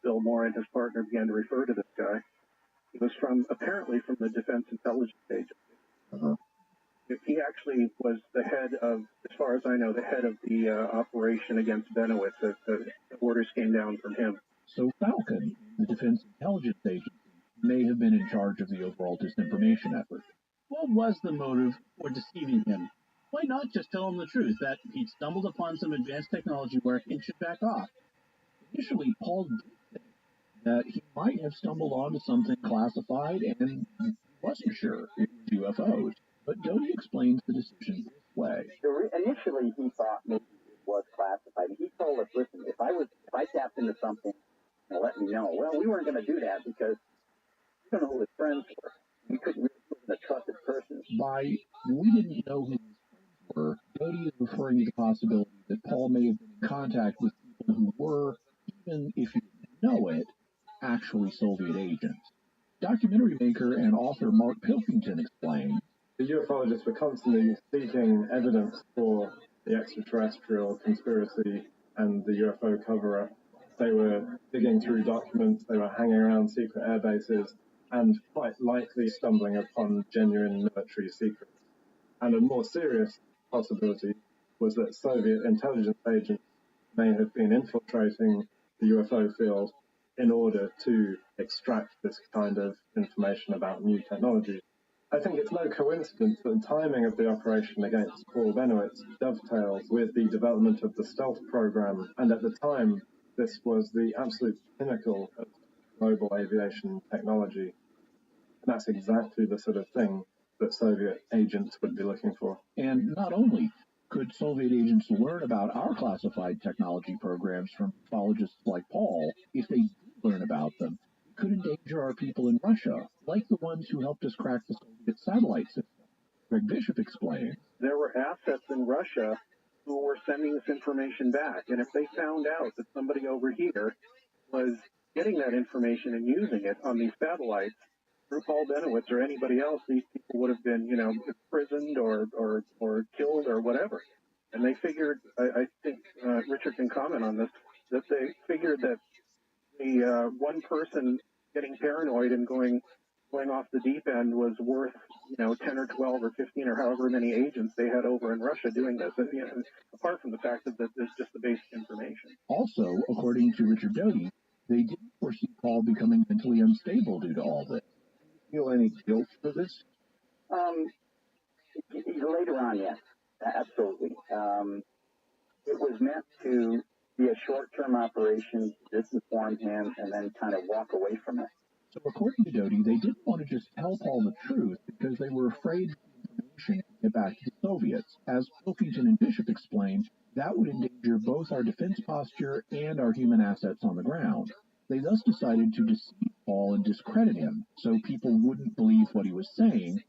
Bill Moore and his partner began to refer to this guy. He was apparently from the Defense Intelligence Agency. Uh-huh. He actually was the head of, as far as I know, the head of the operation against Benowitz. The orders came down from him. So Falcon, the Defense Intelligence Agency, may have been in charge of the overall disinformation effort. What was the motive for deceiving him? Why not just tell him the truth, that he'd stumbled upon some advanced technology work and should back off? Initially, Paul did think that he might have stumbled onto something classified and he wasn't sure it was UFOs. But Doty explains the decision this way. Initially, he thought maybe it was classified. He told us, listen, if I tapped into something, let me know. Well, we weren't going to do that because we don't know who his friends were. We couldn't really put in a trusted person. By we didn't know who his friends were, Doty is referring to the possibility that Paul may have been in contact with people who were, even if you didn't know it, actually Soviet agents. Documentary maker and author Mark Pilkington explains, the ufologists were constantly seeking evidence for the extraterrestrial conspiracy and the UFO cover-up. They were digging through documents, they were hanging around secret air bases, and quite likely stumbling upon genuine military secrets. And a more serious possibility was that Soviet intelligence agents may have been infiltrating the UFO field in order to extract this kind of information about new technology. I think it's no coincidence that the timing of the operation against Paul Benowitz dovetails with the development of the stealth program, and at the time, this was the absolute pinnacle of global aviation technology. And that's exactly the sort of thing that Soviet agents would be looking for. And not only could Soviet agents learn about our classified technology programs from ufologists like Paul, if they did learn about them, could endanger our people in Russia, like the ones who helped us crack the Soviet satellite system. Greg Bishop explains, there were assets in Russia who were sending this information back. And if they found out that somebody over here was getting that information and using it on these satellites through Paul Benowitz or anybody else, these people would have been, imprisoned or killed or whatever. And they figured, I think Richard can comment on this, that they figured that the one person getting paranoid and going off the deep end was worth 10 or 12 or 15 or however many agents they had over in Russia doing this. And, apart from the fact that there's just the basic information. Also, according to Richard Doty, they didn't foresee Paul becoming mentally unstable due to all this. Feel any guilt for this? Later on, yes, absolutely. It was meant to be a short-term operation, disinform him, and then kind of walk away from it. So according to Doty, they didn't want to just tell Paul the truth because they were afraid the information would get back to the Soviets. As Pilkington and Bishop explained, that would endanger both our defense posture and our human assets on the ground. They thus decided to deceive Paul and discredit him so people wouldn't believe what he was saying.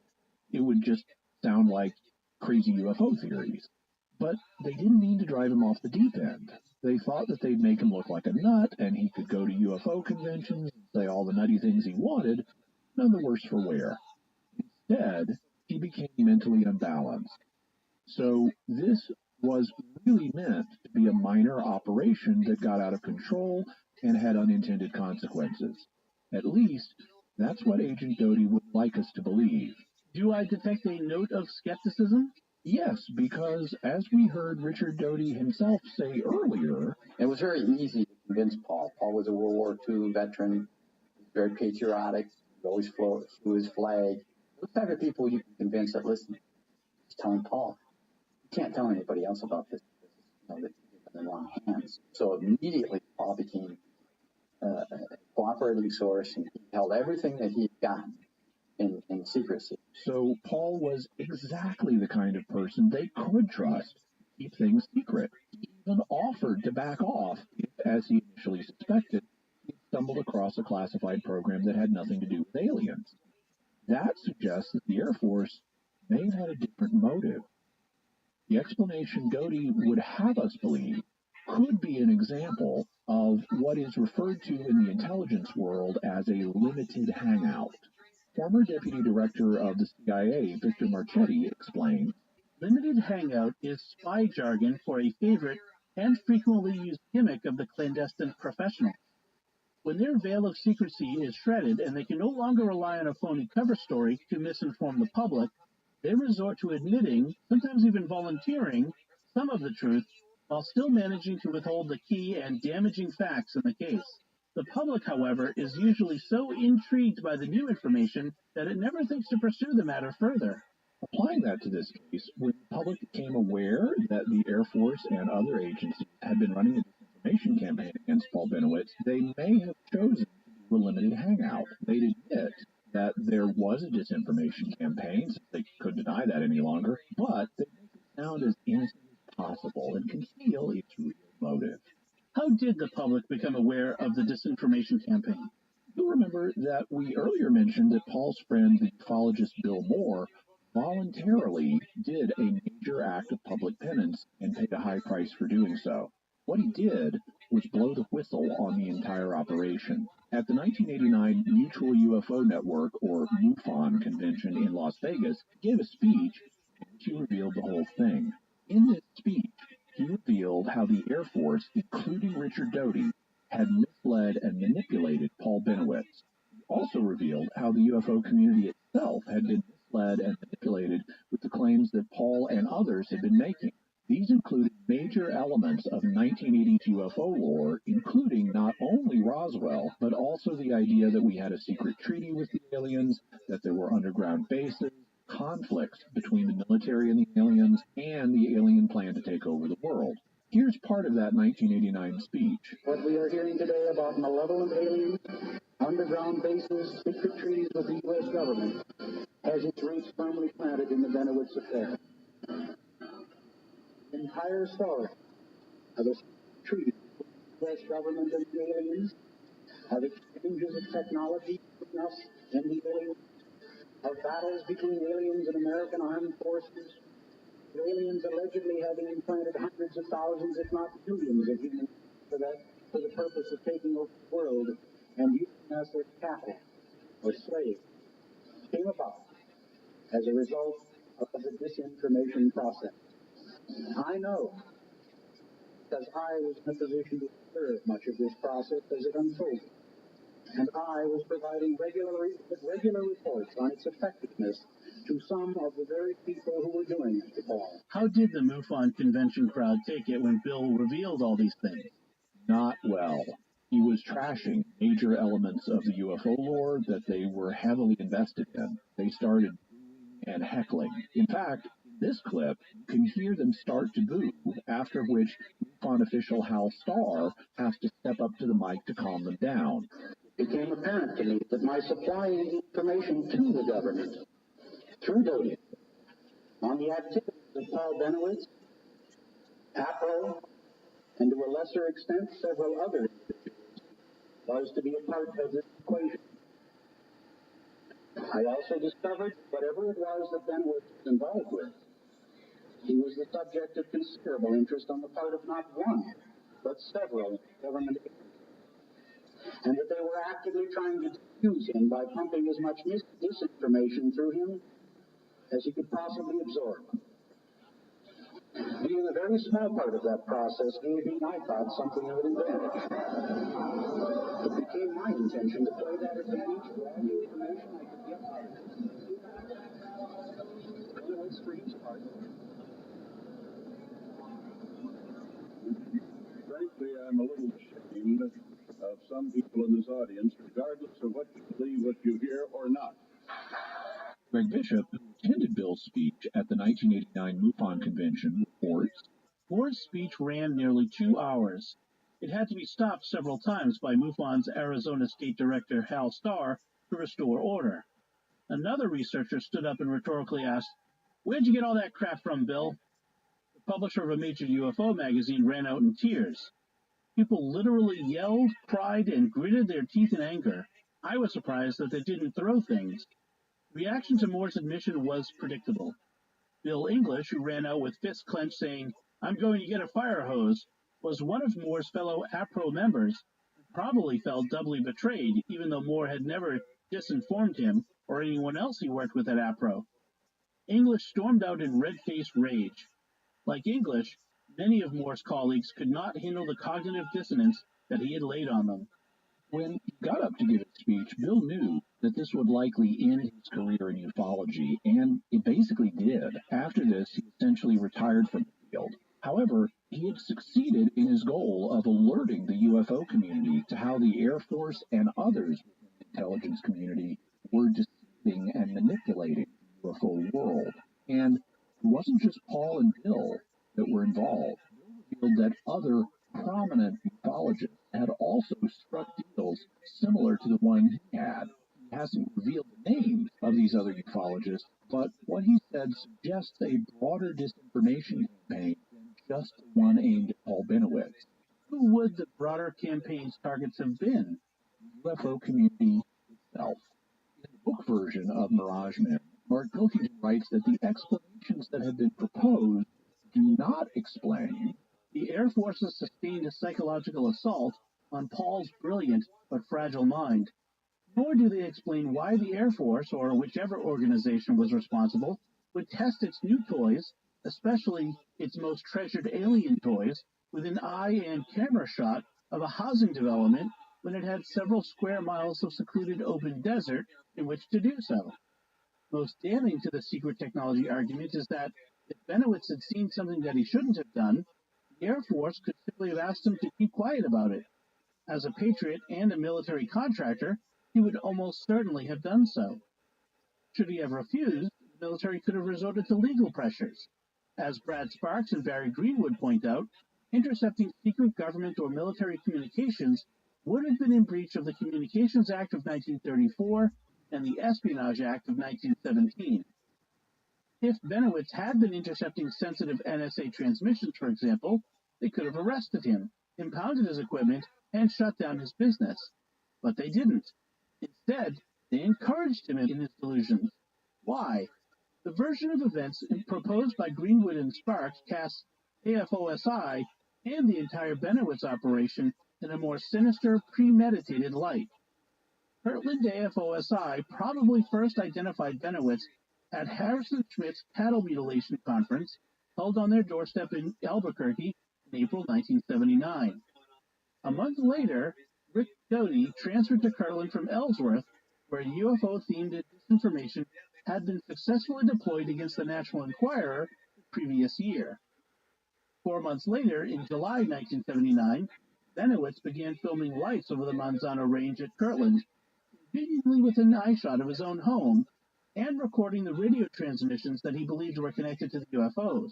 It would just sound like crazy UFO theories. But they didn't mean to drive him off the deep end. They thought that they'd make him look like a nut and he could go to UFO conventions and say all the nutty things he wanted, none the worse for wear. Instead, he became mentally unbalanced. So this was really meant to be a minor operation that got out of control and had unintended consequences. At least, that's what Agent Doty would like us to believe. Do I detect a note of skepticism? Yes, because as we heard Richard Doty himself say earlier, it was very easy to convince Paul. Paul was a World War II veteran, very patriotic, always flew his flag. Those type of people you can convince that, listen, he's telling Paul, you can't tell anybody else about this, that you're in the wrong hands. So immediately Paul became a cooperating source, and he held everything that he had gotten in secrecy. So Paul was exactly the kind of person they could trust, keep things secret. He even offered to back off if, as he initially suspected, he stumbled across a classified program that had nothing to do with aliens. That suggests that the Air Force may have had a different motive. The explanation Doty would have us believe could be an example of what is referred to in the intelligence world as a limited hangout. Former Deputy Director of the CIA, Victor Marchetti, explained, Limited hangout is spy jargon for a favorite and frequently used gimmick of the clandestine professional. When their veil of secrecy is shredded and they can no longer rely on a phony cover story to misinform the public, they resort to admitting, sometimes even volunteering, some of the truth while still managing to withhold the key and damaging facts in the case. The public, however, is usually so intrigued by the new information that it never thinks to pursue the matter further. Applying that to this case, when the public became aware that the Air Force and other agencies had been running a disinformation campaign against Paul Benowitz, they may have chosen to do a limited hangout. They'd admit that there was a disinformation campaign, since they couldn't deny that any longer, but they make it sound as innocent as possible and conceal its real motive. How did the public become aware of the disinformation campaign? You'll remember that we earlier mentioned that Paul's friend, the ufologist Bill Moore, voluntarily did a major act of public penance and paid a high price for doing so. What he did was blow the whistle on the entire operation. At the 1989 Mutual UFO Network, or MUFON, convention in Las Vegas, he gave a speech in which he revealed the whole thing. In this speech, he revealed how the Air Force, including Richard Doty, had misled and manipulated Paul Benowitz. He also revealed how the UFO community itself had been misled and manipulated with the claims that Paul and others had been making. These included major elements of 1980s UFO lore, including not only Roswell, but also the idea that we had a secret treaty with the aliens, that there were underground bases, conflicts between the military and the aliens, and the alien plan to take over the world. Here's part of that 1989 speech. What we are hearing today about malevolent aliens, underground bases, secret treaties with the U.S. government, has its roots firmly planted in the Benowitz affair. The entire story of the treaty with the U.S. government and the aliens, of exchanges of technology between us and the aliens, of battles between aliens and American armed forces, aliens allegedly having implanted hundreds of thousands, if not millions, of humans for the purpose of taking over the world and using us as cattle or slaves, came about as a result of the disinformation process. I know, because I was in a position to observe much of this process as it unfolded, and I was providing regular reports on its effectiveness to some of the very people who were doing it to Paul. How did the MUFON convention crowd take it when Bill revealed all these things? Not well. He was trashing major elements of the UFO lore that they were heavily invested in. They started booing and heckling. In fact, in this clip, you can hear them start to boo, after which MUFON official Hal Starr has to step up to the mic to calm them down. It became apparent to me that my supplying information to the government through Doty on the activities of Paul Benowitz, APRO, and to a lesser extent several other individuals was to be a part of this equation. I also discovered whatever it was that Benowitz was involved with, he was the subject of considerable interest on the part of not one, but several government agencies, and that they were actively trying to diffuse him by pumping as much disinformation through him as he could possibly absorb. Being a very small part of that process gave me, I thought, something of an advantage. It became my intention to play that advantage for all the information I could get out of it. Benowitz, for his part. Frankly, I'm a little ashamed of some people in this audience, regardless of what you believe, what you hear, or not. Greg Bishop, who attended Bill's speech at the 1989 MUFON convention, reports, Moore's speech ran nearly 2 hours. It had to be stopped several times by MUFON's Arizona State Director Hal Starr to restore order. Another researcher stood up and rhetorically asked, "Where'd you get all that crap from, Bill?" The publisher of a major UFO magazine ran out in tears. People literally yelled, cried, and gritted their teeth in anger. I was surprised that they didn't throw things. The reaction to Moore's admission was predictable. Bill English, who ran out with fists clenched saying, "I'm going to get a fire hose," was one of Moore's fellow APRO members, and probably felt doubly betrayed, even though Moore had never disinformed him or anyone else he worked with at APRO. English stormed out in red-faced rage. Like English, many of Moore's colleagues could not handle the cognitive dissonance that he had laid on them. when he got up to give his speech, Bill knew that this would likely end his career in ufology, and it basically did. After this, he essentially retired from the field. However, he had succeeded in his goal of alerting the UFO community to how the Air Force and others within the intelligence community were deceiving and manipulating the UFO world. And it wasn't just Paul and Bill that were involved. Bill revealed that other prominent ufologists had also struck deals similar to the one he had. He hasn't revealed the names of these other ufologists, but what he said suggests a broader disinformation campaign than just the one aimed at Paul Benowitz. Who would the broader campaign's targets have been? The UFO community itself. In the book version of Mirage Men, Mark Pilkington writes that the explanations that have been proposed do not explain the Air Force's sustained a psychological assault on Paul's brilliant but fragile mind, nor do they explain why the Air Force, or whichever organization was responsible, would test its new toys, especially its most treasured alien toys, with an eye and camera shot of a housing development when it had several square miles of secluded open desert in which to do so. Most damning to the secret technology argument is that if Benowitz had seen something that he shouldn't have done, the Air Force could simply have asked him to keep quiet about it. As a patriot and a military contractor, he would almost certainly have done so. Should he have refused, the military could have resorted to legal pressures. As Brad Sparks and Barry Greenwood point out, intercepting secret government or military communications would have been in breach of the Communications Act of 1934 and the Espionage Act of 1917. If Benowitz had been intercepting sensitive NSA transmissions, for example, they could have arrested him, impounded his equipment, and shut down his business. But they didn't. Instead, they encouraged him in his delusions. Why? The version of events proposed by Greenwood and Sparks casts AFOSI and the entire Benowitz operation in a more sinister, premeditated light. Kirtland AFOSI probably first identified Benowitz at Harrison Schmidt's cattle mutilation conference held on their doorstep in Albuquerque in April 1979. A month later, Rick Doty transferred to Kirtland from Ellsworth, where UFO-themed disinformation had been successfully deployed against the National Enquirer the previous year. 4 months later, in July 1979, Benowitz began filming lights over the Manzano Range at Kirtland, conveniently within eyeshot of his own home, and recording the radio transmissions that he believed were connected to the UFOs.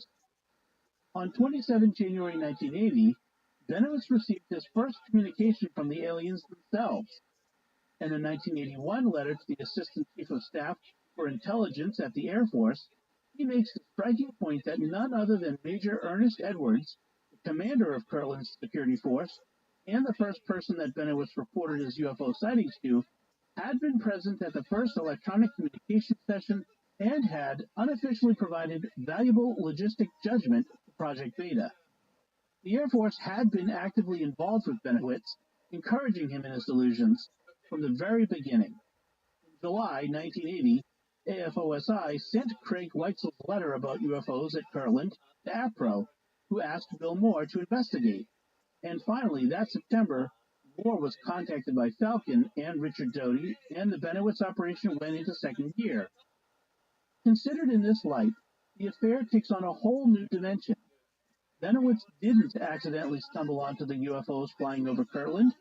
On 27 January 1980, Benowitz received his first communication from the aliens themselves. In a 1981 letter to the Assistant Chief of Staff for Intelligence at the Air Force, he makes the striking point that none other than Major Ernest Edwards, the commander of Kirtland's security force, and the first person that Benowitz reported his UFO sightings to, had been present at the first electronic communication session and had unofficially provided valuable logistic judgment to Project Beta. The Air Force had been actively involved with Benowitz, encouraging him in his delusions from the very beginning. In July 1980, AFOSI sent Craig Weitzel's letter about UFOs at Kirtland to APRO, who asked Bill Moore to investigate. And finally, that September, Moore was contacted by Falcon and Richard Doty, and the Benowitz operation went into second gear. Considered in this light, the affair takes on a whole new dimension. Benowitz didn't accidentally stumble onto the UFOs flying over Kirtland.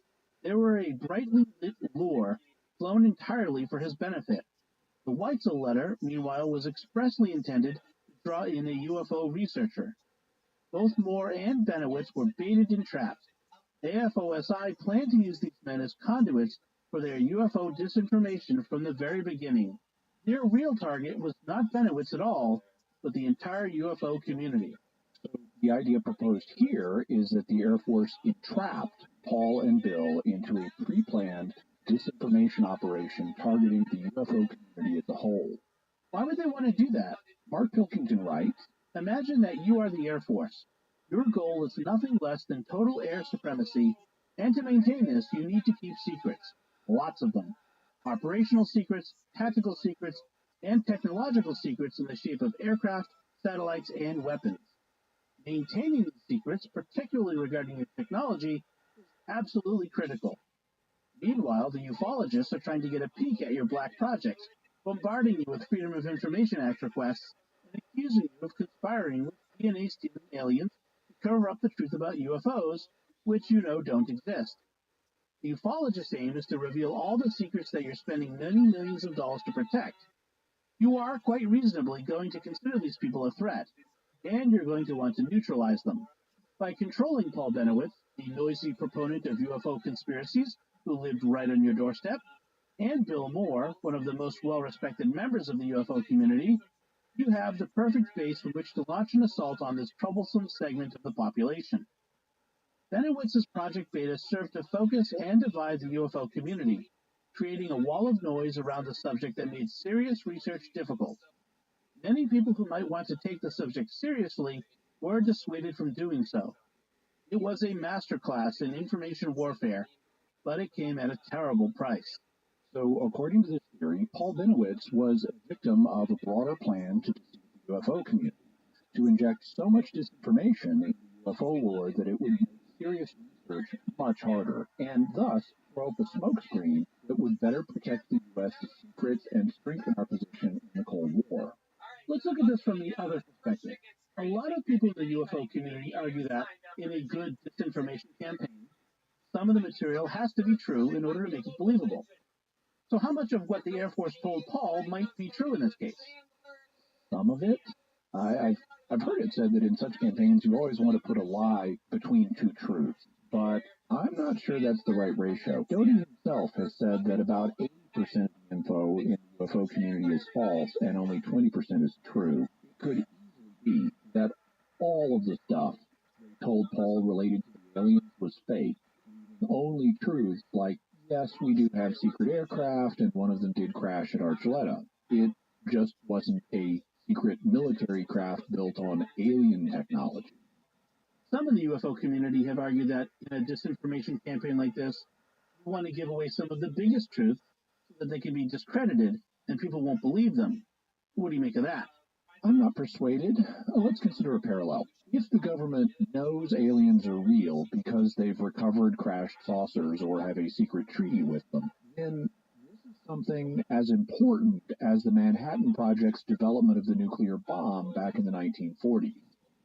They were a brightly lit lure, flown entirely for his benefit. The Weitzel letter, meanwhile, was expressly intended to draw in a UFO researcher. Both Moore and Benowitz were baited and trapped. AFOSI planned to use these men as conduits for their UFO disinformation from the very beginning. Their real target was not Benowitz at all, but the entire UFO community. The idea proposed here is that the Air Force entrapped Paul and Bill into a pre-planned disinformation operation targeting the UFO community as a whole. Why would they want to do that? Mark Pilkington writes, Imagine that you are the Air Force. Your goal is nothing less than total air supremacy, and to maintain this, you need to keep secrets. Lots of them. Operational secrets, tactical secrets, and technological secrets in the shape of aircraft, satellites, and weapons. Maintaining these secrets, particularly regarding your technology, is absolutely critical. Meanwhile, the ufologists are trying to get a peek at your black projects, bombarding you with Freedom of Information Act requests, and accusing you of conspiring with DNA-stealing aliens to cover up the truth about UFOs, which you know don't exist. The ufologists' aim is to reveal all the secrets that you're spending many millions of dollars to protect. You are, quite reasonably, going to consider these people a threat, and you're going to want to neutralize them. By controlling Paul Benowitz, the noisy proponent of UFO conspiracies who lived right on your doorstep, and Bill Moore, one of the most well-respected members of the UFO community, you have the perfect base from which to launch an assault on this troublesome segment of the population. Benowitz's Project Beta served to focus and divide the UFO community, creating a wall of noise around the subject that made serious research difficult. Many people who might want to take the subject seriously were dissuaded from doing so. It was a masterclass in information warfare, but it came at a terrible price. So, according to this theory, Paul Benowitz was a victim of a broader plan to deceive the UFO community, to inject so much disinformation into the UFO lore that it would make serious research much harder, and thus throw up a smokescreen that would better protect the U.S.'s secrets and strengthen our position in the Cold War. Let's look at this from the other perspective. A lot of people in the UFO community argue that, in a good disinformation campaign, some of the material has to be true in order to make it believable. So how much of what the Air Force told Paul might be true in this case? Some of it. I've heard it said that in such campaigns you always want to put a lie between two truths, but I'm not sure that's the right ratio. Doty himself has said that about 80% of the info in the UFO community is false and only 20% is true. It could easily be that all of the stuff they told Paul related to the aliens was fake, leaving only truths like, yes, we do have secret aircraft and one of them did crash at Archuleta. It just wasn't a secret military craft built on alien technology. Some in the UFO community have argued that in a disinformation campaign like this, they want to give away some of the biggest truths so that they can be discredited and people won't believe them. What do you make of that? I'm not persuaded. Let's consider a parallel. If the government knows aliens are real because they've recovered crashed saucers or have a secret treaty with them, then this is something as important as the Manhattan Project's development of the nuclear bomb back in the 1940s.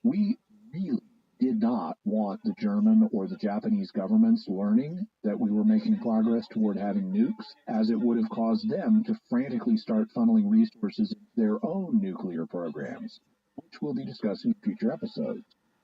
We really did not want the German or the Japanese governments learning that we were making progress toward having nukes, as it would have caused them to frantically start funneling resources into their own nuclear programs, which we'll be discussing in future episodes.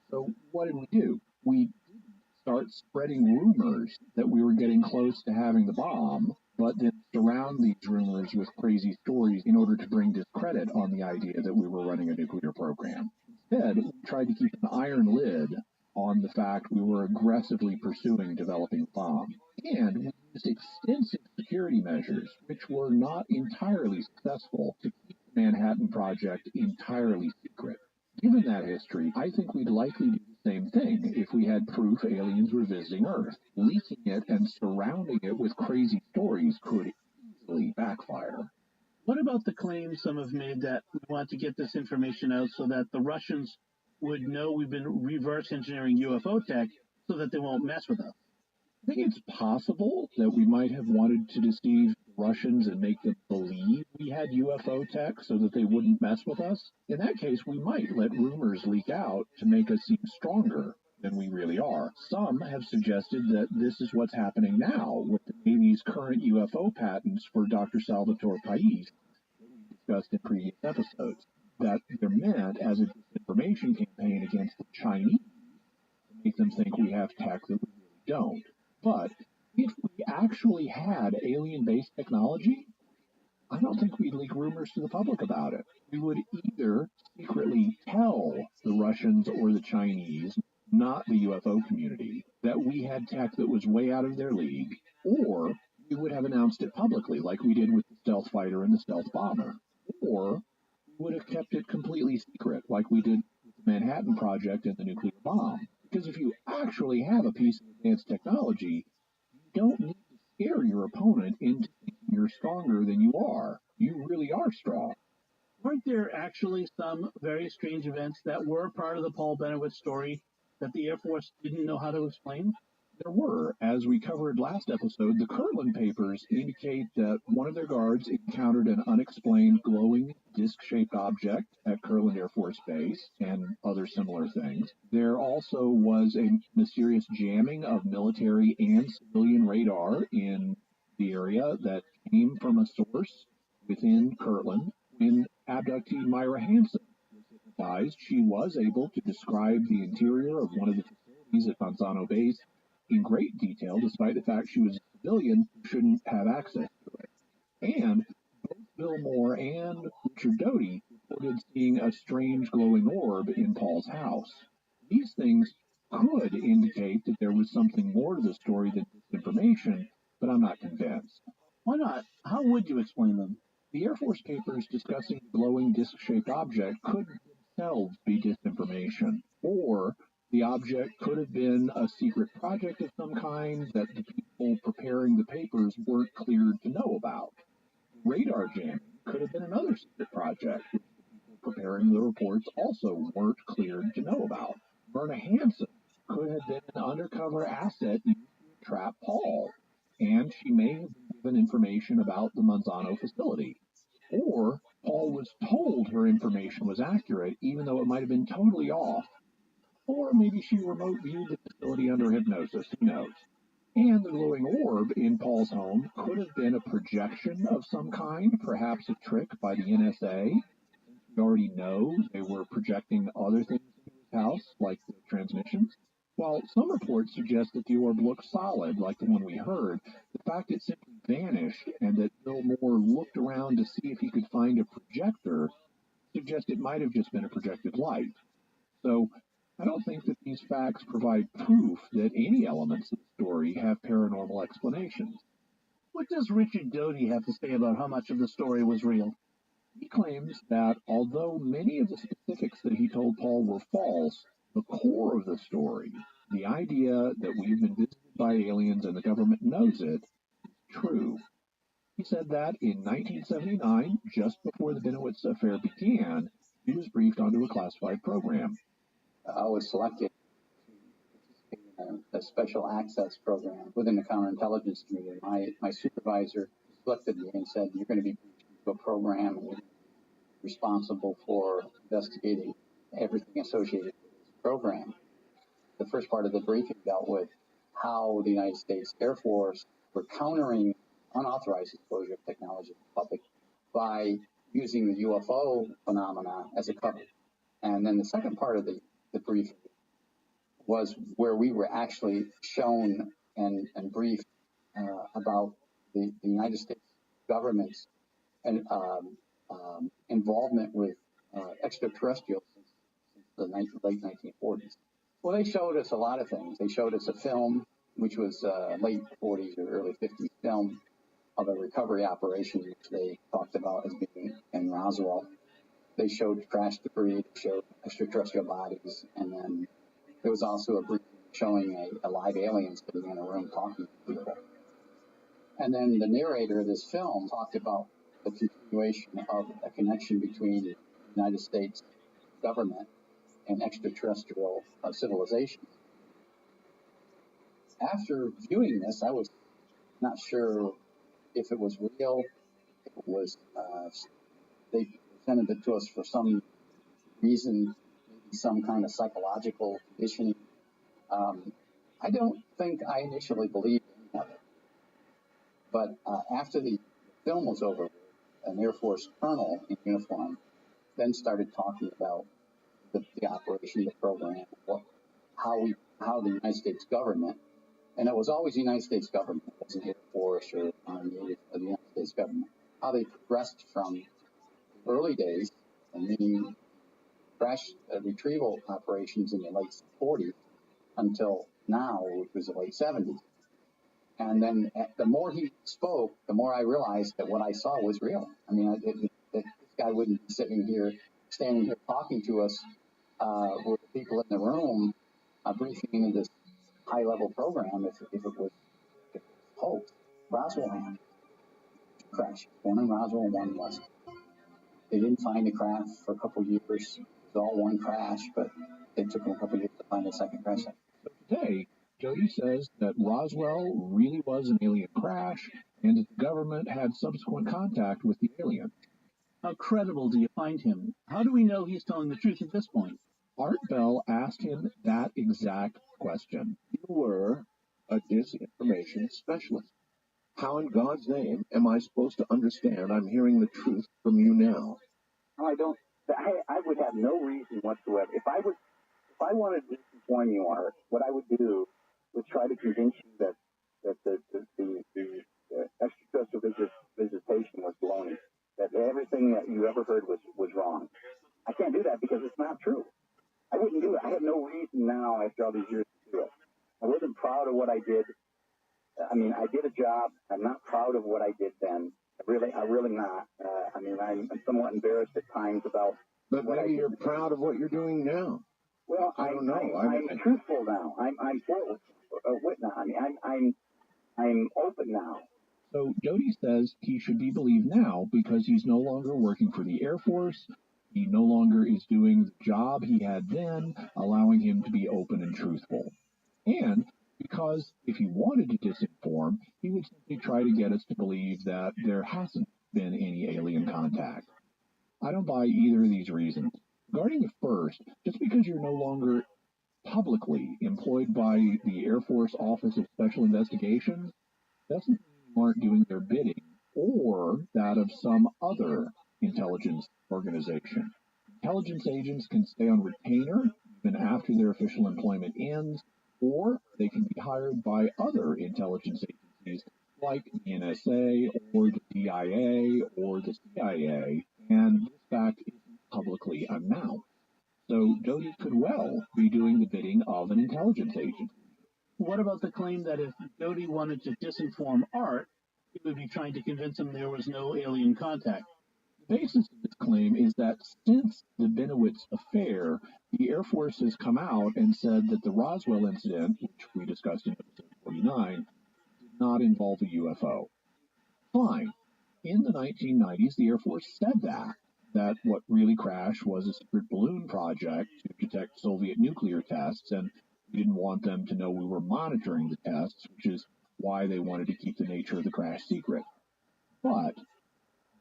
So what did we do? We didn't start spreading rumors that we were getting close to having the bomb, but then surround these rumors with crazy stories in order to bring discredit on the idea that we were running a nuclear program. Instead, we tried to keep an iron lid on the fact we were aggressively pursuing developing a bomb. And we used extensive security measures, which were not entirely successful, to keep the Manhattan Project entirely secret. Given that history, I think we'd likely do the same thing if we had proof aliens were visiting Earth. Leaking it and surrounding it with crazy stories could easily backfire. What about the claim some have made that we want to get this information out so that the Russians would know we've been reverse engineering UFO tech so that they won't mess with us? I think it's possible that we might have wanted to deceive the Russians and make them believe we had UFO tech so that they wouldn't mess with us. In that case, we might let rumors leak out to make us seem stronger than we really are. Some have suggested that this is what's happening now with the Navy's current UFO patents for Dr. Salvatore Pais, that we discussed in previous episodes, that they're meant as a disinformation campaign against the Chinese to make them think we have tech that we really don't. But if we actually had alien-based technology, I don't think we'd leak rumors to the public about it. We would either secretly tell the Russians or the Chinese, not the UFO community, that we had tech that was way out of their league, or we would have announced it publicly like we did with the stealth fighter and the stealth bomber, or we would have kept it completely secret like we did with the Manhattan Project and the nuclear bomb. Because if you actually have a piece of advanced technology, you don't need to scare your opponent into thinking you're stronger than you are. You really are strong. Weren't there actually some very strange events that were part of the Paul Bennewitz story that the Air Force didn't know how to explain? There were. As we covered last episode, the Kirtland papers indicate that one of their guards encountered an unexplained glowing disc-shaped object at Kirtland Air Force Base and other similar things. There also was a mysterious jamming of military and civilian radar in the area that came from a source within Kirtland. When abductee Myra Hansen was hypnotized, she was able to describe the interior of one of the facilities at Manzano Base in great detail, despite the fact she was a civilian who shouldn't have access to it. And both Bill Moore and Richard Doty reported seeing a strange glowing orb in Paul's house. These things could indicate that there was something more to the story than disinformation, but I'm not convinced. Why not? How would you explain them? The Air Force papers discussing the glowing disc-shaped object could themselves be disinformation, or the object could have been a secret project of some kind that the people preparing the papers weren't cleared to know about. Radar jamming could have been another secret project which the people preparing the reports also weren't cleared to know about. Myrna Hansen could have been an undercover asset used to trap Paul, and she may have been given information about the Manzano facility. Or Paul was told her information was accurate, even though it might have been totally off. Or maybe she remote viewed the facility under hypnosis, who knows? And the glowing orb in Paul's home could have been a projection of some kind, perhaps a trick by the NSA. We already know they were projecting other things into his house, like the transmissions. While some reports suggest that the orb looked solid, like the one we heard, the fact it simply vanished and that Bill Moore looked around to see if he could find a projector suggests it might have just been a projected light. So I don't think that these facts provide proof that any elements of the story have paranormal explanations. What does Richard Doty have to say about how much of the story was real? He claims that although many of the specifics that he told Paul were false, the core of the story, the idea that we've been visited by aliens and the government knows it, is true. He said that in 1979, just before the Benowitz affair began, he was briefed onto a classified program. I was selected to participate in a special access program within the counterintelligence community. My supervisor selected me and said, "You're going to be briefed into a program and you're responsible for investigating everything associated with this program." The first part of the briefing dealt with how the United States Air Force were countering unauthorized exposure of technology to the public by using the UFO phenomena as a cover. And then the second part of the briefing was where we were actually shown and briefed about the United States government's and involvement with extraterrestrials since the late 1940s. Well, they showed us a lot of things. They showed us a film, which was late 40s or early 50s film of a recovery operation, which they talked about as being in Roswell. They showed crash debris, they showed extraterrestrial bodies, and then there was also a brief showing a live alien sitting in a room talking to people. And then the narrator of this film talked about the continuation of a connection between the United States government and extraterrestrial civilizations. After viewing this, I was not sure if it was real, if it was, they presented it to us for some reason, maybe some kind of psychological conditioning. I don't think I initially believed any of it. But after the film was over, an Air Force colonel in uniform then started talking about the operation, the program, how the United States government, and it was always the United States government, it wasn't Air Force or Army of the United States government, how they progressed from early days, and meaning crash retrieval operations in the late 40s until now, which was the late 70s. And then the more he spoke, the more I realized that what I saw was real. I mean, this guy wouldn't be standing here talking to us with the people in the room briefing into this high-level program if it was hoax. Roswell happened. Crash. One in Roswell, one West. They didn't find the craft for a couple of years. It was all one crash, but it took them a couple of years to find the second crash. So today, Jody says that Roswell really was an alien crash and that the government had subsequent contact with the alien. How credible do you find him? How do we know he's telling the truth at this point? Art Bell asked him that exact question. You were a disinformation specialist. How in God's name am I supposed to understand I'm hearing the truth from you now? I don't. I would have no reason whatsoever. If I wanted to inform you, Art, what I would do was try to convince you that the extraterrestrial visitation was baloney. That everything that you ever heard was wrong. I can't do that because it's not true. I wouldn't do it. I have no reason now, after all these years, to do it. I wasn't proud of what I did. I mean, I did a job. I'm not proud of what I did then. I'm really not. I mean, I'm somewhat embarrassed at times about. But maybe you're proud of what you're doing now. Well, I don't know. I'm truthful now. I'm full wit now. I mean, I'm open now. So Jody says he should be believed now because he's no longer working for the Air Force. He no longer is doing the job he had then, allowing him to be open and truthful. And because if he wanted to disinform, he would simply try to get us to believe that there hasn't been any alien contact. I don't buy either of these reasons. Regarding the first, just because you're no longer publicly employed by the Air Force Office of Special Investigations, doesn't mean you aren't doing their bidding, or that of some other intelligence organization. Intelligence agents can stay on retainer even after their official employment ends, or they can be hired by other intelligence agencies like the NSA or the DIA or the CIA, and this fact isn't publicly announced. So Jody could well be doing the bidding of an intelligence agency. What about the claim that if Jody wanted to disinform Art, he would be trying to convince him there was no alien contact? The basis of the Benowitz claim is that since the Benowitz affair, the Air Force has come out and said that the Roswell incident, which we discussed in episode 49, did not involve a UFO. Fine. In the 1990s, the Air Force said that what really crashed was a secret balloon project to detect Soviet nuclear tests, and we didn't want them to know we were monitoring the tests, which is why they wanted to keep the nature of the crash secret. But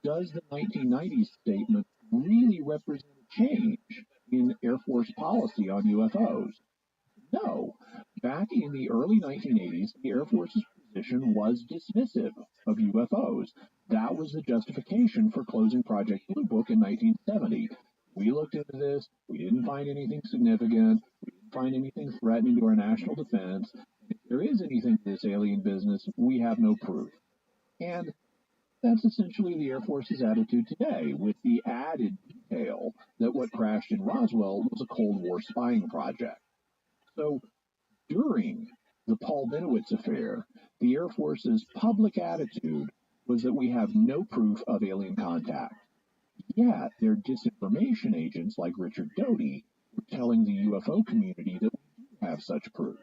does the 1990s statement really represent a change in Air Force policy on UFOs? No. Back in the early 1980s, the Air Force's position was dismissive of UFOs. That was the justification for closing Project Blue Book in 1970. We looked into this. We didn't find anything significant. We didn't find anything threatening to our national defense. If there is anything to this alien business, we have no proof. And that's essentially the Air Force's attitude today, with the added detail that what crashed in Roswell was a Cold War spying project. So during the Paul Benowitz affair, the Air Force's public attitude was that we have no proof of alien contact. Yet their disinformation agents like Richard Doty were telling the UFO community that we do have such proof.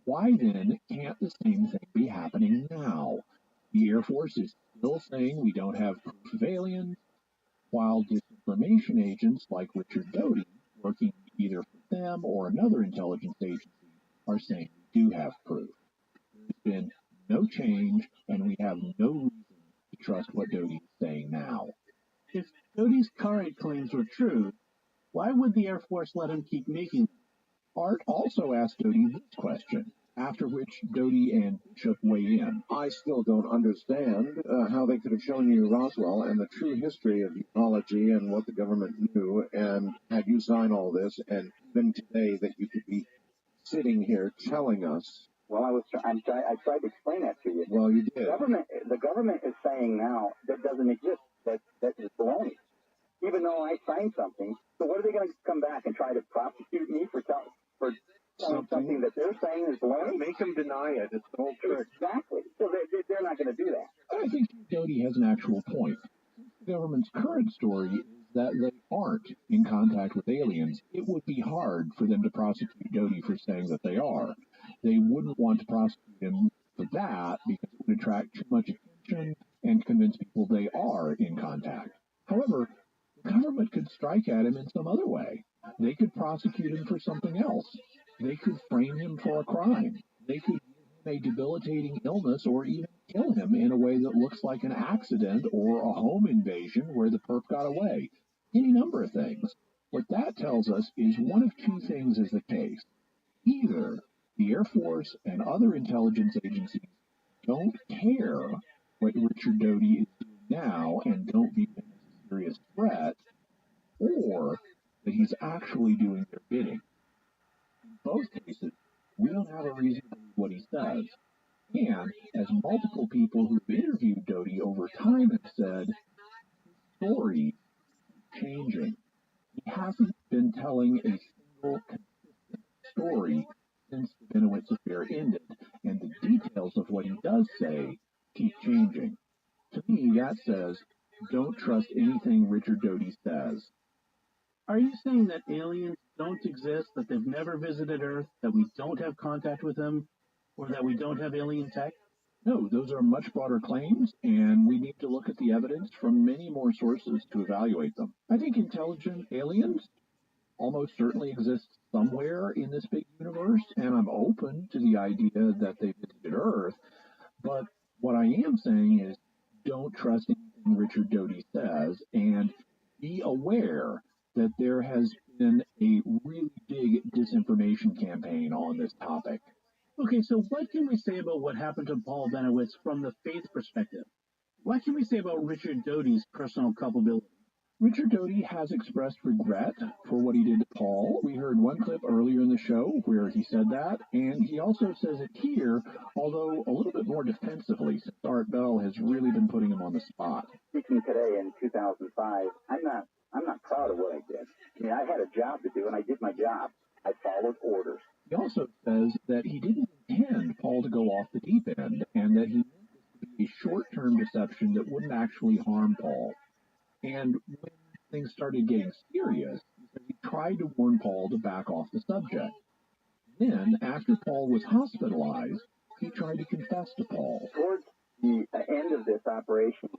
Why then can't the same thing be happening now? The Air Force is still saying we don't have proof of aliens, while disinformation agents like Richard Doty, working either for them or another intelligence agency, are saying we do have proof. There's been no change, and we have no reason to trust what Doty is saying now. If Doty's current claims were true, why would the Air Force let him keep making them? Art also asked Doty this question, after which Doty and Bishop weigh in. I still don't understand how they could have shown you Roswell and the true history of ufology and what the government knew, and had you sign all this, and even today that you could be sitting here telling us. Well, I tried to explain that to you. Well, you did. The government is saying now that doesn't exist. That is baloney. Even though I signed something, so what are they going to come back and try to prosecute me for telling something that they're saying is baloney? Make them deny it. It's the whole trick. Exactly. So they're not going to do that. I think Doty has an actual point. The government's current story is that they aren't in contact with aliens. It would be hard for them to prosecute Doty for saying that they are. They wouldn't want to prosecute him for that because it would attract too much attention and convince people they are in contact. However, the government could strike at him in some other way. They could prosecute him for something else. They could frame him for a crime. They could give him a debilitating illness or even kill him in a way that looks like an accident or a home invasion where the perp got away. Any number of things. What that tells us is one of two things is the case. Either the Air Force and other intelligence agencies don't care what Richard Doty is doing now and don't view him as a serious threat, or that he's actually doing their bidding. In both cases, we don't have a reason to believe what he says. And, as multiple people who've interviewed Doty over time have said, his story is changing. He hasn't been telling a single consistent story since the Benowitz affair ended, and the details of what he does say keep changing. To me, that says, don't trust anything Richard Doty says. Are you saying that aliens don't exist, that they've never visited Earth, that we don't have contact with them, or that we don't have alien tech? No, those are much broader claims, and we need to look at the evidence from many more sources to evaluate them. I think intelligent aliens almost certainly exist somewhere in this big universe, and I'm open to the idea that they visited Earth, but what I am saying is don't trust anything Richard Doty says, and be aware that there has been a really big disinformation campaign on this topic. Okay, so what can we say about what happened to Paul Benowitz from the faith perspective? What can we say about Richard Doty's personal culpability? Richard Doty has expressed regret for what he did to Paul. We heard one clip earlier in the show where he said that, and he also says it here, although a little bit more defensively, since Art Bell has really been putting him on the spot. Speaking today in 2005, I'm not proud of what I did. I mean, I had a job to do, and I did my job. I followed orders. He also says that he didn't intend Paul to go off the deep end, and that he meant this to be a short-term deception that wouldn't actually harm Paul. And when things started getting serious, he tried to warn Paul to back off the subject. Then, after Paul was hospitalized, he tried to confess to Paul. Towards the end of this operation,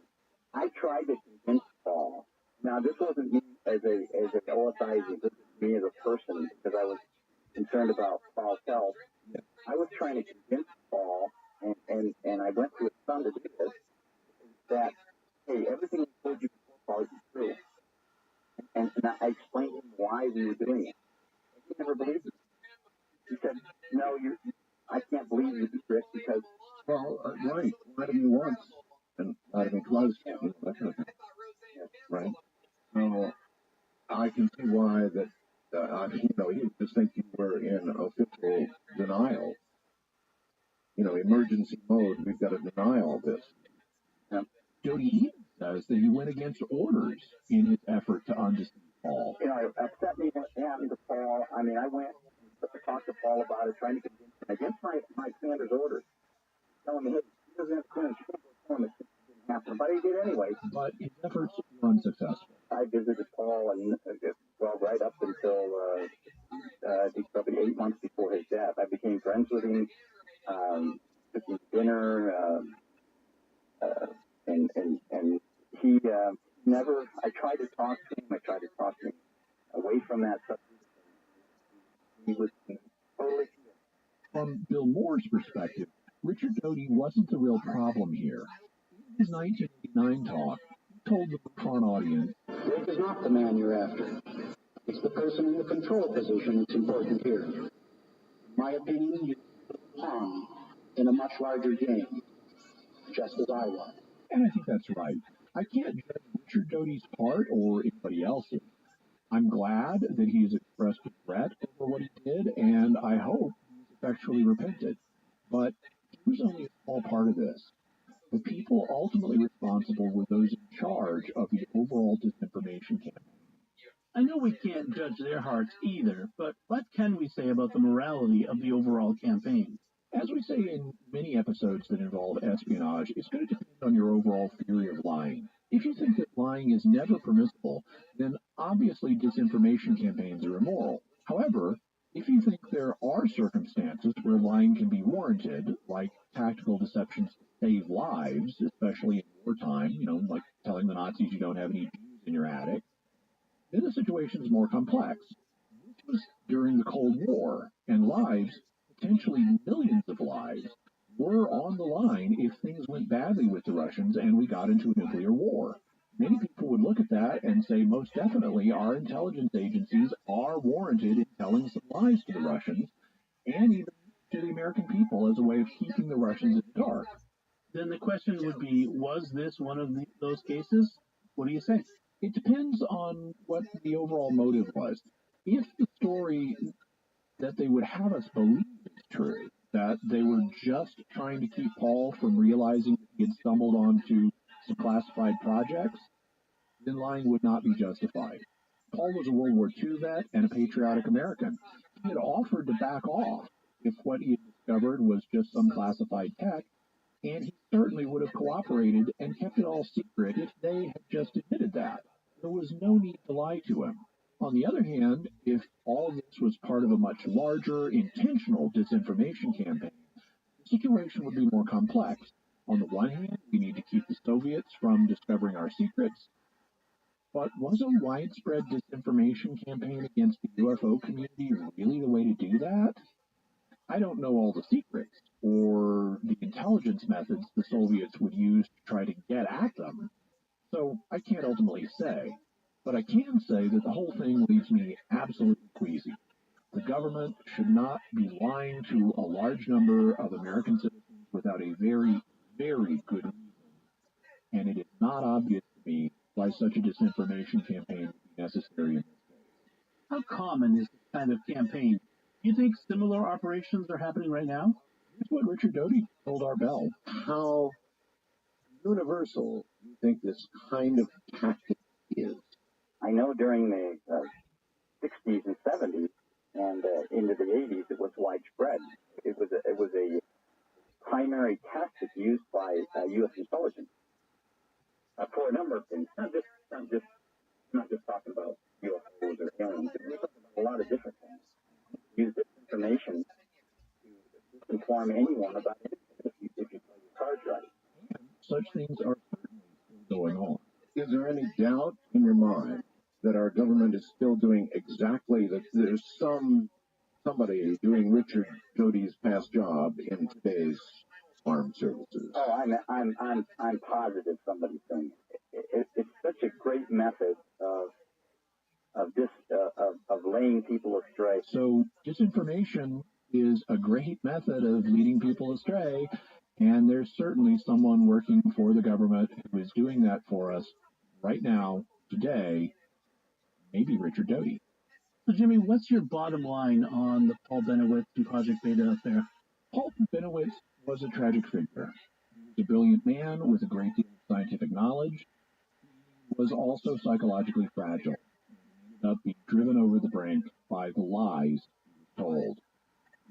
I tried to convince Paul. Now, this wasn't me as an OSI, this was me as a person, because I was concerned about Paul's health. I was trying to convince Paul, and I went to his son to do this, that, hey, everything I told you before, Paul, is true. And I explained to him why we were doing it. And he never believed me. He said, no, I can't believe you, Chris, because... Well, right. Lie to me once, and lie to me twice, that kind of thing. Right? So, I can see why that, he would just think you were in official denial. Emergency mode, we've got to deny all this. Doty even says that he went against orders in his effort to undeceive Paul. It upset me what happened to Paul. I mean, I went and talked to Paul about it, trying to convince him against my commander's orders, telling me, hey, he doesn't have clearance, you can't go tell him it didn't happen. But he did anyway. But his efforts were unsuccessful. I visited Paul, and right up until I think probably 8 months before his death, I became friends with him, took him to dinner, and he never. I tried to talk to him. Away from that subject. He was totally. From Bill Moore's perspective, Richard Doty wasn't the real problem here. In his 1989 talk, he told the Macron audience, Rick is not the man you're after. It's the person in the control position that's important here. In my opinion, you're a pawn in a much larger game, just as I was. And I think that's right. I can't judge Richard Doty's part or anybody else's. I'm glad that he's expressed regret over what he did, and I hope he's effectually repented. But he was only a small part of this. The people ultimately responsible were those in charge of the overall disinformation campaign. I know we can't judge their hearts either, but what can we say about the morality of the overall campaign? As we say in many episodes that involve espionage, it's going to depend on your overall theory of lying. If you think that lying is never permissible, then obviously disinformation campaigns are immoral. However, if you think there are circumstances where lying can be warranted, like tactical deceptions to save lives, especially in wartime, like telling the Nazis you don't have any Jews in your attic, then the situation is more complex. This was during the Cold War, and lives, potentially millions of lives, were on the line if things went badly with the Russians and we got into a nuclear war. Many people would look at that and say most definitely our intelligence agencies are warranted in telling some lies to the Russians and even to the American people as a way of keeping the Russians in the dark. Then the question would be, was this one of those cases? What do you say? It depends on what the overall motive was. If the story that they would have us believe is true, that they were just trying to keep Paul from realizing that he had stumbled onto some classified projects, then lying would not be justified. Paul was a World War II vet and a patriotic American. He had offered to back off if what he had discovered was just some classified tech, and he certainly would have cooperated and kept it all secret if they had just admitted that. There was no need to lie to him. On the other hand, if all of this was part of a much larger, intentional disinformation campaign, the situation would be more complex. On the one hand, we need to keep the Soviets from discovering our secrets, but was a widespread disinformation campaign against the UFO community really the way to do that? I don't know all the secrets, or the intelligence methods the Soviets would use to try to get at them, so I can't ultimately say. But I can say that the whole thing leaves me absolutely queasy. The government should not be lying to a large number of American citizens without a very, very good reason. And it is not obvious to me why such a disinformation campaign would be necessary in this case. How common is this kind of campaign? Do you think similar operations are happening right now? Here's what Richard Doty told our Bell. How universal do you think this kind of tactic is? I know during the 60s and 70s and into the 80s, it was widespread. It was a primary tactic used by U.S. intelligence for a number of things, not just on about anything if you play your cards right. And such things are certainly still going on. Is there any doubt in your mind that our government is still doing exactly that? There's somebody doing Richard Doty's past job in today's armed services. Oh, I'm positive somebody's doing it. It's such a great method of laying people astray. So disinformation is a great method of leading people astray, and there's certainly someone working for the government who is doing that for us right now, today, maybe Richard Doty. So, Jimmy, what's your bottom line on the Paul Benowitz and Project Beta affair? Paul Benowitz was a tragic figure. He was a brilliant man with a great deal of scientific knowledge. He was also psychologically fragile. He ended up being driven over the brink by the lies he was told.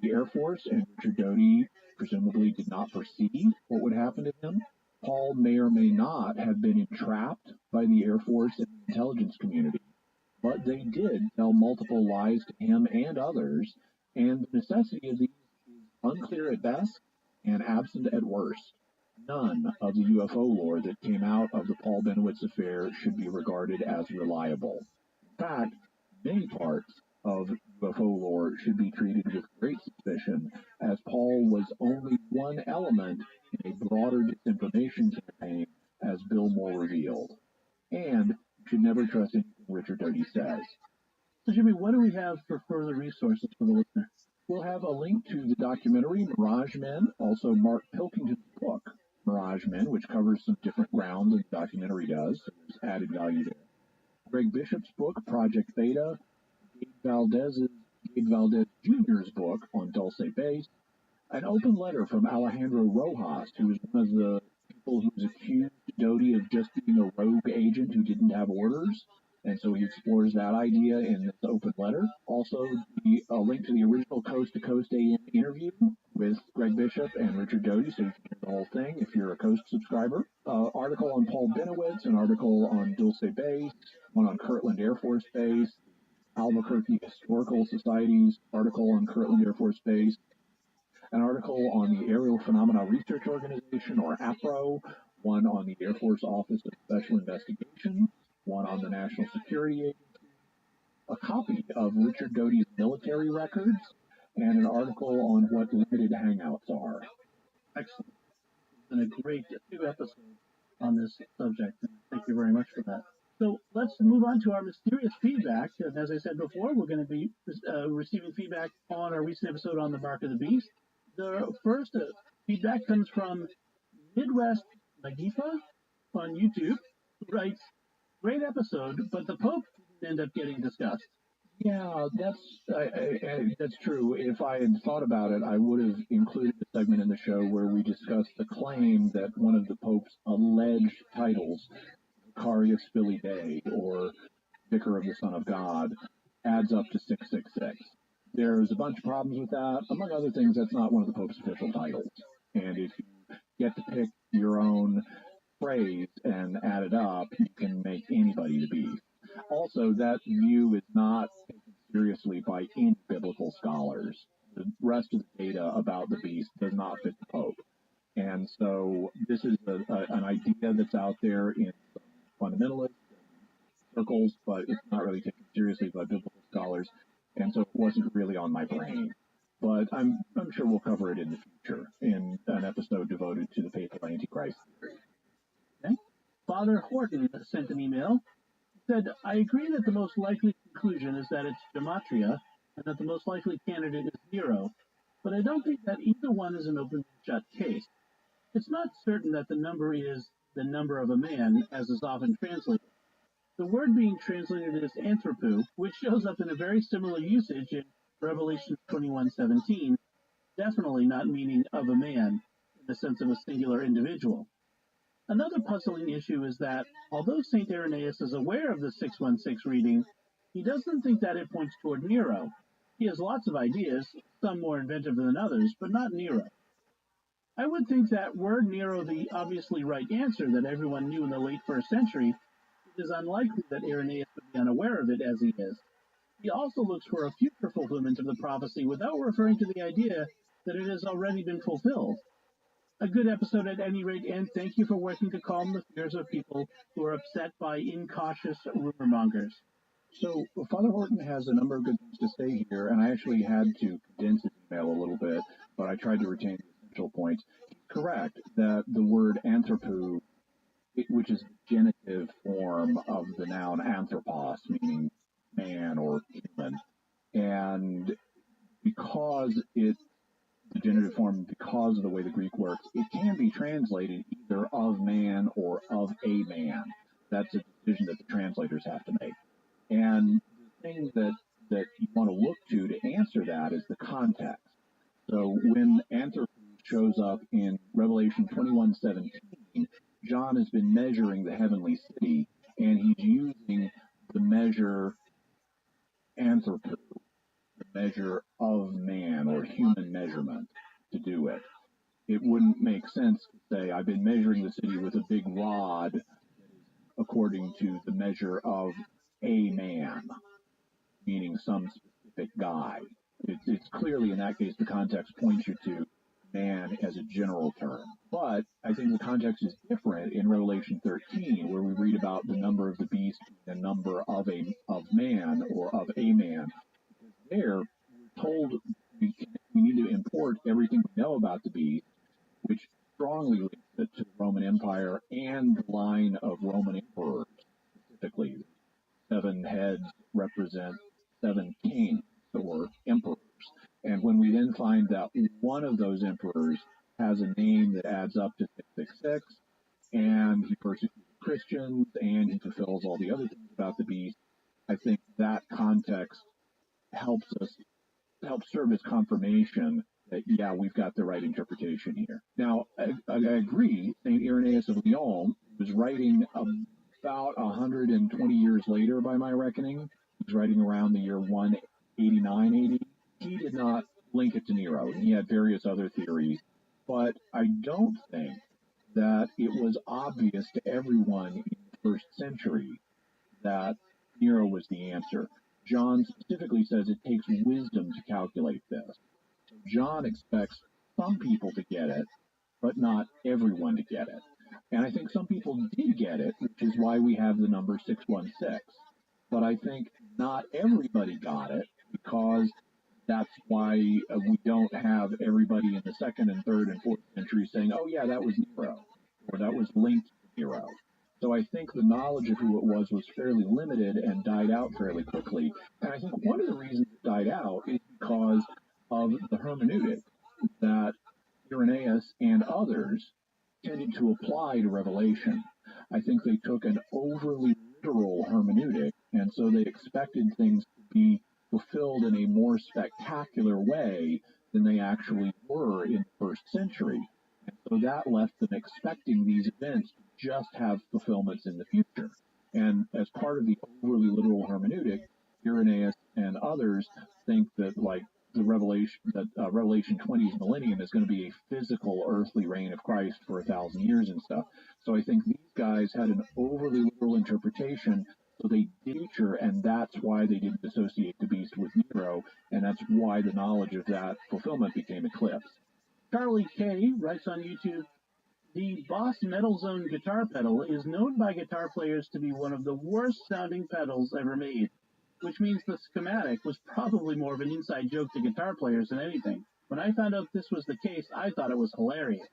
The Air Force and Richard Doty presumably did not foresee what would happen to him. Paul may or may not have been entrapped by the Air Force and the intelligence community, but they did tell multiple lies to him and others, and the necessity of these is unclear at best and absent at worst. None of the UFO lore that came out of the Paul Benowitz affair should be regarded as reliable. In fact, many parts of UFO lore should be treated with great suspicion, as Paul was only one element in a broader disinformation campaign, as Bill Moore revealed. And you should never trust anything Richard Doty says. So, Jimmy, what do we have for further resources for the listener? We'll have a link to the documentary Mirage Men, also Mark Pilkington's book, Mirage Men, which covers some different ground than the documentary does, so there's added value there. Greg Bishop's book, Project Beta, Gabe Valdez Jr.'s book on Dulce Base, an open letter from Alejandro Rojas, who is one of the people who was accused Doty of just being a rogue agent who didn't have orders, and so he explores that idea in this open letter. Also, a link to the original Coast to Coast AM interview with Greg Bishop and Richard Doty, so you can hear the whole thing if you're a Coast subscriber. Article on Paul Benowitz, an article on Dulce Base, one on Kirtland Air Force Base, Albuquerque Historical Society's article on Kirtland Air Force Base, an article on the Aerial Phenomena Research Organization, or APRO, one on the Air Force Office of Special Investigations, one on the National Security Agency, a copy of Richard Doty's military records, and an article on what limited hangouts are. Excellent. It's been a great 2 episodes on this subject, and thank you very much for that. So let's move on to our mysterious feedback. And as I said before, we're going to be receiving feedback on our recent episode on the Mark of the Beast. The first feedback comes from Midwest Magifa on YouTube, who writes, "Great episode, but the Pope didn't end up getting discussed." Yeah, that's true. If I had thought about it, I would have included a segment in the show where we discussed the claim that one of the Pope's alleged titles, Vicarius Filii Dei, or Vicar of the Son of God, adds up to 666. There's a bunch of problems with that. Among other things, that's not one of the Pope's official titles. And if you get to pick your own phrase and add it up, you can make anybody the beast. Also, that view is not taken seriously by any biblical scholars. The rest of the data about the beast does not fit the Pope. And so this is an idea that's out there in fundamentalist circles, but it's not really taken seriously by biblical scholars. And so it wasn't really on my brain. But I'm sure we'll cover it in the future in an episode devoted to the papal Antichrist theory. Okay. Father Horton sent an email. He said, "I agree that the most likely conclusion is that it's gematria, and that the most likely candidate is Nero, but I don't think that either one is an open shut case. It's not certain that the number is the number of a man, as is often translated. The word being translated is anthropou, which shows up in a very similar usage in Revelation 21:17, definitely not meaning of a man in the sense of a singular individual. Another puzzling issue is that, although St. Irenaeus is aware of the 616 reading, he doesn't think that it points toward Nero. He has lots of ideas, some more inventive than others, but not Nero. I would think that were Nero the obviously right answer that everyone knew in the late 1st century, it is unlikely that Irenaeus would be unaware of it as he is. He also looks for a future fulfillment of the prophecy without referring to the idea that it has already been fulfilled. A good episode at any rate, and thank you for working to calm the fears of people who are upset by incautious rumor mongers. So Father Horton has a number of good things to say here, and I actually had to condense his email a little bit, but I tried to retain the essential points. He's correct that the word anthropo, which is the genitive form of the noun anthropos, meaning man or human, and because it's the genitive form, because of the way the Greek works, it can be translated either of man or of a man. That's a decision that the translators have to make. And the thing that you want to look to answer that is the context. So when anthropos shows up in Revelation 21:17, John has been measuring the heavenly city, and he's using the measure anthropos, the measure of man or human measurement, to do it. It wouldn't make sense to say, I've been measuring the city with a big rod according to the measure of a man, meaning some specific guy. It's clearly, in that case, the context points you to man as a general term. But I think the context is different in Revelation 13, where we read about the number of the beast, the number of man or of a man. There, we're told we need to import everything we know about the beast, which strongly links it to the Roman Empire and the line of Roman emperors, specifically. 7 heads represent 7 kings or emperors. And when we then find that one of those emperors has a name that adds up to 666, and he persecutes Christians, and he fulfills all the other things about the beast, I think that context helps serve as confirmation that, yeah, we've got the right interpretation here. Now, I agree, St. Irenaeus of Lyon was writing about 120 years later, by my reckoning. He's writing around the year 189 AD. He did not link it to Nero. He had various other theories, but I don't think that it was obvious to everyone in the first century that Nero was the answer. John specifically says it takes wisdom to calculate this. John expects some people to get it, but not everyone to get it. And I think some people did get it, which is why we have the number 616. But I think not everybody got it, because that's why we don't have everybody in the 2nd and 3rd and 4th century saying, oh yeah, that was Nero, or that was linked to Nero. So I think the knowledge of who it was fairly limited and died out fairly quickly. And I think one of the reasons it died out is because of the hermeneutic that Irenaeus and others tended to apply to Revelation. I think they took an overly literal hermeneutic, and so they expected things to be fulfilled in a more spectacular way than they actually were in the first century. And so that left them expecting these events to just have fulfillments in the future. And as part of the overly literal hermeneutic, Irenaeus and others think that, like, the Revelation 20's millennium is going to be a physical earthly reign of Christ for 1,000 years and stuff. So I think these guys had an overly literal interpretation, so they did feature, and that's why they didn't associate the beast with Nero, and that's why the knowledge of that fulfillment became eclipsed. Charlie K. writes on YouTube, the Boss Metal Zone guitar pedal is known by guitar players to be one of the worst sounding pedals ever made, which means the schematic was probably more of an inside joke to guitar players than anything. When I found out this was the case, I thought it was hilarious.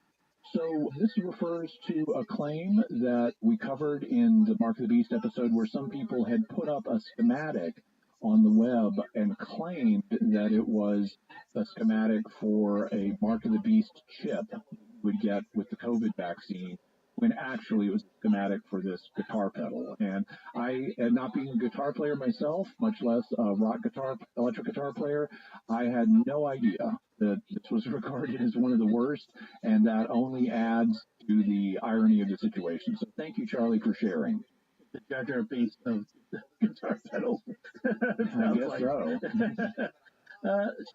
So this refers to a claim that we covered in the Mark of the Beast episode, where some people had put up a schematic on the web and claimed that it was a schematic for a Mark of the Beast chip you would get with the COVID vaccine, when actually it was a schematic for this guitar pedal. And I, not being a guitar player myself, much less a electric guitar player, I had no idea that this was regarded as one of the worst, and that only adds to the irony of the situation. So thank you, Charlie, for sharing. The Jar Jar Binks of guitar pedals. I guess like. so.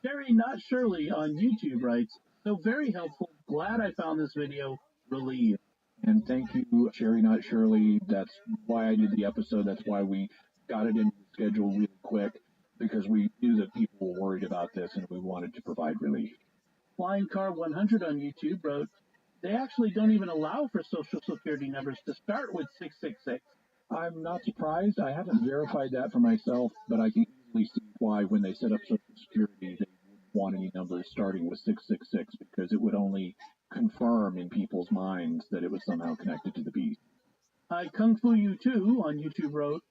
Sherry Not Shirley on YouTube writes, so very helpful. Glad I found this video. Relieved. And thank you, Sherry Not Shirley. That's why I did the episode. That's why we got it into the schedule really quick, because we knew that people were worried about this and we wanted to provide relief. Flying Car 100 on YouTube wrote, they actually don't even allow for social security numbers to start with 666. I'm not surprised. I haven't verified that for myself, but I can easily see why when they set up Social Security, they wouldn't want any numbers starting with 666 because it would only confirm in people's minds that it was somehow connected to the beast. Kung Fu You Too on YouTube wrote,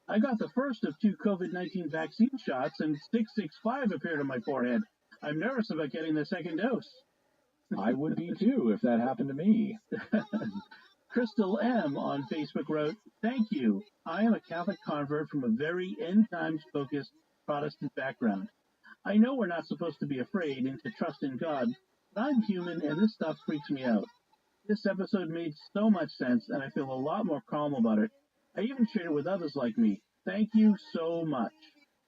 I got the first of 2 COVID-19 vaccine shots and 665 appeared on my forehead. I'm nervous about getting the second dose. I would be too if that happened to me. Crystal M on Facebook wrote, thank you. I am a Catholic convert from a very end times focused Protestant background. I know we're not supposed to be afraid and to trust in God, but I'm human and this stuff freaks me out. This episode made so much sense and I feel a lot more calm about it. I even shared it with others like me. Thank you so much.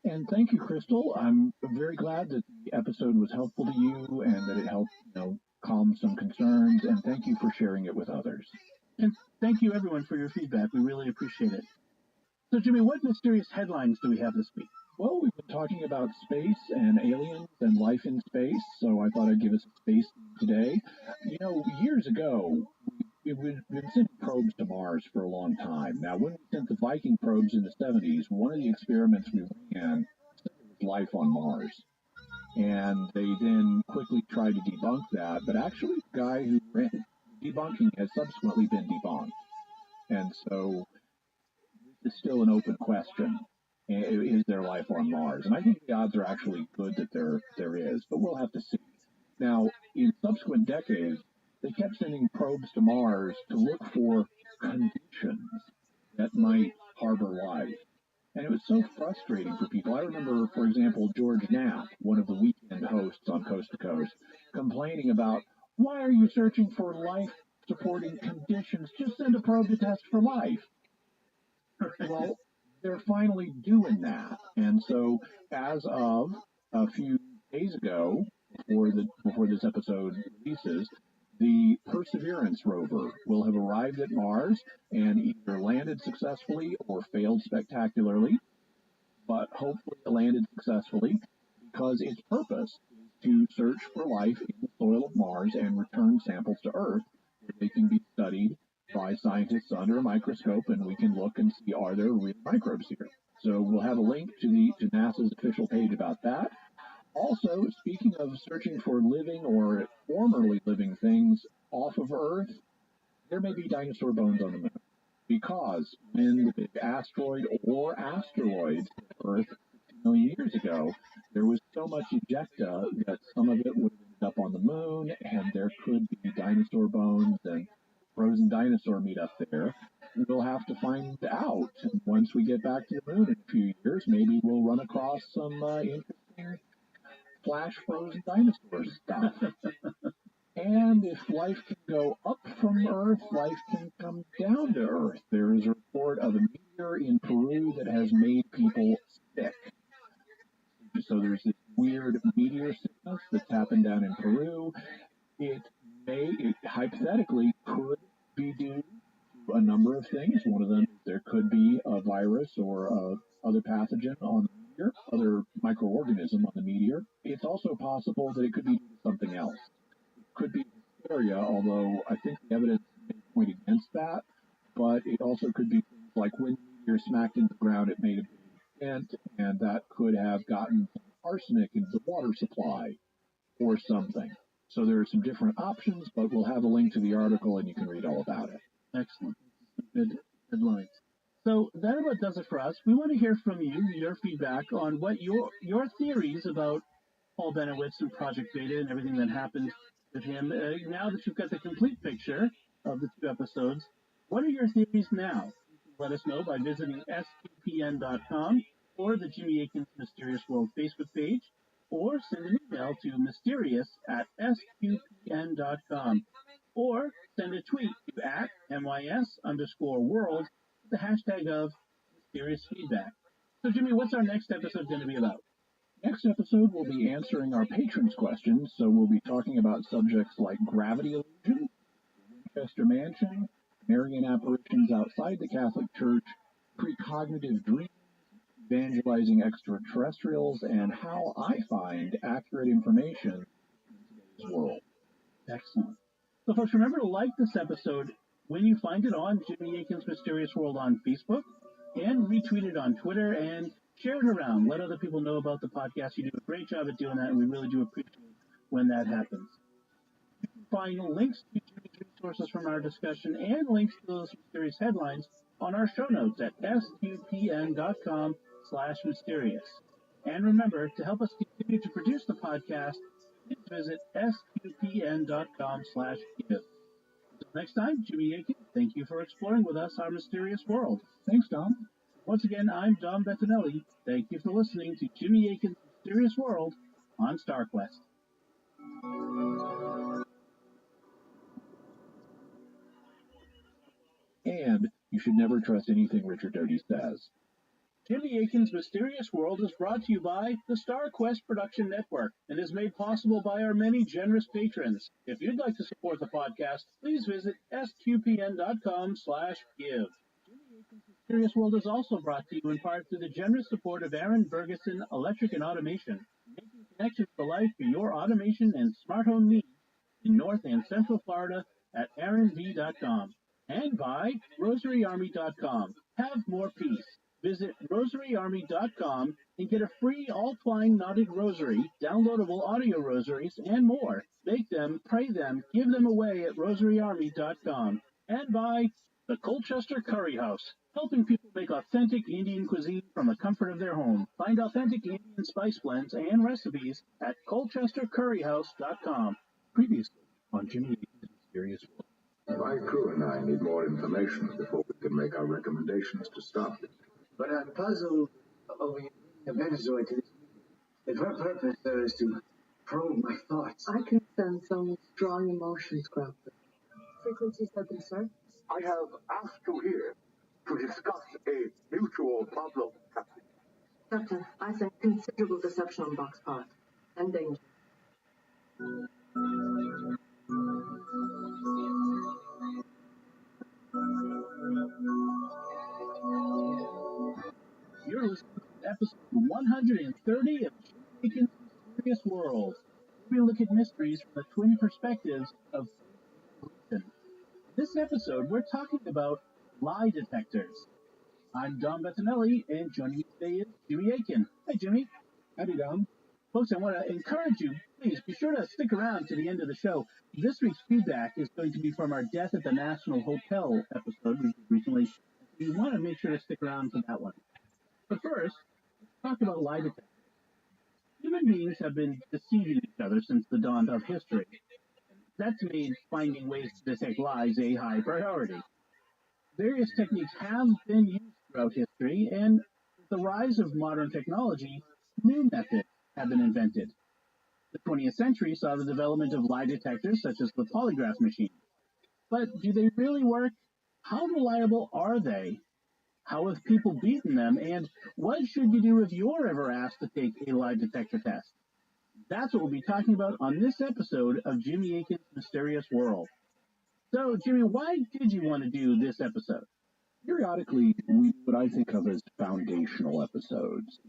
And thank you, Crystal. I'm very glad that the episode was helpful to you and that it helped, calm some concerns. And thank you for sharing it with others. And thank you, everyone, for your feedback. We really appreciate it. So, Jimmy, what mysterious headlines do we have this week? Well, we've been talking about space and aliens and life in space, so I thought I'd give us a space today. Years ago, we've been sending probes to Mars for a long time. Now, when we sent the Viking probes in the 70s, one of the experiments we ran said there was life on Mars. And they then quickly tried to debunk that, but actually the guy who ran debunking has subsequently been debunked. And so this is still an open question. Is there life on Mars? And I think the odds are actually good that there is, but we'll have to see. Now, in subsequent decades, they kept sending probes to Mars to look for conditions that might harbor life. And it was so frustrating for people. I remember, for example, George Knapp, one of the weekend hosts on Coast to Coast, complaining about, why are you searching for life-supporting conditions? Just send a probe to test for life. Well, they're finally doing that. And so as of a few days ago, before this episode releases, the Perseverance rover will have arrived at Mars and either landed successfully or failed spectacularly, but hopefully it landed successfully because its purpose is to search for life in the soil of Mars and return samples to Earth where they can be studied by scientists under a microscope, and we can look and see, are there real microbes here? So we'll have a link to NASA's official page about that. Also, speaking of searching for living or formerly living things off of Earth, there may be dinosaur bones on the moon. Because when the big asteroid or asteroids hit Earth 50 million years ago, there was so much ejecta that some of it would have ended up on the moon, and there could be dinosaur bones and frozen dinosaur meat up there. We'll have to find out. And once we get back to the moon in a few years, maybe we'll run across some interesting flash frozen dinosaur stuff. And if life can go up from Earth, life can come down to Earth. There is a report of a meteor in Peru that has made people sick. So there's this weird meteor sickness that's happened down in Peru. It hypothetically could be due to a number of things. One of them, there could be a virus or other pathogen on the meteor, other microorganism on the meteor. It's also possible that it could be due to something else. It could be hysteria, although I think the evidence may point against that. But it also could be things like when the meteor smacked into the ground, it made a big dent, and that could have gotten some arsenic into the water supply or something. So there are some different options, but we'll have a link to the article and you can read all about it. Excellent. Good headlines. So that about does it for us. We want to hear from you, your feedback on what your theories about Paul Benowitz and Project Beta and everything that happened with him. Now that you've got the complete picture of the 2 episodes, what are your theories now? You can let us know by visiting sqpn.com or the Jimmy Akin's Mysterious World Facebook page, or send an email to mysterious@sqpn.com, or send a tweet to @MYS_world with the hashtag of mysterious feedback. So, Jimmy, what's our next episode going to be about? Next episode, we'll be answering our patrons' questions, so we'll be talking about subjects like gravity illusion, Winchester Mansion, Marian apparitions outside the Catholic Church, precognitive dreams, evangelizing extraterrestrials, and how I find accurate information in today's World. Excellent. So, folks, remember to like this episode when you find it on Jimmy Akin's Mysterious World on Facebook, and retweet it on Twitter, and share it around. Let other people know about the podcast. You do a great job at doing that, and we really do appreciate when that happens. You can find links to Jimmy's resources from our discussion and links to those mysterious headlines on our show notes at sqpn.com/mysterious. And remember, to help us continue to produce the podcast, please visit sqpn.com/give. Until next time, Jimmy Akin, thank you for exploring with us our mysterious world. Thanks, Dom. Once again, I'm Dom Bettinelli. Thank you for listening to Jimmy Akin's Mysterious World on StarQuest. And you should never trust anything Richard Doty says. Jimmy Akin's Mysterious World is brought to you by the StarQuest Production Network and is made possible by our many generous patrons. If you'd like to support the podcast, please visit sqpn.com/give. Mysterious World is also brought to you in part through the generous support of Aaron Bergeson Electric and Automation, making connections to life for your automation and smart home needs in North and Central Florida at aaronv.com. And by rosaryarmy.com. Have more peace. Visit rosaryarmy.com and get a free all-twine knotted rosary, downloadable audio rosaries, and more. Make them, pray them, give them away at rosaryarmy.com. And by the Colchester Curry House, helping people make authentic Indian cuisine from the comfort of their home. Find authentic Indian spice blends and recipes at colchestercurryhouse.com. Previously on Jimmy Akin's Mysterious World. My crew and I need more information before we can make our recommendations to stop it. But I'm puzzled over the Metazoid to this meeting. If her purpose is to probe my thoughts. I can sense some strong emotions, Crawford. Frequencies are concerned. I have asked you here to discuss a mutual problem, Captain. Captain, I sense considerable deception on Box Pod and danger. You're listening to episode 130 of Jimmy Akin's Mysterious World, where we look at mysteries from the twin perspectives of reason. In this episode, we're talking about lie detectors. I'm Dom Bettinelli, and joining me today is Jimmy Akin. Hi, Jimmy. Howdy, Dom. Folks, I want to encourage you, please be sure to stick around to the end of the show. This week's feedback is going to be from our Death at the National Hotel episode we did recently. You want to make sure to stick around for that one. But first, let's talk about lie detectors. Human beings have been deceiving each other since the dawn of history. That's made finding ways to detect lies a high priority. Various techniques have been used throughout history, and with the rise of modern technology, new methods have been invented. The 20th century saw the development of lie detectors such as the polygraph machine. But do they really work? How reliable are they? How have people beaten them? And what should you do if you're ever asked to take a lie detector test? That's what we'll be talking about on this episode of Jimmy Akin's Mysterious World. So, Jimmy, why did you want to do this episode? Periodically, we do what I think of as foundational episodes.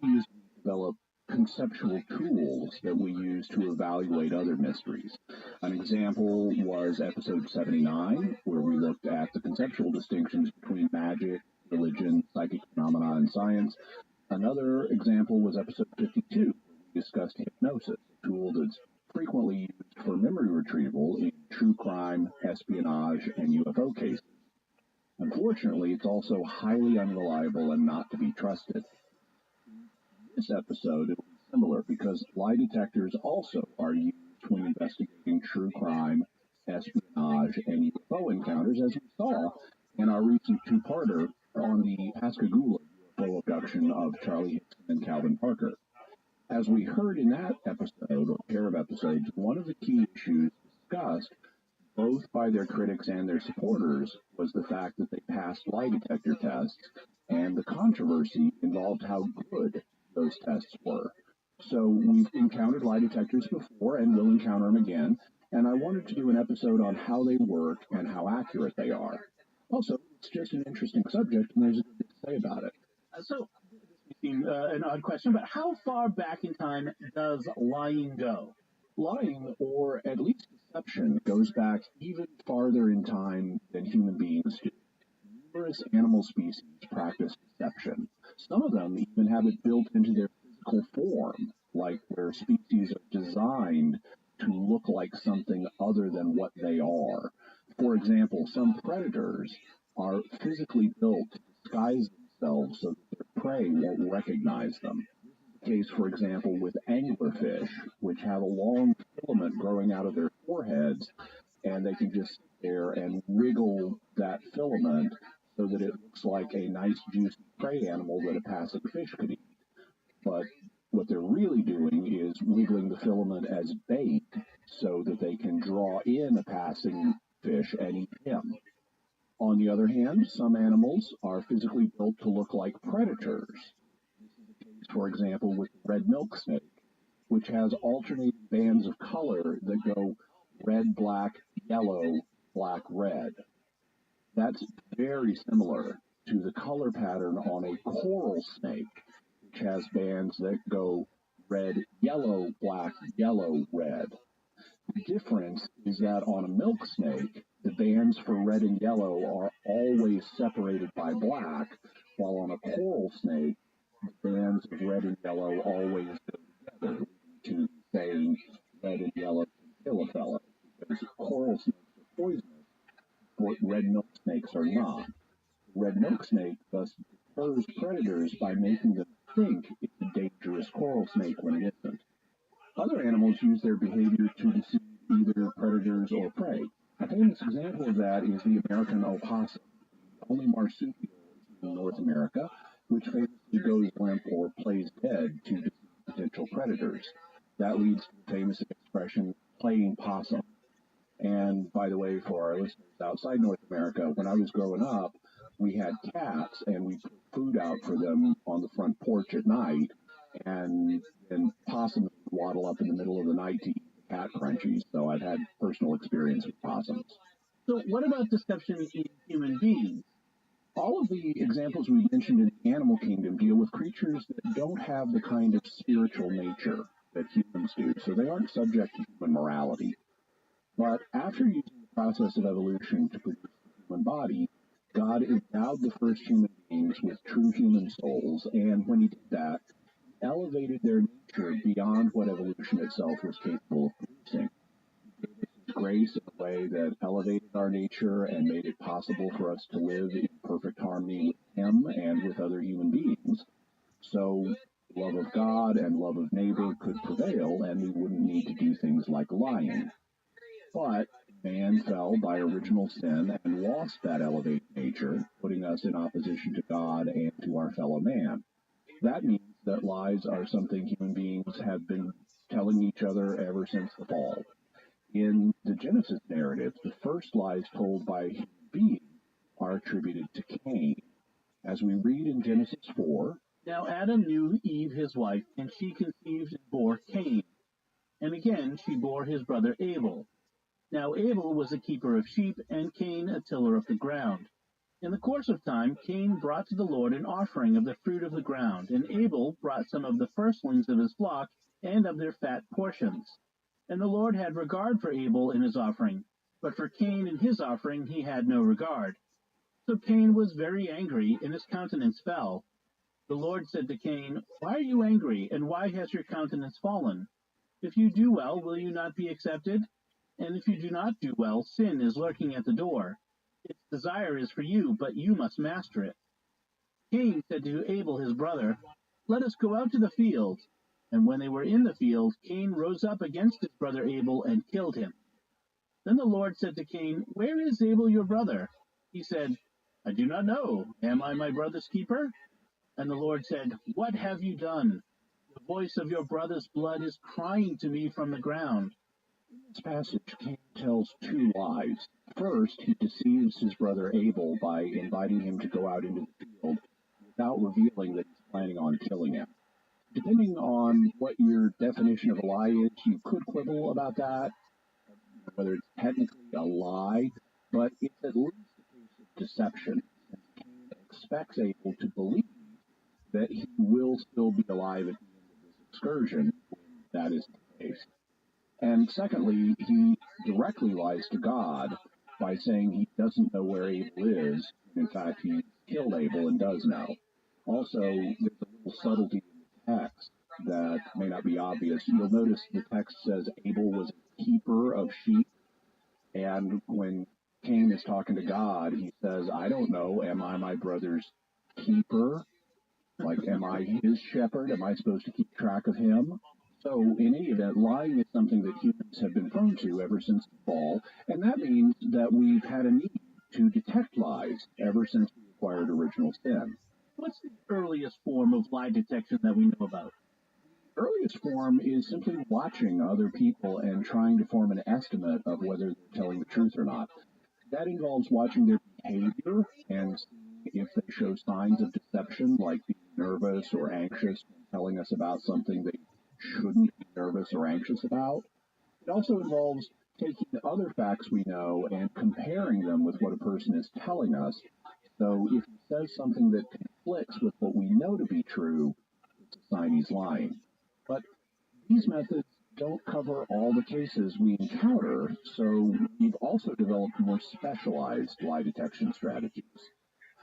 We develop conceptual tools that we use to evaluate other mysteries. An example was episode 79, where we looked at the conceptual distinctions between magic, religion, psychic phenomena, and science. Another example was episode 52, where we discussed hypnosis, a tool that's frequently used for memory retrieval in true crime, espionage, and UFO cases. Unfortunately, it's also highly unreliable and not to be trusted. In this episode, it will be similar because lie detectors also are used when investigating true crime, espionage, and UFO encounters, as we saw in our recent two-parter on the Pascagoula UFO abduction of Charlie Hickson and Calvin Parker. As we heard in that episode, or pair of episodes, one of the key issues discussed, both by their critics and their supporters, was the fact that they passed lie detector tests, and the controversy involved how good those tests were. So we've encountered lie detectors before, and we'll encounter them again, and I wanted to do an episode on how they work and how accurate they are. Also, it's just an interesting subject, and there's a good thing to say about it. So, this may seem an odd question, but how far back in time does lying go? Lying, or at least deception, goes back even farther in time than human beings do. Numerous animal species practice deception. Some of them even have it built into their physical form, like where species are designed to look like something other than what they are. For example, some predators are physically built to disguise themselves so that their prey won't recognize them. Case, for example, with anglerfish, which have a long filament growing out of their foreheads, and they can just sit there and wriggle that filament so that it looks like a nice, juicy prey animal that a passing fish could eat. But what they're really doing is wiggling the filament as bait so that they can draw in a passing fish and eat him. On the other hand, some animals are physically built to look like predators. For example, with the red milk snake, which has alternating bands of color that go red, black, yellow, black, red. That's very similar to the color pattern on a coral snake, which has bands that go red, yellow, black, yellow, red. The difference is that on a milk snake, the bands for red and yellow are always separated by black, while on a coral snake, the bands of red and yellow always go together, to saying red and yellow can kill a fellow, because coral snakes are poisonous, but red milk snakes are not. The red milk snake thus deters predators by making them think it's a dangerous coral snake when it isn't. Other animals use their behavior to deceive either predators or prey. A famous example of that is the American opossum, the only marsupial in North America, which famously goes limp or plays dead to deceive potential predators. That leads to the famous expression, playing possum. And by the way, for our listeners outside North America, when I was growing up, we had cats and we put food out for them on the front porch at night, and possums would waddle up in the middle of the night to eat the cat crunchies. So I've had personal experience with possums. So, what about deception in human beings? All of the examples we mentioned in the animal kingdom deal with creatures that don't have the kind of spiritual nature that humans do, so they aren't subject to human morality. But after using the process of evolution to produce the human body, God endowed the first human beings with true human souls, and when he did that, he elevated their nature beyond what evolution itself was capable of producing. He gave us his grace in a way that elevated our nature and made it possible for us to live in perfect harmony with him and with other human beings. So love of God and love of neighbor could prevail, and we wouldn't need to do things like lying. But man fell by original sin and lost that elevated nature, putting us in opposition to God and to our fellow man. That means that lies are something human beings have been telling each other ever since the fall. In the Genesis narrative, the first lies told by human beings are attributed to Cain. As we read in Genesis 4, Now Adam knew Eve his wife, and she conceived and bore Cain. And again she bore his brother Abel. Now Abel was a keeper of sheep, and Cain a tiller of the ground. In the course of time, Cain brought to the Lord an offering of the fruit of the ground, and Abel brought some of the firstlings of his flock and of their fat portions. And the Lord had regard for Abel in his offering, but for Cain and his offering he had no regard. So Cain was very angry, and his countenance fell. The Lord said to Cain, Why are you angry, and why has your countenance fallen? If you do well, will you not be accepted? And if you do not do well, sin is lurking at the door. Its desire is for you, but you must master it. Cain said to Abel his brother, Let us go out to the field. And when they were in the field, Cain rose up against his brother Abel and killed him. Then the Lord said to Cain, Where is Abel your brother? He said, I do not know. Am I my brother's keeper? And the Lord said, What have you done? The voice of your brother's blood is crying to me from the ground. in this passage, Cain tells two lies. First, he deceives his brother Abel by inviting him to go out into the field without revealing that he's planning on killing him. Depending on what your definition of a lie is, you could quibble about that, whether it's technically a lie, but it's at least a case of deception, since Cain expects Abel to believe that he will still be alive at the end of this excursion, when that is the case. And secondly, he directly lies to God by saying he doesn't know where Abel is. In fact, he killed Abel and does know. Also, there's a little subtlety in the text that may not be obvious. You'll notice the text says Abel was a keeper of sheep, and when Cain is talking to God, he says, I don't know, am I my brother's keeper? Like, am I his shepherd? Am I supposed to keep track of him? So, in any event, lying is something that humans have been prone to ever since the fall, and that means that we've had a need to detect lies ever since we acquired original sin. What's the earliest form of lie detection that we know about? Earliest form is simply watching other people and trying to form an estimate of whether they're telling the truth or not. That involves watching their behavior and seeing if they show signs of deception, like being nervous or anxious, telling us about something they shouldn't be nervous or anxious about. It also involves taking other facts we know and comparing them with what a person is telling us. So if he says something that conflicts with what we know to be true, it's a sign he's lying. But these methods don't cover all the cases we encounter, so we've also developed more specialized lie detection strategies.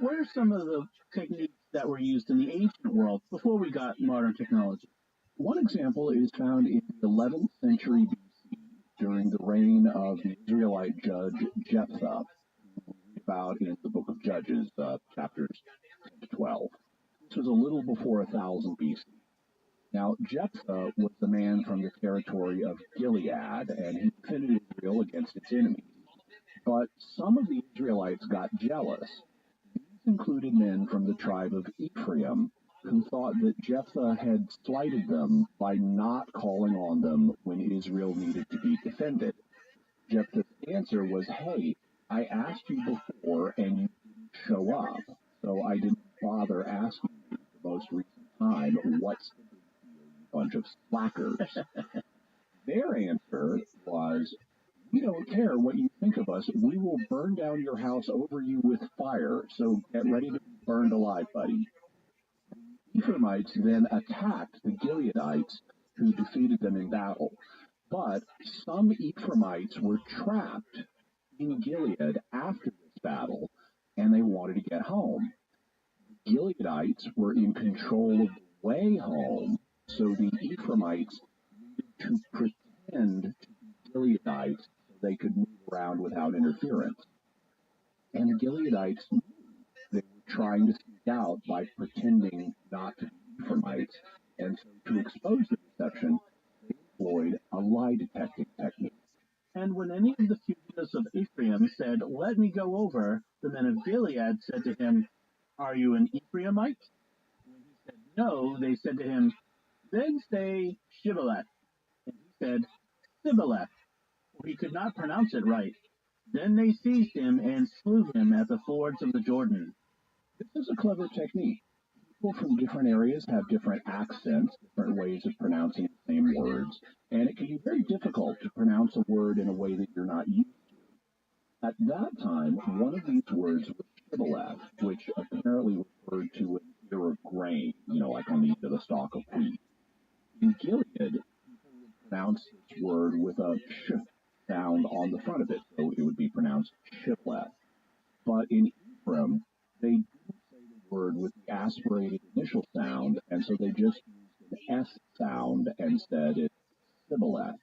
What are some of the techniques that were used in the ancient world before we got modern technology? One example is found in the 11th century BC during the reign of the Israelite judge Jephthah, who we read about in the book of Judges, chapters 10 to 12. This was a little before 1000 BC. Now, Jephthah was the man from the territory of Gilead, and he defended Israel against its enemies. But some of the Israelites got jealous. These included men from the tribe of Ephraim, who thought that Jephthah had slighted them by not calling on them when Israel needed to be defended. Jephthah's answer was, hey, I asked you before and you didn't show up, so I didn't bother asking you the most recent time, what's the big deal, you bunch of slackers? Their answer was, we don't care what you think of us, we will burn down your house over you with fire, so get ready to be burned alive, buddy. The Ephraimites then attacked the Gileadites, who defeated them in battle. But some Ephraimites were trapped in Gilead after this battle, and they wanted to get home. The Gileadites were in control of the way home, so the Ephraimites needed to pretend to be Gileadites so they could move around without interference. And the Gileadites knew they were trying to speak out by pretending not to be Ephraimites, and so to expose the deception, they employed a lie detecting technique. And when any of the fugitives of Ephraim said, let me go over, the men of Gilead said to him, are you an Ephraimite? When he said no, they said to him, then say Shibboleth. And he said, Sibboleth, for he could not pronounce it right. Then they seized him and slew him at the fords of the Jordan. This is a clever technique. People from different areas have different accents, different ways of pronouncing the same words, and it can be very difficult to pronounce a word in a way that you're not used to. At that time, one of these words was shibboleth, which apparently referred to an ear of grain, like on the end of the stalk of wheat. In Gilead, people would pronounce this word with a sh sound on the front of it, so it would be pronounced shibboleth. But in Ephraim, they didn't say the word with the aspirated initial sound, and so they just used an S sound and said it's Sibboleth.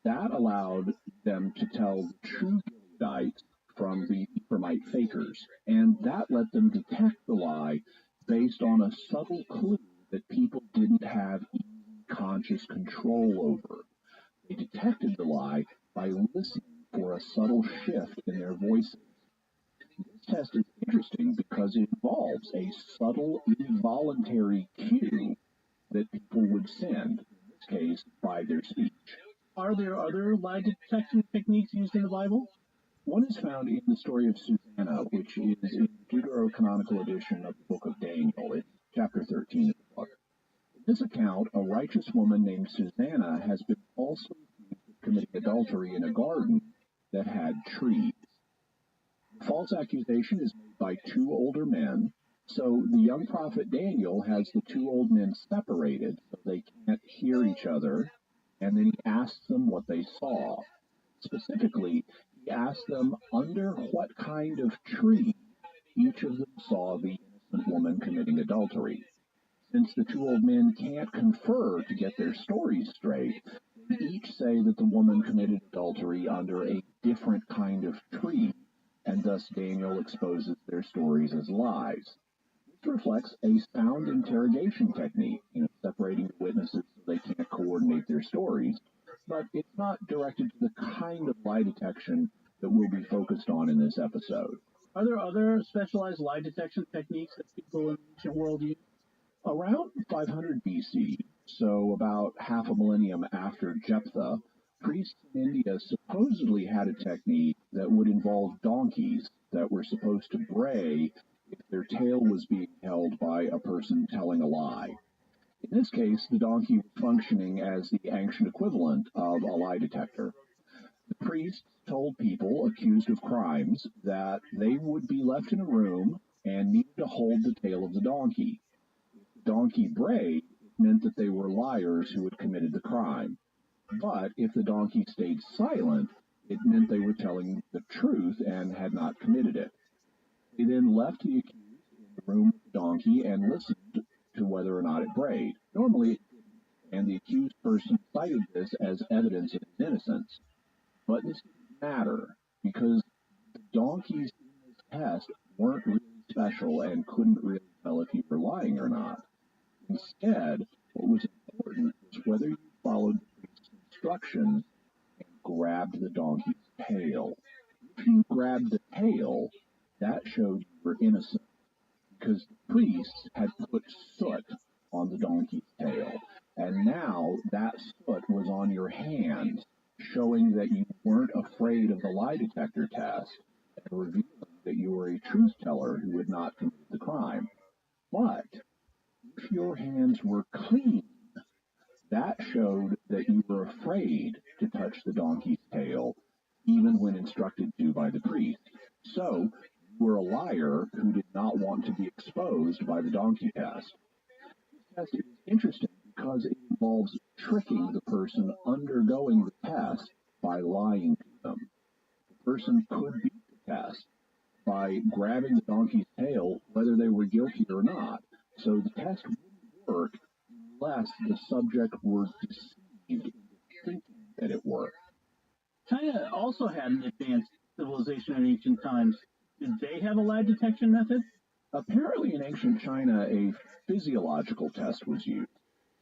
That allowed them to tell the true Gileadites from the Ephraimite fakers, and that let them detect the lie based on a subtle clue that people didn't have easy conscious control over. They detected the lie by listening for a subtle shift in their voices. This test is interesting because it involves a subtle, involuntary cue that people would send, in this case, by their speech. Are there other lie detection techniques used in the Bible? One is found in the story of Susanna, which is in the Deuterocanonical edition of the book of Daniel. It's chapter 13 of the book. In this account, a righteous woman named Susanna has been falsely accused of committing adultery in a garden that had trees. The false accusation is made by two older men, so the young prophet Daniel has the two old men separated so they can't hear each other, and then he asked them what they saw. Specifically, he asked them under what kind of tree each of them saw the innocent woman committing adultery. Since the two old men can't confer to get their stories straight, they each say that the woman committed adultery under a different kind of tree, and thus Daniel exposes their stories as lies. This reflects a sound interrogation technique, separating the witnesses so they can't coordinate their stories, but it's not directed to the kind of lie detection that we'll be focused on in this episode. Are there other specialized lie detection techniques that people in the ancient world use? Around 500 BC, so about half a millennium after Jephthah, priests in India supposedly had a technique that would involve donkeys that were supposed to bray if their tail was being held by a person telling a lie. In this case, the donkey was functioning as the ancient equivalent of a lie detector. The priests told people accused of crimes that they would be left in a room and needed to hold the tail of the donkey. Donkey brayed meant that they were liars who had committed the crime. But if the donkey stayed silent, it meant they were telling the truth and had not committed it. They then left the accused in the room with the donkey and listened to whether or not it brayed. Normally it didn't, and the accused person cited this as evidence of his innocence. But this didn't matter, because the donkeys in this test weren't really special and couldn't really tell if you were lying or not. Instead, what was important was whether you followed the priest's instructions and grabbed the donkey's tail. If you grabbed the tail, that showed you were innocent, because the priest had put soot on the donkey's tail, and now that soot was on your hands, showing that you weren't afraid of the lie detector test, and revealing that you were a truth teller who had not committed the crime. But if your hands were clean, that showed that you were afraid to touch the donkey's tail, even when instructed to by the priest. So, you were a liar who did not want to be exposed by the donkey test. This test is interesting because it involves tricking the person undergoing the test by lying to them. The person could beat the test by grabbing the donkey's tail whether they were guilty or not. So the test wouldn't work unless the subject were deceived into thinking that it worked. China also had an advanced civilization in ancient times. Did they have a lie detection method? Apparently in ancient China, a physiological test was used.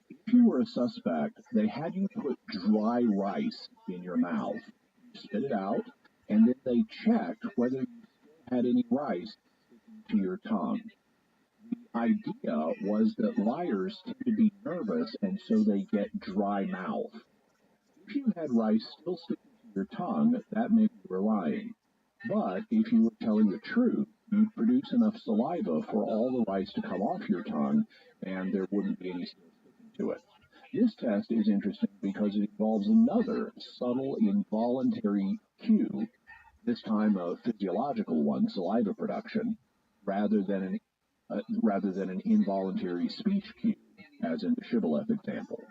If you were a suspect, they had you put dry rice in your mouth. You spit it out, and then they checked whether you still had any rice sticking to your tongue. The idea was that liars tend to be nervous, and so they get dry mouth. If you had rice still sticking to your tongue, that meant you were lying. But if you were telling the truth, you'd produce enough saliva for all the rice to come off your tongue, and there wouldn't be any still sticking to it. This test is interesting because it involves another subtle involuntary cue, this time a physiological one, saliva production, rather than an involuntary speech cue, as in the shibboleth example.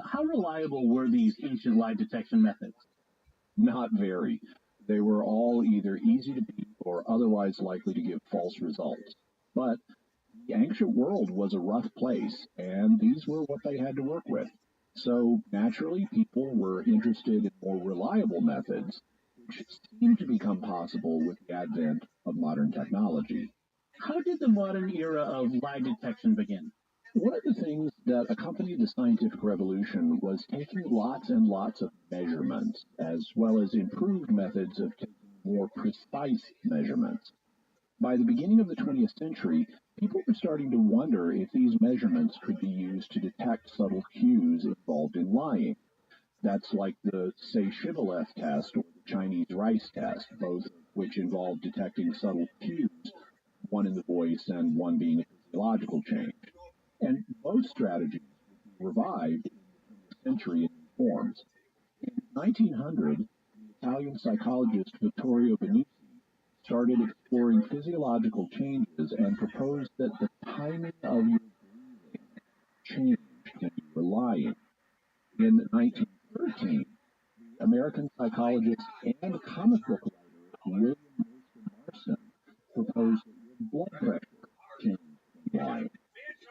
How reliable were these ancient lie detection methods? Not very. They were all either easy to beat or otherwise likely to give false results. But the ancient world was a rough place, and these were what they had to work with. So naturally, people were interested in more reliable methods, which seemed to become possible with the advent of modern technology. How did the modern era of lie detection begin? One of the things that accompanied the scientific revolution was taking lots and lots of measurements, as well as improved methods of taking more precise measurements. By the beginning of the 20th century, people were starting to wonder if these measurements could be used to detect subtle cues involved in lying. That's like the say shibboleth test or the Chinese rice test, both of which involve detecting subtle cues, one in the voice and one being a physiological change. And both strategies would be revived in the 20th century in new forms. In 1900, the Italian psychologist Vittorio Venuti started exploring physiological changes and proposed that the timing of your breathing changed when you were lying. In 1930, 1913, the American psychologist and comic book writer William Marston proposed that your blood pressure changed in life.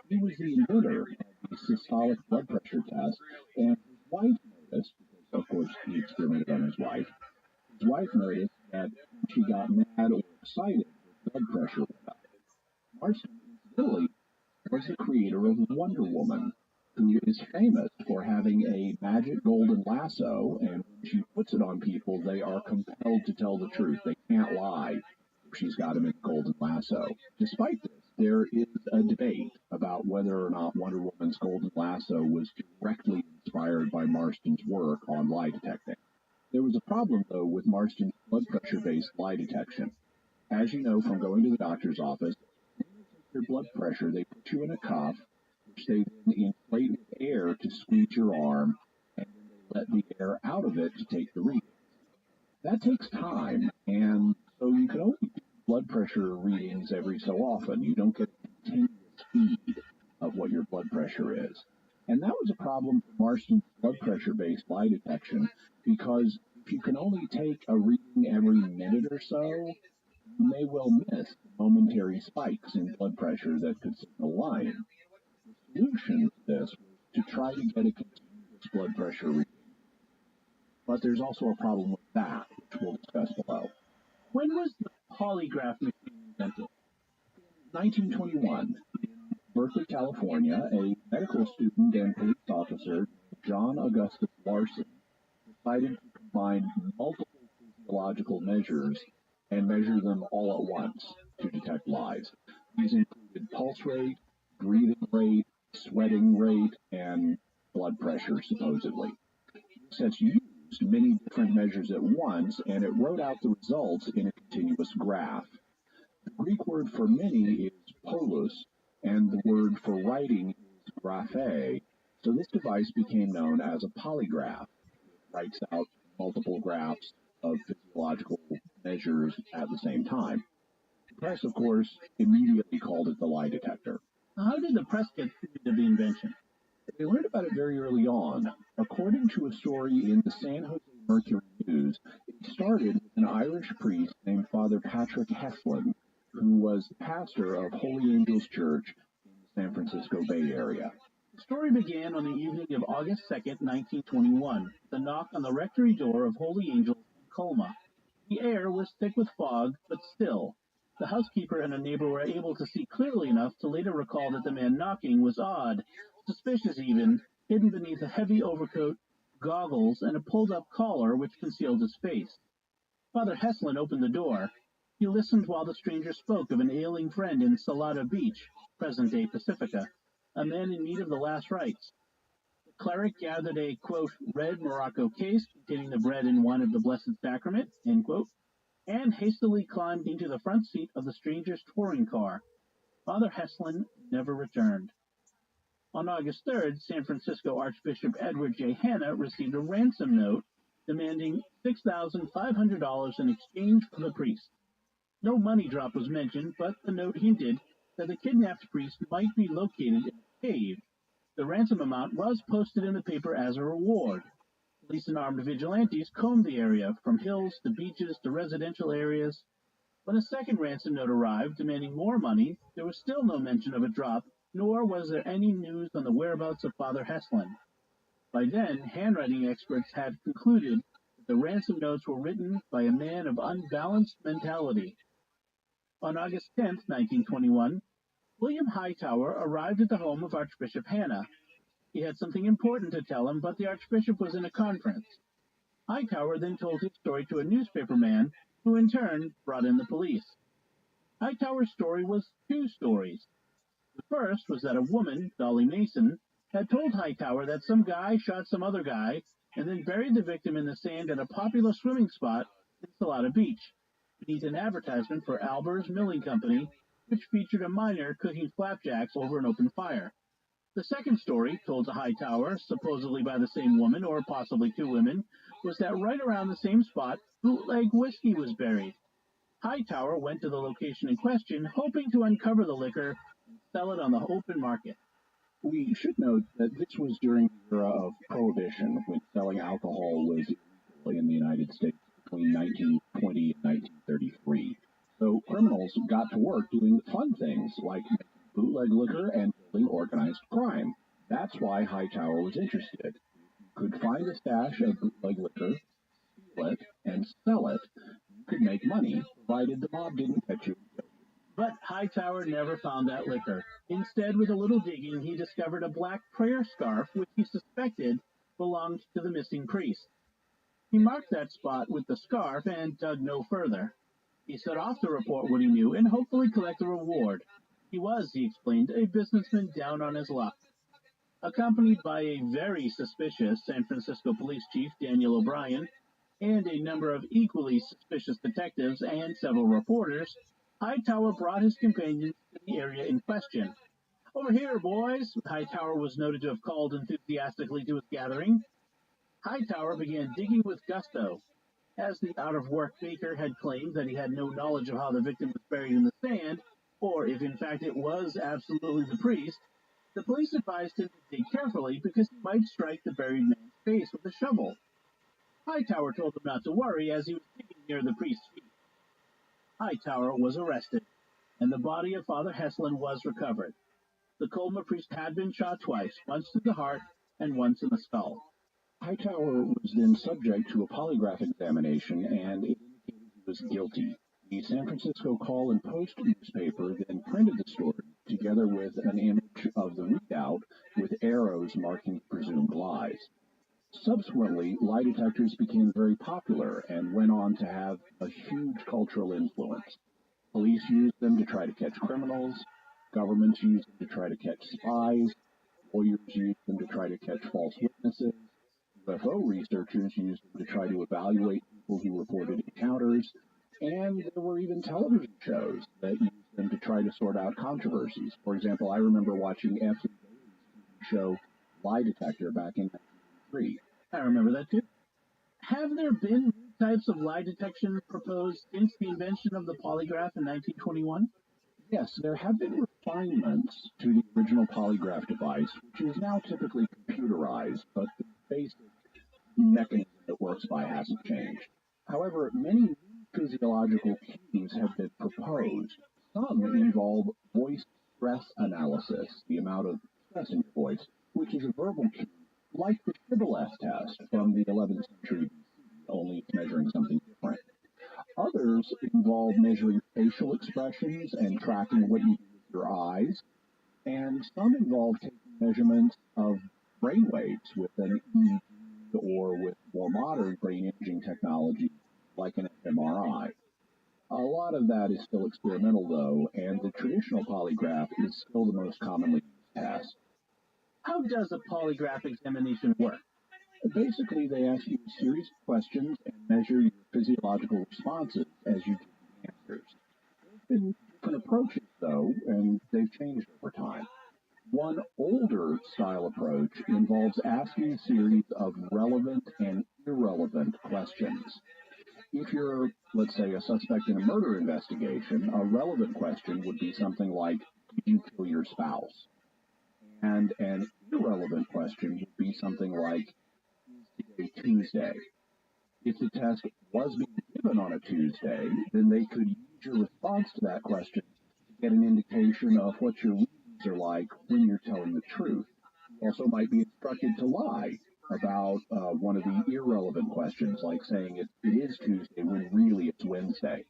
He was the inventor of the systolic blood pressure test, and his wife noticed, because of course he experimented on his wife noticed that when she got mad or excited, her blood pressure went up. Marston, incidentally, was the creator of Wonder Woman, who is famous for having a magic golden lasso, and when she puts it on people, they are compelled to tell the truth. They can't lie if she's got them in a golden lasso. Despite this, there is a debate about whether or not Wonder Woman's golden lasso was directly inspired by Marston's work on lie detecting. There was a problem, though, with Marston's blood pressure-based lie detection. As you know from going to the doctor's office, when they take your blood pressure, they put you in a cuff, which they then inflate with air to squeeze your arm, and then they let the air out of it to take the readings. That takes time, and so you can only do blood pressure readings every so often. You don't get a continuous feed of what your blood pressure is. And that was a problem for Marston's blood pressure-based lie detection, because if you can only take a reading every minute or so, you may well miss momentary spikes in blood pressure that could signal lying. The solution to this was to try to get a continuous blood pressure reading. But there's also a problem with that, which we'll discuss below. When was the polygraph machine invented? In 1921, in Berkeley, California, a medical student and police officer, John Augustus Larson, decided to combine multiple physiological measures and measure them all at once to detect lies. These included pulse rate, breathing rate, sweating rate, and blood pressure, supposedly. This has used many different measures at once, and it wrote out the results in a continuous graph. The Greek word for many is polus, and the word for writing is graphe, so this device became known as a polygraph. It writes out multiple graphs of physiological measures at the same time. The press, of course, immediately called it the lie detector. How did the press get wind of the invention? They learned about it very early on. According to a story in the San Jose Mercury News, it started with an Irish priest named Father Patrick Heslin, who was the pastor of Holy Angels Church in the San Francisco Bay Area. The story began on the evening of August 2nd, 1921, with a knock on the rectory door of Holy Angels in Colma. The air was thick with fog, but still. The housekeeper and a neighbor were able to see clearly enough to later recall that the man knocking was odd, suspicious even, hidden beneath a heavy overcoat, goggles, and a pulled-up collar which concealed his face. Father Heslin opened the door. He listened while the stranger spoke of an ailing friend in Salada Beach, present-day Pacifica, a man in need of the last rites. The cleric gathered a, quote, red Morocco case containing the bread and wine of the Blessed Sacrament, end quote, and hastily climbed into the front seat of the stranger's touring car. Father Heslin never returned. On August 3rd, San Francisco Archbishop Edward J. Hanna received a ransom note demanding $6,500 in exchange for the priest. No money drop was mentioned, but the note hinted that the kidnapped priest might be located in a cave. The ransom amount was posted in the paper as a reward. Police and armed vigilantes combed the area, from hills to beaches to residential areas. When a second ransom note arrived demanding more money, there was still no mention of a drop, nor was there any news on the whereabouts of Father Heslin. By then, handwriting experts had concluded that the ransom notes were written by a man of unbalanced mentality. On August 10, 1921, William Hightower arrived at the home of Archbishop Hanna. He had something important to tell him, but the Archbishop was in a conference. Hightower then told his story to a newspaperman, who in turn brought in the police. Hightower's story was two stories. The first was that a woman, Dolly Mason, had told Hightower that some guy shot some other guy and then buried the victim in the sand at a popular swimming spot in Salada Beach, beneath an advertisement for Alber's Milling Company, which featured a miner cooking flapjacks over an open fire. The second story, told to Hightower, supposedly by the same woman, or possibly two women, was that right around the same spot, bootleg whiskey was buried. Hightower went to the location in question, hoping to uncover the liquor and sell it on the open market. We should note that this was during the era of Prohibition, when selling alcohol was illegal in the United States between 1920 and 1933. So criminals got to work doing fun things like making bootleg liquor and building organized crime. That's why Hightower was interested. You could find a stash of bootleg liquor, steal it, and sell it. You could make money, provided the mob didn't catch you. But Hightower never found that liquor. Instead, with a little digging, he discovered a black prayer scarf which he suspected belonged to the missing priest. He marked that spot with the scarf and dug no further. He set off to report what he knew and hopefully collect a reward. He was, he explained, a businessman down on his luck. Accompanied by a very suspicious San Francisco police chief, Daniel O'Brien, and a number of equally suspicious detectives and several reporters, Hightower brought his companions to the area in question. "Over here, boys," Hightower was noted to have called enthusiastically to his gathering. Hightower began digging with gusto. As the out-of-work baker had claimed that he had no knowledge of how the victim was buried in the sand, or if in fact it was absolutely the priest, the police advised him to dig carefully because he might strike the buried man's face with a shovel. Hightower told him not to worry as he was digging near the priest's feet. Hightower was arrested, and the body of Father Heslin was recovered. The Colma priest had been shot twice, once through the heart and once in the skull. Hightower was then subject to a polygraph examination, and it indicated he was guilty. The San Francisco Call and Post newspaper then printed the story together with an image of the readout with arrows marking presumed lies. Subsequently, lie detectors became very popular and went on to have a huge cultural influence. Police used them to try to catch criminals, governments used them to try to catch spies, lawyers used them to try to catch false witnesses, UFO researchers used them to try to evaluate people who reported encounters, and there were even television shows that used them to try to sort out controversies. For example, I remember watching F. show Lie Detector back in 1993. I remember that too. Have there been new types of lie detection proposed since the invention of the polygraph in 1921? Yes, there have been refinements to the original polygraph device, which is now typically computerized, but the basic mechanism it works by hasn't changed. However, many new physiological cues have been proposed. Some involve voice stress analysis, the amount of stress in your voice, which is a verbal cue, like the Shibboleth test from the 11th century BC, only it's measuring something different. Others involve measuring facial expressions and tracking what you do with your eyes, and some involve taking measurements of brain waves with an EEG or with more modern brain imaging technology like an fMRI. A lot of that is still experimental though, and the traditional polygraph is still the most commonly used test. How does a polygraph examination work? Basically, they ask you a series of questions and measure your physiological responses as you give the answers. There have been different approaches though, and they've changed over time. One older style approach involves asking a series of relevant and irrelevant questions. If you're, let's say, a suspect in a murder investigation, a relevant question would be something like, did you kill your spouse? And an irrelevant question would be something like, is today Tuesday? If the test was being given on a Tuesday, then they could use your response to that question to get an indication of what your readings are like when you're telling the truth. You also might be instructed to lie about one of the irrelevant questions, like saying it is Tuesday when really it's Wednesday.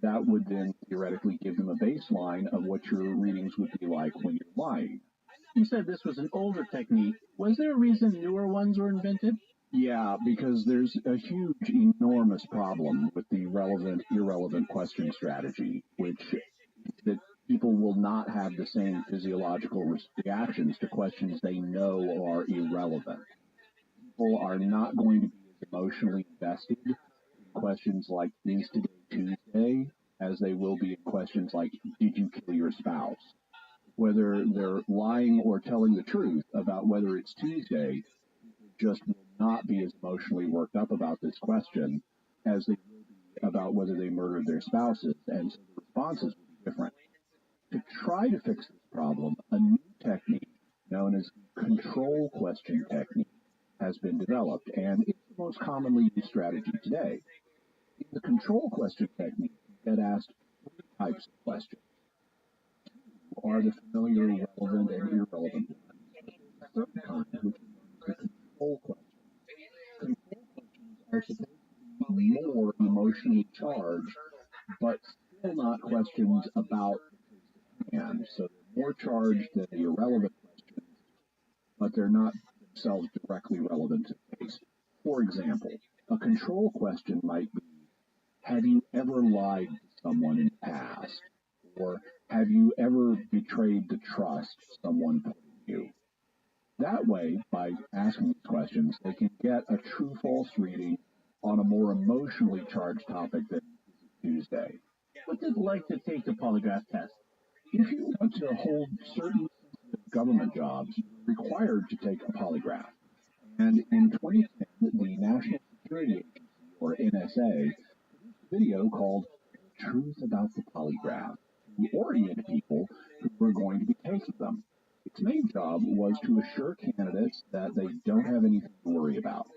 That would then theoretically give them a baseline of what your readings would be like when you're lying. You said this was an older technique. Was there a reason newer ones were invented? Yeah, because there's a huge, enormous problem with the relevant-irrelevant question strategy, which is that people will not have the same physiological reactions to questions they know are irrelevant. People are not going to be as emotionally invested in questions like, is today Tuesday, as they will be in questions like, did you kill your spouse? Whether they're lying or telling the truth about whether it's Tuesday, just will not be as emotionally worked up about this question as they will be about whether they murdered their spouses, and so the responses will be different. To try to fix this problem, a new technique known as control question technique, has been developed, and it's the most commonly used strategy today. In the control question technique, you get asked three types of questions. Two are the familiar, relevant, and irrelevant ones. The third kind, which is the control questions. Control questions are supposed to be more emotionally charged, but still not questions about the case at hand. So they're more charged than the irrelevant questions, but they're not themselves directly relevant to the case. For example, a control question might be, have you ever lied to someone in the past? Or have you ever betrayed the trust someone put in you? That way, by asking these questions, they can get a true-false reading on a more emotionally charged topic than Tuesday. What's it like to take the polygraph test? If you want to hold certain sensitive government jobs, you're required to take a polygraph. And in 2010, the National Security Agency, or NSA, produced a video called Truth About the Polygraph to orient people who were going to be taking them. Its main job was to assure candidates that they don't have anything to worry about.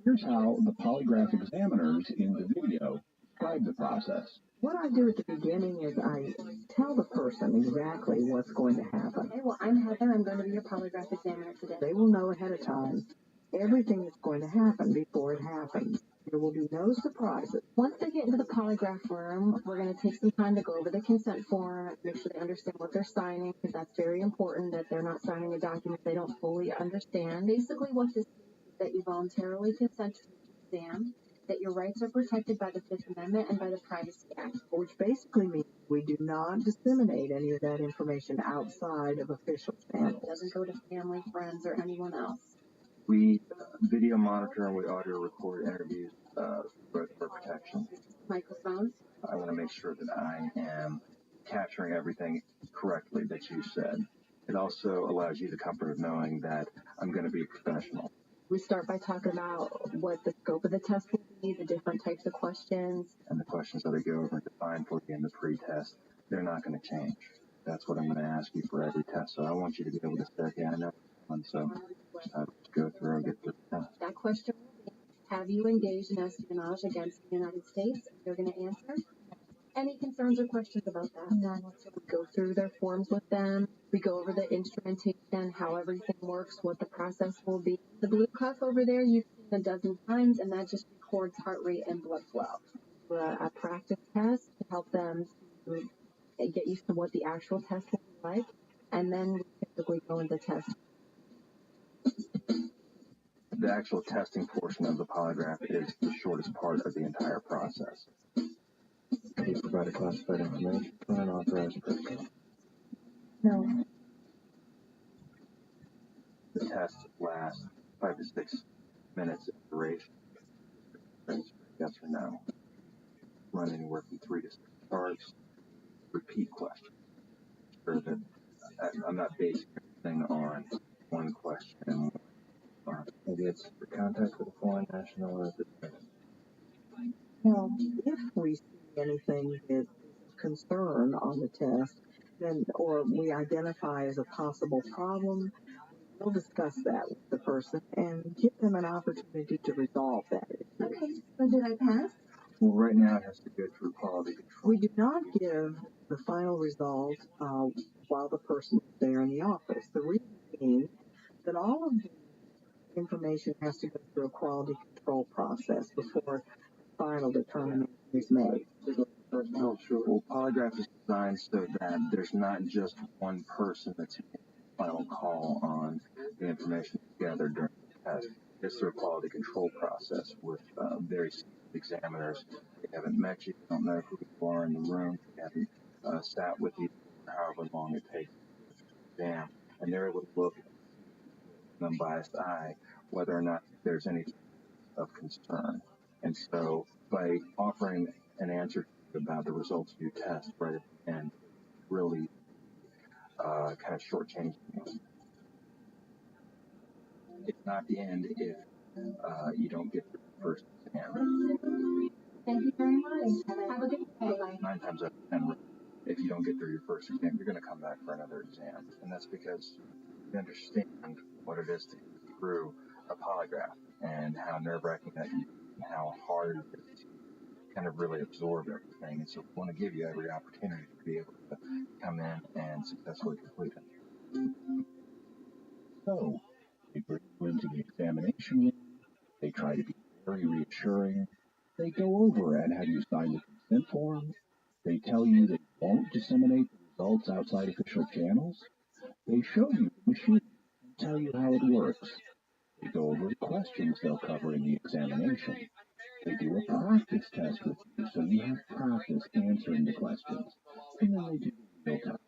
Here's how the polygraph examiners in the video describe the process. What I do at the beginning is I tell the person exactly what's going to happen. Okay, well, I'm Heather. I'm going to be your polygraph examiner today. They will know ahead of time everything that's going to happen before it happens. There will be no surprises. Once they get into the polygraph room, we're going to take some time to go over the consent form, make sure they understand what they're signing, because that's very important that they're not signing a document they don't fully understand. Basically, what this means is that you voluntarily consent to the exam, that your rights are protected by the Fifth Amendment and by the Privacy Act. Which basically means we do not disseminate any of that information outside of official channels. It doesn't go to family, friends, or anyone else. We video monitor and we audio record interviews for protection. Microphones. I want to make sure that I am capturing everything correctly that you said. It also allows you the comfort of knowing that I'm going to be professional. We start by talking about what the scope of the test will be, the different types of questions. And the questions that I go over and define for you in the pre-test, they're not going to change. That's what I'm going to ask you for every test. So I want you to be able to say, yeah, I know. And so go through and get through the test. That question will be, have you engaged in espionage against the United States? They're going to answer. Any concerns or questions about that? None. So we go through their forms with them. We go over the instrumentation, how everything works, what the process will be. The blue cuff over there you've seen a dozen times, and that just records heart rate and blood flow. A practice test to help them to get used to what the actual test will be like, and then we typically go into test. The actual testing portion of the polygraph is the shortest part of the entire process. Can you provide a classified information from an authorized person? No. The test lasts 5 to 6 minutes in duration. Yes or no. Run anywhere from 3 to 6 charts. Repeat questions. Sure that I'm not basing everything on one question. Maybe it's for contact with a foreign national or the Now, if we see anything that is of concern on the test, then, or we identify as a possible problem, we'll discuss that with the person and give them an opportunity to resolve that issue. Okay, so did I pass? Well, right now it has to go through quality control. We do not give the final result while the person is there in the office. The reason being that all of the information has to go through a quality control process before final determination is made. Well, polygraph is designed so that there's not just one person that's making the final call on the information gathered during the test. It's through a quality control process with very examiners. They haven't met you, don't know who you are in the room, they haven't sat with you for however long it takes to exam, and they're able to look with an unbiased eye whether or not there's any of concern. And so by offering an answer about the results of your test right at the end, really kind of shortchanging you. It's not the end if you don't get the first exam. Thank you very much. Have a good day. 9 times out of 10, if you don't get through your first exam, you're going to come back for another exam. And that's because you understand what it is to go through a polygraph and how nerve-wracking that can be, and how hard it is to kind of really absorb everything. And so we want to give you every opportunity to be able to come in and successfully complete it. So, they bring you into the examination room. They try to be very reassuring. They go over and have you sign the consent form. They tell you they won't disseminate the results outside official channels. They show you the machine and tell you how it works. They go over the questions they'll cover in the examination. They do a practice test with you so you have practice answering the questions. And then they do the real test.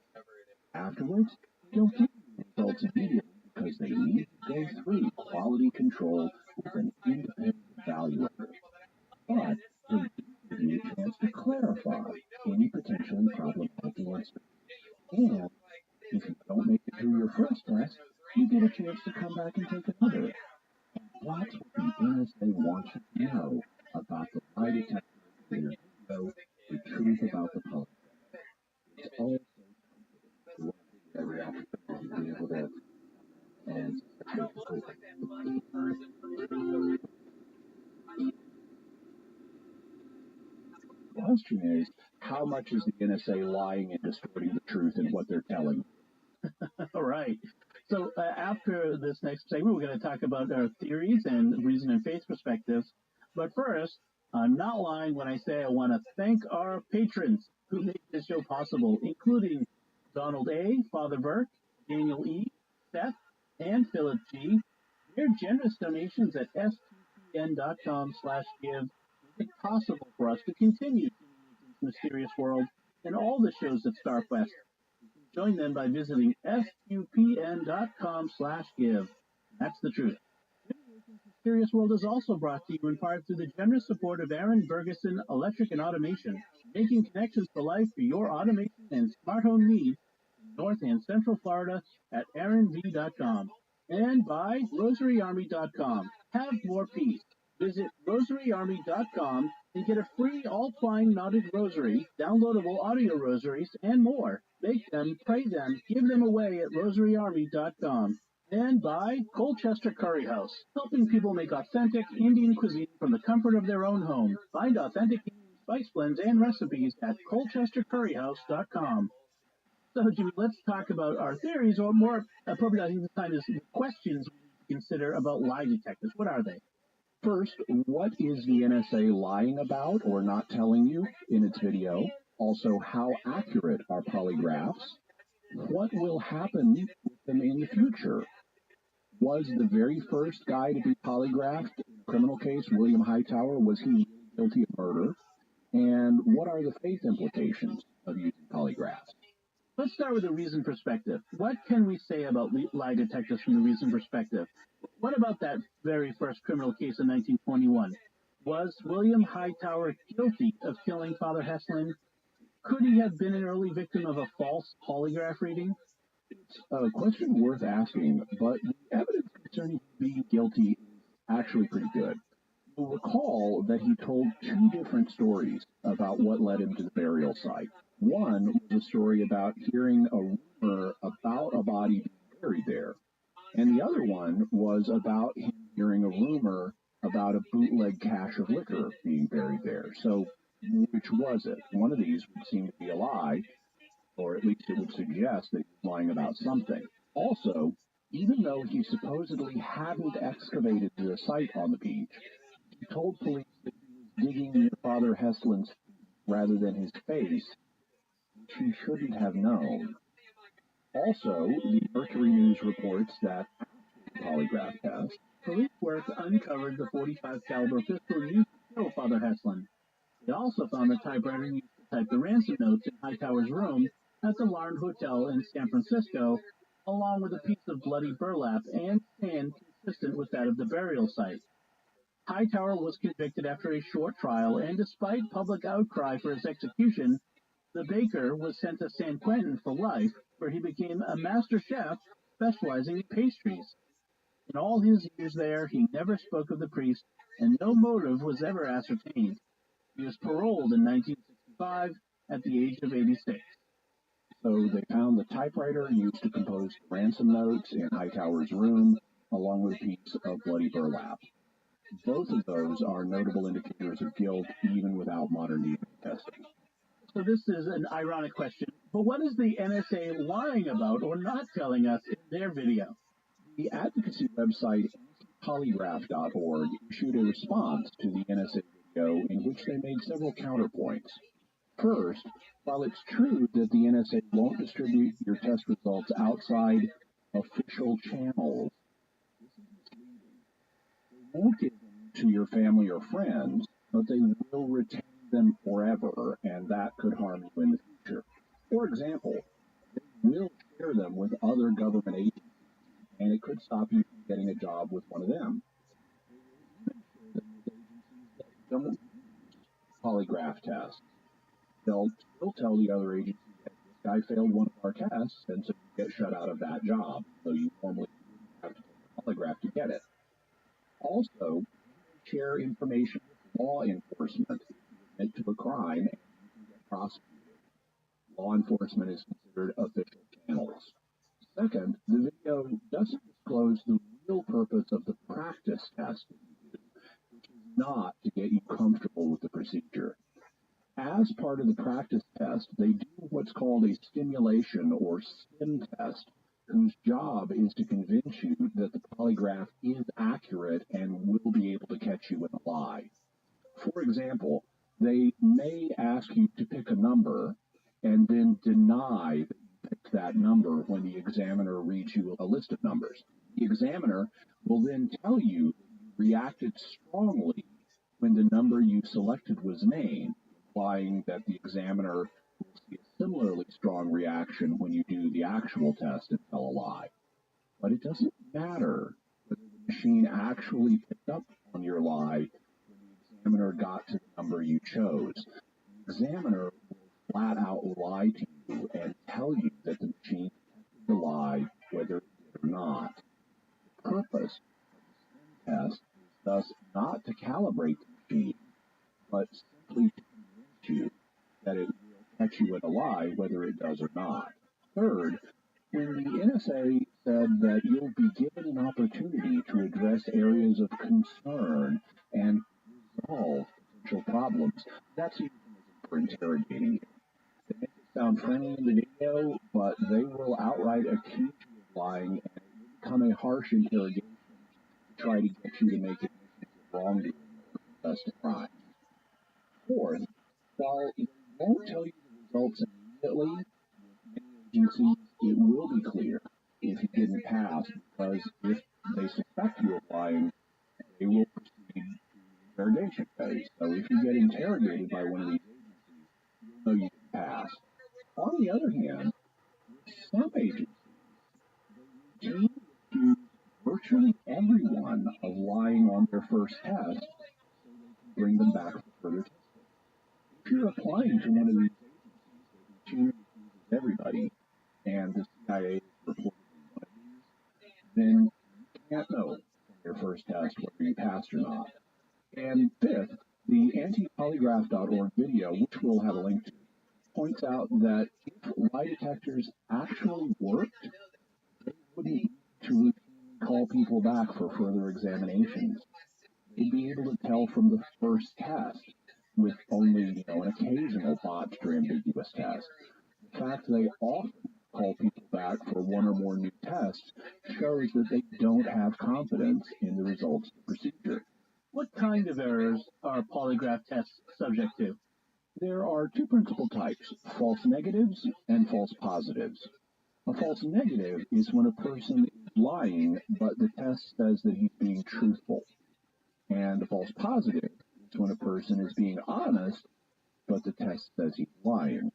Afterwards, they don't give you the results immediately because they need to go through quality control with an independent evaluator. But they do give you a chance to clarify any potentially problematic answers. And if you don't make it through your first test, you get a chance to come back and take another. And that's what the NSA wants you to know about the lie detector in your video, the truth about the polygraph. It's all so comforting. We want to give you every opportunity to be able to and the question is, how much is the NSA lying and distorting the truth in what they're telling? All right. So after this next segment, we're going to talk about our theories and reason and faith perspectives. But first, I'm not lying when I say I want to thank our patrons who make this show possible, including Donald A., Father Burke, Daniel E., Seth, and Philip G. Their generous donations at stpn.com/give make it possible for us to continue this mysterious world and all the shows at StarQuest. Join them by visiting stupn.com/give. That's the truth. Mysterious World is also brought to you in part through the generous support of Aaron Bergeson Electric and Automation, making connections to life for your automation and smart home needs in North and Central Florida at aaronv.com. And by rosaryarmy.com. Have more peace. Visit rosaryarmy.com and get a free all-twine knotted rosary, downloadable audio rosaries, and more. Make them, pray them, give them away at rosaryarmy.com. And by Colchester Curry House, helping people make authentic Indian cuisine from the comfort of their own home. Find authentic Indian spice blends and recipes at colchestercurryhouse.com. So, Jimmy, let's talk about our theories, or more appropriate, I think this time is the questions we need to consider about lie detectors. What are they? First, what is the NSA lying about or not telling you in its video? Also, how accurate are polygraphs? What will happen with them in the future? Was the very first guy to be polygraphed in a criminal case, William Hightower, was he guilty of murder? And what are the faith implications of using polygraphs? Let's start with the reason perspective. What can we say about lie detectors from the reason perspective? What about that very first criminal case in 1921? Was William Hightower guilty of killing Father Heslin? Could he have been an early victim of a false polygraph reading? It's a question worth asking, but the evidence concerning being guilty is actually pretty good. You'll recall that he told two different stories about what led him to the burial site. One was a story about hearing a rumor about a body being buried there, and the other one was about him hearing a rumor about a bootleg cache of liquor being buried there. So, which was it? One of these would seem to be a lie, or at least it would suggest that he's lying about something. Also, even though he supposedly hadn't excavated the site on the beach, he told police that he was digging near Father Heslin's feet rather than his face, which he shouldn't have known. Also, the Mercury News reports that after the polygraph test, police work uncovered the .45 caliber pistol used to kill Father Heslin. They also found the typewriter used to type the ransom notes in Hightower's room at the Larn Hotel in San Francisco, along with a piece of bloody burlap and sand consistent with that of the burial site. Hightower was convicted after a short trial, and despite public outcry for his execution, the baker was sent to San Quentin for life, where he became a master chef specializing in pastries. In all his years there, he never spoke of the priest, and no motive was ever ascertained. He was paroled in 1965 at the age of 86. Also, they found the typewriter used to compose ransom notes in Hightower's room, along with a piece of bloody burlap. Both of those are notable indicators of guilt even without modern DNA testing. So this is an ironic question, but what is the NSA lying about or not telling us in their video? The advocacy website polygraph.org issued a response to the NSA video in which they made several counterpoints. First, while it's true that the NSA won't distribute your test results outside official channels, they won't give them to your family or friends, but they will retain them forever, and that could harm you in the future. For example, they will share them with other government agencies, and it could stop you from getting a job with one of them. They will even share them with agencies that don't use polygraph tests. They'll still tell the other agency that this guy failed one of our tests, and so you get shut out of that job, so you normally wouldn't have to take a polygraph to get it. Also, share information with law enforcement if you admit to a crime and you can get prosecuted. Law enforcement is considered official channels. Second, the video doesn't disclose the real purpose of the practice test that you do, which is not to get you comfortable with the procedure. As part of the practice test, they do what's called a stimulation or stim test, whose job is to convince you that the polygraph is accurate and will be able to catch you in a lie. For example, they may ask you to pick a number and then deny that you picked that number when the examiner reads you a list of numbers. The examiner will then tell you that you reacted strongly when the number you selected was named, implying that the examiner will see a similarly strong reaction when you do the actual test and tell a lie. But it doesn't matter whether the machine actually picked up on your lie when the examiner got to the number you chose. The examiner will flat out lie to you and tell you that the machine detected the lie whether it did or not. The purpose of the STEM test is thus not to calibrate the machine, but simply to convince you that it will catch you in a lie whether it does or not. Third, when the NSA said that you'll be given an opportunity to address areas of concern and resolve potential problems, that's a euphemism for interrogating you. They make it sound friendly in the video, but they will outright accuse you of lying, and it will become a harsh interrogation to try to get you to make admissions of wrongdoing or confess to crime. Fourth, while they won't tell you the results immediately, with many agencies, it will be clear if you didn't pass, because if they suspect you of lying, they will proceed to the interrogation phase. So if you get interrogated by one of these agencies, you'll know you didn't pass. On the other hand, with some agencies, they routinely accuse virtually everyone of lying on their first test so they can bring them back for further testing. If you're applying to one of these agencies that routinely accuses everybody, and the CIA is reportedly one of these, then you can't know from your first test whether you passed or not. And fifth, the antipolygraph.org video, which we'll have a link to, points out that if lie detectors actually worked, they wouldn't need to routinely call people back for further examinations. They'd be able to tell from the first test, with only, an occasional botched or ambiguous test. The fact they often call people back for one or more new tests shows that they don't have confidence in the results of the procedure. What kind of errors are polygraph tests subject to? There are two principal types, false negatives and false positives. A false negative is when a person is lying, but the test says that he's being truthful. And a false positive is when a person is being honest, but the test says he's lying.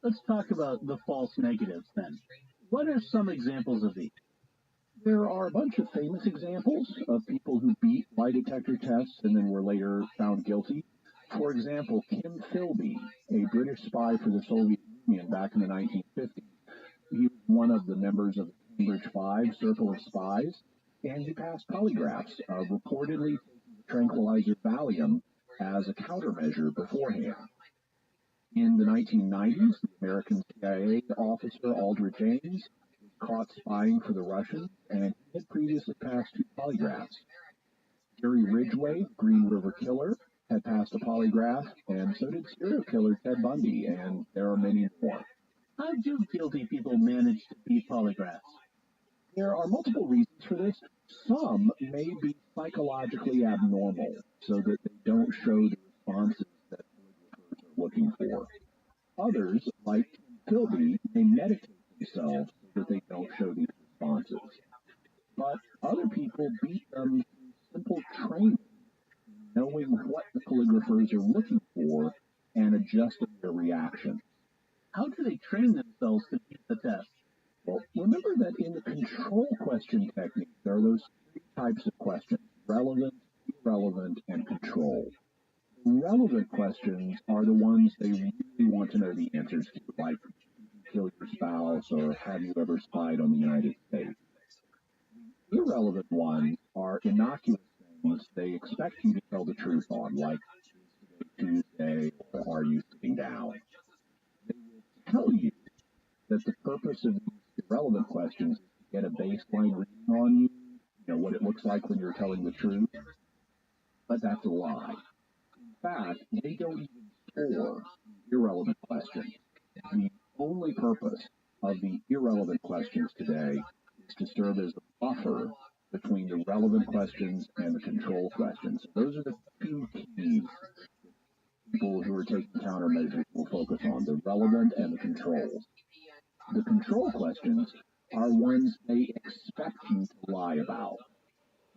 Let's talk about the false negatives then. What are some examples of these? There are a bunch of famous examples of people who beat lie detector tests and then were later found guilty. For example, Kim Philby, a British spy for the Soviet Union back in the 1950s. He was one of the members of the Cambridge Five circle of spies, and he passed polygraphs, reportedly taking the tranquilizer Valium as a countermeasure beforehand. In the 1990s, the American CIA officer Aldrich Ames was caught spying for the Russians, and he had previously passed 2 polygraphs. Jerry Ridgway, Green River Killer, had passed a polygraph, and so did serial killer Ted Bundy, and there are many more. How do guilty people manage to beat polygraphs? There are multiple reasons for this. Some may be psychologically abnormal, so that they don't show the responses that polygraphers are looking for. Others, like Tim Philby, may medicate themselves so that they don't show these responses. But other people beat them through simple training, knowing what the polygraphers are looking for and adjusting their reaction. How do they train themselves to beat the test? Well, remember that in the control question technique, there are those 3 types of questions: relevant, irrelevant, and control. The relevant questions are the ones they really want to know the answers to, like, did you kill your spouse, or have you ever spied on the United States? The irrelevant ones are innocuous things they expect you to tell the truth on, like, is today Tuesday, or are you sitting down? They will tell you that the purpose of these irrelevant questions is to get a baseline reading on you, what it looks like when you're telling the truth. But that's a lie. In fact, they don't even score the irrelevant questions. The only purpose of the irrelevant questions today is to serve as a buffer between the relevant questions and the control questions. Those are the 2 keys people who are taking countermeasures will focus on: the relevant and the controls. The control questions are ones they expect you to lie about.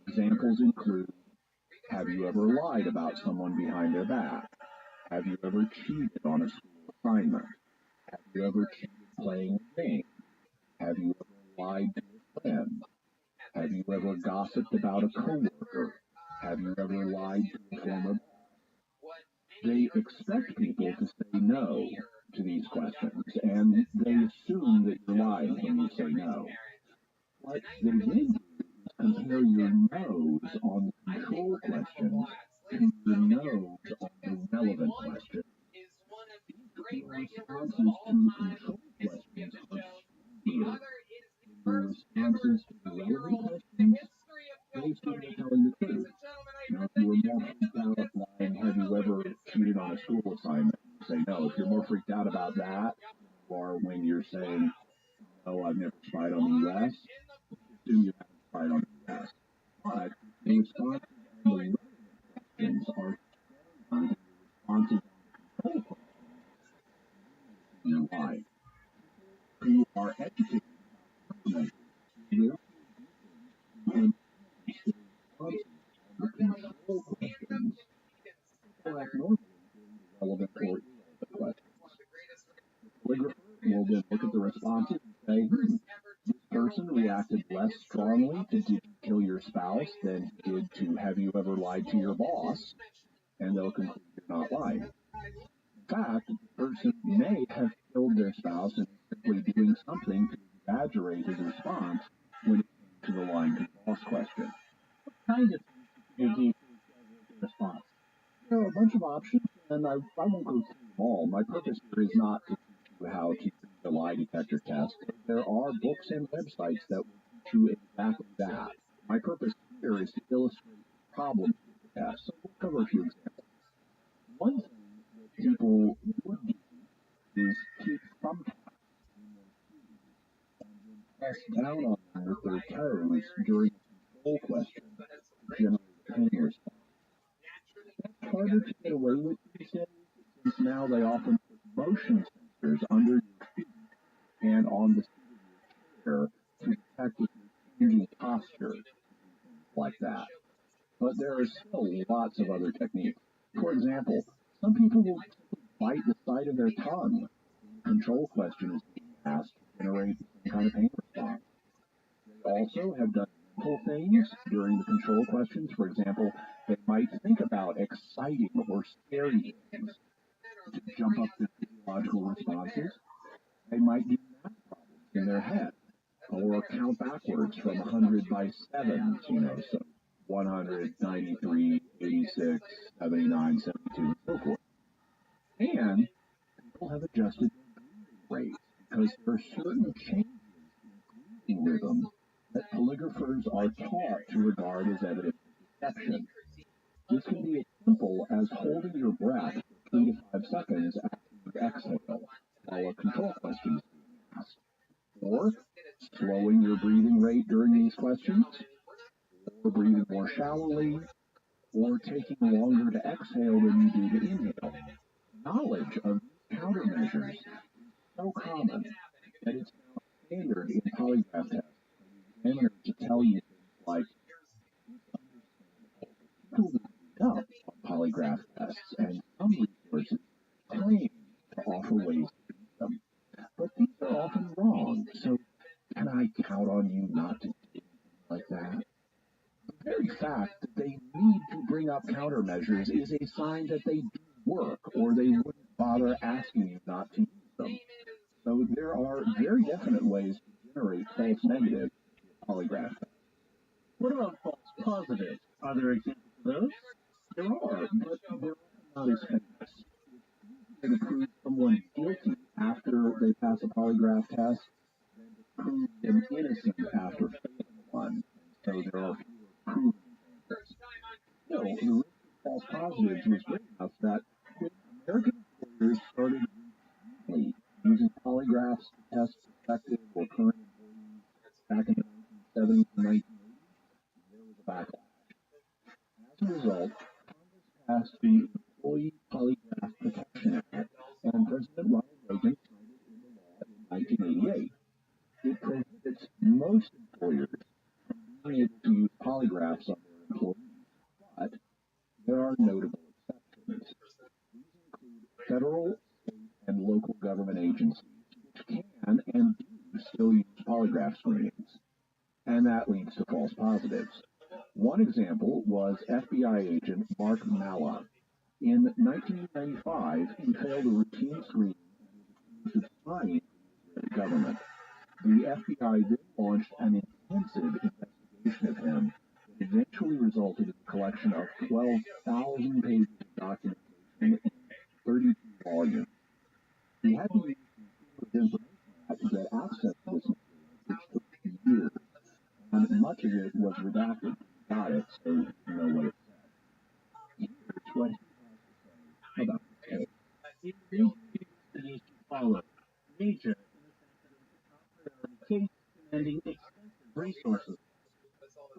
Examples include: have you ever lied about someone behind their back? Have you ever cheated on a school assignment? Have you ever cheated playing a game? Have you ever lied to a friend? Have you ever gossiped about a coworker? Have you ever lied to a former boss? They expect people to say no to these questions, and they assume that you're lying when you say no. What they then do is compare your no's on the control questions to your no's on the relevant questions. Your responses to the control questions are weird. Your responses to the relevant questions, they assume you're telling the truth. If you were more freaked out lying, have you ever cheated on a school assignment? You say no. If you're more freaked out about that, or when you're saying, no, I've never spied on the U.S., assume you haven't spied on the U.S. But the responses on the relevant questions are stronger than the responses on the control questions. You lie. Who are educated about countermeasures will and the responses on the control questions act normally during the relevant or irrelevant questions. The polygrapher will then look at the responses and say, this person reacted less strongly to did you kill your spouse than he did to have you ever lied to your boss, and they'll conclude you're not lying. In fact, the person may have killed their spouse and simply doing something to exaggerate his response when it came to the lying to the boss question. What kind of things do people do to exaggerate their response? There are a bunch of options, and I won't go through them all. My purpose here is not to teach you how to do the lie detector test. There are books and websites that will teach you exactly that. My purpose here is to illustrate the problems with the test, so we'll cover a few examples. One thing that people would do is keep thumbtacks in their shoes and then press down on them with their toes during a control question to generate a pain response. That's harder to get away with these days, since now they often put motion sensors under your feet and on the seat of your chair to detect if you're changing posture, like that. But there are still lots of other techniques. For example, some people will simply bite the side of their tongue when the control question is being asked to generate some kind of pain response. They also have done mental things during the control questions. For example, they might think about exciting or scary things to jump up their physiological responses. They might do math problems in their head or count backwards from 100 by 7s, so 100, 93, 86, 79, 72, and so forth. And adjusted their breathing rates because there are certain changes in breathing rhythm that polygraphers are taught to regard as evidence of deception. This can be as simple as holding your breath for 3 to 5 seconds after you exhale while a control question is being asked, or slowing your breathing rate during these questions, or breathing more shallowly, or taking longer to exhale than you do to inhale. Knowledge of these countermeasures is so common that it's now standard in polygraph tests for the examiner to tell you things like, people read up on polygraph tests and some resources claim to offer ways to beat them. But these are often wrong, so can I count on you not to do anything like that? The very fact that they need to bring up countermeasures is a sign that they do work, or they wouldn't bother asking you not to use them. So there are very definite ways to generate false negatives in polygraph tests. What about false positives? Are there examples of those? There are, but they're not as famous. It's easier to prove someone guilty after they pass a polygraph test than to prove them innocent after failing one. So there are fewer proven examples. Still, the risk of false positives was great enough that when American employers started routinely using polygraphs to test prospective or current employees back in the 1970s and 1980s, there was a backlash. As a result, Congress passed the Employee Polygraph Protection Act, and President Ronald Reagan signed it into law in 1988. It prohibits most employers from being able to use polygraphs on their employees, but there are notable exceptions. These include federal, state, and local government agencies, which can and do still use polygraph screenings, and that leads to false positives. One example was FBI agent Mark Malla. In 1995, he failed a routine screening and was accused of spying for the Israeli government. The FBI then launched an intensive investigation of him that eventually resulted in the collection of 12,000 pages of documentation in 32 volumes. He had to use the Freedom of Information Act to get access to this material, which took years, and much of it was redacted. He got it, so you know what it said. Here's what he has to say about the case. The investigation followed. Major, in the sense that it was a top priority case demanding extensive resources.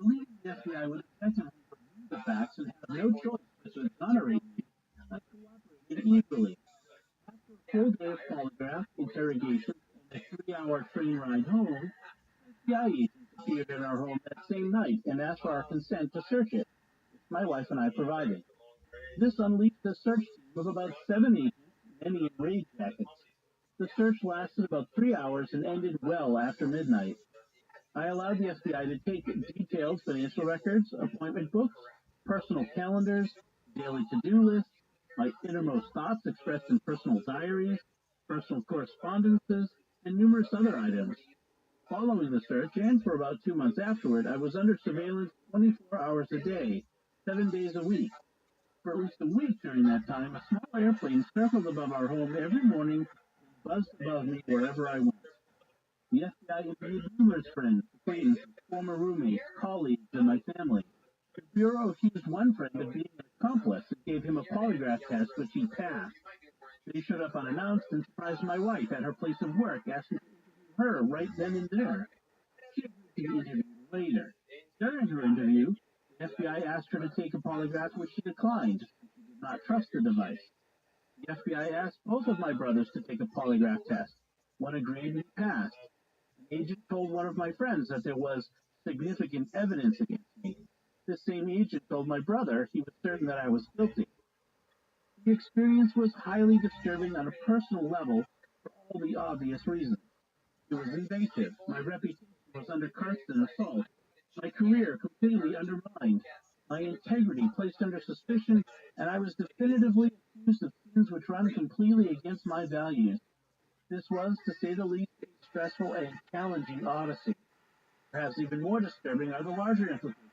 Believing the FBI would effectively review the facts and have no choice but to exonerate me, I cooperated eagerly. After a full day of polygraph, interrogation, and a 3-hour train ride home, FBI agents appeared at our home that same night and asked for our consent to search it, which my wife and I provided. This unleashed a search team of about 7 agents, many in raid jackets. The search lasted about 3 hours and ended well after midnight. I allowed the FBI to take detailed financial records, appointment books, personal calendars, daily to-do lists, my innermost thoughts expressed in personal diaries, personal correspondences, and numerous other items. Following the search, and for about 2 months afterward, I was under surveillance 24 hours a day, 7 days a week. For at least a week during that time, a small airplane circled above our home every morning and buzzed above me wherever I went. The FBI interviewed numerous friends, acquaintances, former roommates, colleagues, and my family. The Bureau accused one friend of being an accomplice and gave him a polygraph test, which he passed. They showed up unannounced and surprised my wife at her place of work, asking to interview her right then and there. She agreed to be interviewed later. During her interview, the FBI asked her to take a polygraph, which she declined. She did not trust the device. The FBI asked both of my brothers to take a polygraph test. One agreed and he passed. An agent told one of my friends that there was significant evidence against me. This same agent told my brother he was certain that I was guilty. The experience was highly disturbing on a personal level for all the obvious reasons. It was invasive. My reputation was under constant assault. My career completely undermined. My integrity placed under suspicion, and I was definitively accused of sins which run completely against my values. This was, to say the least, a stressful and challenging odyssey. Perhaps even more disturbing are the larger implications.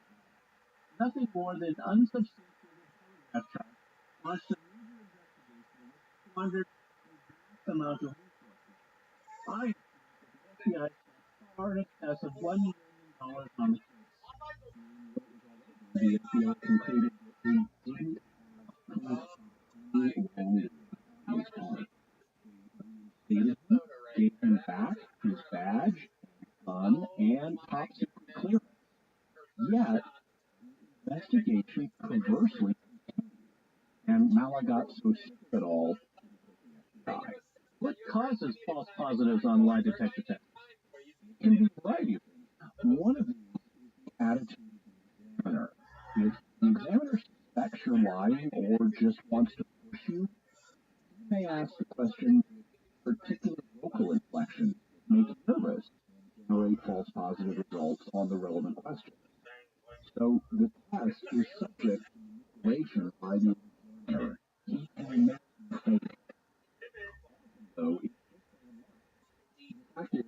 Nothing more than unsubstantiated polygraph charts launched a major investigation in which squandered amount of resources. I the FBI spent far in excess of $1 million on the case. The FBI concluded that they didn't have proof of any wrongdoing on his part. They gave him back his badge, gun, and top secret clearance. Yet, the investigation perversely continued, and Mala got so sick of it all, died. What causes false positives on lie detector tests? It can be a variety of things. One of these is the attitude of the examiner. If the examiner suspects you're lying or just wants to push you, he may ask the question with particular vocal inflection, make you nervous, and generate false positive results on the relevant question. So the test is subject to manipulation by the examiner. He can make mistakes. So the fact is,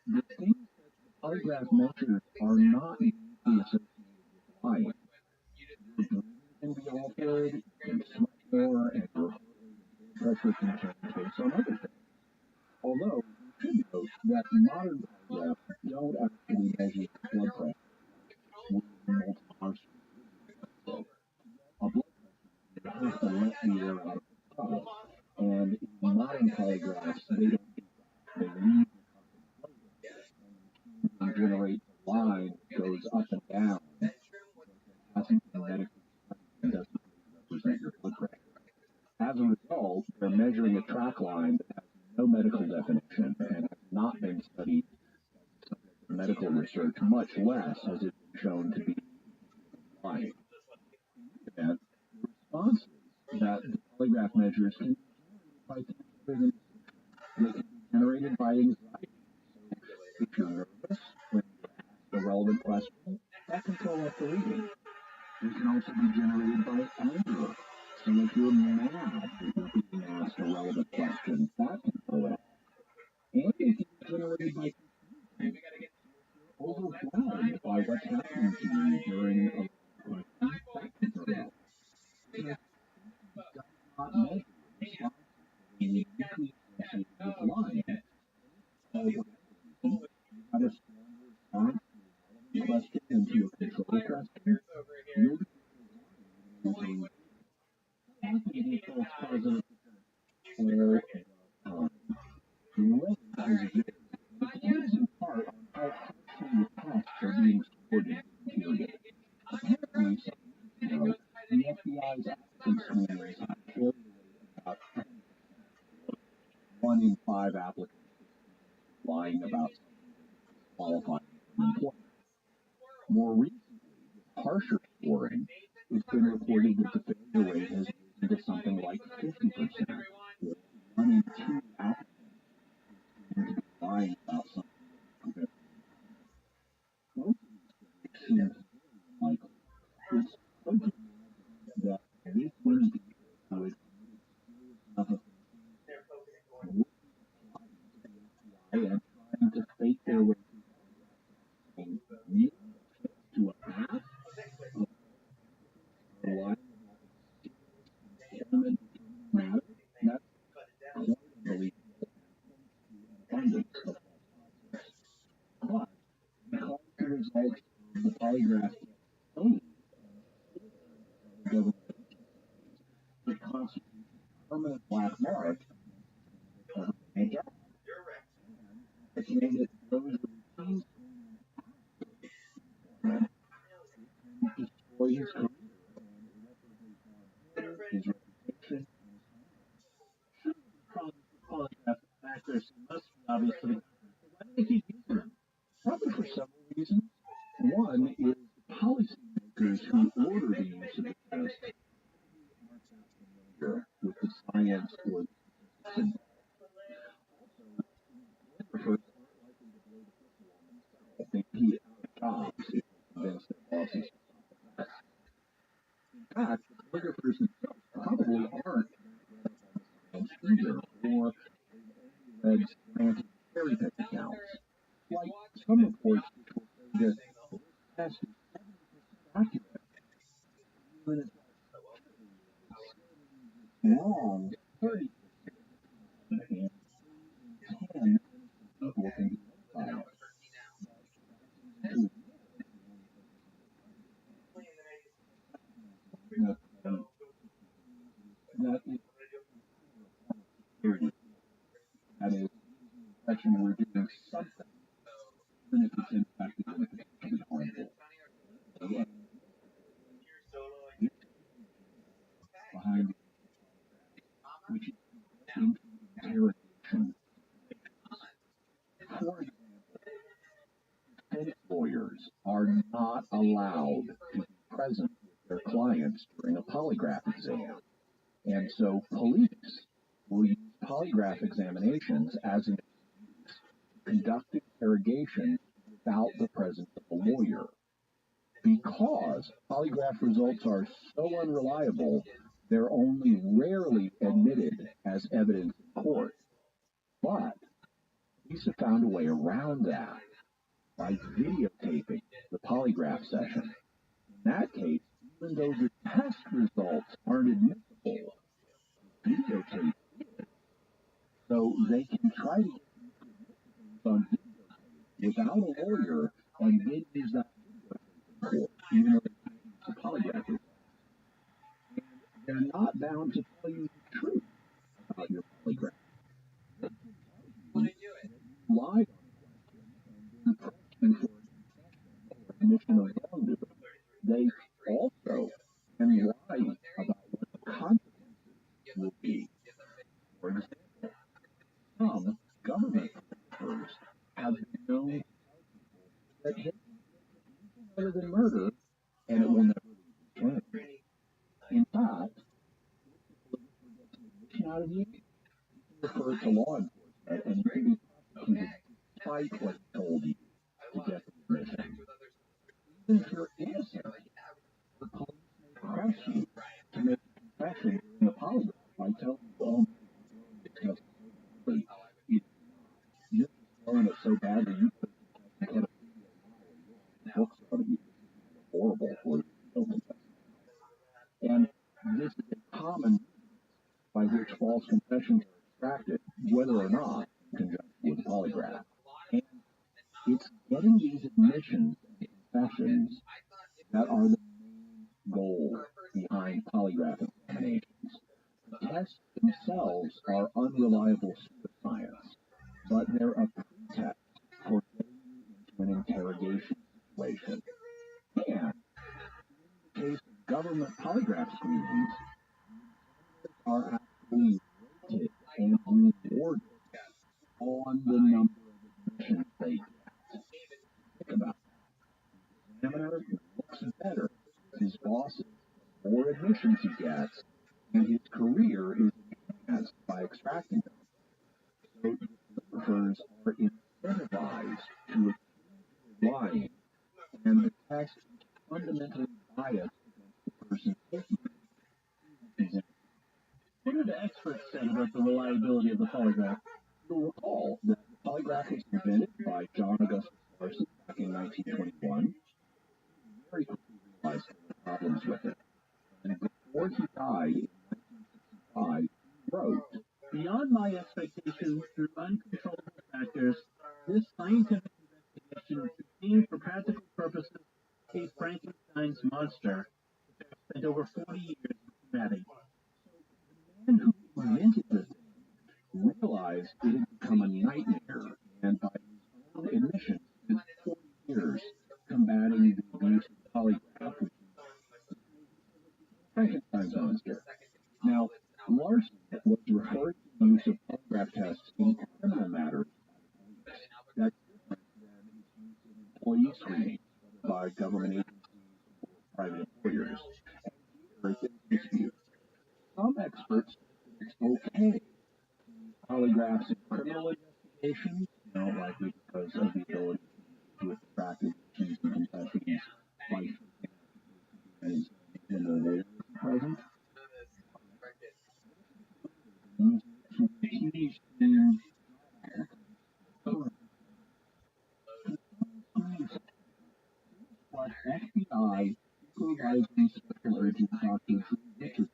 the things that the polygraph measures are not uniquely associated with lying. Your breathing can be altered, you can sweat more, and your heart rate and blood pressure can change based on other things. Although, we should note that modern polygraphs don't actually measure blood pressure, like multiple so a blood pressure has to let the air out of the bottle, and in modern polygraphs, they don't do that. They leave the cup inflated, and generate a line that goes up and down, but that hasn't been medically studied and doesn't represent your blood pressure. As a result, they're measuring a track line that has no medical definition and has not been studied as a subject of medical research, much less has it been shown to be lying. And the responses that the polygraph measures can be generated by things other than they can be generated by anxiety. So if you're nervous when you're asked a relevant question, that can throw off the reading. It can also be generated by anger. So if you're mad that you're being asked a relevant question, that can throw it off. And it can be generated by confusion. If you're overwhelmed by what's happening to you during a question, that can throw it off. It does not measure responses that are uniquely associated with lying. For whatever reason, you have a stronger response to a relevant question than to a control question, you'll be using maybe false positive or the relevant is very. It depends in part on how harshly your tests are being scored in the period. Apparently, some years ago, the FBI's applicant screeners had carried away about 10%. 1 in 5 applicants lying about something that disqualified from employment. More recently, with harsher scoring, it's been reported that the failure rate has risen to something like 50%. 1 in 2 applicants seem to be lying about something that prevents them. Both of these things seem very unlikely. It's hard to imagine that this many people who had committed serious enough offenses would be applying to the FBI and trying to fake their way through polygraph tests. I mean, really? To a half of the lying about serious employment matters? That's quite unbelievable and points to an abundance of false positives. But because the results of the polygraph get changed and other government agencies, it constitutes a permanent black mark against the candidate ever and the candidate goes with routine employment, it can destroy his career and irreparably harm his reputation and his family. Surely the problems with polygraph accuracy must be obvious to the government. So why do they keep using them? Probably for several reasons. One is the policymakers who order the use of the test aren't that familiar with the science or the statistics involved. Also, employers aren't likely to blow the whistle on themselves. They'd be out of jobs if they convince their bosses to stop the test. In fact, the polygraphers themselves probably aren't that read up on the science either, or they've only read scientific cherry pick accounts. Like some reports which will say that this test is 70% accurate, when it's actually wrong 30%. And profession were doing something, even if it's impacted and potentially harmful. And behind which is interrogation. For example, defense lawyers are not allowed to be present with their clients during a polygraph exam. And so police will use polygraph examinations as an excuse to conduct interrogation without the presence of a lawyer. Because polygraph results are so unreliable, they're only rarely admitted as evidence in court. But police have found a way around that by videotaping the polygraph session. In that case, even though the test results aren't admissible, videotape is, so they can try to get things on videotape without a lawyer and then use that videotape in court, even though they can't use the polygraph results. And they're not bound to tell you the truth about your polygraph. They can tell you that you lied on a question and then press you for a confession or admission of wrongdoing. They also can lie about what the consequences will be. For example, some government officers have been known to tell people that they can do better than murder and it will never be returned. In fact, if the police get some admission out of you, you can refer it to law enforcement and you can be prosecuted despite what he told you to get the admission. Even if you're innocent, the police may press you to make a confession during the polygraph by telling you, oh, because you're just throwing it so badly, you could have cut a books out of you. Horrible for you to confess. And this is a common means by which false confessions are extracted, whether or not in conjunction with a polygraph. And it's getting these admissions and confessions that are the main goal behind polygraph examinations. The tests themselves are unreliable pseudoscience, but they're a pretext for getting you into an interrogation situation. And in the case of government polygraph screenings, are actually rated and rewarded on the number of admissions they get. Think about that. The examiner looks better if his bosses the more admissions he gets, and his career is enhanced by extracting them. So photographers are incentivized to accuse lying, and the test is fundamentally biased against the person taking it. What did the experts say about the reliability of the polygraph? You'll recall that the polygraph was invented by John Augustus Larson back in 1921. He very quickly realized there were problems with it. And before he died in 1965, he wrote, Beyond my expectations through uncontrollable factors, this scientific investigation became, for practical purposes, a Frankenstein's monster, which I've spent over 40 years combating. The man who invented the thing realized it had become a nightmare, and by his own admission, spent 40 years combating the abuse of polygraph, which is Frankenstein's monster. Now, Larson was referring to the use of polygraph tests in criminal matters by police. That's different than its use in employee screenings, whether by government agencies or private employers. And here is the dispute. Some experts think that it's okay to use polygraphs in criminal investigations, likely because of the ability to extract admissions and confessions by as when the lawyer is present. Used to teach in what FBI supervising special agent Dr. Richardson,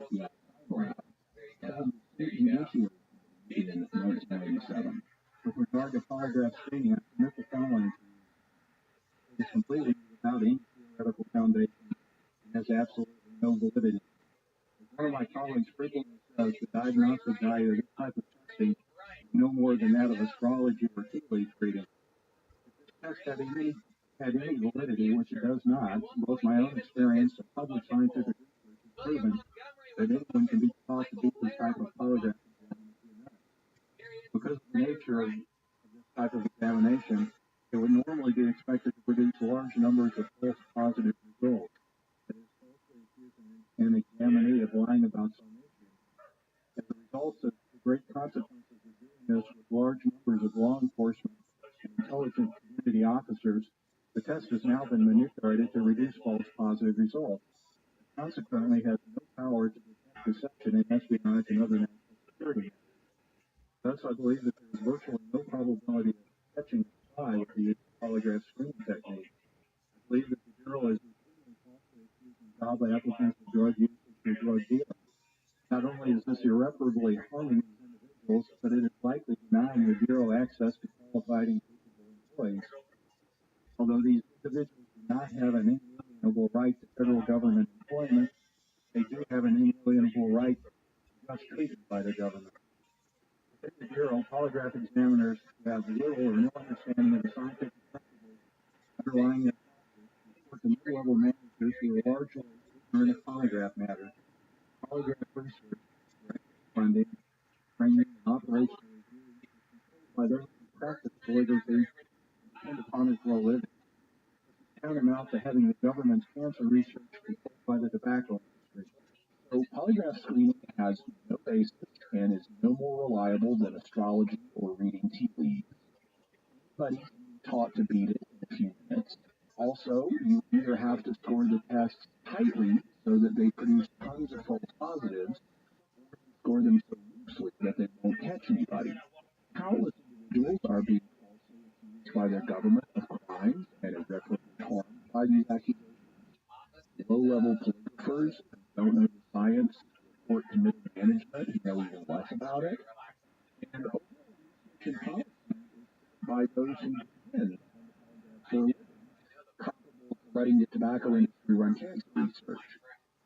FBI lab, told the state judiciary in 1997. With regard to polygraph screening, I submit the following is completely without any theoretical foundation and has absolutely no validity. As one of my colleagues frequently says, the diagnostic value of this type of testing is no more than that of astrology or tea leaf reading. If this test had any validity, which it does not, both my own experience and public scientific research has proven that anyone can be taught to do this type of polygraph examination in a few minutes. Because of the nature of this type of examination, it would normally be expected to produce large numbers of false positive results. That is, falsely accusing an examinee of lying about some issue. As a result of the great consequences of doing this with large numbers of law enforcement and intelligence community officers, the test has now been manipulated to reduce false positive results. It consequently has no power to detect deception and espionage and other national security. Thus, I believe that there is virtually no probability of catching a spy with the use of polygraph screening technique. I believe that the Bureau is routinely falsely accusing job applicants of drug usage or drug dealing. Not only is this irreparably harming these individuals, but it is likely denying the Bureau access to qualified and capable employees. Although these individuals do not have an inalienable right to federal government employment, they do have an inalienable right to just treatment by the government. Within the Bureau, polygraph examiners have little or no understanding of the scientific principles underlying their practice report to mid-level managers who are largely ignorant of polygraph matters. Polygraph research, funding, training, and operational review is controlled by those who practice calligraphy and depend upon it for a living. This is tantamount to having the government's cancer research controlled by the tobacco industry. So polygraph screening has no basis and is no more reliable than astrology or reading tea leaves. Anybody can be taught to beat it in a few minutes. Also, you either have to score the tests tightly so that they produce tons of false positives, or you score them so loosely that they won't catch anybody. Countless individuals are being falsely accused by their government of crimes and irreparably harmed by these accusations. Low-level polygraphers who don't know the science report to middle management who know even less about it. And overall research and policy is set by those who depend on the polygraph for a living, comparable to letting the tobacco industry run cancer research.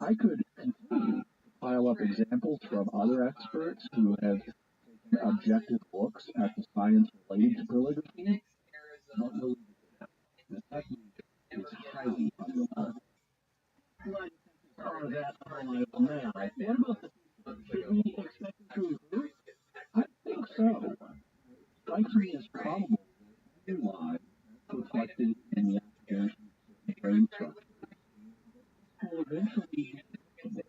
I could continue to pile up examples from other experts who have taken objective looks at the science related to calligraphy, but we'll leave it at that. The technique is highly unreliable. Lie detectors are that unreliable now. What about the future? Should we expect it to improve? I think so. It strikes me as probable that any lie that's reflected in the activation of certain brain structures will eventually be detectable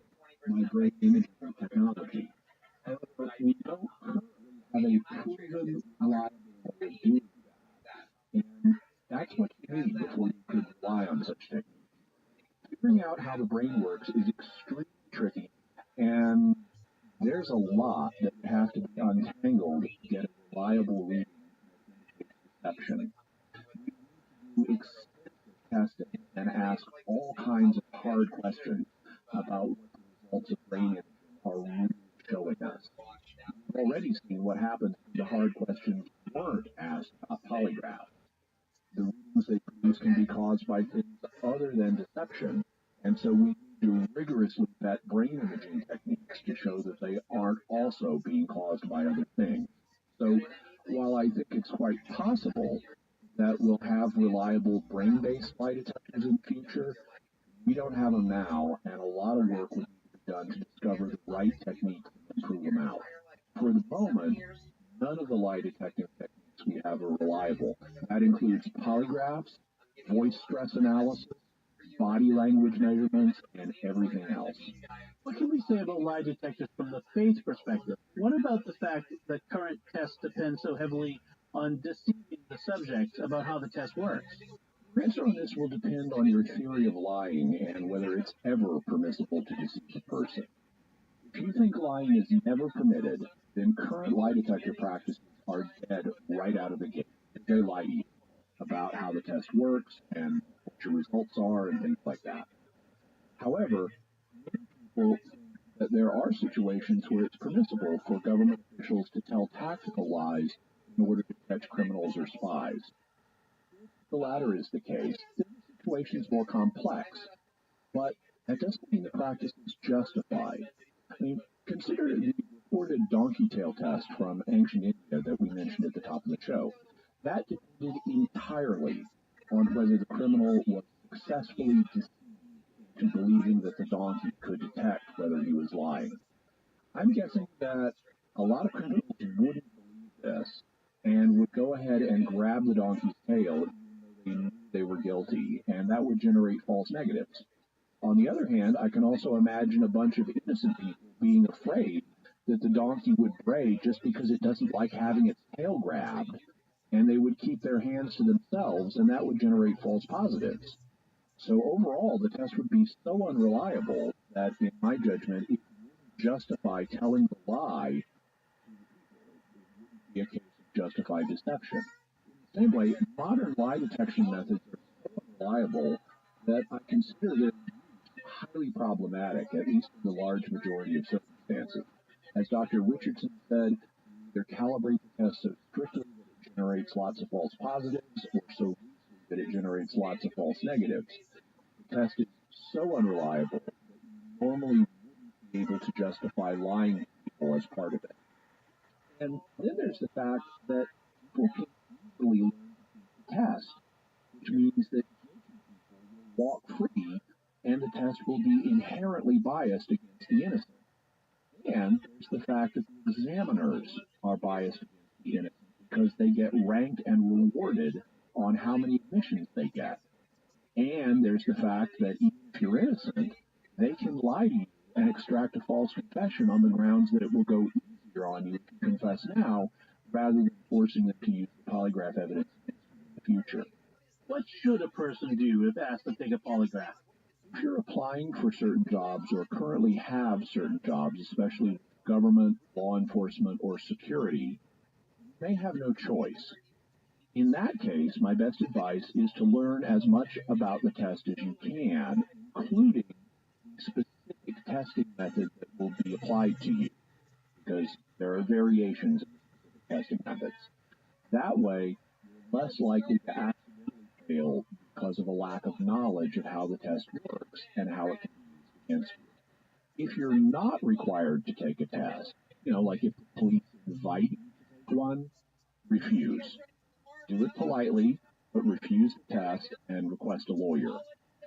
by great imaging technology. However, we don't currently have a proven, reliable way of doing that. And that's what you need before you could rely on such techniques. Figuring out how the brain works is extremely tricky, and there's a lot that have to be untangled to get a reliable reading that indicates deception. You need to do extensive testing and ask all kinds of hard questions about what the results of brain imaging are really showing us. We've already seen what happens when the hard questions weren't asked about polygraph. The readings they produce can be caused by things other than deception, and so we need to rigorously vet brain imaging techniques to show that they aren't also being caused by other things. So while I think it's quite possible that we'll have reliable brain-based lie detectors in the future, we don't have them now, and a lot of work would need to be done to discover the right techniques and prove them out. For the moment, none of the lie detecting techniques we have are reliable. That includes polygraphs, voice stress analysis, body language measurements, and everything else. What can we say about lie detectors from the faith perspective? What about the fact that current tests depend so heavily on deceiving the subject about how the test works? Your answer on this will depend on your theory of lying and whether it's ever permissible to deceive a person. If you think lying is never permitted, then current lie detector practices are dead right out of the gate. They lie to you about how the test works and what your results are and things like that. However, many people think that there are situations where it's permissible for government officials to tell tactical lies in order to catch criminals or spies. If the latter is the case, then the situation is more complex, but that doesn't mean the practice is justified. I mean, consider the reported donkey tail test from ancient India that we mentioned at the top of the show. That depended entirely on whether the criminal was successfully deceived into believing that the donkey could detect whether he was lying. I'm guessing that a lot of criminals wouldn't believe this and would go ahead and grab the donkey's tail even though they knew they were guilty, and that would generate false negatives. On the other hand, I can also imagine a bunch of innocent people being afraid that the donkey would bray just because it doesn't like having its tail grabbed, and they would keep their hands to themselves, and that would generate false positives. So overall, the test would be so unreliable that, in my judgment, it wouldn't justify telling the lie to the people. It wouldn't be a case of justified deception. In the same way, modern lie detection methods are so unreliable that I consider their highly problematic, at least in the large majority of circumstances. As Dr. Richardson said, either calibrate the test so strictly that it generates lots of false positives, or so loosely that it generates lots of false negatives. The test is so unreliable that you normally wouldn't be able to justify lying to people as part of it. And then there's the fact that people can easily learn to take the test, which means that guilty people will walk free and the test will be inherently biased against the innocent. And there's the fact that the examiners are biased against the innocent because they get ranked and rewarded on how many admissions they get. And there's the fact that even if you're innocent, they can lie to you and extract a false confession on the grounds that it will go easier on you if you confess now, rather than forcing them to use the polygraph evidence in the future. What should a person do if asked to take a polygraph? If you're applying for certain jobs or currently have certain jobs, especially government, law enforcement, or security, you may have no choice. In that case, my best advice is to learn as much about the test as you can, including the specific testing method that will be applied to you, because there are variations in specific testing methods. That way, you're less likely to accidentally fail because of a lack of knowledge of how the test works and how it can be used against you. If you're not required to take a test, like if the police invite you to take one, refuse. Do it politely, but refuse the test and request a lawyer.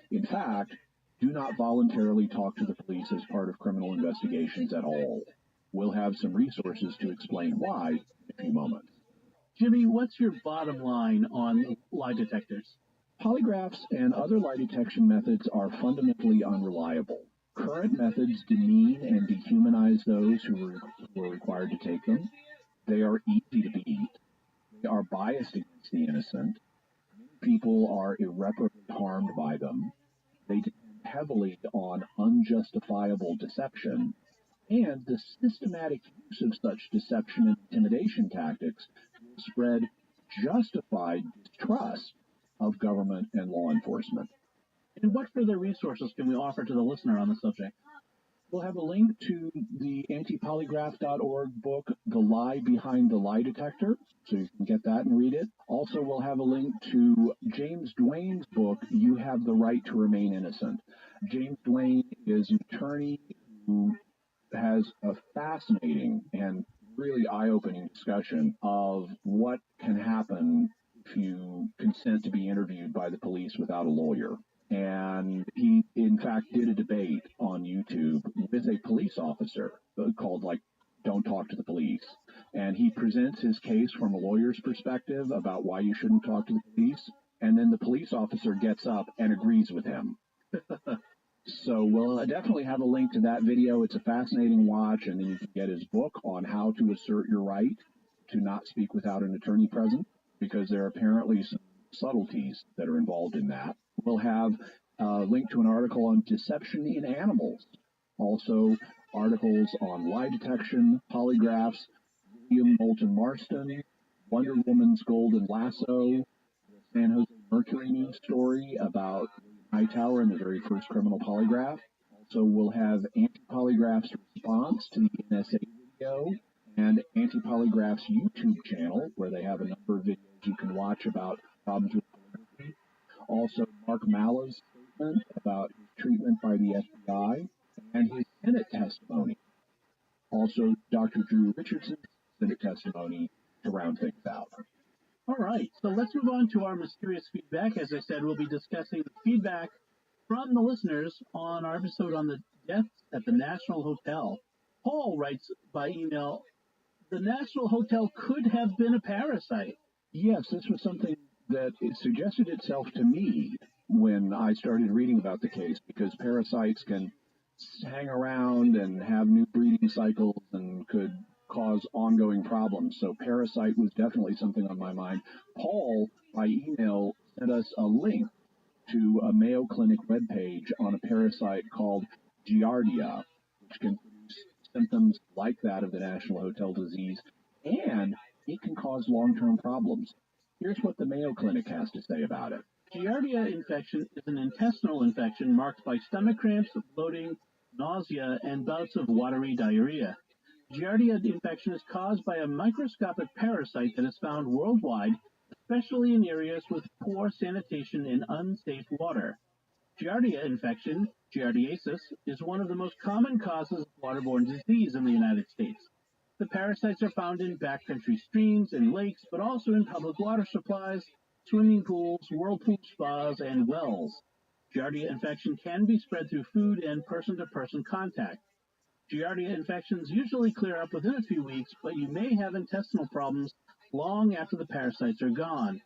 In fact, do not voluntarily talk to the police as part of criminal investigations at all. We'll have some resources to explain why in a few moments. Jimmy, what's your bottom line on lie detectors? Polygraphs and other lie detection methods are fundamentally unreliable. Current methods demean and dehumanize those who are required to take them. They are easy to beat. They are biased against the innocent. Many people are irreparably harmed by them. They depend heavily on unjustifiable deception, and the systematic use of such deception and intimidation tactics will spread justified distrust of government and law enforcement. And what further resources can we offer to the listener on the subject? We'll have a link to the antipolygraph.org book, The Lie Behind the Lie Detector, so you can get that and read it. Also, we'll have a link to James Duane's book, You Have the Right to Remain Innocent. James Duane is an attorney who has a fascinating and really eye-opening discussion of what can happen if you consent to be interviewed by the police without a lawyer. And he, in fact, did a debate on YouTube with a police officer called, Don't Talk to the Police. And he presents his case from a lawyer's perspective about why you shouldn't talk to the police. And then the police officer gets up and agrees with him. So we'll definitely have a link to that video. It's a fascinating watch. And then you can get his book on how to assert your right to not speak without an attorney present, because there are apparently some subtleties that are involved in that. We'll have a link to an article on deception in animals. Also, articles on lie detection, polygraphs, William Moulton Marston, Wonder Woman's Golden Lasso, the San Jose Mercury news story about Hightower and the very first criminal polygraph. Also, we'll have Anti-Polygraph's response to the NSA video and Anti-Polygraph's YouTube channel, where they have a number of videos you can watch about problems with polygraphy. Also, Mark Mallow's statement about his treatment by the FBI and his Senate testimony. also Dr. Drew Richardson's Senate testimony to round things out. All right, so let's move on to our mysterious feedback. As I said, we'll be discussing the feedback from the listeners on our episode on the deaths at the National Hotel. Paul writes by email, the National Hotel could have been a parasite. Yes, this was something that it suggested itself to me when I started reading about the case, because parasites can hang around and have new breeding cycles and could cause ongoing problems. So parasite was definitely something on my mind. Paul, by email, sent us a link to a Mayo Clinic webpage on a parasite called Giardia, which can produce symptoms like that of the National Hotel disease, and it can cause long-term problems. Here's what the Mayo Clinic has to say about it. Giardia infection is an intestinal infection marked by stomach cramps, bloating, nausea, and bouts of watery diarrhea. Giardia infection is caused by a microscopic parasite that is found worldwide, especially in areas with poor sanitation and unsafe water. Giardia infection, giardiasis, is one of the most common causes of waterborne disease in the United States. The parasites are found in backcountry streams and lakes, but also in public water supplies, swimming pools, whirlpool spas, and wells. Giardia infection can be spread through food and person-to-person contact. Giardia infections usually clear up within a few weeks, but you may have intestinal problems long after the parasites are gone.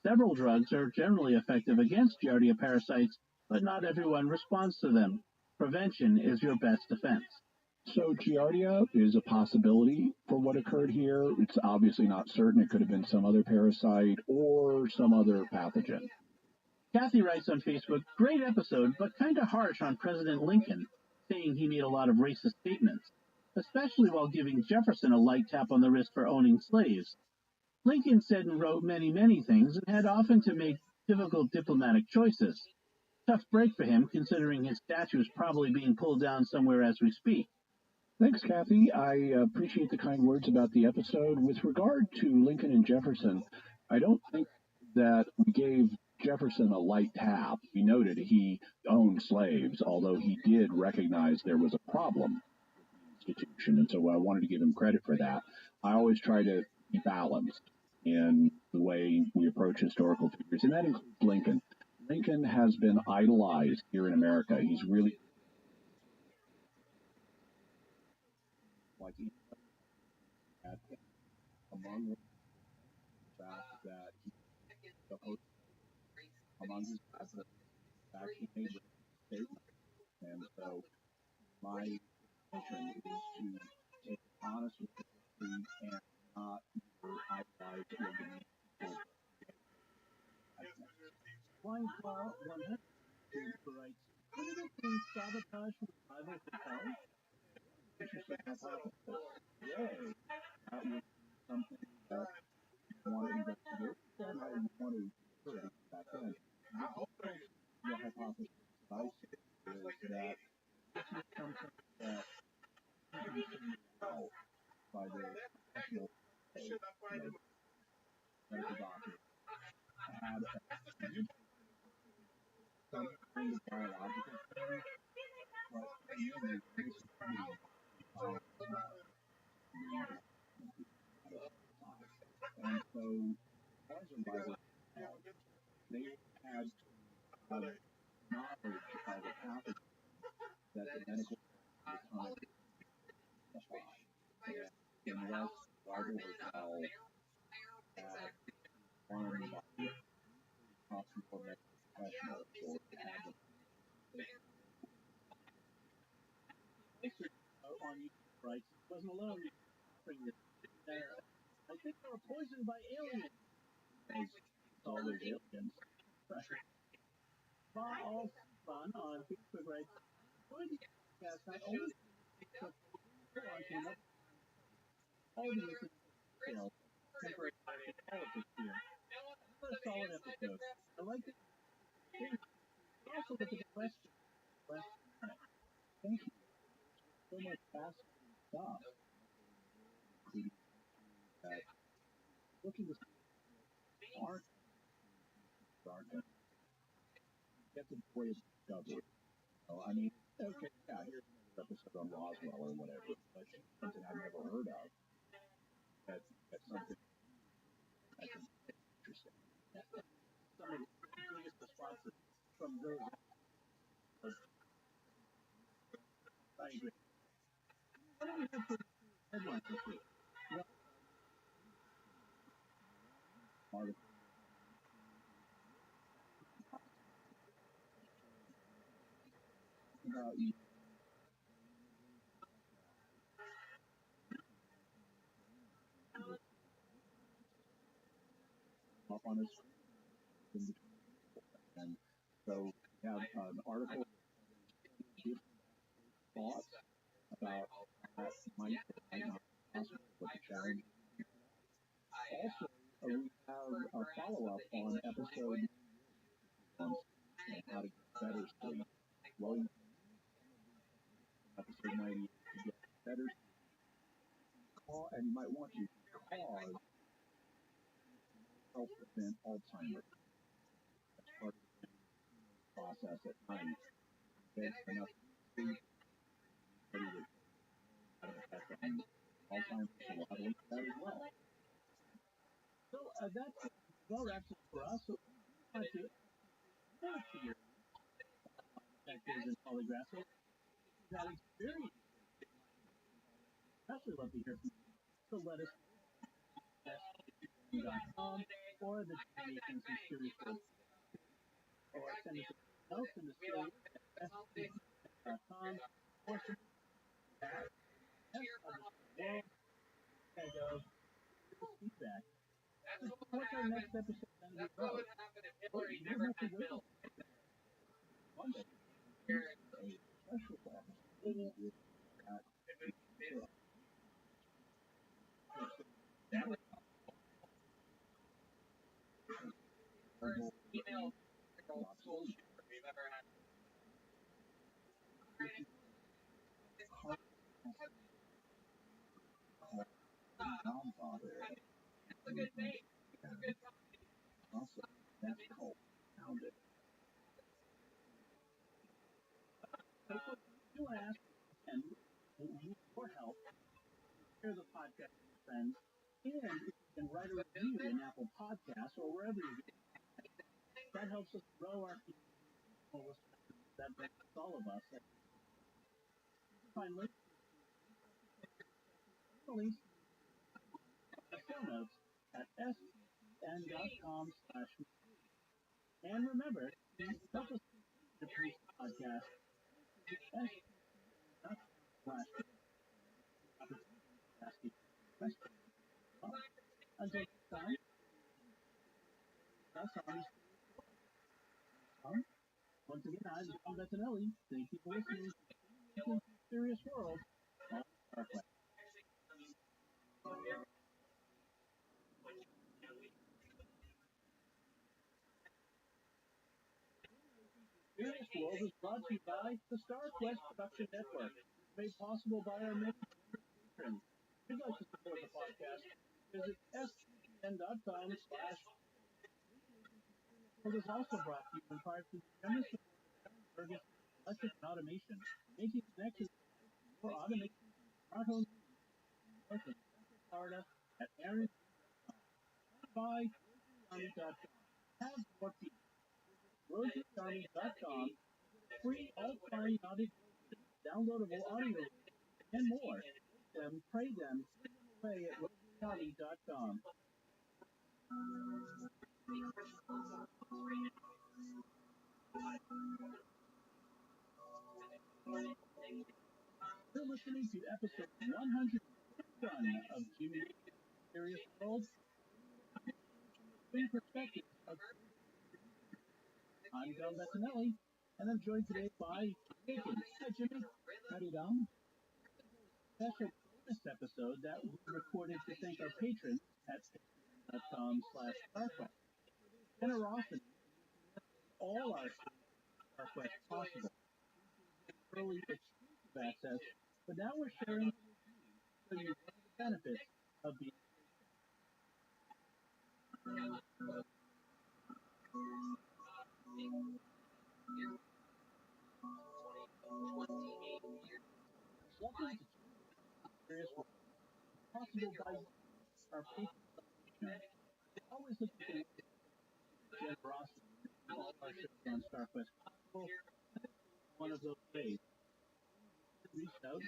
Several drugs are generally effective against Giardia parasites, but not everyone responds to them. Prevention is your best defense. So Giardia is a possibility for what occurred here. It's obviously not certain. It could have been some other parasite or some other pathogen. Kathy writes on Facebook, great episode, but kind of harsh on President Lincoln, saying he made a lot of racist statements, especially while giving Jefferson a light tap on the wrist for owning slaves. Lincoln said and wrote many, many things and had often to make difficult diplomatic choices. Tough break for him, considering his statue is probably being pulled down somewhere as we speak. Thanks, Kathy. I appreciate the kind words about the episode. With regard to Lincoln and Jefferson, I don't think that we gave Jefferson a light tap. We noted he owned slaves, although he did recognize there was a problem with the institution, and so I wanted to give him credit for that. I always try to be balanced in the way we approach historical figures, and that includes Lincoln. Lincoln has been idolized here in America. He's really like among the fact that he supposed among his presidents actually made statements, and so my mission is to take honest with the history and not idolize or demean people. Flying Claw 100 writes, could it have been sabotage from rival hotels? Interesting hypothesis. Yay! That was something that you want to investigate and I want to put back in. The hypothesis that I see is that this is something that you can figure out by the professional medical doctor had some kind of biological thing, but really this is and so as a writer, they had to have knowledge of a pathogen that the medical at the time identified. And unless Bible Hotel had one by hospital medical professionals or had them on YouTube writes, wasn't alone in offering this. I think they were poisoned by aliens. as all those aliens. All fun on Facebook writes, good podcast not only but all the details, temporary politics here. What a solid episode. I like it. Also look at the question. Thank you. So much fascinating stuff. Looking at art, get the voice discovery. So, I mean, okay, yeah, here's episode on Roswell or whatever, but something I've never heard of. That's something I think is interesting. Some of the biggest responses from those I agree. What do we have for headlines this week? Well, article about up on his screen, and so we have an article thoughts about that might not be possible with the challenge. Also, we have a follow-up on episode on how to get better sleep. Well, episode 90 to get better sleep, and you might want to cause self-defense Alzheimer's as part of the process at night. Get enough sleep, ready to have an effect on Alzheimer's, so we'll have a look at that as well. So that's well wraps it for us. So we want to hear detectives and polygraphs. So that experience, especially love to hear from you. So let us know or the Nations and Serious World, or send us a note in the series at sbc.com, or send us feedback. What's our next episode going to be about? Hillary never had Bill. Monday, a special episode. Email we've ever had. It's a good name. It's a good company. Also, that's called Founded. You ask, and we need your help. Share the podcast with your friends, and if you can write a review in Apple Podcasts or wherever you get it. That helps us grow our community. That benefits all of us. You can find links to the show notes at sbn.com/. And remember, help us to produce the podcast. Until next time, that's all. Once again, I'm John Bettinelli. Thank you for listening to Serious World on Starquest. Serious World is brought to you by the StarQuest Production Network, made possible by our many patrons. If you'd like to support the podcast, visit sbn.com/. It is also brought to you in part through the generous support of Fergus Electric and Automation, making connections for automation smart home North and Central Florida at Aaron. By RosaryArmy.com. Have more peace. RosaryArmy.com. Free all-time knowledge, downloadable audio, and more. Pray them. Pray at RosaryArmy.com. You're listening to episode 101 of Jimmy Serious World. In perspective of I'm John Bettinelli, and I'm joined today by Jimmy. Hi, Jimmy. Howdy, Dom. Special bonus episode that we recorded to thank our patrons at patreon.com/StarQuest. Generosity all our StarQuest possible. Early exclusive access, but now we're sharing so you know the benefits of being people by our people. They always look at the generosity of all our shows on StarQuest possible. One of those ways. Reached out,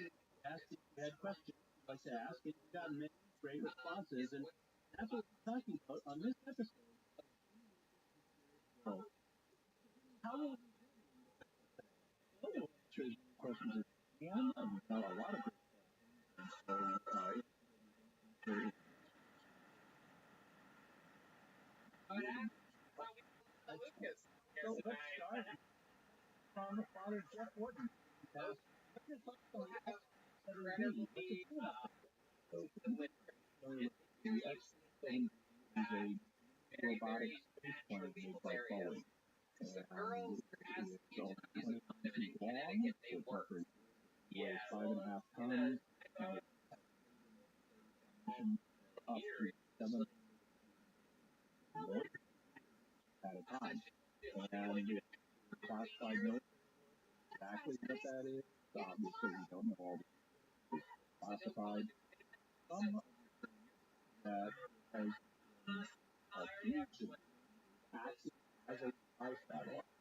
asked if you had questions you'd like to ask, and we got many great responses, and that's what we're talking about on this episode. So, how will we answer as many questions as we can? We've got a lot of great questions, so so let's start from Father Jeff Wharton. What's your thoughts on the X-17? So, the X-17 is a robotic space plane made by Boeing. And it is only 20 feet long, so it weighs 5.5 tons, and it up to 7 at a time. And it's classified military. Exactly what that is, obviously we don't know all the it's classified. Some that has been acting as a spy satellite,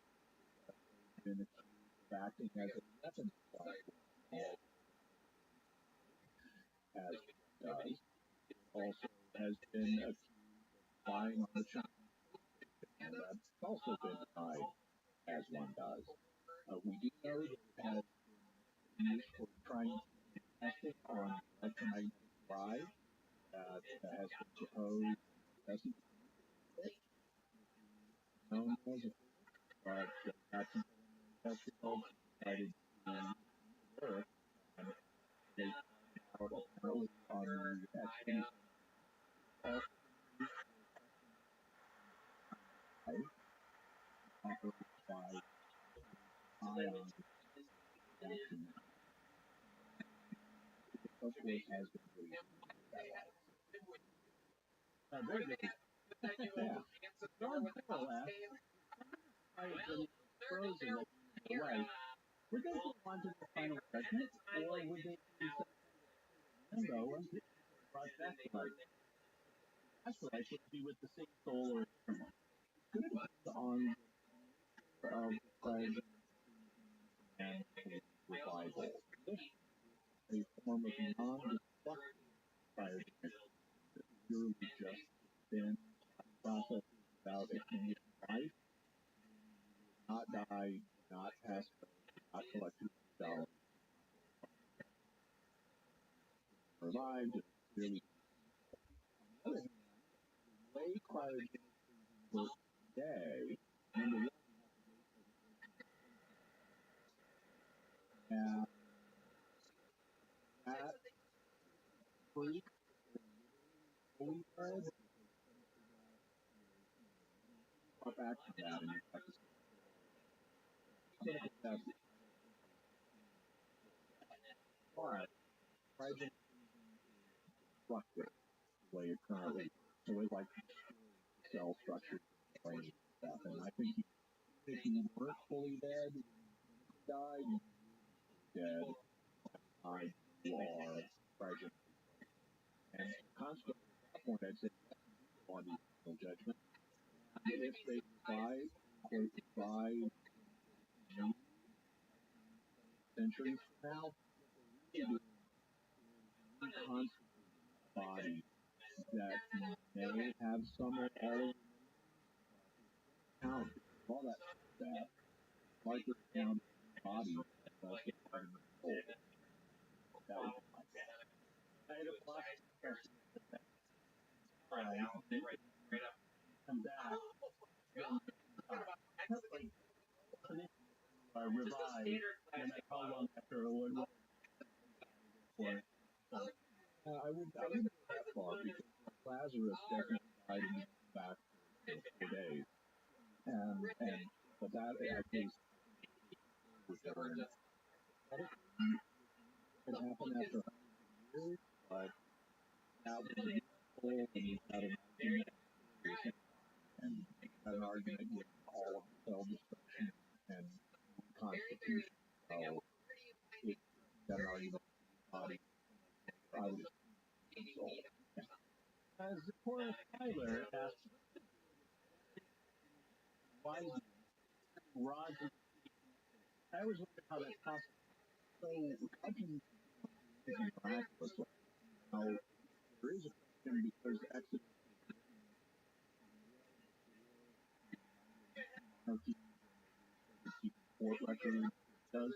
been accused of acting as a weapons platform, as it does. It also has been accused of spying on the Chinese, and that's also been denied, as one does. We do know that it has been used for trying to testing on electromagnetic drive that has been proposed. Doesn't fit known as a but that's test results decided to work, and they found out apparently on the X-17 also operated by ion reaction. Of course, has been released. Very good. Yeah. John Cole asked, I've been frozen away. Would they go on to the final judgment, or would they be some limbo until brought back to life? Afterlife would be with the same soul or eternal. It's going to depend on the pleasure and revival. If a form of non-destructive biogenesis that purely just been processed without a conditioned life, not die, not pass away, not collect $2 revived, and really. On the other hand, the way cryogenesis works today, number one, and that freak fully bred, go back to that and you have to clinical test. But cryogenesis structure the way it currently works. So it like cell structure and stuff. And I think if you weren't fully dead, you died, dead, you are cryogenesis. And consequently, at that point, I'd say on the eternal judgment. And if they survive, quote, survive centuries from now, constant body that may have some or all count, all that stuff, likely count body plus the part of the soul. That would be nice. I had a plastic person that come back and revive, and how long after it would work. I wouldn't go that far because Lazarus definitely died and came back for 4 days. But that actually would return. It happened after 100 years, but that was a full and you had an argument and had an argument with all of the cell destruction and reconstitution. So it had an argument with the body. I would assume Why rods? I always wondered how that's possible. So God can make it miraculous. Now there is a question because Exodus court record does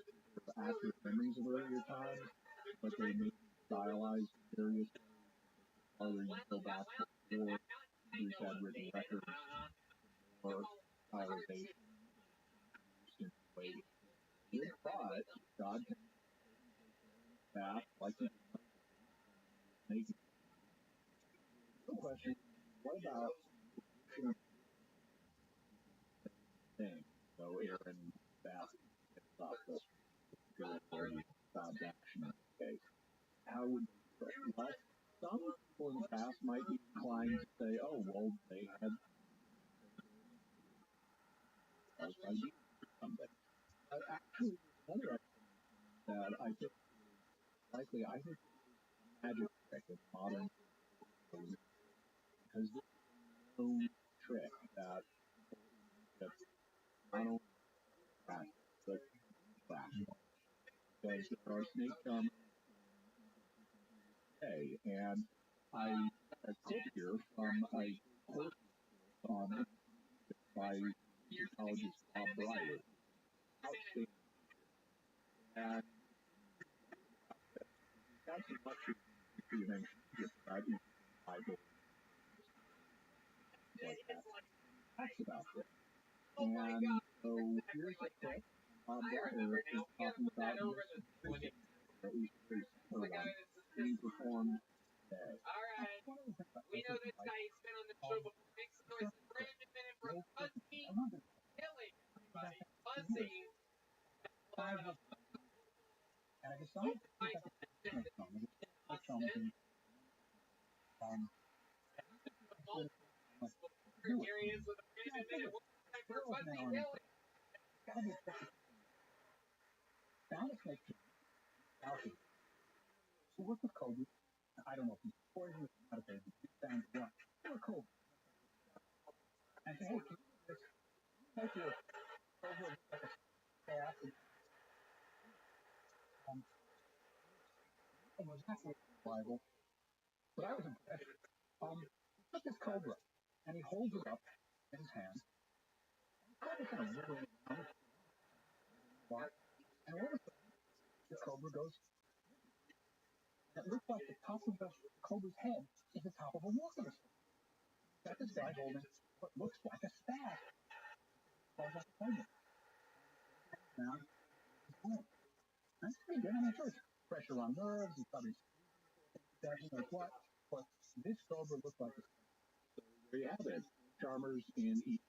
accurate memories of earlier times, but they may stylize various whether you go back before who's had written records or stylization in a way. But God can back like he make the question, what about thing? So Aaron Bass gets up this action in this case. How would like some people in the past might be inclined to say, oh well they had something. Actually another that I think likely I think magic trick is modern because this is no trick that not only but because there are snake charmers today, and I got a clip here from a course on by psychologist Bob Breyer. Outstanding. And that's as much as you mentioned describing the Bible like that. Talks about this. And so here's a clip. Bob Breyer is talking about this, or at least very similar one, being performed today. Alright. We know this guy, he's been on the show before. Make some noise. Brandon Bennett from Buzzing. Killing everybody. Buzzing. Areas with Brandon Bennett. One time for Buzzing Killing. So what's with Kobe? I don't know if he's poisonous or not a baby. He's down to one. Or Kobe. And say, hey, can you just take your over like a staff and was not with the Bible. But I was impressed. He took this cobra and he holds it up in his hand. And kind of wiggling around. And all of a sudden, the cobra goes. It looks like the top of the cobra's head is the top of a walking stick. Got this guy holding what looks like a staff. Falls like a cobra. Now, that's pretty good. I mean, sure, pressure on nerves. He's probably like what? But this cobra looks like a staff. So there you have it. Charmers in each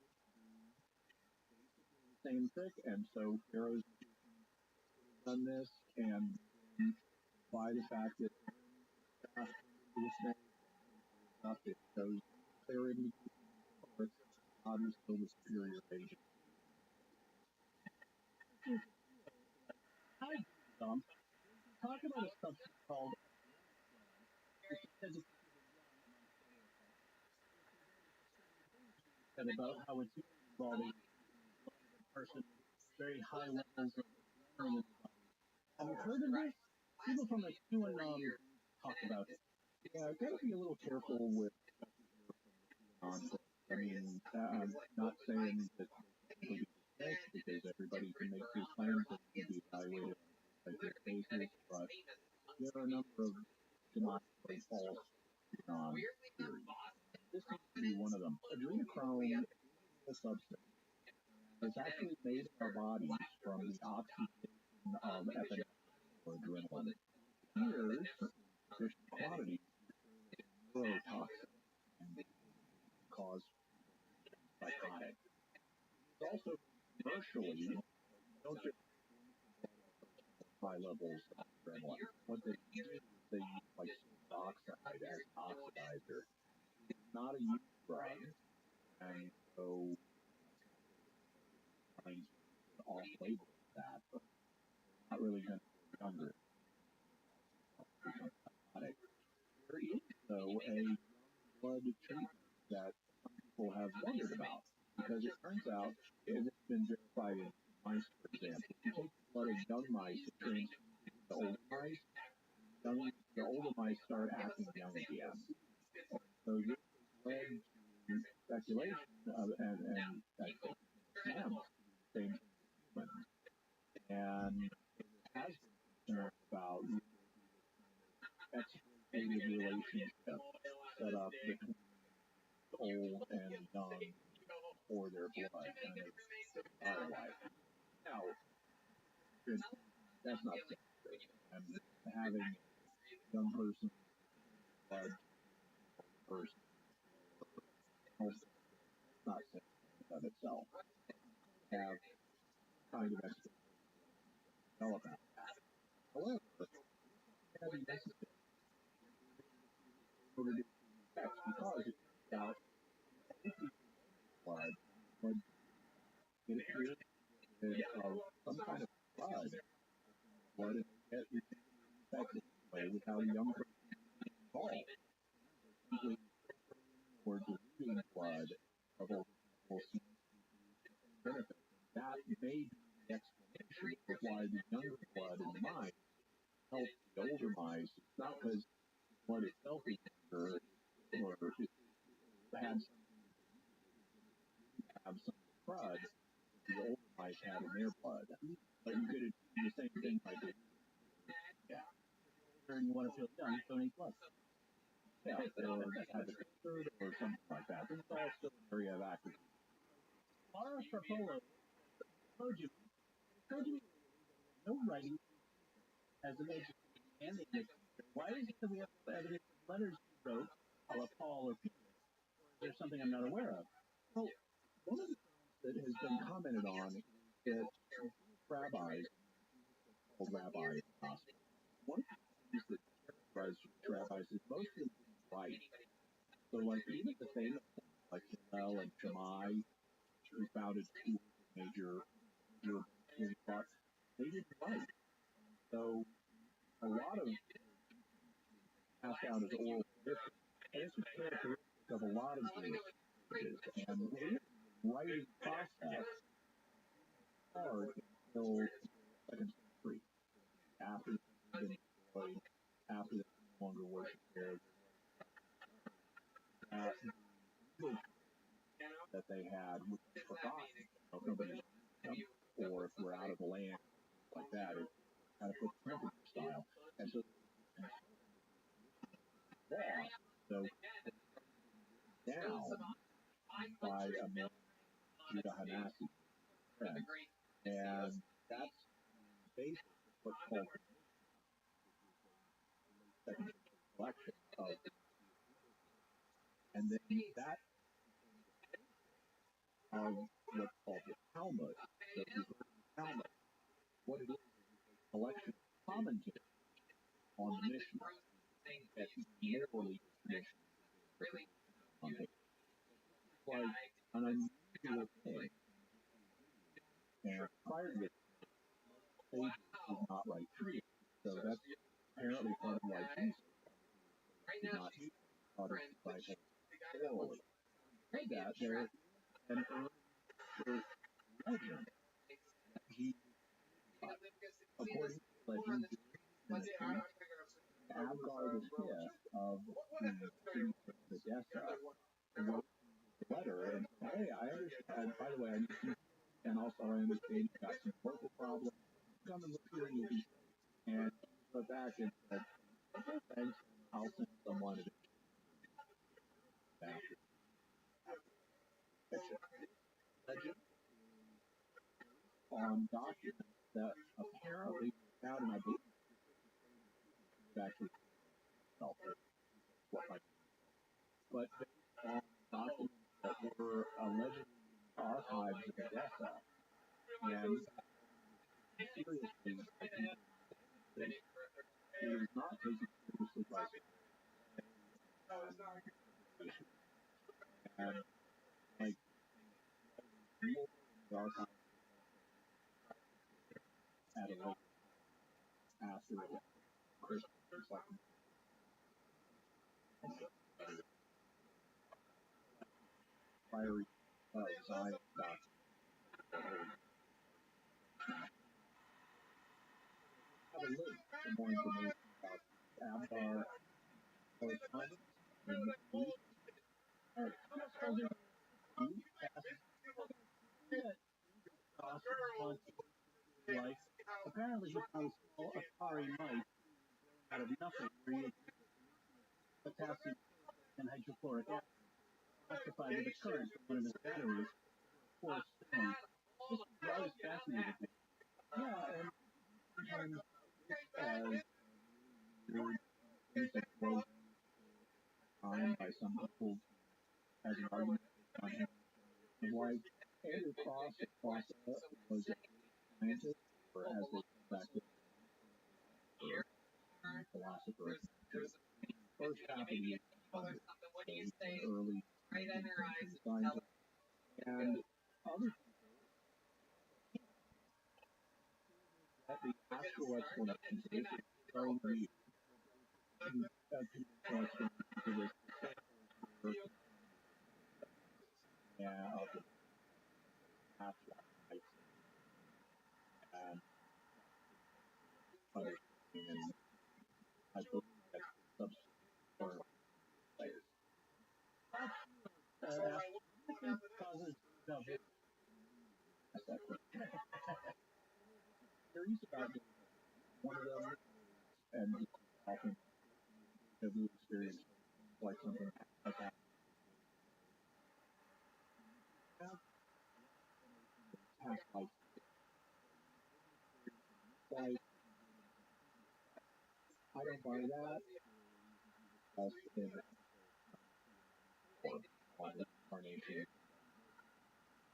same trick, and so Pharaoh's done this, and by the fact that it shows clarity, God is still the superior agent. Hi, Tom. Talk about a substance called and about how it's involving a person very high levels of learning. Have you heard of this? People from the QAnon talk about it. Yeah, I've got to be a little careful with I mean, I'm not saying that people be safe because everybody can make these claims that can be evaluated on a basis, but there are a number of demonstrably false QAnon theories. This seems to be one of them. Adrenochrome is a substance. It's actually made in our bodies from the oxidation of epinephrine or adrenaline. Here's sufficient quantity neurotoxin and cause psychotic. It's also commercially don't just high levels of adrenaline. What they do is they use like oxide as an oxidizer. It's not a used drug, and so I mean, off-label that, but not really going to be younger. There is, though, a blood treatment that some people have wondered about, because it turns out, and it's been verified in mice, for example, if you take the blood of young mice and transfuse it to older mice, the older mice start acting young again. So this led to speculation and exams to be the same thing with humans. And there has been concern about exploitative relationships set up between old and young for their blood and their entire life. Now, that's not safe. And having a young person blood person that's not safe in of itself. Have kind of expectations about that. However, it can be necessary in order to protect, because it turns out blood would interfere with some kind of blood and get infected without a young person involved. Simply or diluting blood of older people seems to benefit. That may be the explanation for why the younger blood in the mice helps the older mice. It's not because blood itself is younger or it had have some crud that the older mice had in their blood. But you could do the same thing by doing And you want to feel young, donate blood. or have a third or something like that. This is all still an area of active. Laura Sharpolo told you no writing as an educated man in the future. Why is it that we have evidence of letters he wrote, a la Paul or Peter? Or is there something I'm not aware of? Well, one of the things that has been commented on is that rabbis, called Rabbi Rothschild, one of the things that characterizes rabbis is most of them didn't write. So, like, even the famous ones like Hillel and Shammai, who founded two major European thoughts, they didn't write. So, a lot of passed down as oral tradition. And this was characteristic of a lot of Jewish churches. And the writing process started until the second century, after they've been destroyed, after they no longer worship there. That they had was forgotten. If nobody or if we're out of the land, like that, it kind of puts primitive style. And so so down by a man, Judah Hanassi, and that's the basis of what's called the second collection of, and then that of what's called the Talmud. So if you go to the Talmud, what it is a collection of commentaries on the Mishnah that narrowly tradition on it. It's like an unusual thing. And prior to this, sages did not write treaties. So that's apparently part of why Jesus did not use taught his disciples orally. Said that there is an early church legend that Jesus, according to legend, Abgar the fifth of the city of Edessa wrote a letter and said, hey, I understand, by the way, I need you, and also I understand you've got some local problems. Come and look here and you'll be safe. And he wrote back and said, okay, thanks, I'll send someone to after. Legend on documents that apparently out, and I believe it's actually what my, but based on documents that were allegedly archived in Odessa, and seriously, it was not taken seriously by and like the archive at a late after Christmas, like fiery Zion about have a link for more information about Abdar correspondence and the police. Life. Apparently, he found small Atari mice out of nothing where he had potassium and hydrochloric acid occupied with a current from one of his batteries. Poor Stone. This is always fascinated me. Yeah, and sometimes as you're used was time by some people as an argument on him. Like Andrew Cross was a scientist, or as they come back to philosopher. First half of the early scientist, and other at the actual explanation to this is starting to be of the half-life and understanding, and I believe that's substance for players. Causes of it. Theories about one of them, and often the experience like something like that. Half-life. Like, I don't buy that. As in or incarnation.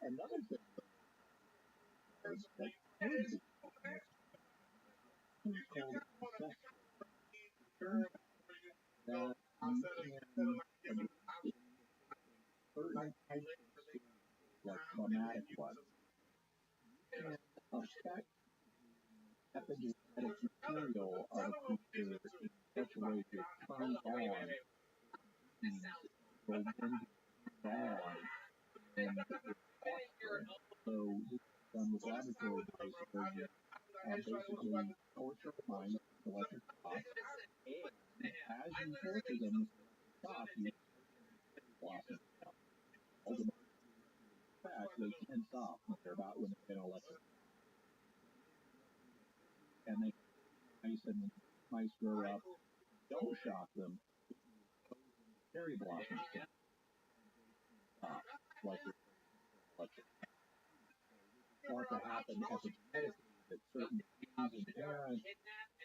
Another thing is that energy called that certain types of like traumatic ones can affect epigenetic material of a creature in such a way that it turns on will then be on and so this is done with laboratory devices where you basically torture the mind with electric shock, and as you torture them with shock, you blossom down. Ultimately, in fact, they tense off when they're about when they get electric. And they mice and mice grow up, don't shock them, cherry blossoms can stop, like electric. Thought to happen epigenetically that certain genes in parents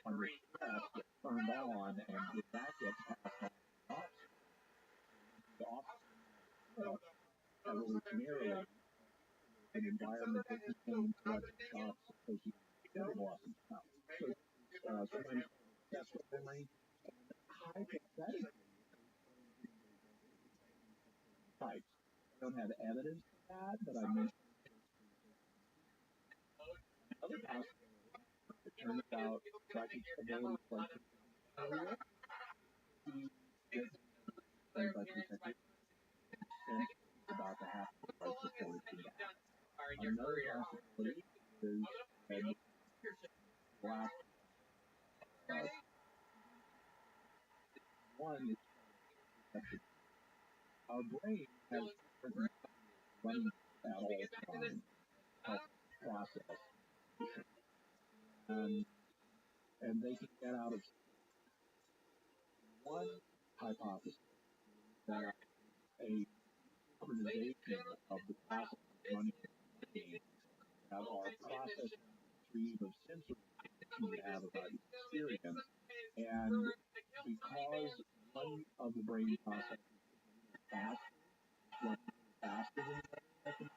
under stress get turned on, and if that gets passed on to the offspring, evolutionarily, an environment that contains electric shocks associated with cherry blossoms now. So, sometimes that's what memory hypothetically types. I don't have evidence for that, but I mean, other possibilities, it turns out psychic abilities like about to happen right before it can happen. Another possibility is black one is our brain has certain running at all times help process and they can get out of one hypothesis that a organization of the process running that are processing stream of sensory you have about your experience, and because one of the brain processes faster than the other,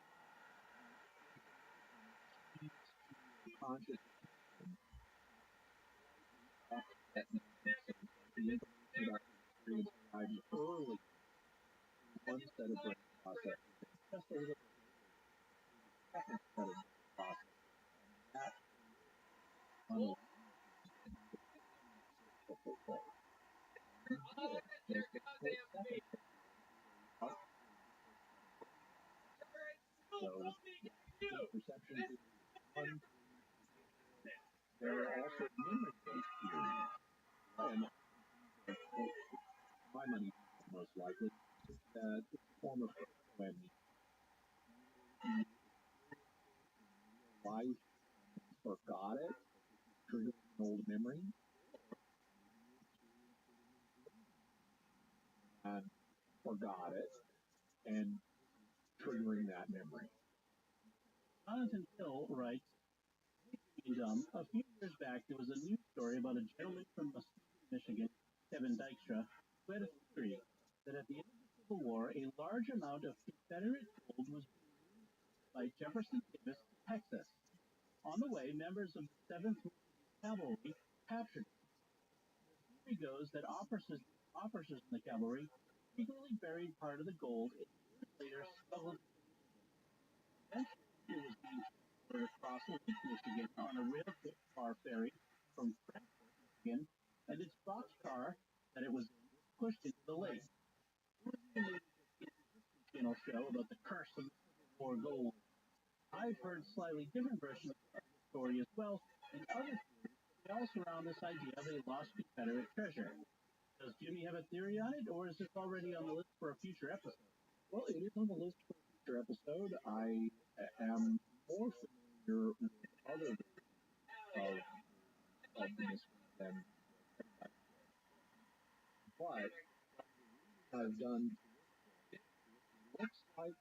conscious early one set of brain processes just over the second set of processes. That So, perception theory is one. There are also memory-based theories, and my money most likely that it's a form of when you life forgot it, triggering an old memory, and forgot it, and triggering that memory. Jonathan Hill writes, a few years back there was a news story about a gentleman from Muskegon, Michigan, Kevin Dykstra, who had a theory that at the end of the Civil War, a large amount of Confederate gold was moved by Jefferson Davis to Texas. On the way, members of the 7th Cavalry captured him. The theory goes that officers in the cavalry secretly buried part of the gold and years later smuggled it. Eventually, it was being transported across Lake Michigan on a rail car ferry from Frankfort, Michigan, and its boxcar that it was pushed into the lake. There was a History Channel show about the curse of the Civil War gold. I've heard slightly different versions of the story as well, and other theories they all surround this idea of a lost Confederate treasure. Does Jimmy have a theory on it, or is this already on the list for a future episode? Well, it is on the list for a future episode. I am more familiar with other versions of the mystery than but I've done it looks like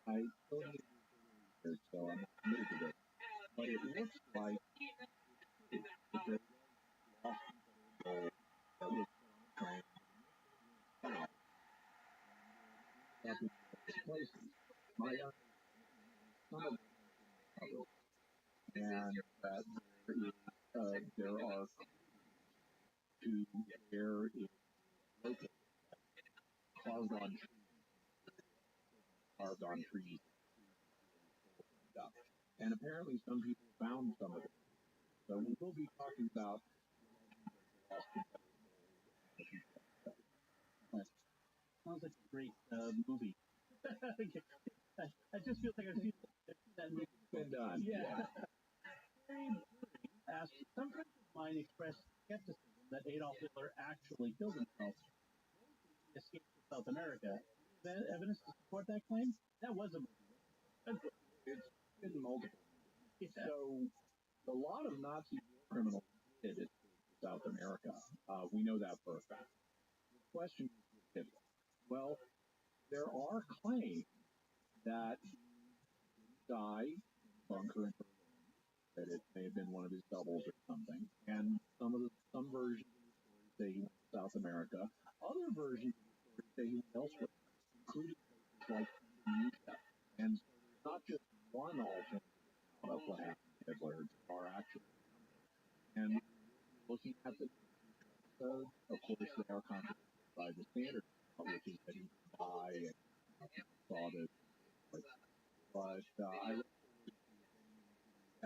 I still need to do research, so I'm not committed to this. But it looks like that there was lost gold that was put on a train up in various places. My some of them covered, and that there are to where it located carved on trees, stuff. And apparently some people found some of it. So we will be talking about Sounds like a great movie. I just feel like I've seen that movie. Been done. Yeah. Asks, some friends of mine expressed skepticism that Adolf Hitler actually killed himself. He escaped to South America. Is there evidence to support that claim? That was a movie. It's been multiple. Yeah. So a lot of Nazi criminals did it to South America. We know that for a fact. The question is with Hitler. Well, there are claims that he died in a bunker in Berlin, that it may have been one of his doubles or something. And some versions of the story say he went to South America. Other versions of the story say he went elsewhere, including places like Indonesia. And so there's not just one alternative of what happened to Hitler. There are actually a number. And looking at the episode, of course, they are contradicted by the standard, which is that he would die and saw this. But I look forward to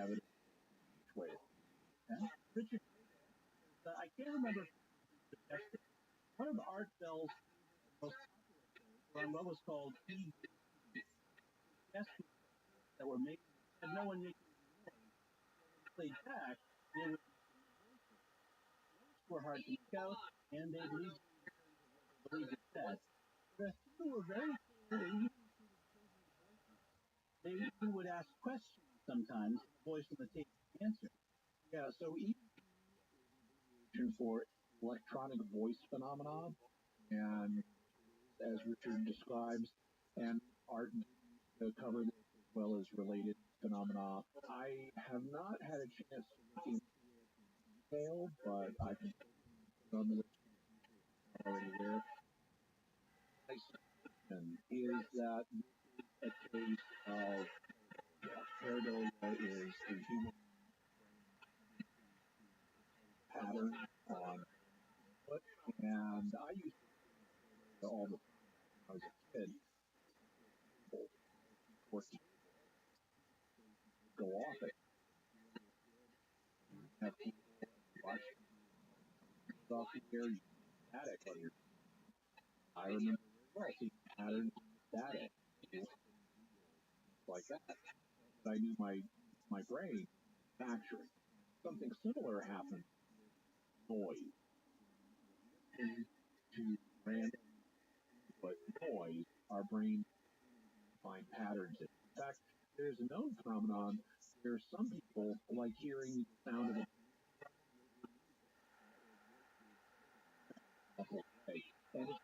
evidence each way. Okay. Richard, I can't remember one of Art Bell's most popular shows were on what was called TV. Guests that were making had no one making noise. Played back, they were hard to make out, and they believed it said. The people were very clear. They even would ask questions sometimes. The voice on the tape answered. Yeah, so even for electronic voice phenomena, and as Richard describes, and Art to cover this as well as related phenomena. I have not had a chance to look into it in detail, but I can put on the list already there. My suspicion is that this is a case of pareidolia is the human pattern on foot, and I used to all the time when I was a kid. Go off it. Have people watch off the air static on your. I remember well seeing patterns in the static. like that. But I knew my brain actually something similar happened. Noise to random but noise, our brain find patterns. In fact, there's a known phenomenon where some people like hearing the sound of a way, and it's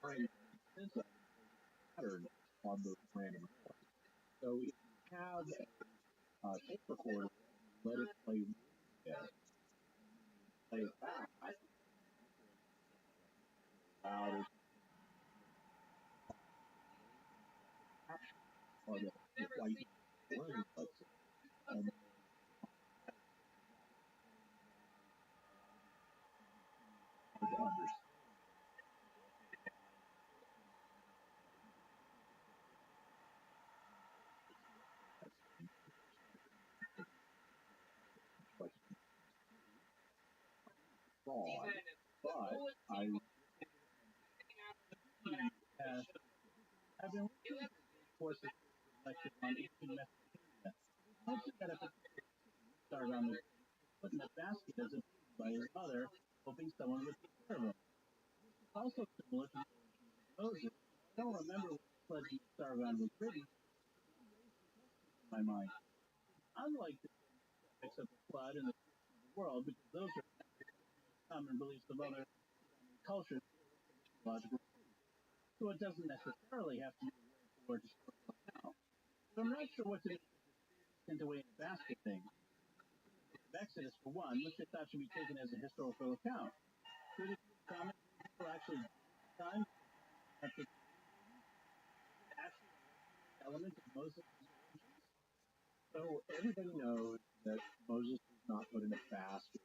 brain sense of pattern on those random noise. So if you have a tape recorder, let it play play it back. Loud or the white balloon, let's say, and to understand. Fraud, but I have been working courses reflected on ancient Mesopotamia. Mostly got a started on the put in a basket as a baby by his mother, hoping someone would take care of him. It's also similar to Moses. I don't remember what Pledge of Sargon was written in my mind. Unlike the aspects of the flood and the world, because those are common beliefs of other cultures, logical. So it doesn't necessarily have to be a word historical account. But I'm not sure what to make into a basket thing. Exodus, for one, which I thought should be taken as a historical account. Could it be common people actually time at the actual element of Moses' origins? So everybody knows that Moses was not put in a basket,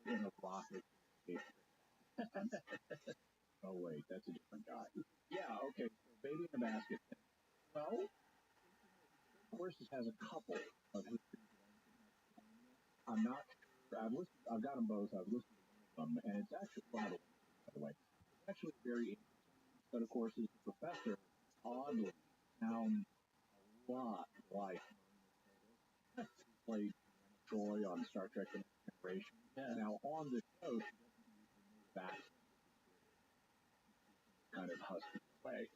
in a rocket. Oh wait, that's a different guy. Yeah, okay, so baby in a basket. Well, Versus has a couple of history. I'm not sure. I've got them both. I've listened to them, and it's actually quite a by the way. It's actually very interesting. But of course, as a professor, oddly sounds a lot like played Troy on Star Trek: The Next Generation. Yeah. Now on the show, that kind of husky way.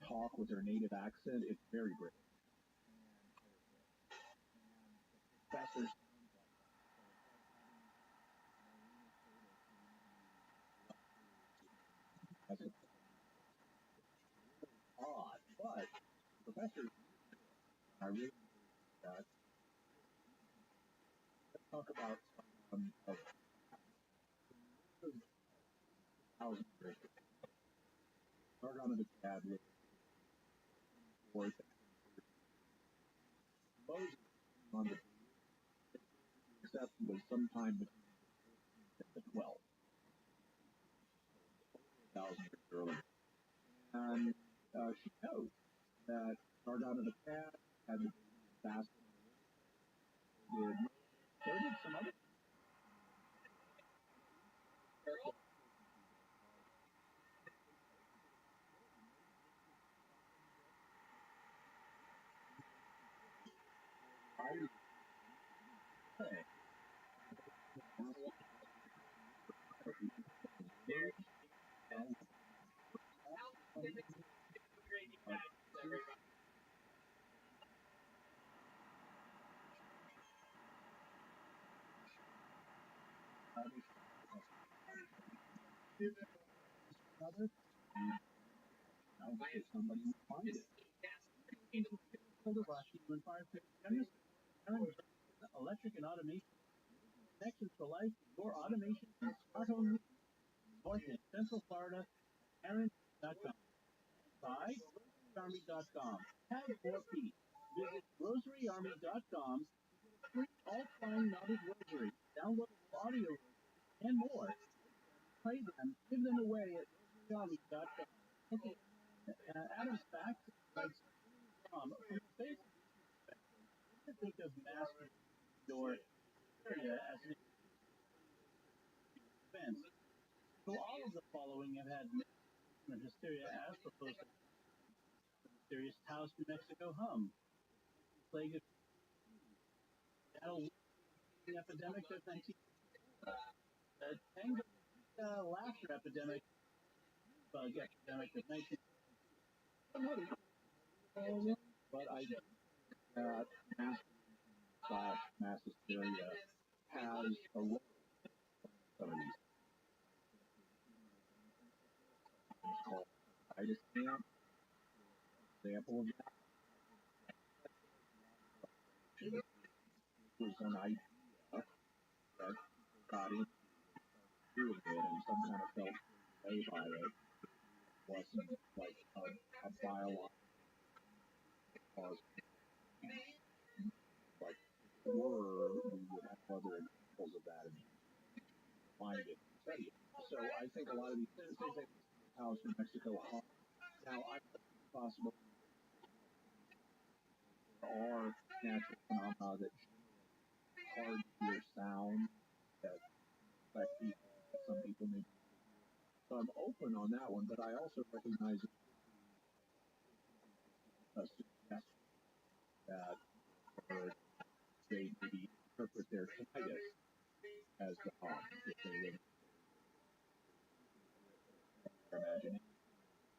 Talk with her native accent, it's very British. Professors that's odd, but professors I really talk about of thousands of years. Start on the dad with fourth Moses on the except was sometime between the 12,000 years earlier. And she knows that Sargon of the Cat had the fast did so did some other other somebody will find it. When fire electric and automation connections for life, your automation and smart home north in Central Florida, Aaron.com. By rosaryarmy.com. Have more peace. Visit rosaryarmy.com. Free all-time knotted rosary, downloadable audio and more. Play them, give them away at rosaryarmy.com. Okay. Adam's back writes from the basic to think of master your area as an expense. So all of the following have had hysteria as proposed mysterious Taos, New Mexico hum. Plague of the epidemic of 19. Tango laughter epidemic, bug epidemic of 19. But I think that mass hysteria has a role in some of these things called itis camp. Example of that was an idea that got into doing it and some kind of felt way by it. Wasn't like a biological cause. Like, or we would have other examples of that and find it and study it. So I think a lot of these things, House, New Mexico, now I think it's possible there are natural phenomena that hard to hear sound that affect people, that some people may. So I'm open on that one, but I also recognize a suggestion that they maybe interpret their tinnitus as the hum if they live in their imagination,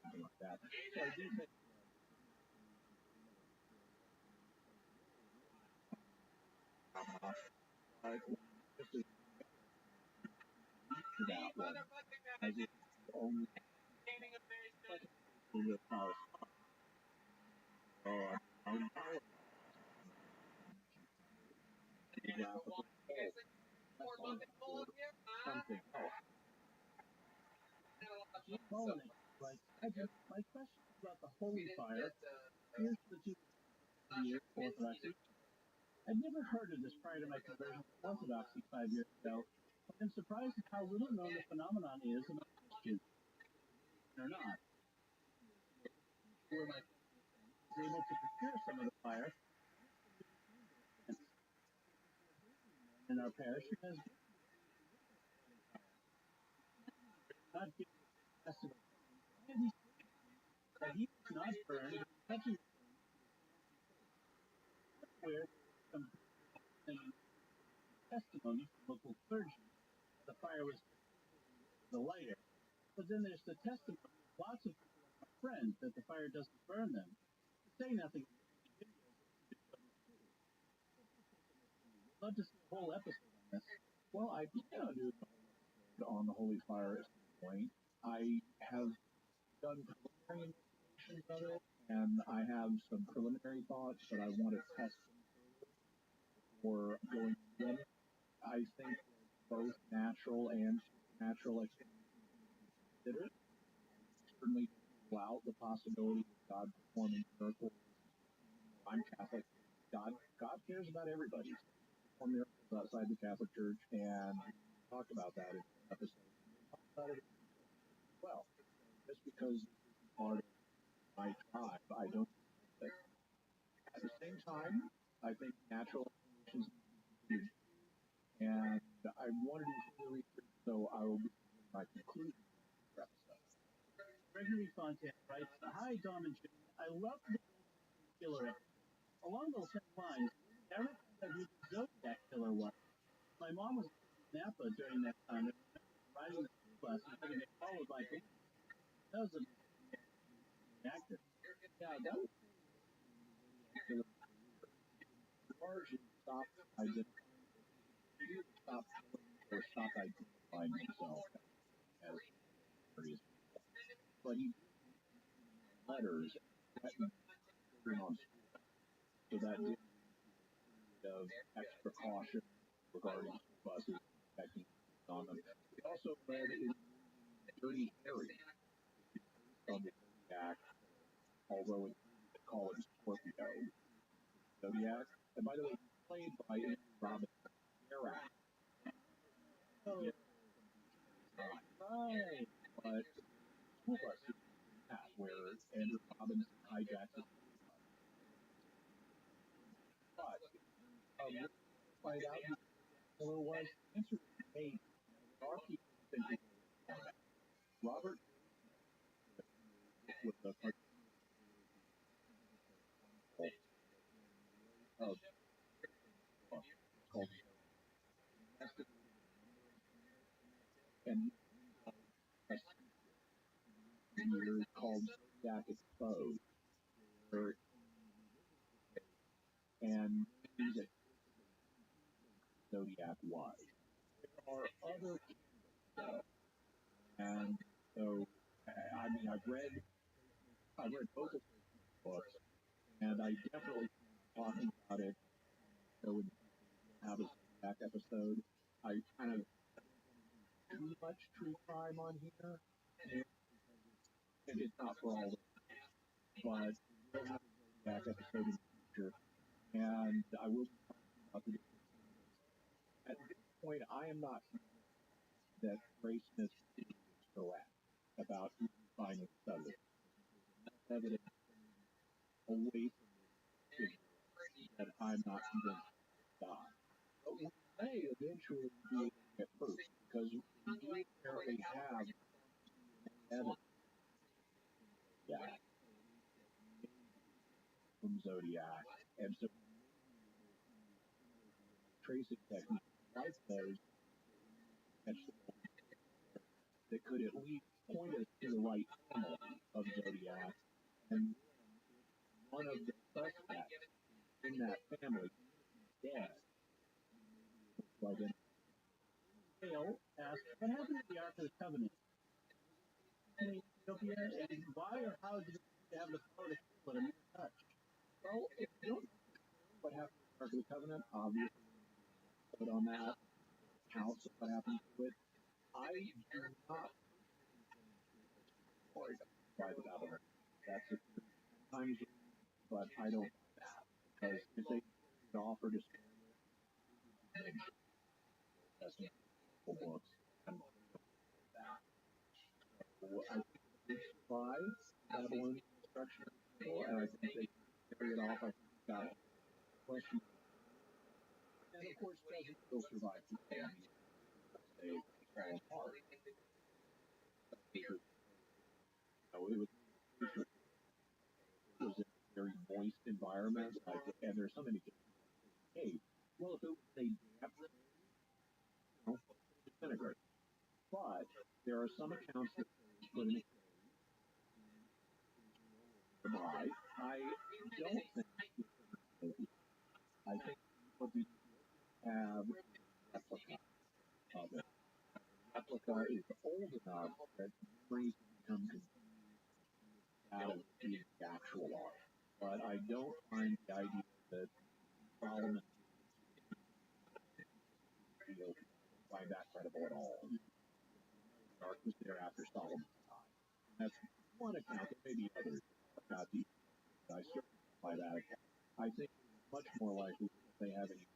something like that. So I do think just to that one, as if only with our geographical something else. My question about the holy fire. Here's the 2 years Orthodoxy. I'd never heard of this prior to my conversion to Orthodoxy 5 years ago. I'm surprised at how little known the phenomenon is among Christians, or not. Where my was able to procure some of the fire in our parish because not giving festival. That he was not burned, touching where some testimony from local clergy. The fire was the lighter. But then there's the testimony of lots of friends that the fire doesn't burn them. Say nothing. I'd love to see a whole episode on this. Well, I plan to do on the holy fire at some point. I have done preliminary investigations of it, and I have some preliminary thoughts that I want to test before going to them. I think both natural and supernatural explanations considered. Certainly rule out the possibility of God performing miracles. I'm Catholic. God cares about everybody. Perform miracles outside the Catholic Church, and we talked about that in the episode. Talk about it as well. Just because this is part of my tribe, I don't think that. At the same time, I think natural explanations need to be, and I wanted to do the research, so I will be my conclusion for episode. Gregory Fontaine writes, "Hi, Dom and Jim. I love the killer episode. Along those same lines, I recommend who the Zodiac Killer was. My mom was in Napa during that time, and riding the school bus and having it followed by police. That was a actor. Yeah, that was largely stopped identifying. He didn't stop or stop identifying himself as various people, but he letters threatening children on school. So that did of extra caution regarding school buses checking on them. It also led in Dirty Harry on the Zodiac, although it's called Scorpio. Zodiac, and by the way, played by Robin. Oh, yeah. Right. But school bus is that where Andrew Robbins hijacks it. But find out who the killer was. The answer is eight. There are people who think it was Robert with the called Zodiac Exposed, where and names that Zodiac was. There are other and so I mean I've read both of these books, and I definitely talking about it. So when you have a Zodiac episode, I kind of too much true crime on here, and it's not for all of it, but we'll have a Zodiac episode in the future, and I will be talking about the. At this point, I am not that Ray Smith is correct about who he's finding subject. Evidence away that I'm not convinced God. But we may eventually be able to get proof because we do apparently have evidence. Yeah. From Zodiac. And so tracing techniques like those that could at least point us to the right family of Zodiac. And one of the suspects in that family is dead. Like an Dale asked, what happened to the Ark of the Covenant? In Ethiopia, and why or how did they have the power to kill it a mere touch? Well, if you don't know what happened to the Ark of the Covenant, obviously, put on that counts of what happened to it. I do not worry by the government. That's a times, but I don't because if they offer to that's books and that. So I think they survive Babylon destruction, and I think they carry it off. I think it's got question. And of course, doesn't still survive today. I mean, they fall apart. It was a very moist environment, and there's so many different caves. Well, if it was a damp, disintegrate. But there are some accounts that put in survive. I don't think I think what we have replica of it. Replica is old enough that memories become out of the actual art. But I don't find the idea that Solomon find that credible at all. Ark was there after Solomon's time. That's one account. There may be others about the. I certainly by that account. I think it's much more likely that they have any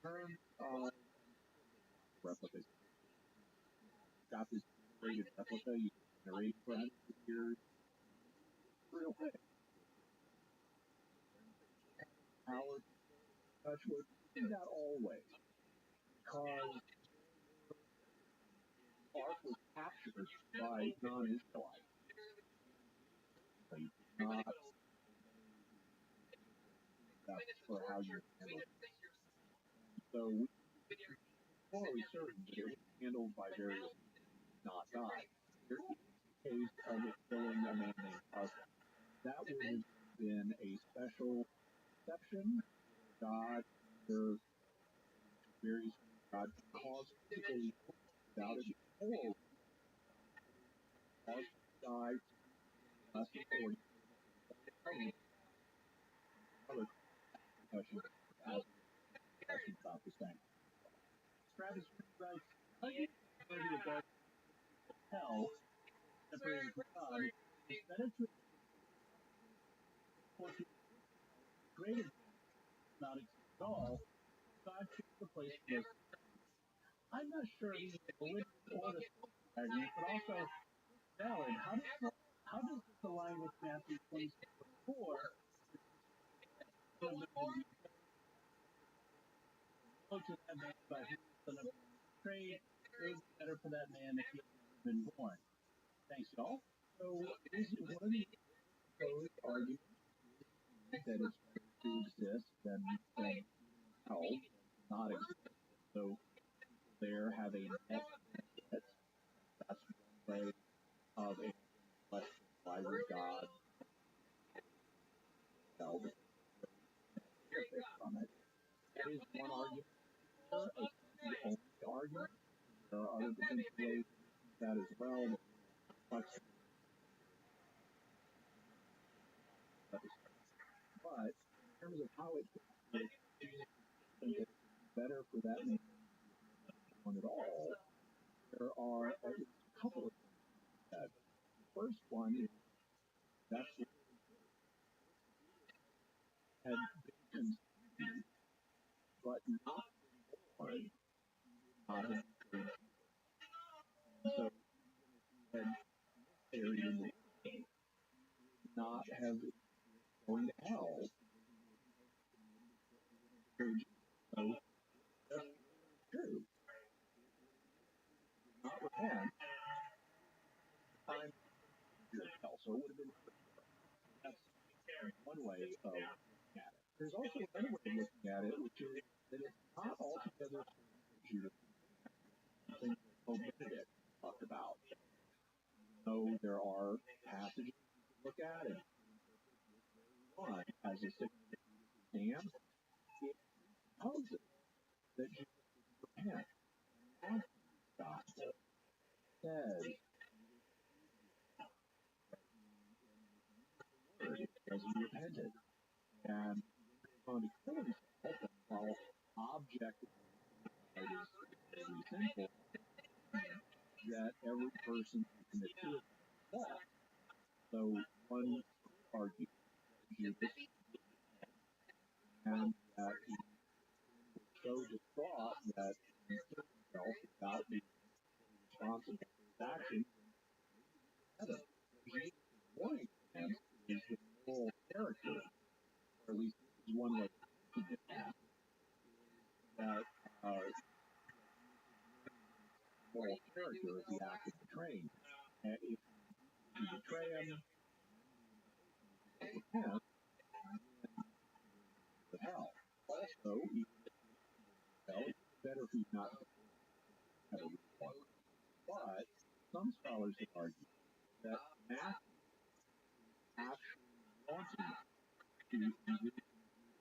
terms of replicas. Got this graded replica you generate for 100 years. Real quick. Howard Touch would do that always. Because Ark was captured by non-Israelites. Not that's for how you handle it. So before we certain that it was handled by various not God. There is a case of it killing a man named Arthur. That would have been a special exception. God, or various God caused physically without it or caused to die less than 40. Other questions about the same. Travis writes, how do you go to the dark hell separated from God? That is greater not exist at all. God should replace this. I'm not sure he's the religious or the argument, but also valid. How does this align with Matthew 26:4? Go to that man by his son of trade. It was better for that man if he had been born. Thanks, y'all. So, is it one of the proposed arguments that it's better to exist than hell not exist? So, there have a net benefit. That's one way of it. From it. That is one argument. It's the only argument. There are other potential ways to use that as well. But in terms of how it is better for that one at all, there are at least a couple of things that. The first one is that's had been conceived, but not born, not in the so had buried in the not have going to hell. So that's true. Not repent. Time hell. So it would have been that's one way of looking at it. There's also another way of looking at it, which is that it's not altogether something Benedict talked about. So there are passages to look at it. One, as a exam, it proposes that Jesus repent. Matthew's gospel says as he repented and on to kill himself, and while objectively it is sinful, that every person who commits suicide is lost. So one could argue that Jesus and that he was so distraught that he killed himself without being responsible for his actions. Jesus' warning against is the moral character, or at least this is one way of looking at that moral character is the act of betraying. And if you betray him, repent, to hell. Also, even if hell, it's better if he's not have a response. But some scholars have argued that Matthew actually wanted to envision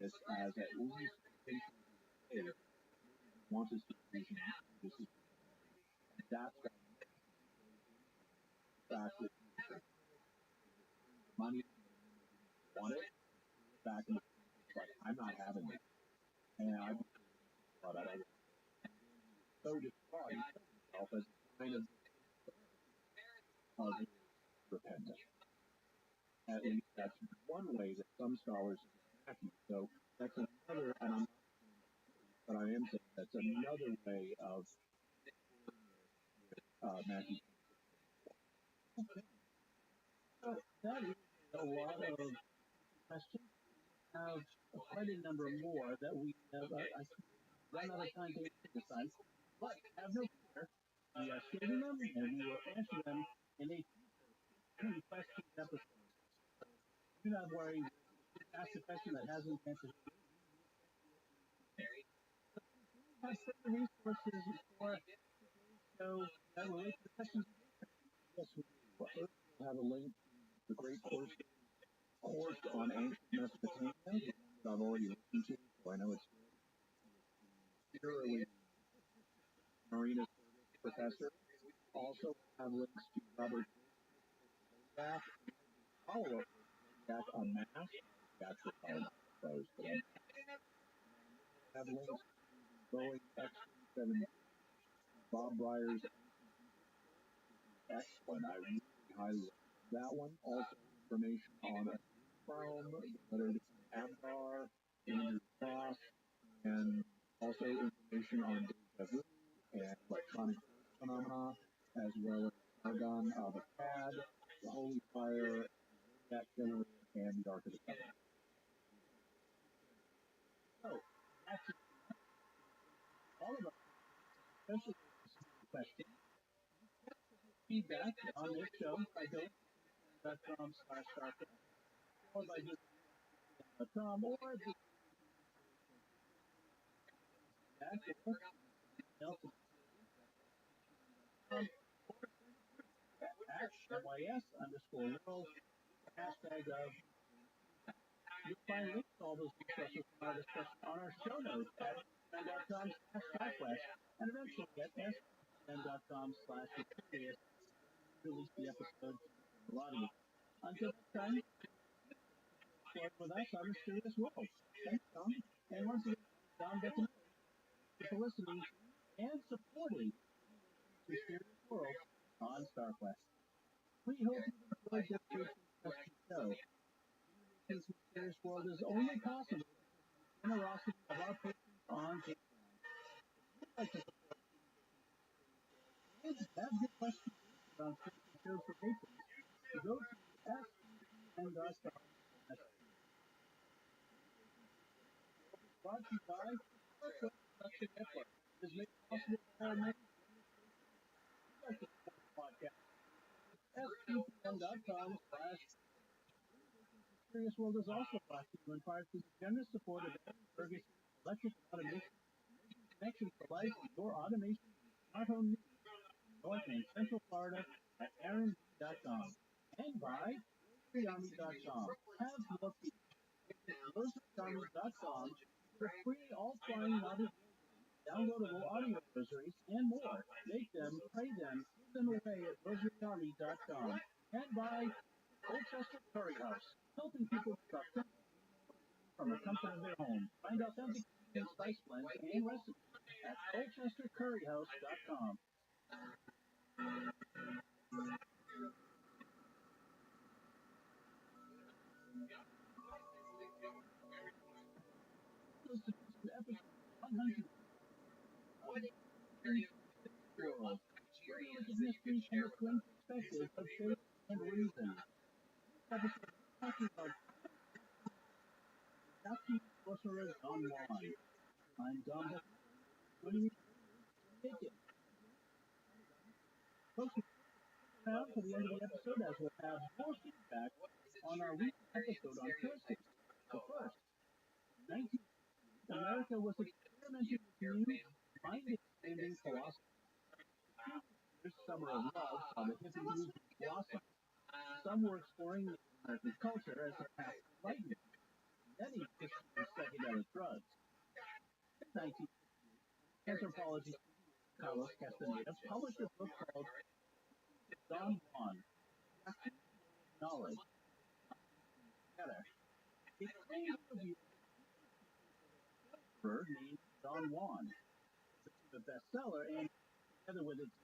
this as at least potentially wants us to envision this is and that's why the fact that money want it back in the like I'm not having it. And I thought I was so distraught he killed himself as a sign of repentance. At least that's one way that some scholars have Matthew. So that's another, and but I am saying that's another way of Matthew. Okay. So that is a lot of questions. We have quite a number more that we have. I run out of time to answer this time, but have no fear. We are saving them and we will answer them in a future questions episode. Do not worry. Ask a question that hasn't been answered. Have certain resources for so that relate to the questions. Yes, we will have a link to the great course on ancient Mesopotamia that I've already listened to, so I know it's purely Marina professor. Also have links to Robert Back follow-up back on mass. Actually, have links to Boeing X-7 Bob Breyer's excellent. I really highly recommend that one. Also, information on Chrome, letter to Ambar, Andrew Cross, and also information on deja vu and electronic phenomena, as well as Argon of Akkad, the Holy Fire, that Killer, and the Ark of the Covenant. So, that's all of us, especially questions. Feedback on this show by going.com/starcraft or by just .com or just that or else at NYS_world hashtag of. You'll find links to all those resources from our discussion on our show notes at spn.com/Southwest and eventually at spn.com/mysterious. Release the episode to the audience. Until next time, share with us our mysterious world. Thanks, Tom. And once again, Tom Beckman, for listening and supporting the mysterious world on StarQuest. We hope you enjoyed this week's show. This mysterious world is only possible because of the generosity of our patrons on Patreon. If you'd like to support and have your questions on certain shows for patrons, go to spn.com. Brought to you by StarQuest Production Network. It is made possible by our many you'd like to support the podcast. spn.com/. Mysterious World is also brought to you in part through the generous support of Aaron Ferguson, Electric Automation, connection for life with your automation and smart home needs, North and Central Florida at aaron.com, and by rosaryarmy.com. Have more peace. rosaryarmy.com for free all-flying mounted downloadable audio rosaries and more. Make them, pray them, give them away at rosaryarmy.com. And by Colchester Curry House, helping people cook from the comfort of their home. Find authentic spice blends and recipes at colchestercurryhouse.com. This is episode 100. World. Mysteries from a twin perspective of faith and reason. This episode is talking about Dr. Sorcerer Don Juan. I'm Dom Beck. Joining me take it. Folks, around to the end of the episode as we'll have more feedback on our weekly episode on Thursday. So first, 19th, America was experimenting with new mind-expanding philosophy. This summer of love saw the hippie movement blossom. Some were exploring American culture as a path to enlightenment. Many pursued psychedelic drugs. In 1958, anthropologist Carlos Castaneda published a book called Don Juan, Knowledge. Together, it claimed to review a named Don Juan. This is a bestseller, and together with its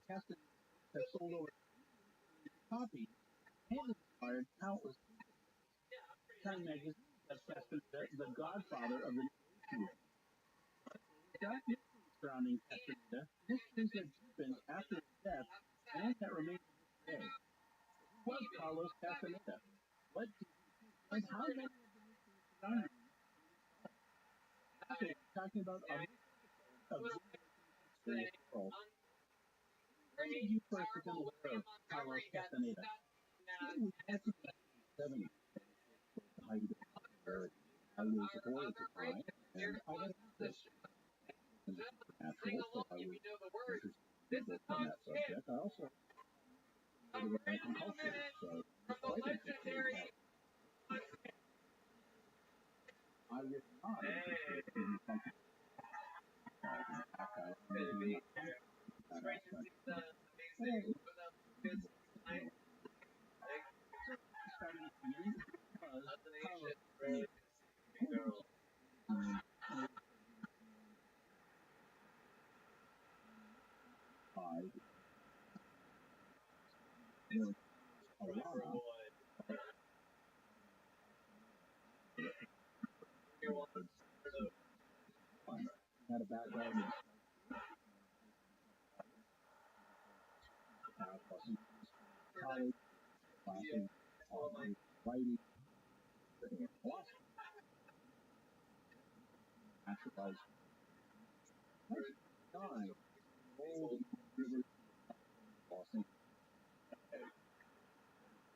Castaneda has sold over copies and inspired countless people. Time magazine has Castaneda the godfather of the movement. Dark mysteries surrounding Castaneda, mysteries that deepened after his death and that remain to this day. Who was Carlos Castaneda? What did he do? And how many of the mysteries surrounding him? Today, we're talking about our episode of Mysterious World. When did you first become aware of Carlos Castaneda? It was back in the 70s. The height of popularity. I was a boy at the time, and I had a interest in supernatural, so I was interested in books on that subject. I also Native American culture, so it's quite interesting that I was not interested in something. In fact, I really that aspect. Starting at the beginning because Carlos had a background in college, classes, writing, and philosophy. Naturalized. Nine, old river, Boston.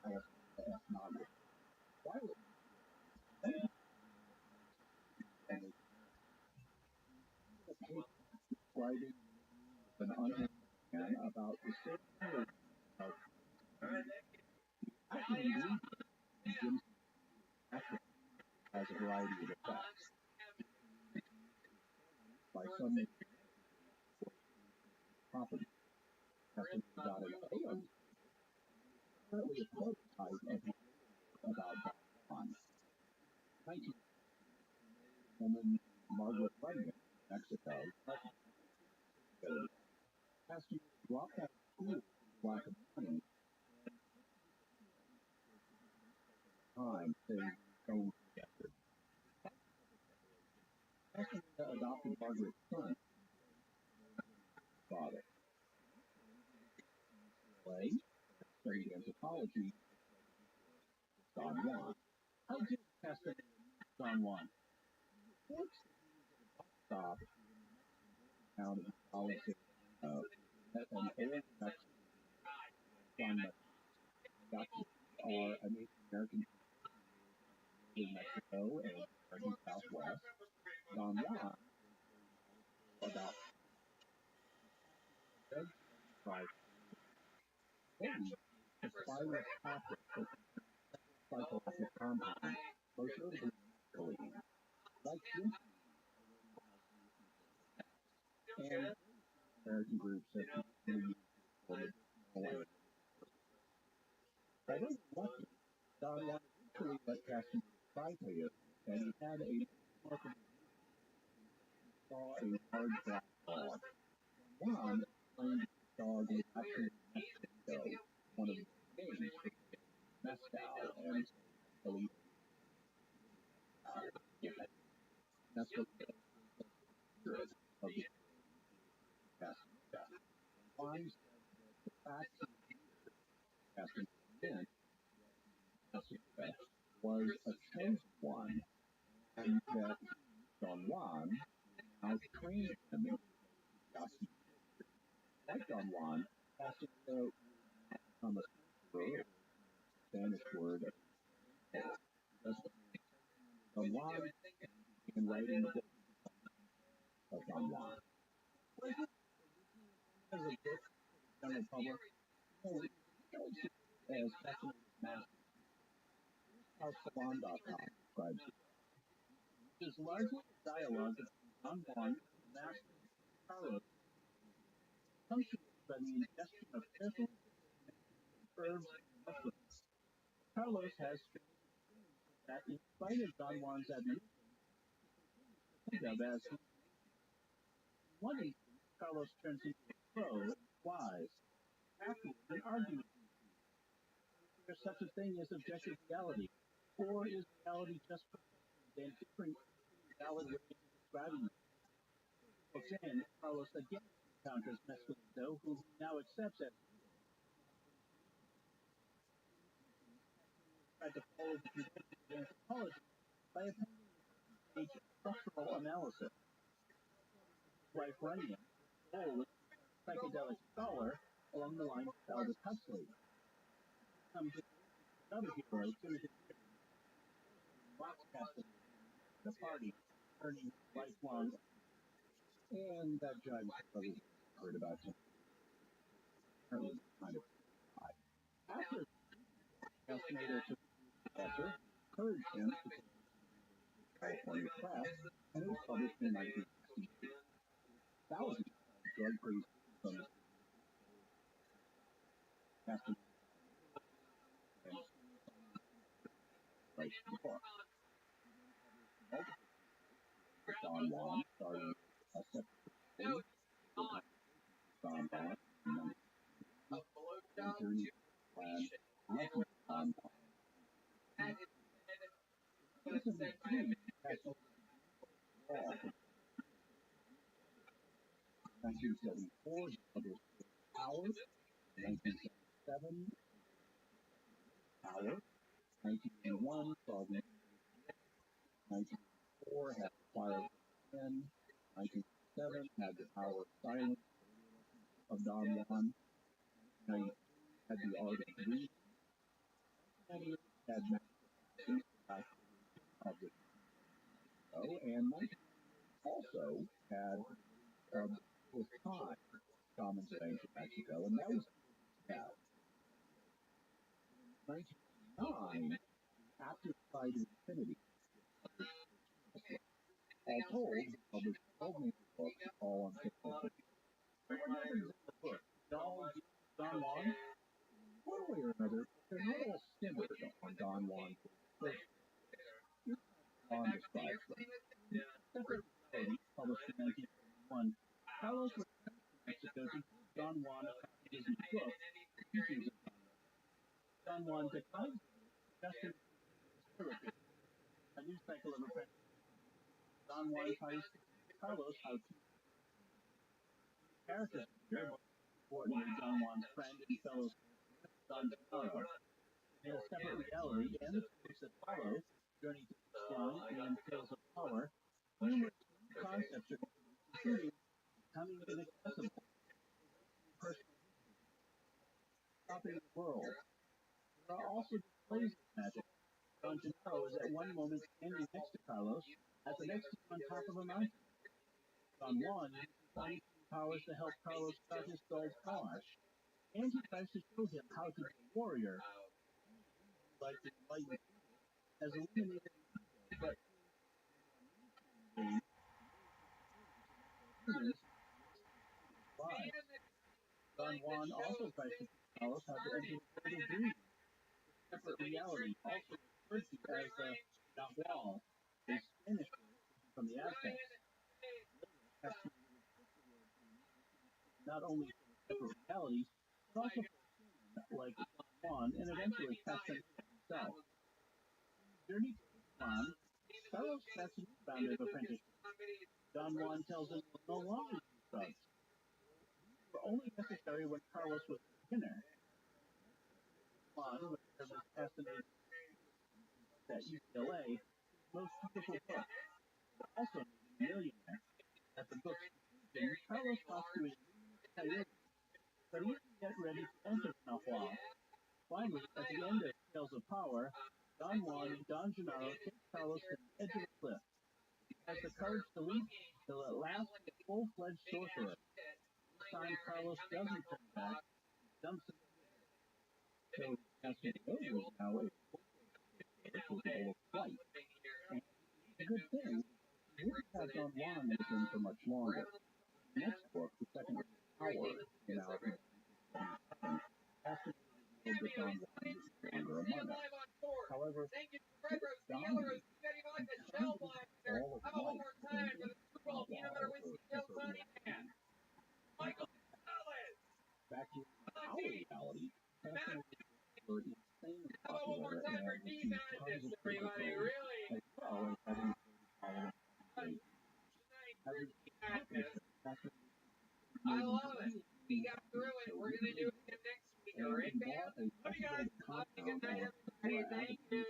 I was not why would writing an unhappy man about the same of a variety of effects. By some property, testing dotted A currently a prototype of about Don. 19 woman Margaret Runyon, Mexico, asked you to drop that school lack of money time to go together. Mexico adopted Margaret's son, father. Play, studied anthropology, Don Juan. How did testing Don Juan? What's stop out of policy an old Mexican are a Native American in Mexico and American Southwest. Don Juan about the spiral topic of psychological compound, most notably like this and American groups that used for medicinal I don't want to. Don Juan eventually let passengers try Toyota, and he had a remarkable saw a large black dog. Juan claimed the dog was actually Mexico, one of the names for Mescal, and believed that's what the spirit of the Mescal. Juan said that the fact that passengers meant Mexico was a chosen one, and that Don Juan now trained him in Yasi. Like Don Juan, Mexico become a Spanish word. Don Juan began writing the book of Don Juan. As a book, general public, as fascinating master. How Salon.com describes it. It is largely a dialogue between Don Juan and Master Carlos, punctuated by the ingestion of careful herbs and mushrooms. Carlos has that in spite of Don Juan's admonition, think of as one instance, Carlos turns into a crow, wise, afterward an argument. Is there such a thing as objective reality? Or is reality just perception and different valid ways of describing it? Then, Carlos again encounters Mescalito, whom he now accepts as tried to follow the conventions of anthropology by appending a structural analysis. Wife Runyon, old psychedelic scholar, along the lines of Aldous Huxley. Another hero, Timothy box casting the party, earning lifelong, and that jives others heard about him. Apparently, kind of high. After Castaneda took the professor, encouraged him to take California press, and it was published in 1962. Thousands of drug priests from the Castaneda and right before. Don Juan started a separate Don Juan and journey plan lessons on Don Juan. 1974, he published Power, 1977, Power, 1981, Frogman, 1984, had the Fire Again, 1987, had the Power of Silence of Don Juan, 1992, had the Art of Reading, and he had of the show, and also had with time, Common Bank of Mexico, and that was out. 1999, after Fight Infinity, All told, he published 12 major books, all on physical physics. What happens in the book? Don Juan? One way or another, they're not all centered on Don Juan's first. Here's how Juan describes them. Separate Reality, published in 1971, Carlos returned to Mexico to give Don Juan a copy of his new book, The Teachings of Don Juan declined suggesting a new cycle of apprenticeship. Don Juan tries to teach Carlos how to characters here, most importantly Don Juan's friend and fellow Don Gennaro. In a separate reality and the stories that follow, Journey to Islam and Tales of Power, numerous new concepts are introduced, including becoming inaccessible, personal history, stopping the world. There are also displays of magic. Don Gennaro is at one moment standing next to Carlos, at the next he's on top of a mountain. Don Juan uses unseen powers to help Carlos start his dull thoughts, and he tries to show him how to be a warrior. Like the enlightened has eliminated the ego, but Don Juan also tries to teach Carlos how to enter the world of dreams, a separate reality, also referred to as the Nahual, a Spanish word from the Aztecs. Not only for the separate realities, but also for Satan, like Don Juan, and eventually Castaneda himself. Journey to Islam, Carlos starts a new round of apprenticeship. Don Juan tells him he'll no longer use drugs. These were only necessary when Carlos was a beginner. Juan, which served as Castaneda at UCLA, his most beautiful book, but also made him a millionaire. At the book's conclusion, Carlos talks to his coyote, but he isn't yet ready to enter the Nahual. Finally, at the end of Tales of Power, Don Juan and Don Gennaro take Carlos to the edge of a cliff. He has the courage to leap till at last be a full-fledged sorcerer. This time Carlos doesn't turn back, he jumps into the abyss. So Castaneda is now a full-fledged sorcerer capable of flight. And it's a good thing, because he wouldn't have Don Juan with him for much longer. The next book, The Second Ring of Power, came out in 1977. Castaneda revealed that Don Juan is no longer among us. However, Don is all of life and back in our reality, Castaneda were insanely popular and received tons of critical praise, as well as having a following. As a publisher, Castaneda I love it. We got through it. We're going to do it again next week, all right, fam? Love you guys. Have a good night, everybody. Thank you.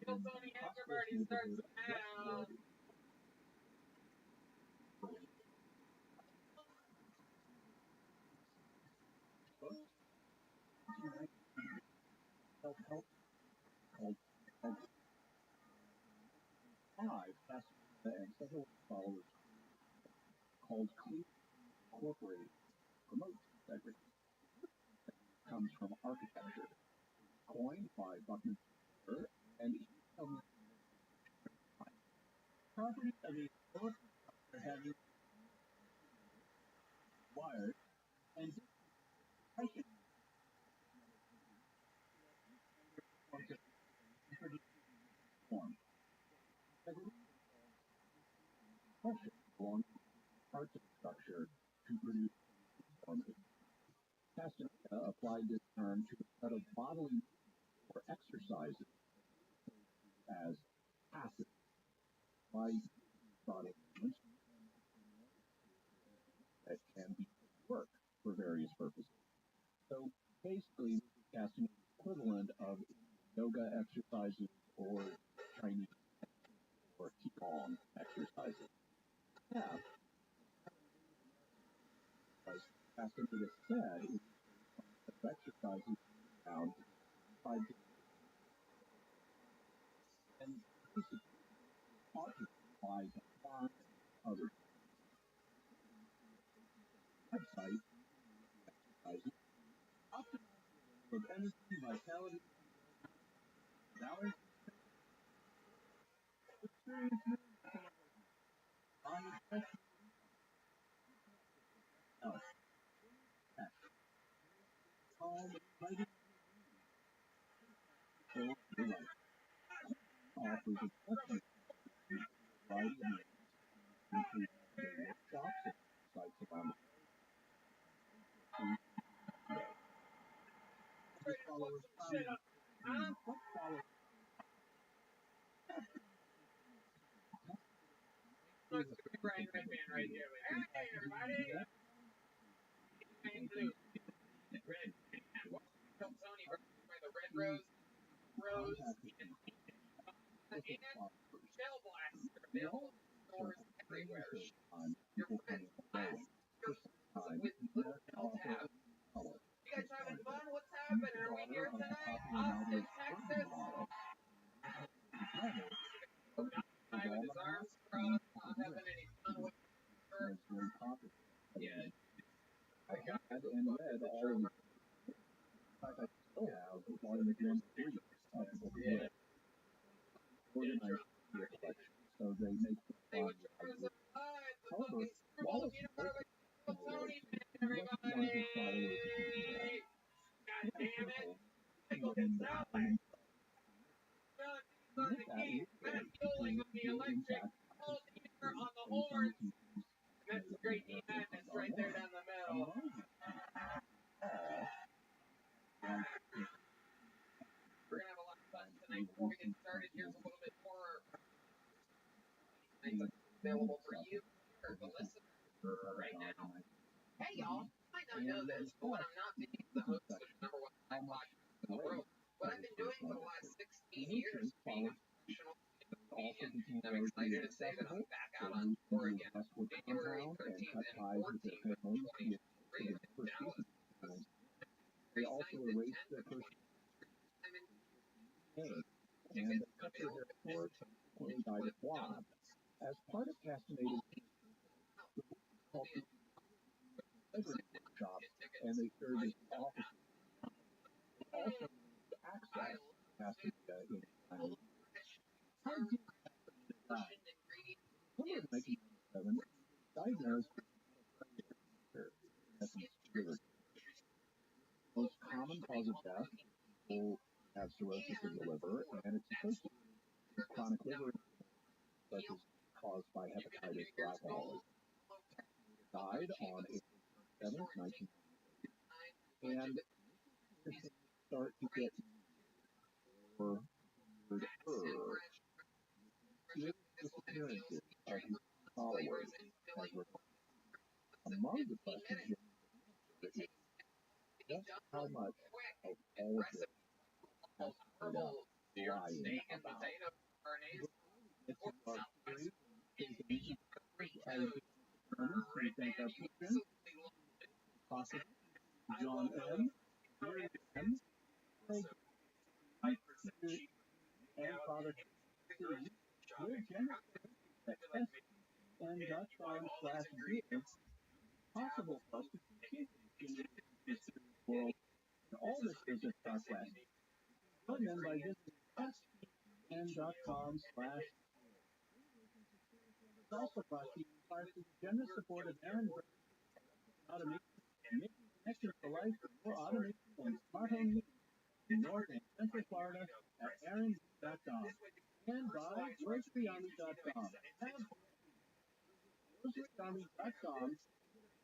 Kill Sony After Party starts now. Self-help called five Castaneda and several followers called Clean Incorporated promotes integrity. Comes from architecture, coined by Buckminster and property of a historic structure having wires and pressure form. Pressure along parts of the structure to produce form. Castaneda applied this term to the set of bodily movements or exercises as passive. By bodily movements that can be work for various purposes. So basically, this is Castaneda's equivalent of yoga exercises or Chinese or Qigong exercises. Yeah. As Castaneda said, it's exercises found by and basically by the farm and others. Website exercises optimize of energy, vitality, balance, experience. offers a variety of workshops at sites around the followers Brian Redman right here. Hey, everybody! Blue. Red. Welcome, Sony, by the Red Rose, and Shell Blaster. Available in stores everywhere. Your friends blast with little bell tabs. You guys having fun? What's happening? Are we here tonight? Austin, Texas? Guy with his arms crossed, not having any fun with her. Yeah. I got it. and read all of the I still have one of the Grand Prix organized your collection, so they make it fun. However, Wallace Sony, everybody! God damn it! Go get Southland! On the keys, Matt Fueling on the electric, Paul Deaver on the horns, and that's the great D Madness right there down the middle. We're gonna have a lot of fun tonight. Before we get started, here's a little bit more available for you, or the listener, right now. Hey y'all, you might not know this, but when I'm not being the host of the #1 live podcast in the world, what I've been doing for the last 16 years being a professional comedian. I'm excited to say that I'm back out on tour again, January 13th and 14th of 2023 in Dallas. They also erased their first name and accepted their court and died at Guam. As part of Fascinated, workshop, and they served as officers. Also, access Pasadena in how did die? Summer of 1997, diagnosed with most common cause of death. People have cirrhosis of the liver, and it's associated with chronic liver such as caused by hepatitis or alcoholism. Died on April 7th, 1990, and start to get more disappearances of his followers as well. Among the questions is just how much of all of this has turned out lying about. It's our series as we thank our patrons, Pastor John M., Mary M., Craig, and Father C. We're generous at sn.com/give. Possible for us to continue in this world, and all this is at Southwest. Join them by visiting sn.com/. It's also brought to you by the generous support of Aaron Automation, making connections to life for more automation and smart home needs in North and Central Florida at aaron.com and by rosaryarmy.com. Have rosaryarmy.com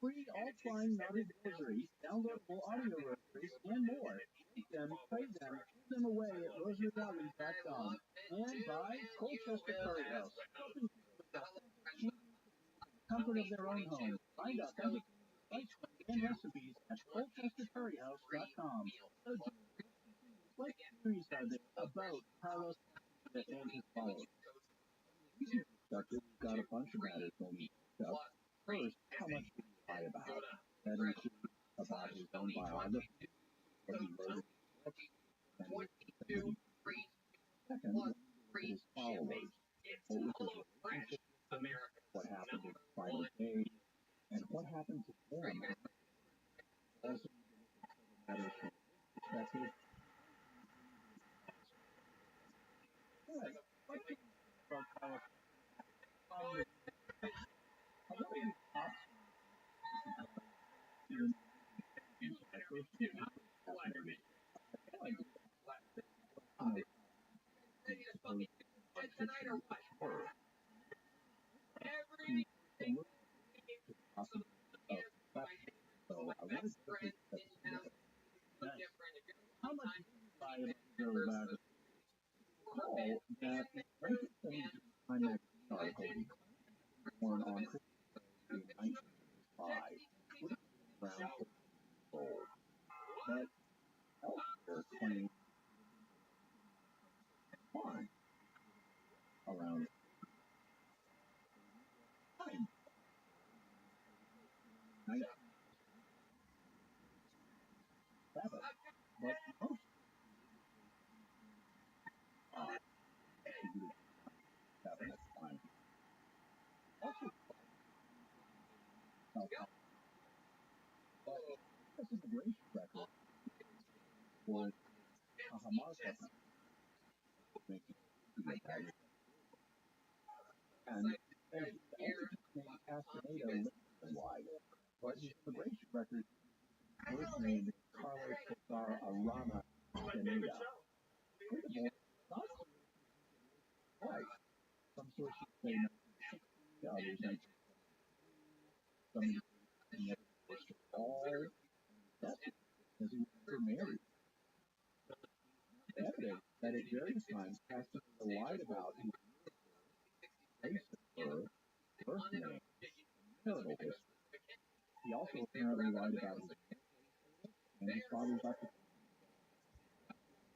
free all-flying knotted rosaries, downloadable audio rosaries, and more. Take them, trade them, give them away at rosaryarmy.com and by Colchester Curry House. Comfort of their own home. Find authentic and recipes at colchestercurryhouse.com. So, what series are there about Carlos and his followers? We've got a bunch of matters when we discuss. First, how much did he lie about? That includes about his own biography, what he wrote in his book, and second, his followers. What was his relationship with them? What happened in his final days? And what happened to them? Also, matters from perspective. What do you think about Carlos? tonight or what? Every single week, so here's my best friend didn't have so different. If you're How much did you buy a versus Recall that in 1972 Time magazine article born on Christmas Day in 1905 would have been around 40 years old. But elsewhere claimed fine around time. 1907. But most attributed having a time. Also, this immigration record was Cajamarca making and as the entity named Castaneda nationwide, but his immigration record was named Carlos Cesar Arana Castaneda. Furthermore, not right. Some sources say 1960, others 1970. Some never all that's as he was never married. Evidence that at various times Castaneda lied about his place of birth, birth name, marital history. He also apparently lied about his and his father's occupation.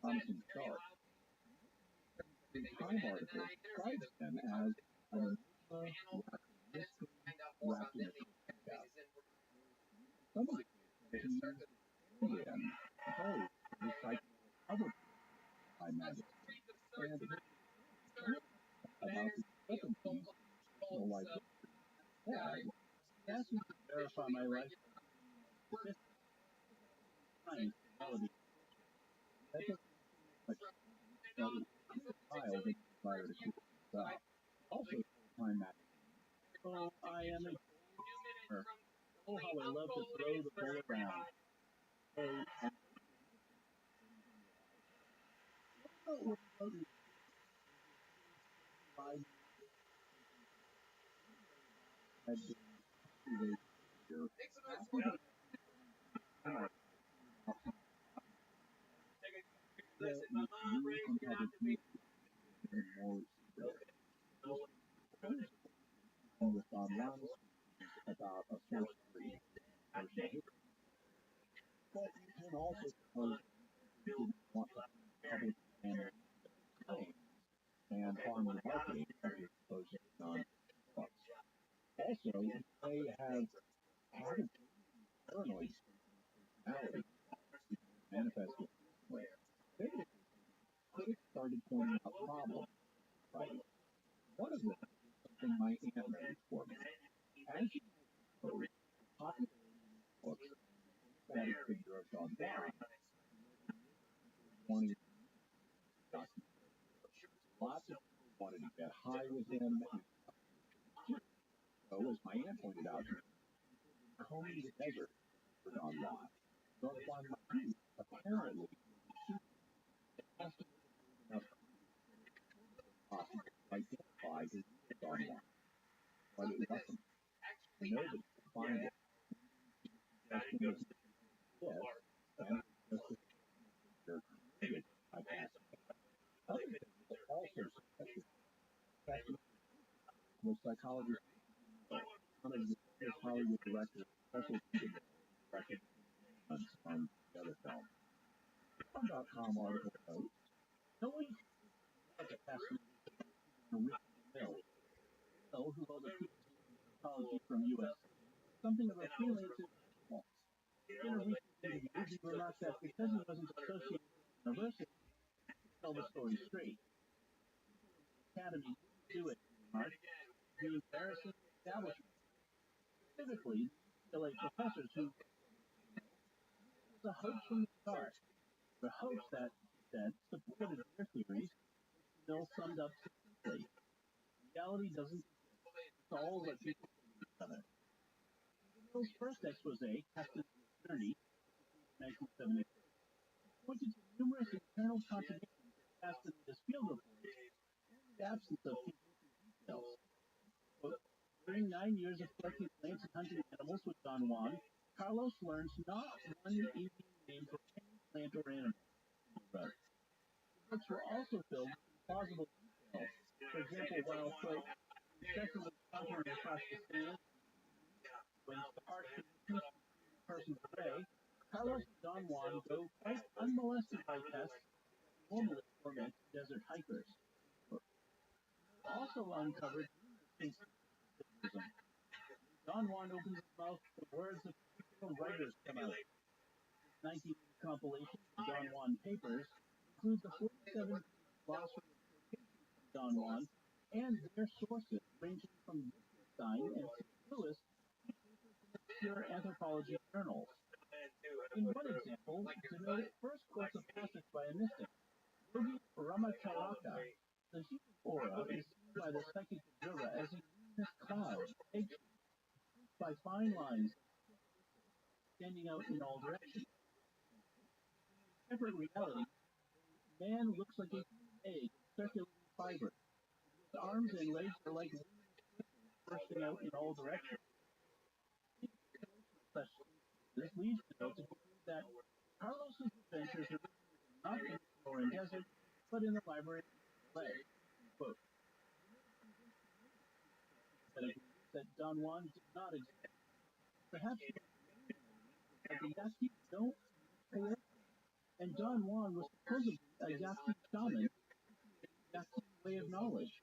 Thompson Chart. The Time article describes him as an mystery wrapped in a cup. Some of the things he and Poe recite other Time magazine and about the discrepancies in life history. Ask me to verify my life statistics. Time quality. That doesn't much child desire to keep it up. Also, Time magazine. Oh, I am a gamer. Oh, how I love to throw the ball around. Oh, and what about you? Had been here. Listen, my mom raised me not to be. With online about a source free person. But you can also suppose you didn't want to public and claim and harm the marketing of your proposal on books. Also, you may have had a paranoid personality manifested way. Maybe critics started pointing out problems, right? One of them is something my aunt made for me. As you know, popular books that a figure of John Barry, 20 lots of people wanted to get high with him. So, as my aunt pointed out, combing the desert for Don Juan. Don Juan Martí apparently has to be enough possible to identify his Don Juan. But it wasn't. Nobody could find it. Question was yes, and just as they're created by passing. Other things also suggested was psychologist one of the Hollywood directors also recognitions on the other film. .com article notes, no one has a passion for Bill, who held a psychology from U.S. Something of a freelance in a recent interview, he remarked that because he wasn't associated with the university, he could tell the story straight. The academy do it, Mark. The embarrassing establishment. Specifically, UCLA professors who the hoax from the start. The hoax that, he said, supported their theories, Bill summed up succinctly. Reality doesn't it's all that people do to each other. Bill's first expose, Captain Eternity, 1970, pointed to numerous internal contradictions cast in his field reports absence of convincing details. Quote, during 9 years of collecting plants and hunting animals with Don Juan, Carlos learns not one Indian name for any plant or animal. He wrote. The books were also filled with implausible details. For example, while, quote, successfully sauntering across the sand when the harsh conditions keep persons away, Carlos and Don Juan go quite unmolested by pests that normally torment desert hikers. Also uncovered numerous instances of symbolism. Don Juan opens his mouth, the words of fictional writers come out. His 1980 compilation, The Don Juan Papers, includes a 47-page glossary of quotations from Don Juan and their sources, ranging from Wittgenstein and C. Lewis to papers in obscure anthropology journals. In one example, Demotte first quotes a passage by a mystic, Yogi Ramacharaka. The human aura is seen by the psychic observer as a luminous cloud, egg-shaped, by fine lines standing out in all directions. In a separate reality, man looks like a human egg with circulating fibers. His arms and legs are like luminous crystals bursting out in all directions. The explanation of such instances leads Demotte to believe that Carlos's adventures originated not in the Sonoran Desert, but in the library of LA. Quote, that Don Juan did not exist. Perhaps the main element that the Yaqui don't coercion, and Don Juan was supposedly a Yaqui shaman teaching a Yaqui way of knowledge.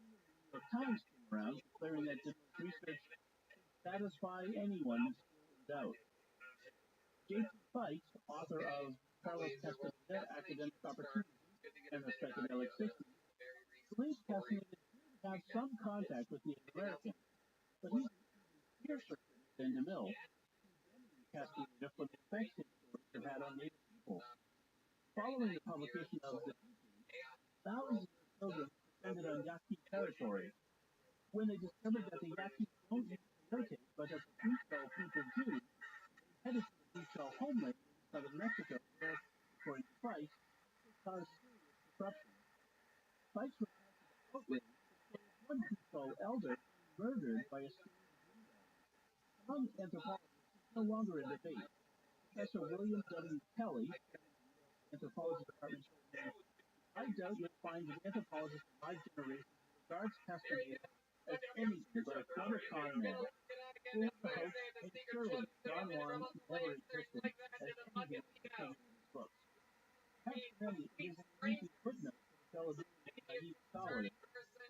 The New York Times came around declaring that Demotte's research should satisfy anyone still in doubt. J.T. Fikes, author of Carlos Castaneda, Academic Opportunities, and the Psychedelic 60s, believes Castaneda did have some contact with Native Americans, but he's an even fiercer critic than DeMille, condemning Castaneda for the effects his stories have had on Native peoples. Following the publication of The Teaching, thousands of pilgrims descended on Yaqui territory. When they discovered that the Yaqui don't use peyote, but that the Huichol people do, they headed to the Huichol homeland in southern Mexico, where, according to Fikes, this caused serious disruption. Fikes recounted the outrage that saw one Huichol elder being murdered by a strange Indian. Among anthropologists, it's no longer a debate. Professor William W. Kelly, Anthropology Department, told me, I doubt you'll find an anthropologist of my generation who regards Castaneda as anything but a clever con man. Full of the hoax, and surely Don Juan never existed, as anything in his books. Perhaps for him, it is an easy footnote to the fallibility of naive scholars,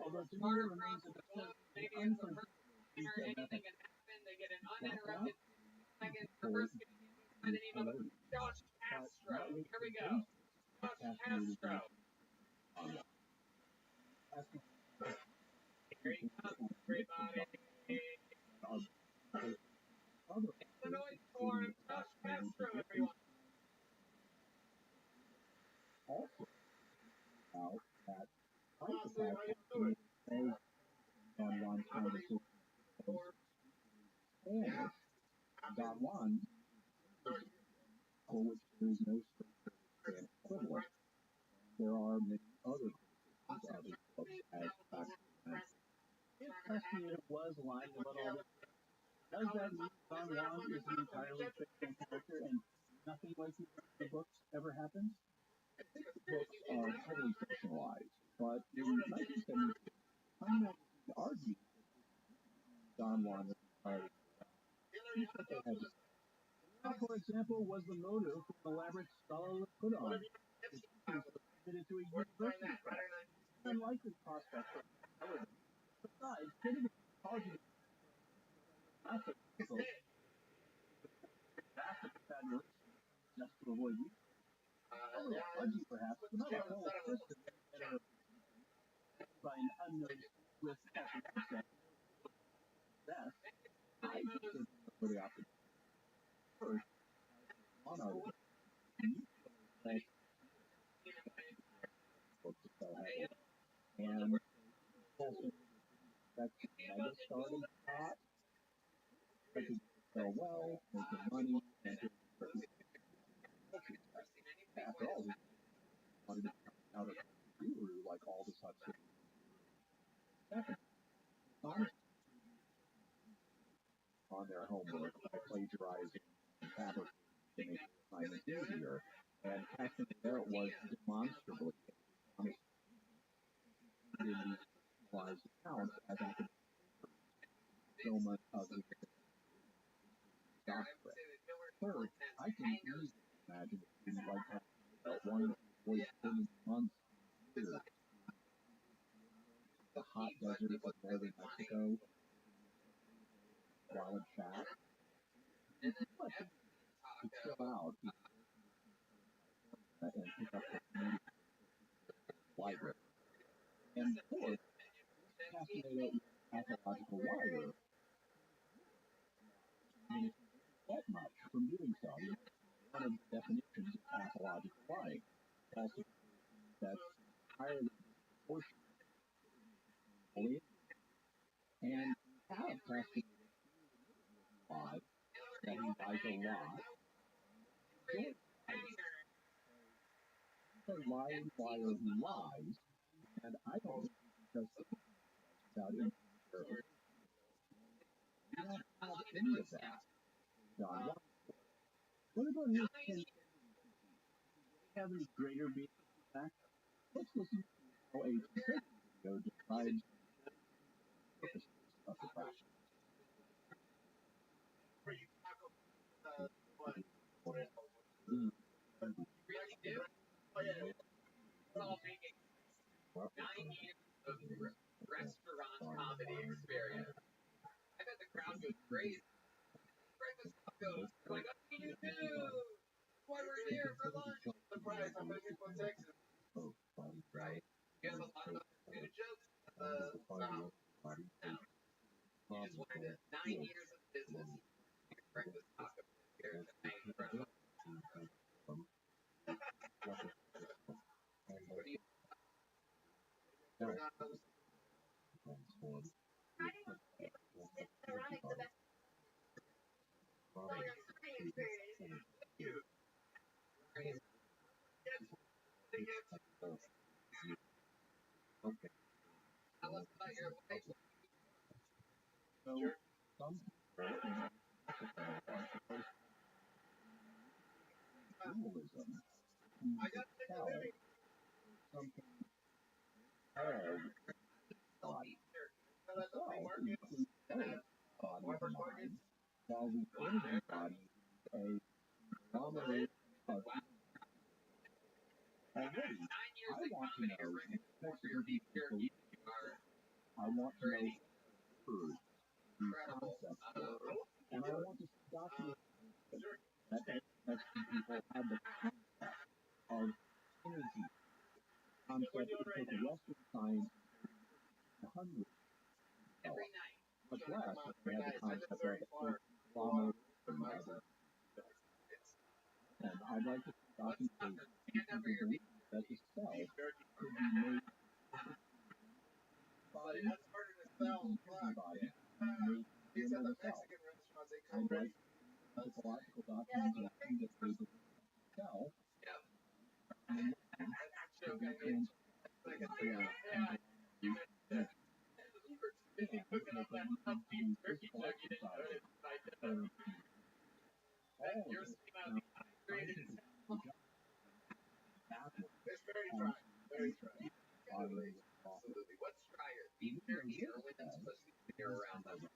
although to me it remains a disturbing and unforgivable breach of ethics. They get an uninterrupted second. The first going to be by the name of Josh Castro. Here we go. Josh Castro. Here he comes, everybody. Illinois form, Josh Castro, everyone. Also, out that Don Juan's conversation Spanish, Don Juan, for which there is no Spanish equivalent. There are many other criticisms of his books as factual. If Castaneda was lying about all this, does that mean Don Juan is an entirely fictional character and nothing like the books ever happens? I think the books are heavily fictionalized, but in 1972, Time magazine argued that Don Juan was entirely here's what they had to say. What, for example, was the motive for an elaborate scholarly put-on? The teachings were submitted to a university press, an unlikely prospect for relevance. Besides, getting an apology not so difficult. Vast fabulation just to avoid you. A little fudgy, perhaps, but not a whole system by an unknown with accent. Best, I consider for the opposite. First, one article, and that's mega starting hot. I could sell well, making money, and after all, he wanted to come out of a guru like all the such Second, honest on their homework by plagiarizing and fabricating to make assignments easier. And Castaneda was demonstrably honest in these personalized accounts as academic fulfillment of his doctorate. Third, I can easily imagine a student like that one voice spending months here, the hot desert of northern Mexico, while in chat, to chill out and pick up the library. And fourth, Castaneda is a pathological liar. I mean, if you get much from doing so, one of the definitions of pathological lying. Also, that's entirely disproportionate. And have Castaneda lie, that he lies a lot. He's a lying liar who lies, and I don't think he does without any service. We don't have any of that. John, what about his tendency? Do they have any greater meaning in fact? Let's listen to how a video describes the purposes of the practice. Restaurant comedy experience. I bet the crowd goes crazy. Breakfast tacos. Like, what do you do? Why we're here for lunch? Surprise, I'm making from Texas. Right? You have a lot of other jokes. Now, you just wanted 9 years of business. Breakfast tacos. Here's the main problem. What do you Tell us about your life. So, some people in Mexico are supposed to dualism to tell something of body. The self includes both body and mind, while the energy body is a conglomerate of already. I want to know Mexican people. I want to know words, the concepts were, and I want to document that Mexican people had the concept of energy. Concept that took Western science hundreds of much less if they had the concept of conglomerate. And I'd like to document that the cell could be made body, body, made in the cell. I'd like psychological documentation that they would sell and Absolutely. What's drier? Being dirty or when it's supposed to be near around them?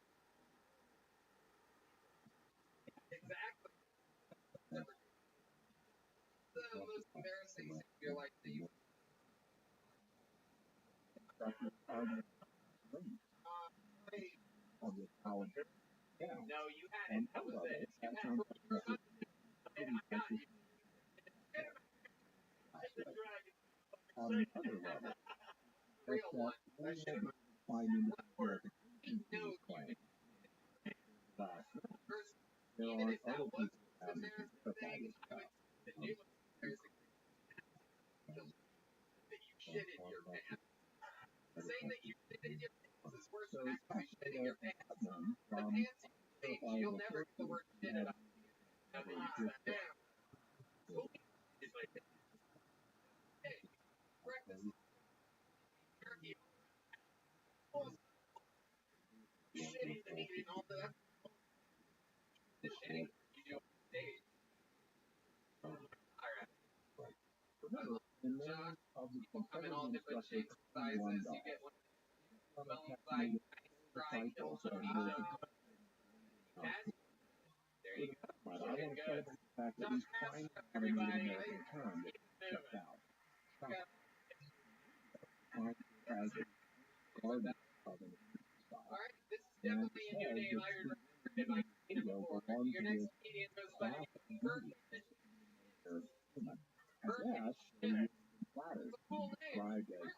Exactly. The most embarrassing thing in your life that you No, you had it. That was it. You had on the other level, real one. I should have finding the verification to this claim. But there are other people out there who verify this stuff. That you shit in your pants. Saying that you shit in your pants is worse than actually shitting your pants. The pants you think you'll never get the word shit out. I mean, damn. Hey, breakfast. Turkey. Almost all different shapes and sizes. You get one like nice cycles of Asia. There you go. But I want to celebrate the fact that we finally have a Native American term that stepped out. As a garden of an style. Alright, this is definitely a new name. I remember it in my meeting before. Your next comedian goes by the name of Birdfish. As that, they were flattered to be described as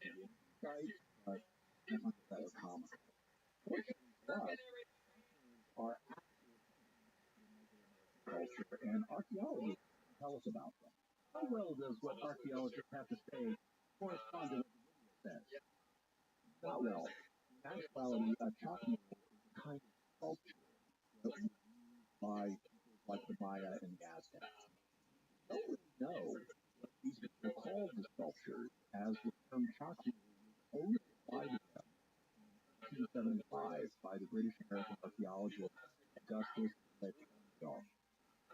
insight, but I find that a common. Fortunately for us, our culture and archaeology tell us about them. How well does what archaeologists have to say correspond to what the video says? Not well. In actuality, a chalk mural is a kind of sculpture that was used by people like the Maya and the Aztecs. We don't really know what these people called the sculptures, as the term chalk mural was only applied to them in 1875 by the British American archaeologist Augustus Leigh.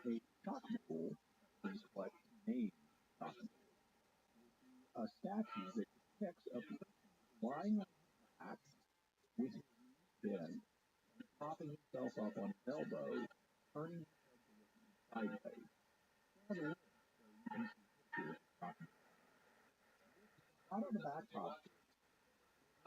A chalk mural is what named chalk mural. A statue that depicts a person lying on his back with his knees bent, propping himself up on his elbow, turning his head sideways. It has a link so you can see pictures of chalk mural. Out on the backdrop,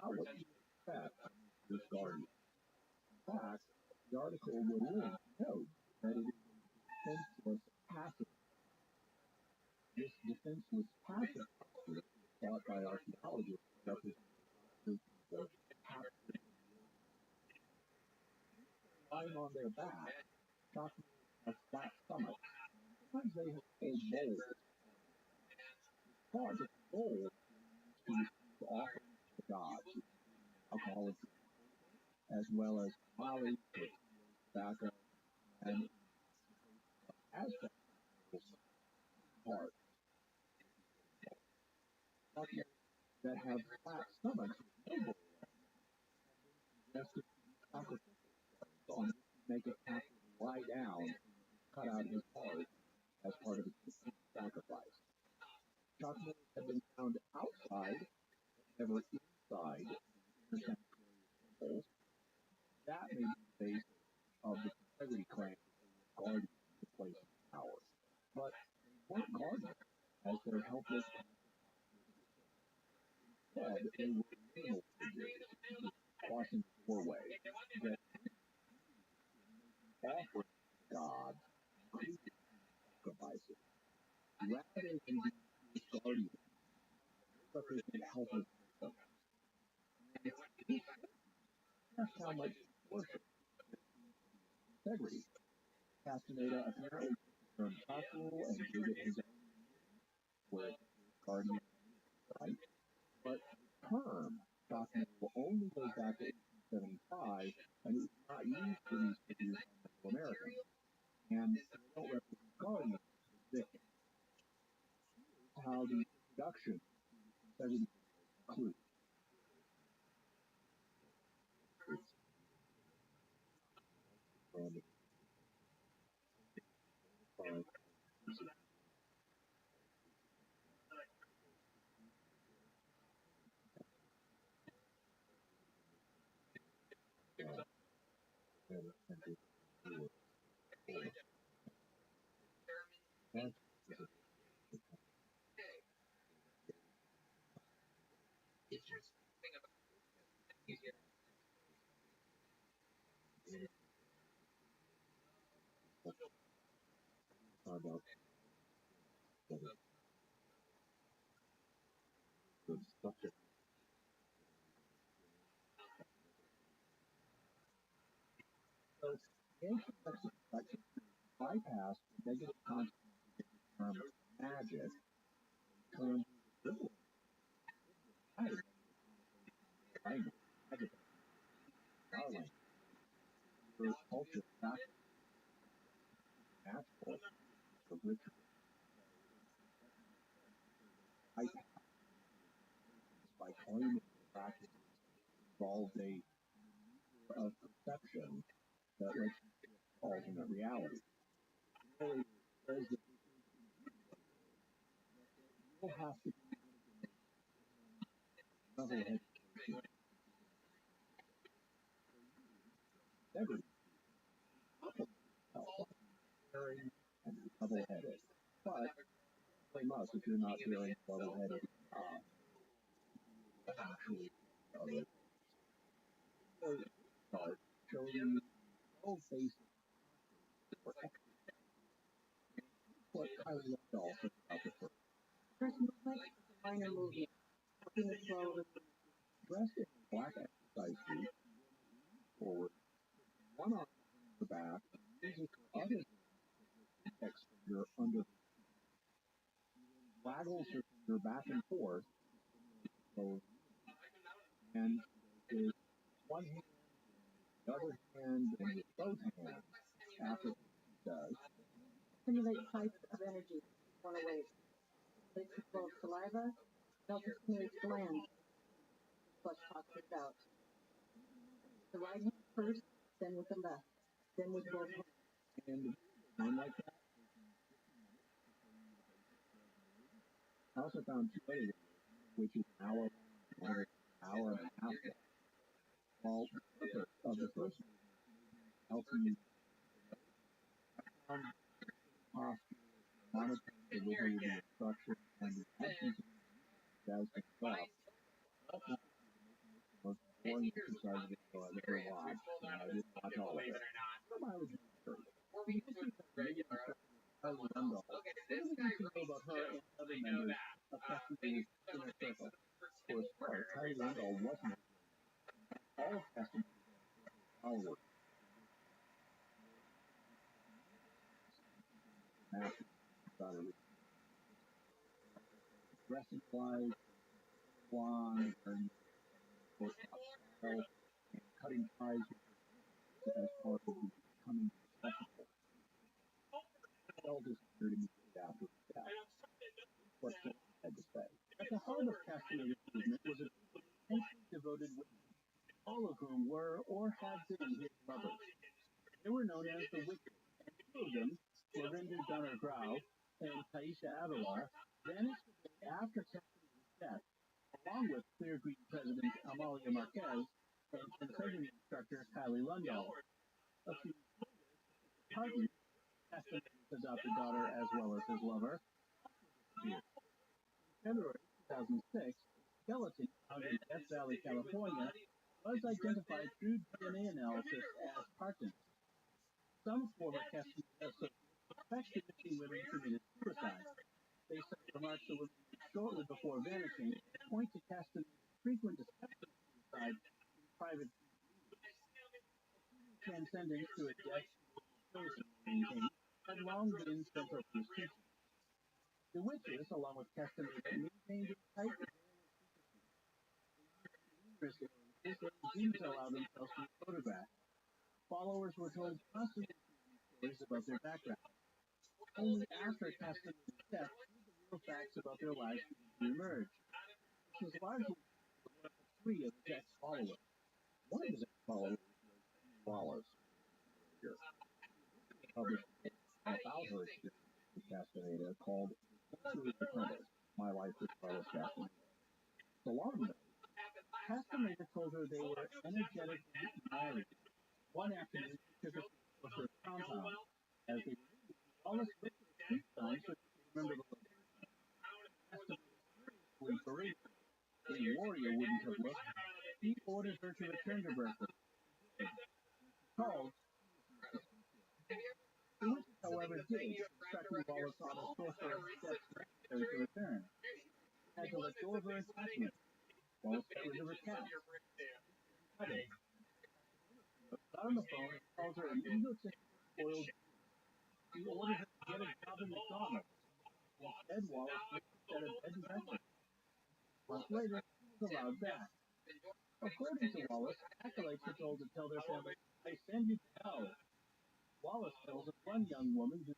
not what you would expect from this guardian. In fact, the article will link note that it is a defenseless passive. This defenseless passive posture is thought by archaeologists to represent the people captured in the lying on their back. Chalk murals have flat stomachs. Sometimes they have full bowls. It's thought that the bowls to receive offerings to the gods, alcoholic as well as tamales, tortillas, tobacco, and Aztec parts that have flat stomachs with no bowl have been suggested to be sacrificial stones on which you make a captive lie down and cut out his heart as part of a sacrifice. Chalk murals have been found outside, but never inside the inner sanctuary temples. That may be the basis of the integrity claim that they were guardians of the place of power. But they weren't guardians, as their helpless instead, they were animal figures crossing the doorway that offered God including sacrifices. Rather than being guardians, they represent helpless victims. That's how much worship integrity. Castaneda apparently took the term cockerel and gave it his own meaning, where guardian right. But the term cockerel only goes back to 1875, and it was not used for these figures by Native Americans. And they don't represent guardians, but victims. Here's how the introduction to the integrity concludes. So, ancient Mexican practitioners bypassed the negative consequences of the term magic and termed liberal magic. Language, magic, our language, your culture, practice, natural, the ritual. Bypass by claiming the practices involved a maneuver of perception that lets you shift alternate reality. Really, says that this is will have to be level-headed person. Never very level-headed. But blame us if you're not very level-headed. Actually, start showing you all basic for extra. What Kylie left also about the first. First movement, minor movement. Walking the flow of Dressed in black exercise suit, forward, one arm on the back, using her other index finger under the waggles her finger back and forth, so, and is one hand, the other hand, and with both hands, after she does. Stimulate types of energy. One away. Stimulates the flow of saliva. It also stimulates glands. Flush toxins out. The right hand first, then with the left, then with both hands. And like that. I also found two other videos, which is an hour and a half. Well, the purpose of the first one helps you posture, monitor the delivery of the instruction, and the actions as the stop. That's the most important exercise video I've ever watched, and I did watch all of it. Some I was sure. You can see that video Kylie Rundle. What do we need to know about her and other members of Customers Inner Circle? For a start, Kylie Rundle wasn't all of Customers followers. Dressing wise, blonde, and cutting ties as part of the becoming accessible. All disappeared immediately after his death. What she had to say. At the heart of Castaneda's movement was a group of intensely devoted women, all of whom were or had been his lovers. They were known as the Wicked, and two of them, Florinda Donner Grau and Taisha Avila, vanished the day after Castaneda's death, along with Clear Green President Amalia Marquez and integrity instructor Kylie Lundahl. A few weeks later, Harvey, Castaneda's adopted daughter as well as his lover, disappeared. In February 2006, a skeleton found in Death Valley, California, was identified through DNA analysis as Parton's. Some former Castaneda associates suspect the missing women committed suicide. Based on remarks that were made shortly before vanishing, point to Castaneda's frequent deception of suicide in private transcendence to a death maintained had long been central to his teaching. The witches, along with Castaneda, maintained a tight secrecy. They didn't allow themselves to be photographed. Followers were told constantly stories about their background. Only after Castaneda's death did the real facts about their lives begin to emerge. This was largely three of his ex-followers. One of his ex-followers was Wallace. Published about her experience with Castaneda called My Life with Carlos Castaneda. So long ago, Castaneda told her they were energetically married. One afternoon, she took her to her compound. As they leave, Wallace looked at the street sign so she could remember the location. Castaneda furiously berated her. A warrior wouldn't have looked. He ordered her to return to Berkeley. She called. The witches, however, did, instructing Wallace on a course of steps necessary to return. He had to let go of her attachment. Wallace got rid of her cat. Got on the phone and called her an egotistical, spoiled. He ordered her to get a job in McDonald's. Instead, Wallace looked at a bed and breakfast. Months later, she was allowed back. According to Wallace, acolytes were told to tell their family, "I send you to hell." Wallace tells of one young woman who,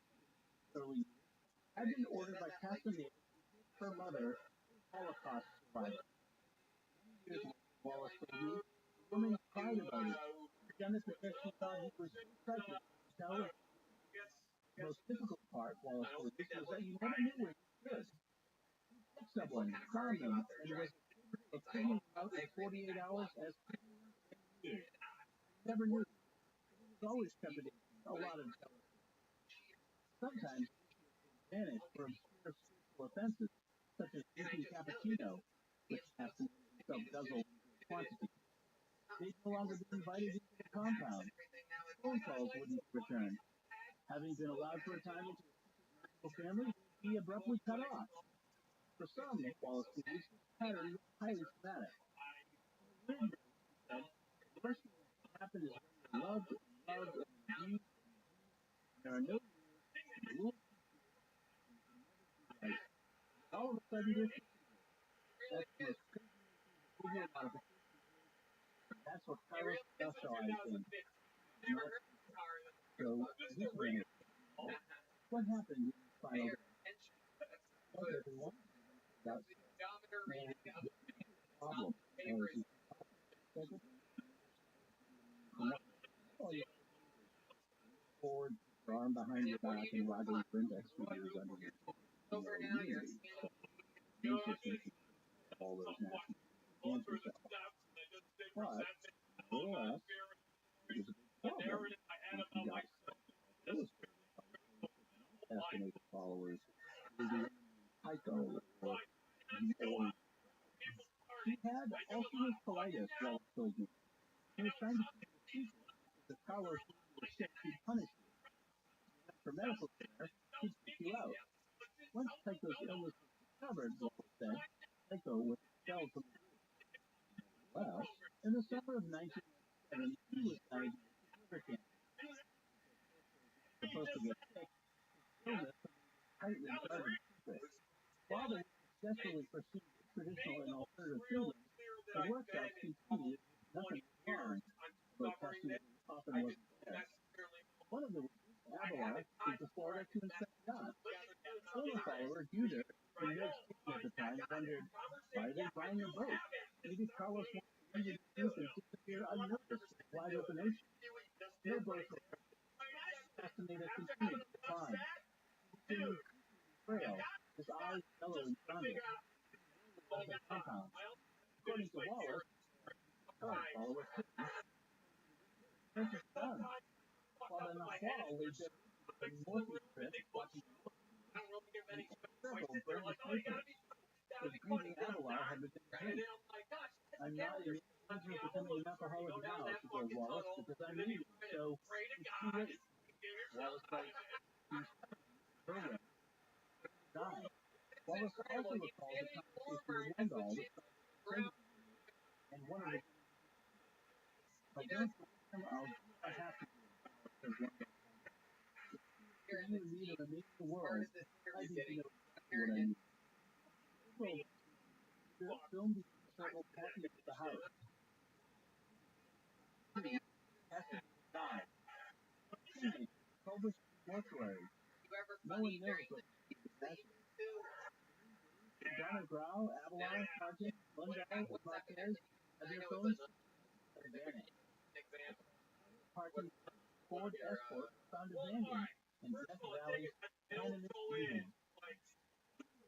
early years, had been ordered by Castaneda to give her mother a Holocaust survivor. Many years later, Wallace told me, the woman cried about it. She'd done it because she thought he was so psychic to tell her. The most difficult part, Wallace told me, was that you never knew where you stood. You picked someone, found them, and was but figured out in 48 hours as clear and years. He never knew. He was always trepidation, a lot of jealousy. Sometimes vanished for obscure spiritual offenses, such as drinking cappuccino, which Aston himself guzzled in quantity. They'd no longer be invited into the compound. Phone calls wouldn't return. Having been allowed for a time into a secret family, they'd be abruptly cut off. For some, Wallace believes, this pattern was highly traumatic. In a weird way, he said, the worst thing that can happen is when you're loved and abused and abused, and there are no rules, and the rules right. All of a sudden, you're that's the most crazy behavior modification. And that's what Carlos specialized in. So, this ran it. What happened in the final day? Well, everyone got problem. Forward, your arm behind your back, and waggle your index fingers under your all those national answers. But, nevertheless, it was a big problem. He got estimated followers. Tycho, or he had ulcerative colitis, Wallace told me. He was trying to keep it a secret because Carlos knew you were sick, he'd punish you. For medical care, he'd kick you out. Once Tycho's illness was discovered, Wallace said, Tycho was expelled from the group. Well, in the summer of 1997, he was diagnosed with liver cancer. Supposed to get sick, his illness was tightly guarded secret. While they successfully pursued traditional and alternative treatments, the workshops continued, nothing was wrong, but testing often wasn't there. One of the Avalar was the Florida to inspect yachts. Solar follower Judah, in New York City at the time, wondered, why are they buying a boat? Maybe Carlos wants to leave the group and disappear unnoticed in the wide open ocean. No boats were estimated continued to decline. He became frail, his eyes yellow and jaundiced. The compound. According to Wallace, follower this is done. While in the fall, they did a northeast trip, watching several burning papers. The greedy Avalar had been paid. I'm not in danger of becoming an alcoholic now, she told Wallace, because I'm eating, so it's too late. Wallace writes, he's program died. Wallace also recalled the conversation with Wendell, and one of the I don't believe him, I'll do what I have to do, says Wendell. If you need to make the world, I need to know exactly what I need. April, film the circle packing up the house. Has to die. Published mortuary. No one knows what Donna Grau, Avalon, Sargent, Lundell, Marquez, have their phones advantage. Parking Ford Escort found abandoned in Death Valley's Anonymous Evening.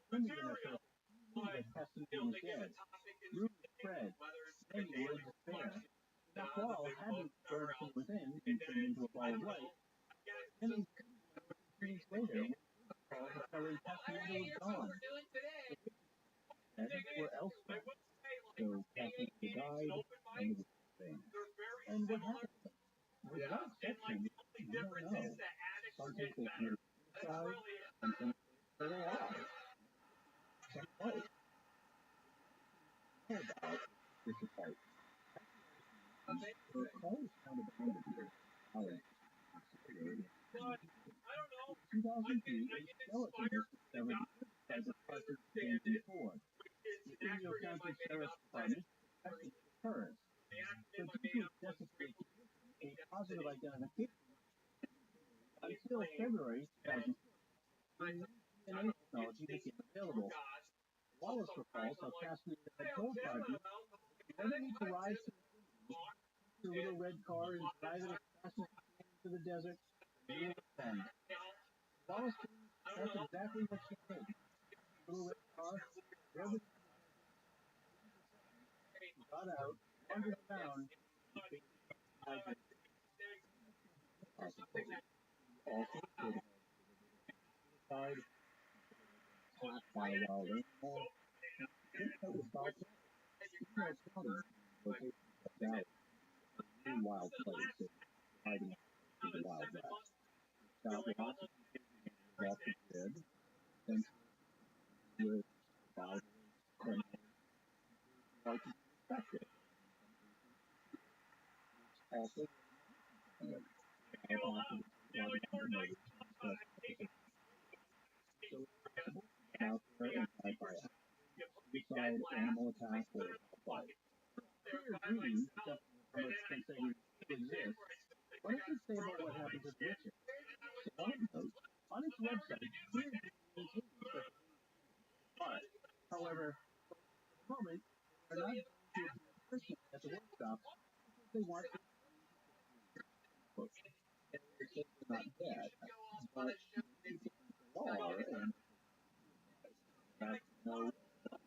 The testimony was dead. Ruby Fred, many were in despair. That wall hadn't burned from within and turned into a ball of light. Then 3 weeks later, Paul discovered testimony was gone. Were elsewhere. So testimony died and it was vain. And what happened? Without exception, we don't know. Some people committed suicide, some people are alive. Some life. About this is like the calls kind of ended here. In 2003, a skeleton was discovered by the Parsons Abandoned Ford. The Inyo County Sheriff's Department suspected the occurrence. So due to its necessary a positive identification until February 2006, when DNA technology became available. Wallace recalls how Castaneda had told Parton, "You never need to rise to your little red car and drive it as fast as you can into the desert, and you will ascend." Wallace believes that's exactly what she did. Little red car, drove it She got out, wandered around, and faced possible. Also could have suicide, attacked by a wild animal, and think that was about it. Female county located in Dallas, a really wild place, and hiding in the Wild West. Got lots of people off the grid, and with survival, criminals, like to be respected. Also, out after the murders, so it's possible to out there and die by suicide, animal attack, or fight. Clear duty, something experts can say we exist. What does it say about what happened to Richard? Side note, on its website, Clear Duty maintains that but, however, for the moment, they're not going to appear personally at the workshops because they want to quote. They're not dead, but they are, and that's no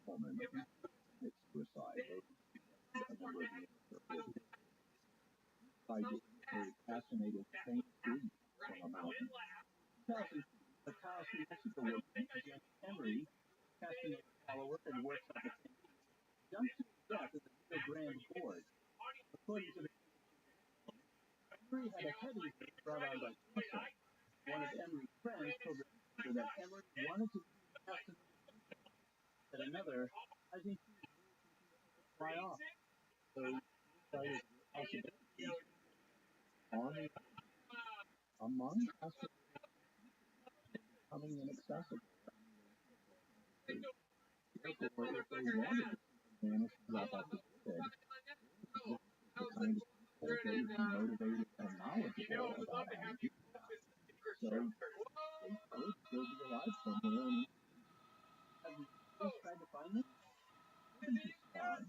woman commits suicide or a number of years by a fascinated faint breeze from a mountain. 2002, the Taos, New Mexico woman, Jen Emery, fascinated follower and works on the same jumped to his death in the Rio Grande Gorge. According to the Emery had a head injury brought on by cancer. One of Emery's friends told the teacher that Emery wanted to be fascinated, that another, I think he was fly off. So that is a possibility among us becoming inaccessible. Therefore, if they wanted to vanish off the grid, the kind of people that would be motivated and knowledgeable about energy. So they could still be alive somewhere. And have you always tried to find them? Wouldn't you squad?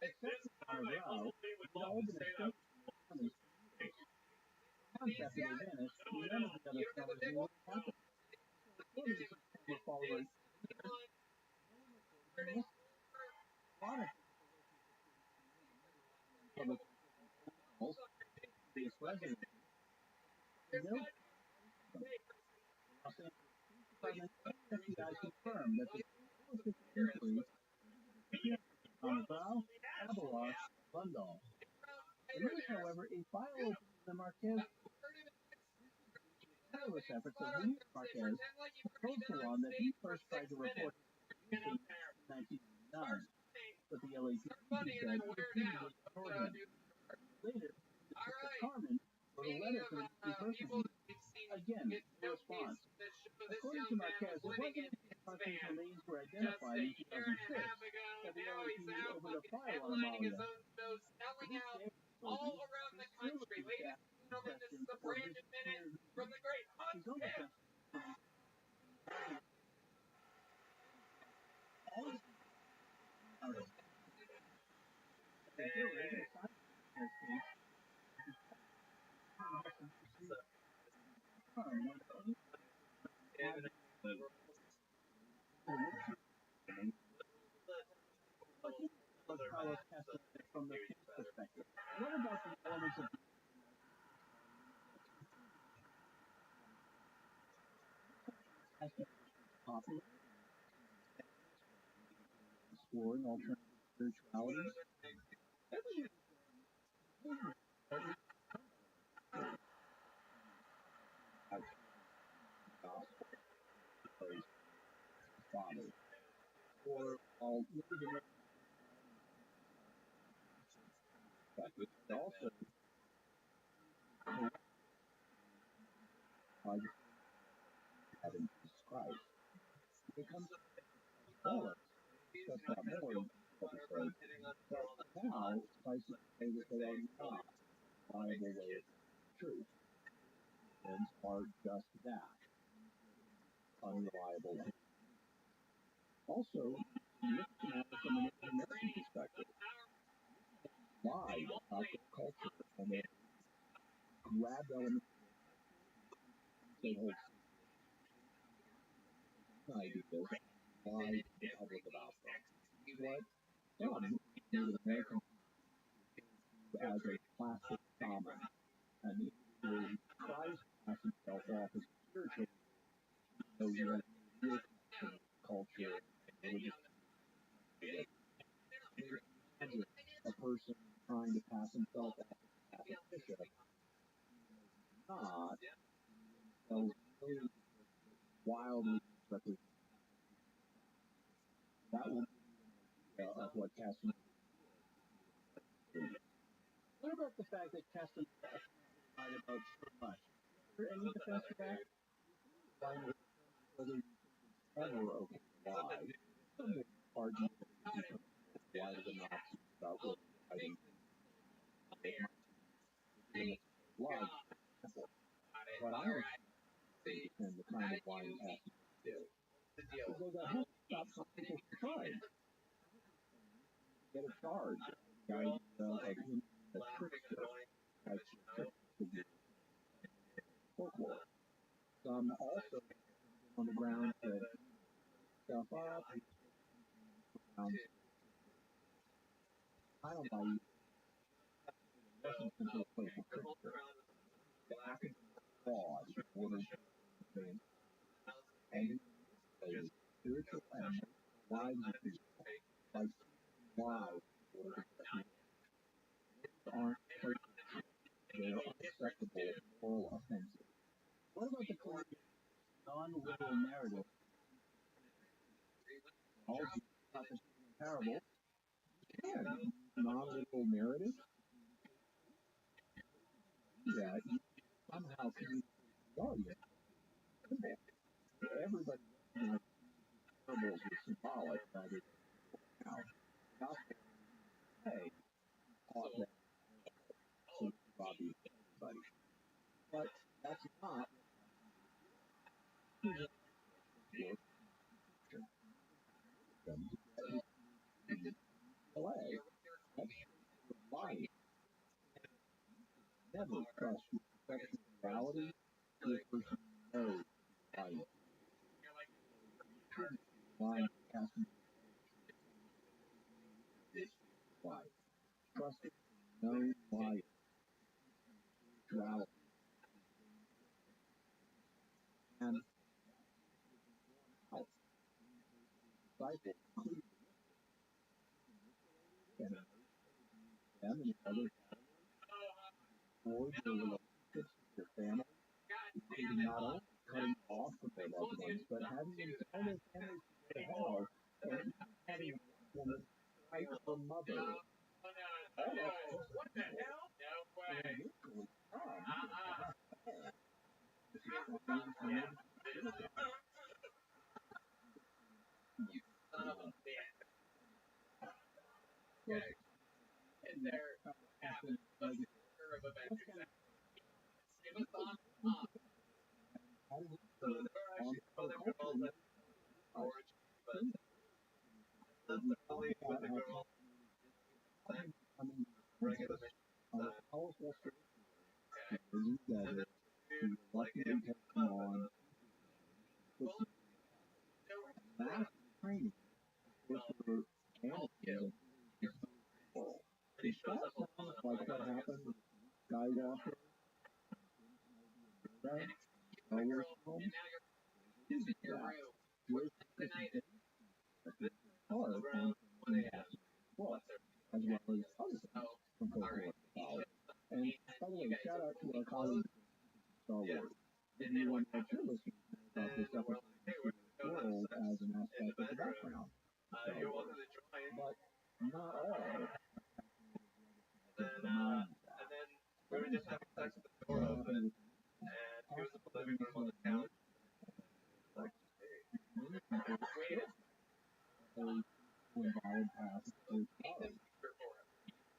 Except for Connor Brow, we'd all been escaped from the concept of Venice, none of the other fellas knew what happened. According to some former followers, a lot of public officials, previous residents, no Los Angeles FBI confirmed that the explosive injuries on Brow, Avalon, Lundall. There is, however, a file open in the Marquez tireless efforts of Luis Marquez told Salon that he first tried to report in 1999, but the LAPD said repeatedly ignored him. Later, Carmen wrote a letter to the missing persons. Again, no response. According to Marquez, it wasn't until Marquez's remains were identified in 2006 that the LAPD opened a file on Amalia. All around the country, ladies and gentlemen, this is the Brandon Minute from the Great Hunt. From the kid's perspective, what about the elements of popular, exploring alternative spiritualities? Father, or all but also having described. It comes to all of us, discuss that more in this episode. But now, suffice it to say that they are not viable way of truth. And are just that, unreliable. Also, looking at it from an American perspective, lied about the culture and they grabbed elements they hold ideas why the public about them. What some Native Americans as a classic shaman, an individual who tries to pass himself off as spiritual, though he has no real connection with culture and religious. Imagine a person trying to pass himself off as a bishop, not themselves really wildly represent. That will be of what Casanova did. What about the fact that Casanova lied about so much? Is there any defense for that? Whether you think it's ever okay to lie, some would argue that it becomes why the Nazis about what writing lie. But I don't understand the kind of lying Casanova did. Because that has to stop some people from trying. Get a charge. The idea of him as a trickster, as a figure folklore. Some also on the ground that stuff up. I don't buy you. Wasn't simply a playful trickster. The academic fraud in order to convince and spiritual and lives of people by lies in order to aren't they're unacceptable moral offenses. What about the collective non-literal narrative? All these parables can non-literal narrative that you somehow communicate to the audience. Everybody recognizes parables are symbolic rather than now. Gospel hey, taught that so obvious to everybody. But that's not LA. That's life. Never trust your perception of reality to a person who knows life. Lying casting life. Trust it, no life. Reality. And how disciples, including and them and others, forge their relationships with their family, including not only cutting off from their loved ones, but having them tell their families to hell, and having a woman fight her mother. All that's just What the hell? No way. You son of a bitch. Okay. And there happens a quarter of events exactly. It was on up. So there are actually other girls that George, but that's the only with the girl regular mission. Powerful together to like it on mass training for animals. It sounds like what happened with Skywalker. And excuse my girl, and now you're using your room. What's the night? This is around 1 a.m. As well as other things from folklore. And by the way, shout out to our colleagues in Star Wars. If you want to you're listening about this episode of the world as an aspect of the background. You're welcome to join. But not all. And then we were just having sex with the door open, and he was in the living room on the couch.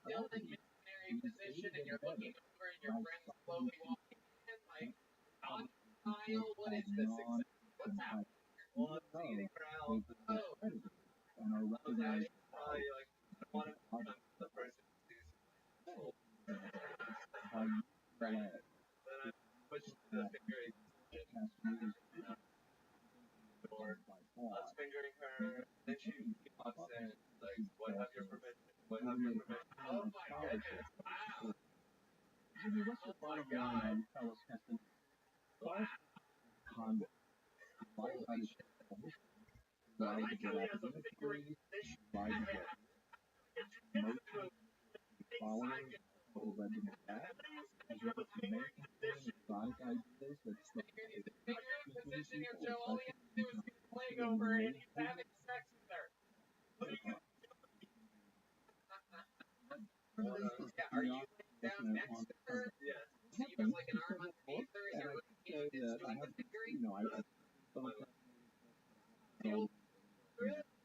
Still in missionary position, and you're looking over, and your friend's slowly walking in, like, on smile, what is this? What's happening? Well, I'm seeing around. Oh, and are recognized probably like one of the person who's by then I switched to the figure eight position. Or fingering her, and then she walks in, like, what, have your permission? What, have your permission? Oh my goodness, wow. Jimmy, what's the bottom line on Carlos Castaneda? Carlos conduct. Lied about his lied to get academic grades, lied to get promotion, followers, what led to that. He's wrote some amazing exotic ideas that struck Position yourself, all you have to do is get a leg over and he's having sex with her. Yeah, are you laying down next to her? Yes. So you have like an arm underneath her and you're looking at doing the fingering?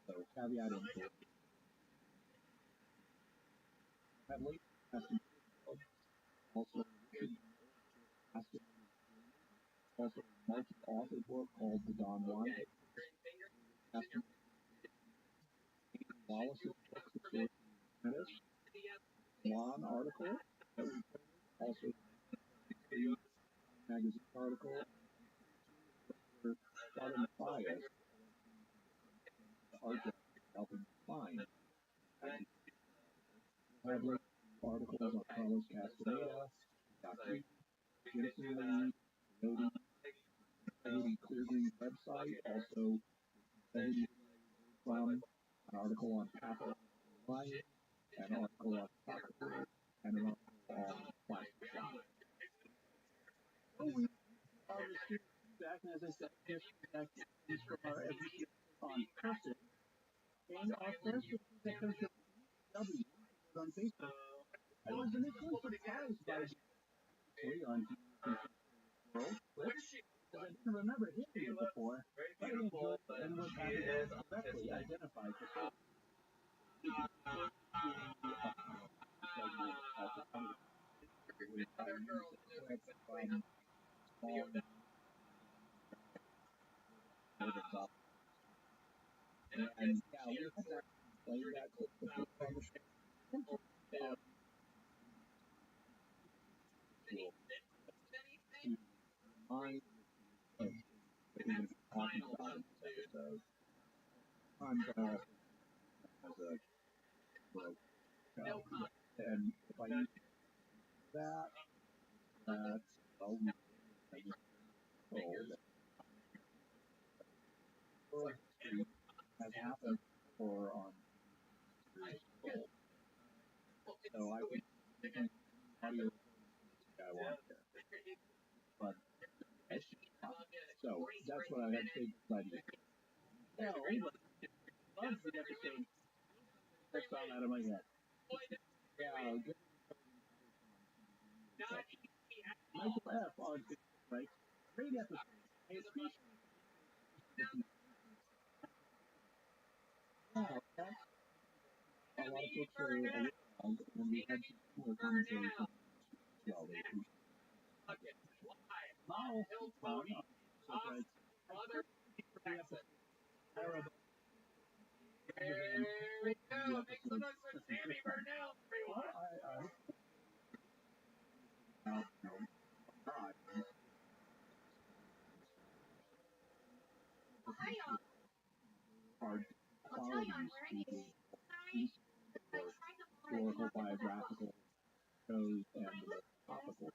So caveat in also also a multi-author book called The Don Juan. Wallace's book, The Story of Tennis. Juan article that we also magazine article. Father Matthias, art helping find. I have articles on Carlos Castaneda, Dr. Jensen Lee, Nody Clear Green website, also from an article on Papa Life, an article on Soccer, and an article on plastic shop. So we are receiving back, and as I said, back from our every on person, and our first that comes from W on Facebook. I was initially surprised by on world clip, because I didn't remember hearing it before, but I enjoyed it and was happy to correctly identify the source. And yeah, we had that play that clip before on the show. Mind of even talking about in this episode. I'm as a and if I use that, that's has happened before on so I can audio I want there. But so that's what I had to say to you. No, but loves the episode. That song out of my head. Yeah, good. Michael F. on Facebook, right? Great episode. I appreciate it. Yeah, that's a lot of folks are around, and we had some similar conversations. Well, they appreciate it. Miles on surprise. Other There we go. Make some noise for Sammy Burnell, everyone. Hi, y'all. I'll tell you, I'm wearing a historical, biographical shows and topical.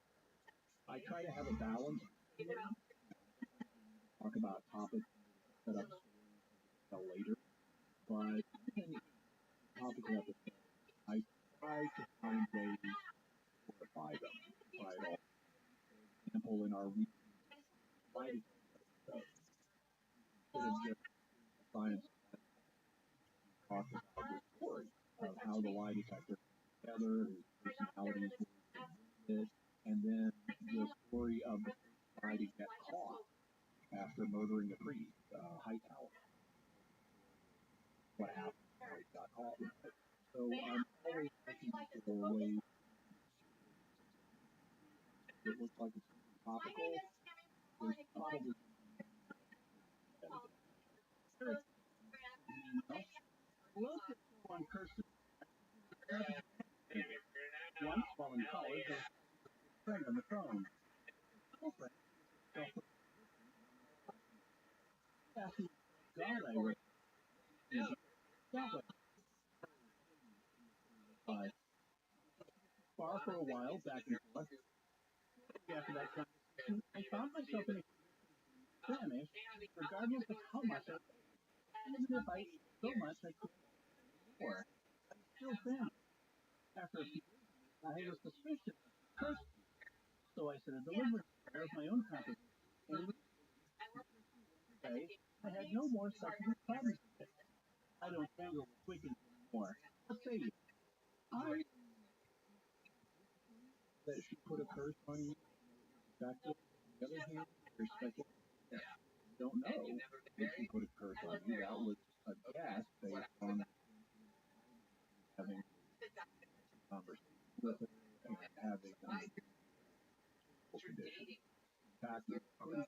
I try to have a balance. Talk about topics that up later, but topical episodes, I try to find ways to fortify them. Right? For example, in our recent episode, instead of just science talk about the story of how the lie detector together, his personalities, and then the story of the guy to get caught after murdering a priest, Hightower. What happened? How he got caught with it. So I'm always looking for ways. It looks like it's topical. There's probably look at one person once while in college, a friend on the phone. God, I was Far for a while, back and forth. After that conversation, I found myself in a Spanish, regardless of how much I ate. Even if I ate so much I couldn't eat more, I was still thin. After a few days, I had a suspicion of cursed, so I said a deliberate prayer of my own composition, and I had no more subsequent problems with it. I don't tangle with Wiccans anymore. What say you? That she put a curse on you. Back to the other hand, there's speculation. I don't know if she put a curse on you. That was a guess based on having a conversation with her and having a condition. In fact, it could be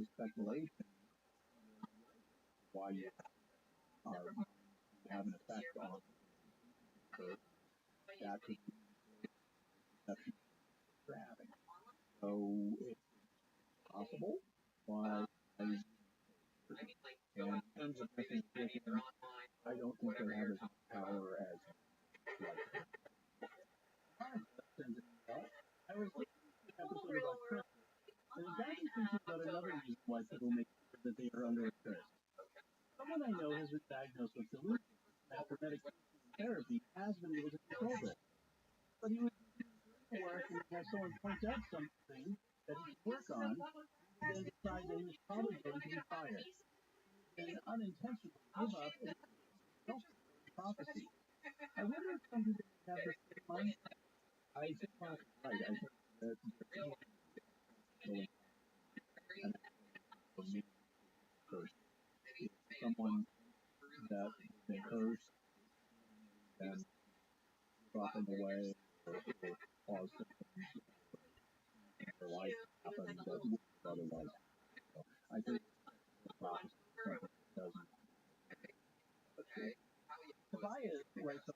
the speculation why you have an effect on her. That could be the perception you're having. So it's possible, but and in terms of messing with him, I don't think they have as much power as like. I was listening to an episode about curses, and it got me thinking about another reason why people make sure that they are under a curse. Someone I know has been diagnosed with delusions, and after medication and therapy has been able to control this. But he was doing work and had someone point out something that he could work on, and then decide that he was probably going to be fired. And unintentionally give up and self-prophecy. I wonder if some people have the same mindset. I think Mark is right. I think that curse. If someone that they curse and drop them away or cause something in their life happen that would otherwise. So I think the prophecy doesn't. Tobias writes,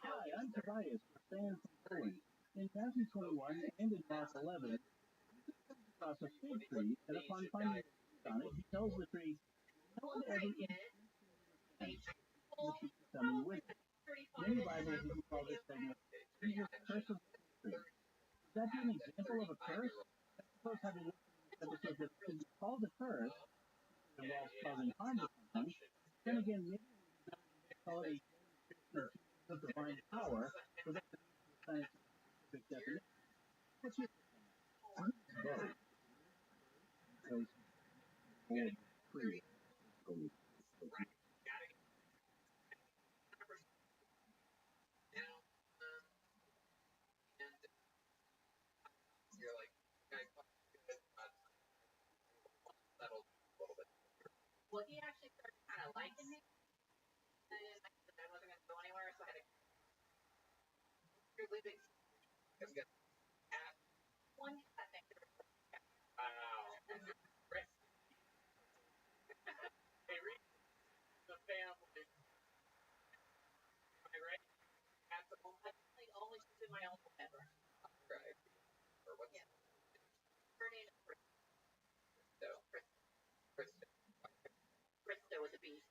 "Hi, I'm Tobias, a fan from Poland. In Matthew 21 and in Mark 11, across a fig tree, and upon finding a fruit on it, he tells the tree, no one ever eats the tree coming with it. Many Bibles even call this segment Jesus' curse of the fig tree. Would that be an example of a curse? I suppose having listened to this episode that could be called a curse involves causing harm to someone. Then again, maybe we should not call it a demonstration of divine power without the need for scientific definition. What's your both? Because more free. You're like, guys, settled a little bit. Well, he actually started kind of liking me, and I wasn't going to go anywhere, so I had to. You're leaving. I'm going to ask one cat next to wow. Chris. Hey, read the family. Am I right? Cats at home? Only she's in my own ever. Right. Or what's her name? Christo. Christo was a beast.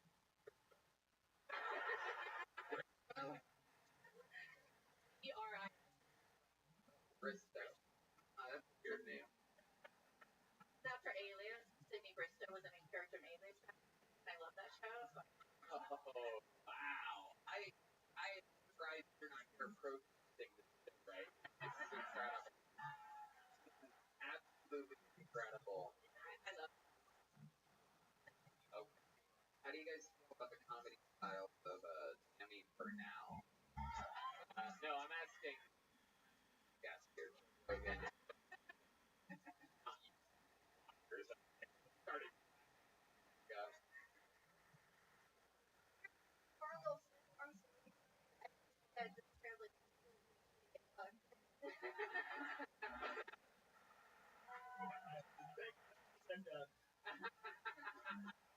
E-R-I. Christo. That's a weird name. After Alias, Sydney Bristow was the main character in Alias. I love that show. So. Oh, wow. I'm surprised you're not here protesting this shit, right? This is incredible. Absolutely incredible. I love it. Okay. How do you guys feel about the comedy style of Tammy for now? No, I'm asking. Yes, here. Okay. Started. Go. Carlos, I'm sorry. I just barely.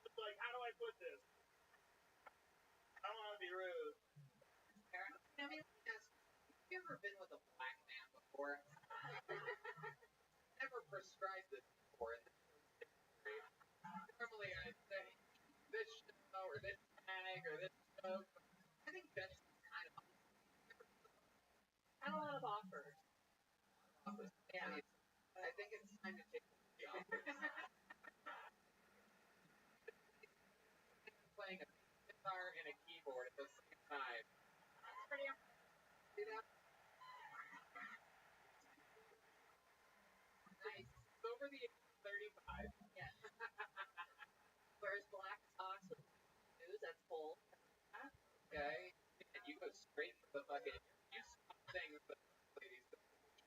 It's like, how do I put this? I don't want to be rude. I mean, have you ever been with a black man before? Never prescribed this before. Normally, I'd say this show or this tag or this I think that's kind of Had a lot of offers. yeah. I think it's time to take the job. Playing a guitar and a keyboard at the same time. That's pretty See that? Nice. It's over the age of 35. yeah. Wears black socks with shoes, that's bold. Okay. And you go straight for the fucking. You stop things that ladies don't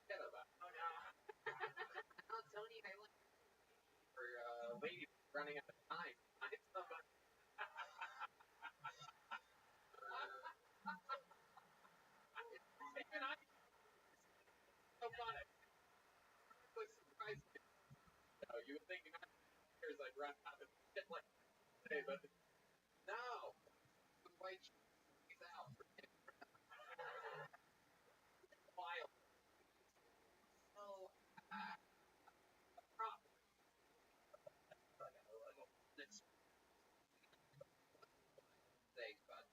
shit about. Oh no. Oh, Tony, I like for lady running out of time. Find somebody. Even I so funny. It was surprising. You would think in 9 years I'd run out of shit like today, but no. The white she's out. Wild. So, prop. Let's say about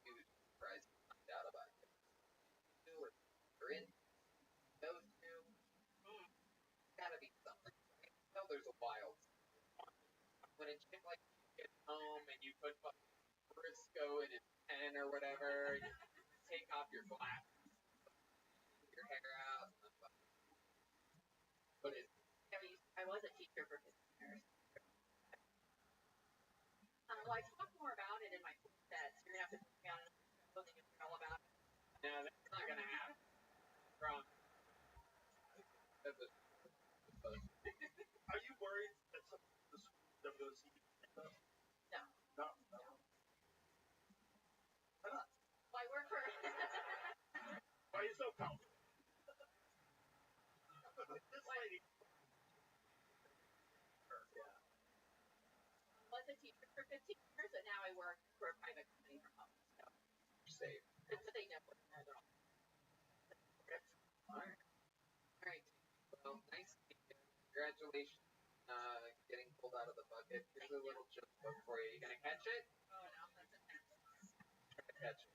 huge surprise to find out about it. Or in those two, gotta be something. I know there's a wild when a chick like gets home and you put Briscoe in his pen or whatever, you take off your glasses, your hair out. What is it? I was a teacher for 15 years. Well, I talk more about it in my sets. You're gonna have to put me on another show, then you'll hear all about it. No, that's not gonna happen. Wrong. Are you worried that some of the schools never going to see you? No. No. Why not? Well, I work for. Why are you so confident? This lady. I was a teacher for 15 years, and now I work for a private company from home. So. Safe. But they never know at all. Alright. Well, nice to meet you. Congratulations getting pulled out of the bucket. Here's a little joke for you. You gonna catch it? Oh no, that's a Try to catch it.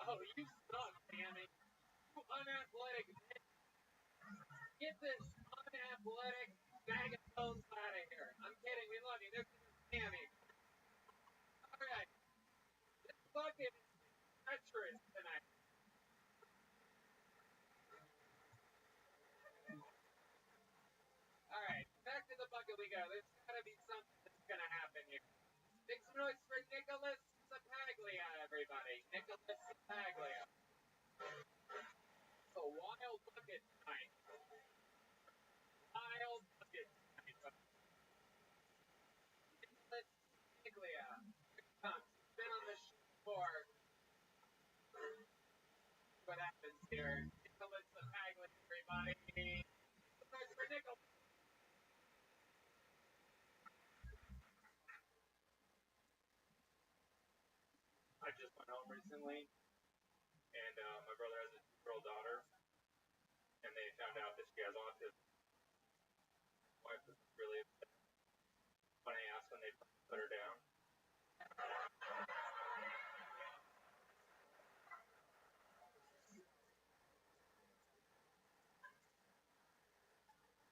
Oh, you suck, Tammy. You unathletic bitch. Get this unathletic bag of bones out of here. I'm kidding. We love you. This is Tammy. Alright. This bucket is treacherous tonight. Alright, back to the bucket we go. There's gotta be something that's gonna happen here. Make some noise for Nicholas Sapaglia, everybody. Nicholas Sapaglia. It's a wild bucket tonight. Wild bucket tonight. Nicholas Sapaglia. Here he comes. He's been on the show before. What happens here? Nicholas Sapaglia, everybody. Some noise for Nicholas. I just went home recently, and my brother has a 2-year-old daughter, and they found out that she has autism. My wife was really upset when I asked when they put her down.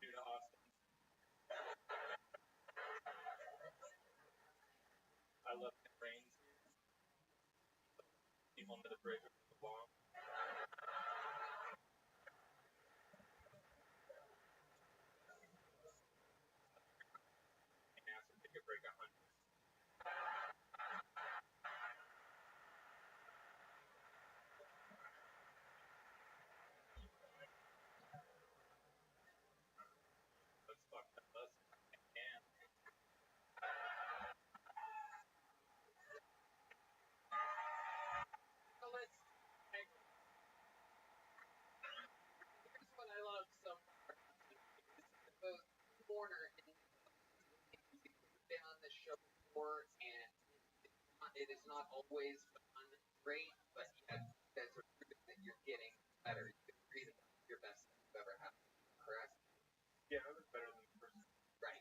Due to Austin. I love the rains. People under the bridge with the bomb. And asked if they could break 100. Let's fuck that bus. And So let's. Here's what I love so far. The corner and been on this show before, and it is not always fun, great, but yet you guys are proving that you're getting better. You can agree that that's your best thing you've ever had, correct? yeah, it was better than the first. Right.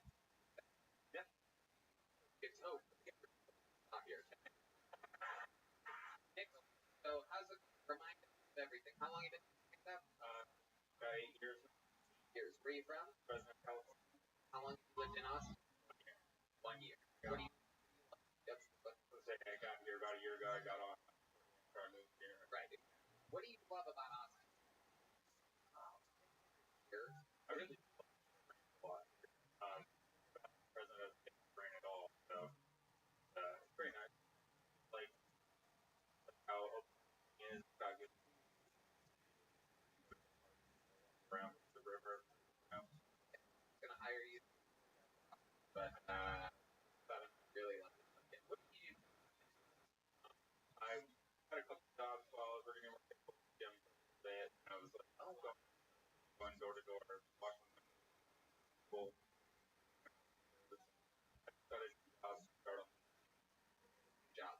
Yeah. It's hope. Stop here. Remind us of everything. How long have you been doing that? About 8 years. Years. Where are you from? Fresno, California. How long have you lived in Austin? 1 year. Yeah. What do you? Let's say I got here about a year ago. I got on. I moved here. Right. What do you love about Austin? I really love a lot. Fresno doesn't get rain at all, so it's pretty nice. Like how open it is, how good around the river. Gonna hire you, but I don't really like it. What do you do? I had a couple jobs while I was working in the gym. And I was like, oh, going door to door, watching people. I started jobs, started Job.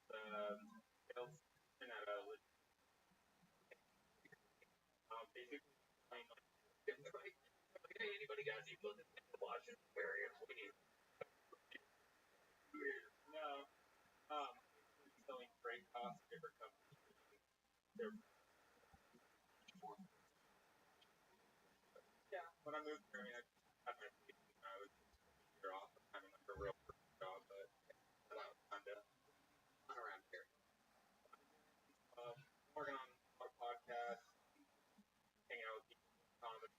Sales and at a basically like hey, anybody got any people in the Washington area? We need no. Selling freight costs, different companies. They're yeah. When I moved here, I mean, I had my I was here off having like a real job, but kind of on around here. Working on a podcast, hang out with people, comedy,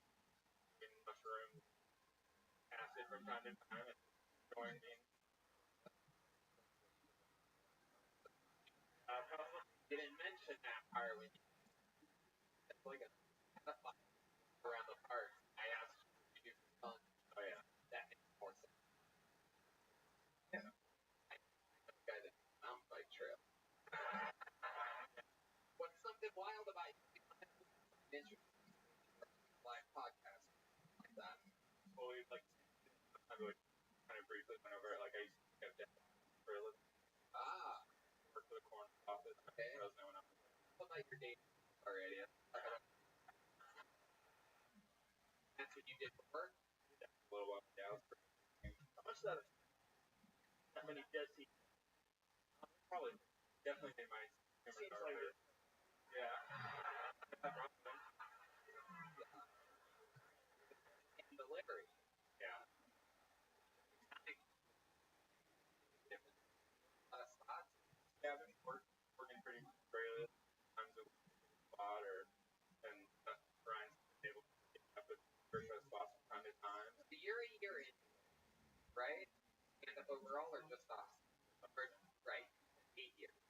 eating mushrooms, acid from time to time, and enjoying being. Didn't mention that part when you it's like a around the park. I asked you to do fun. Oh yeah. That makes more sense. Yeah. I'm the guy that mountain bike trail. What's something wild about you? Live podcast like that. Well, we like I would kind of briefly went over it. Like I used to have for a living. Work for the corn office. Okay. I was knowing What about your date already? That's what you did for work? Yeah, a little while. Yeah, I was pretty. How much that? How many dead people? Probably, definitely made my. Seems like it. Yeah. And delivery. Yeah. Spots. Yeah, I've been working pretty regularly times a week spot or and Brian's able to get up with first spots from time to time. So you're a year in, right? And overall or just us? Right. 8 years.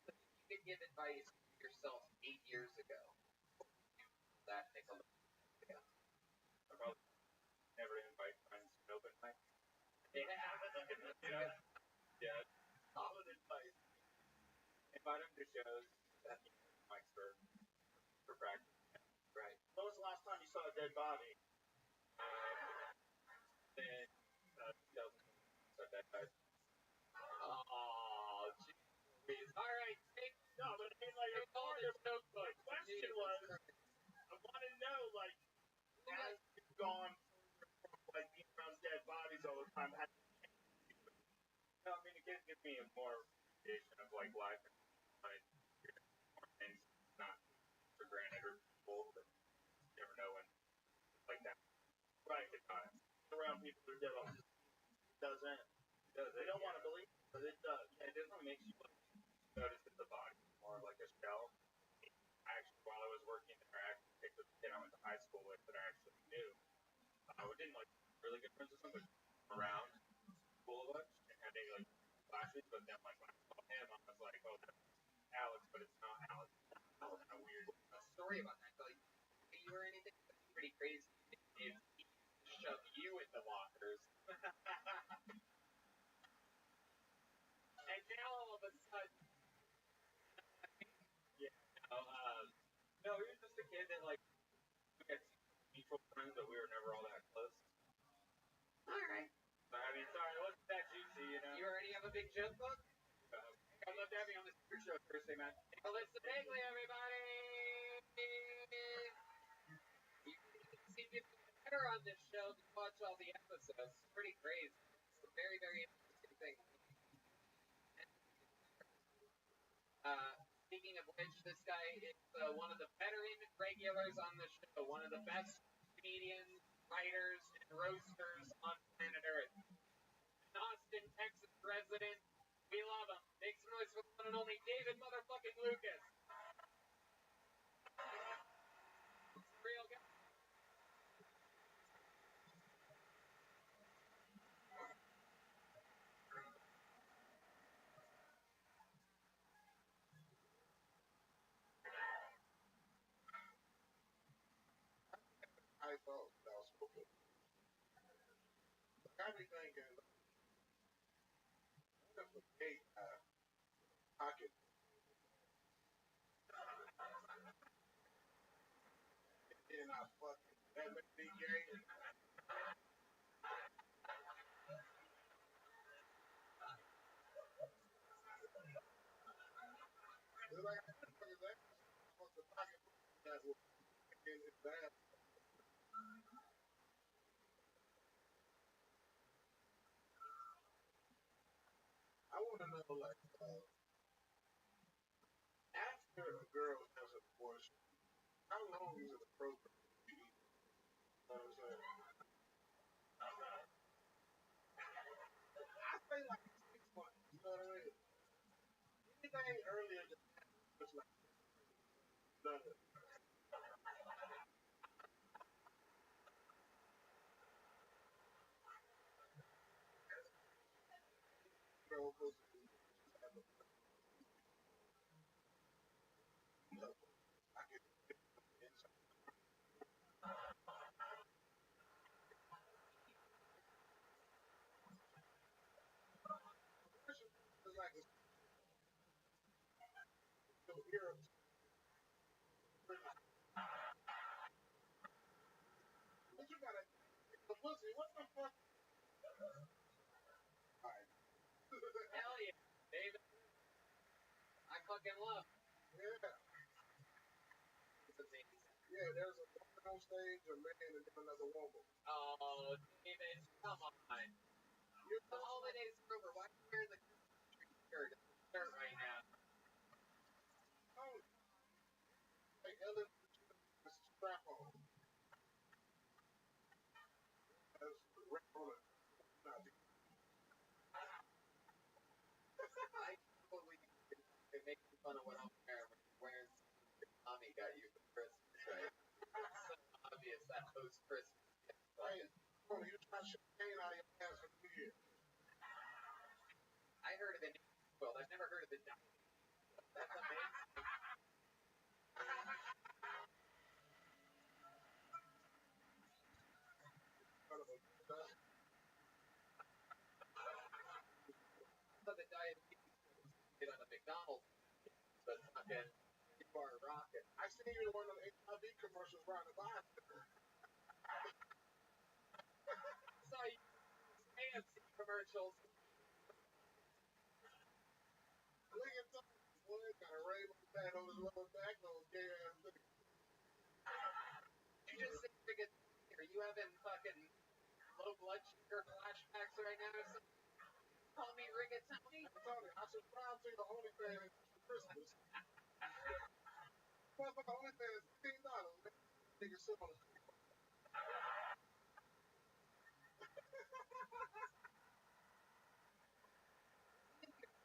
So if you could give advice to yourself 8 years ago, that take a look ago. I probably never invite friends to an open mic. Yeah. Yeah. Solid advice. Invite them to shows that mics for practice. Right. When was the last time you saw a dead body? Then 2000 said that guy. Oh, jeez. All right. No, but I mean, like, my question was, I want to know, like, as you've gone from, like, being around dead bodies all the time, how do you change? No, I mean, it gives me a more appreciation of, like, life and more things, not for granted or people, but you never know when, like that. Right. Around people who are dead on doesn't. They don't want to believe it, but it does. It definitely makes you notice that the body is more like a shell. Actually, while I was working there, I actually picked up a kid I went to high school with that I actually knew. I didn't like really good friends with him, but around school a bunch and had any like classes. But then like when I saw him, I was like, oh, that's Alex, but it's not Alex. It's kind of weird. A story about that. Like, you or anything? That's pretty crazy. If he shoved you in the lockers. And now all of a sudden, no, he was just a kid that like we had mutual friends, but we were never all that close. All right. But, I mean, sorry, it wasn't that juicy, you know. You already have a big joke book? I'd love to have you on this show Thursday, man. Well, it's the Bagley, everybody. You can see people better on this show to watch all the episodes. It's pretty crazy. It's a very, very interesting thing. Speaking of which this guy is one of the veteran regulars on the show, one of the best comedians, writers, and roasters on planet Earth. An Austin, Texas resident. We love him. Make some noise for the one and only David motherfucking Lucas. Real guy. I thought that was spoken. I be thinking, what if a gay guy pocket and I fucking that make me gay? They're like, I couldn't fucking that. Fuck the pocket that was in his bad. I want to know, like, after a girl has an abortion, how long is it appropriate to eat? You know what I'm saying? I say like 6 months. You know what I mean? Anything earlier than that, it's like nothing. Girl goes to have a I get inside. Abortion is like a ear. But you gotta the pussy. What the fuck? Alright. Hell yeah, David. I fucking love it. Yeah. It's amazing. Yeah, there's a woman on stage, a man, and then another woman. Oh, David, come on. The holidays are over. Why are you wearing the shirt right now? Oh, like Ellen, strap on. That's the rap on it. I totally it makes fun of what I'm wearing when you're wearing Tommy got you for Christmas, right? It's so obvious that post Christmas. Hey, bro, you try champagne out of your ass for New Year. I heard of the world. I've never heard of the diet. That's amazing. So the diabetes get on the McDonald's, but fucking you are rocking. I seen you in one of the HIV commercials riding a bicycle. I saw you AMC commercials. Look at that. Boy, got a rainbow pad on his lower back, those gay ass niggas. You just say are you having fucking low blood sugar flashbacks right now or something? Call me rigatoni? I'm telling you, I subscribe to the OnlyFans for Christmas. Motherfucker, OnlyFans $15. Niggas sit on the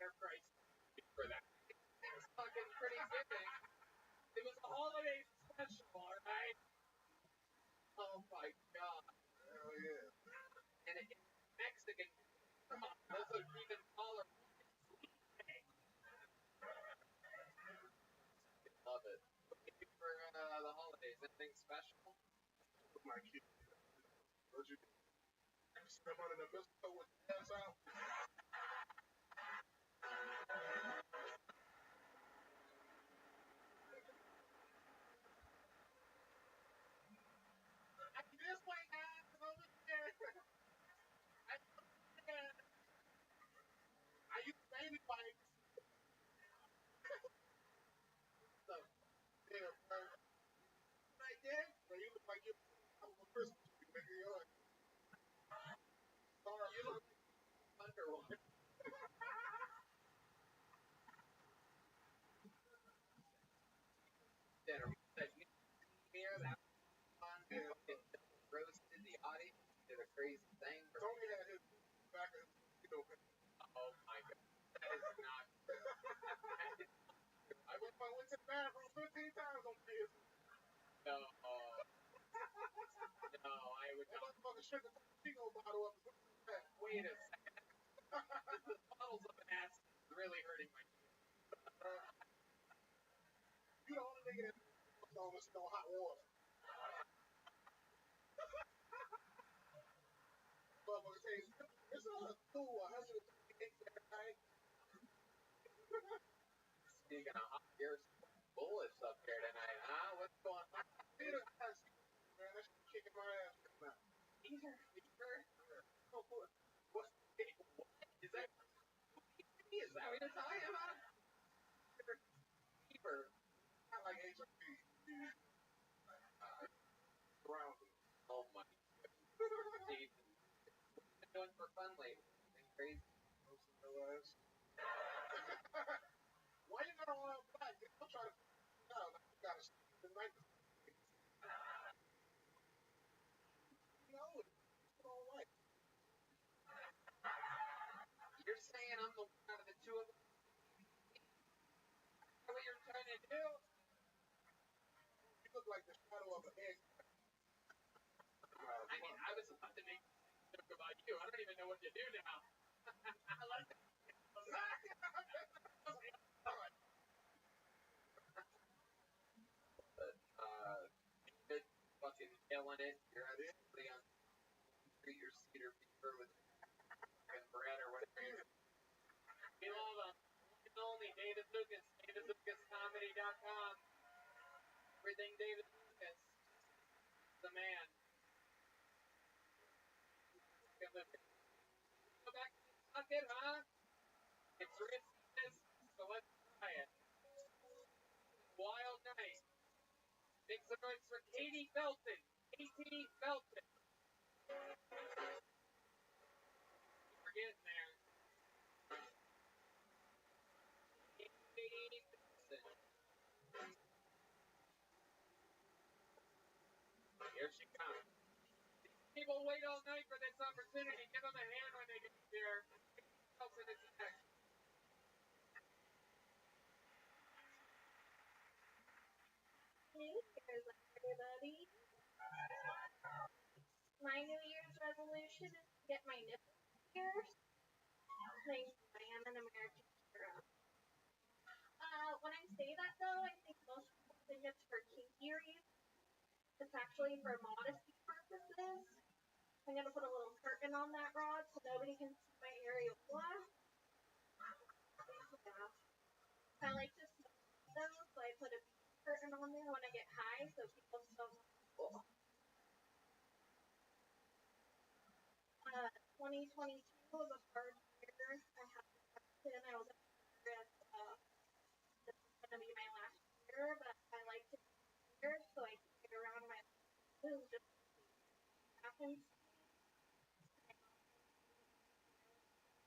Fair price for that. It's fucking pretty giving. It was a holiday special, alright? Oh my god. hell yeah. And it's Mexican. Come on, those are even taller. Love it. For the holidays, anything special? My kid. What you step under the mistletoe with your ass out? I miss my ass over there. I use baby wipes. So, Yeah, bro. right there? Bro, you look like you're a Christmas tree, nigga. You're like, sorry, you look took a Tino bottle up and put it in that. Wait a second. The bottles of an ass is really hurting my You the only nigga that on us no hot water. Motherfucker say, it's not a tool, 138 Fahrenheit. Speaking of hot, you're bullish up here tonight, huh? What's going on? Man, that shit kicking my ass right now. Fever? What? Is that what you're talking about? Fever. Not like HIV. Surrounding. Oh my God. Jesus. What have you been doing for fun lately? Been crazy? Why you got all that black? I'm trying to figure it out. Like, you gotta sleep the night. No, it's all right. You're saying I'm the one out of the two of us? Is that what you're trying to do? You look like the shadow of an egg. I mean, I was about to make a joke about you. I don't even know what to do now. Good fucking killing it. You're absolutely on treat your cedar fever with fucking bread or whatever. We love them. It's only David Lucas, DavidLucasComedy.com. Everything David Lucas. The man. Go back to the bucket, huh? It's risky business, so let's try it. Wild night. Make some noise for Katie Felton. Katie Felton. We're getting there. Katie Felton. Here she comes. People wait all night for this opportunity. Give them a hand when they get here. Katie Felton is next. New Year's, everybody. My New Year's resolution is to get my nipples pierced. I am an American hero. When I say that though, I think most people think it's for kinky reasons. It's actually for modesty purposes. I'm gonna put a little curtain on that rod so nobody can see my areola. Yeah. I like to smoke those, so I put a curtain on there when I get high so people smell cool. 2022 was a hard year. I had depression. I was at this is gonna be my last year, but I like to be here, so I carry around my life just happens.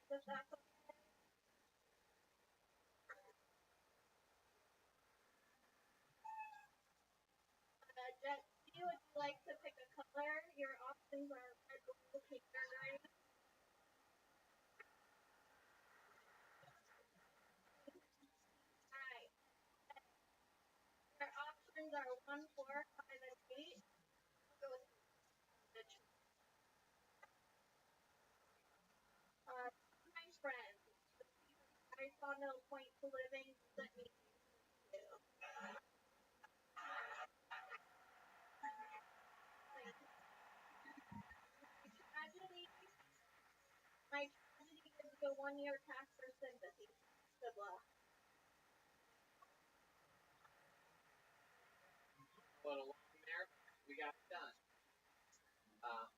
If that's okay. Jet, would you like to pick a color? Your options are red, blue, pink, or green. Alright. Your options are 1, 4, 5, and 8. We'll go with my friend. I saw no point to living, doesn't mean to. My tragedy gives you a 1-year pass for sympathy. Good luck. Little there. We got it done.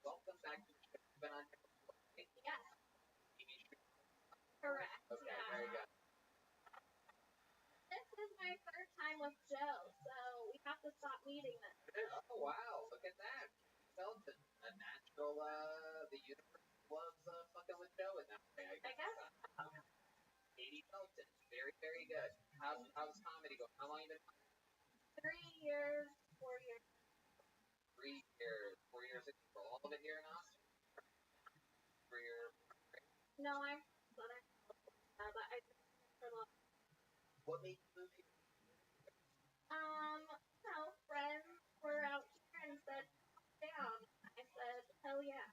Welcome back to the show. You've been on here before, right? Yes. Correct. Okay, yeah. very good. This is my third time with Joe, so we have to stop meeting them. Oh, wow. Look at that. Felton, a natural, the universe loves fucking with Joe in that way, I guess. Katie Felton. Very, very good. How's comedy going? How long have you been? 3 years, 4 years. 3 years. 4 years in April. All of it here in Austin? 3 years. No, I'm Southern California, but I for long. What made you move here? Friends were out here and said, calm down. I said, hell yeah.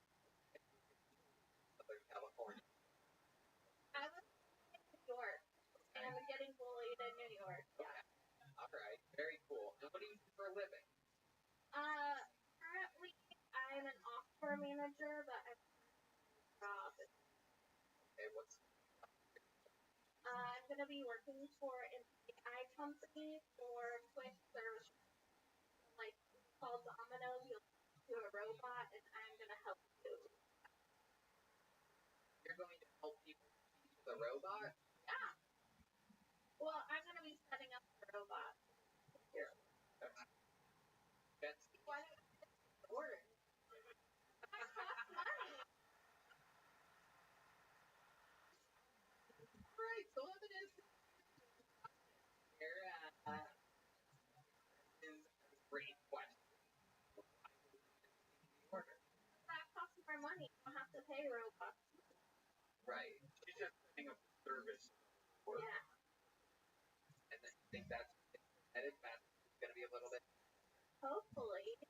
for a manager, but I'm job. Okay, what's I'm gonna be working for an AI company for quick service. Like called Domino, you'll do a robot, and I'm gonna help you. you're going to help people use the robot? Yeah. Well, I'm gonna be setting up the robot here. That's Why don't you get the order? That costs money. right. So I'm gonna ask here. Is a great question. Order. That costs more money. You don't have to pay robots. Right. She's just setting up the service. Work. Yeah. And then you think that's headed fast. It's gonna be a little bit. Hopefully.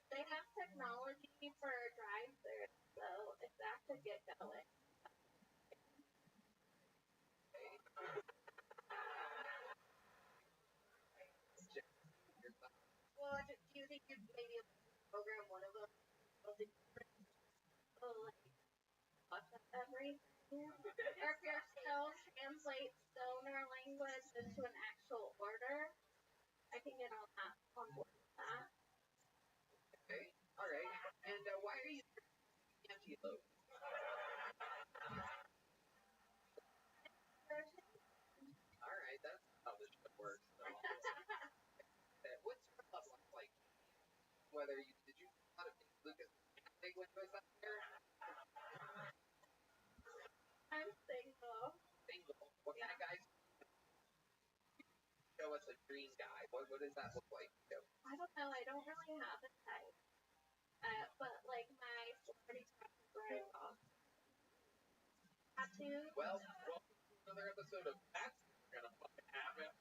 They have technology for drive-through, so if that could get going. Well, do you think you'd maybe program one of them? So, like, watch everything? Or if your stone translates stoner language into an actual order, I can get on board with that. Okay. All right. And why are you antelope? All right. That's how this show works. So. What's your love life like? Whether you did you a lot of Lucas big when you was up there? I'm single. Single. What kind of guys? Show us a dream guy. What does that look like? I don't know. I don't really have a type. But like my celebrity crush is Rabbi Rothschild. Tattoo. Well, welcome to another episode of That's Gonna Fucking Happen.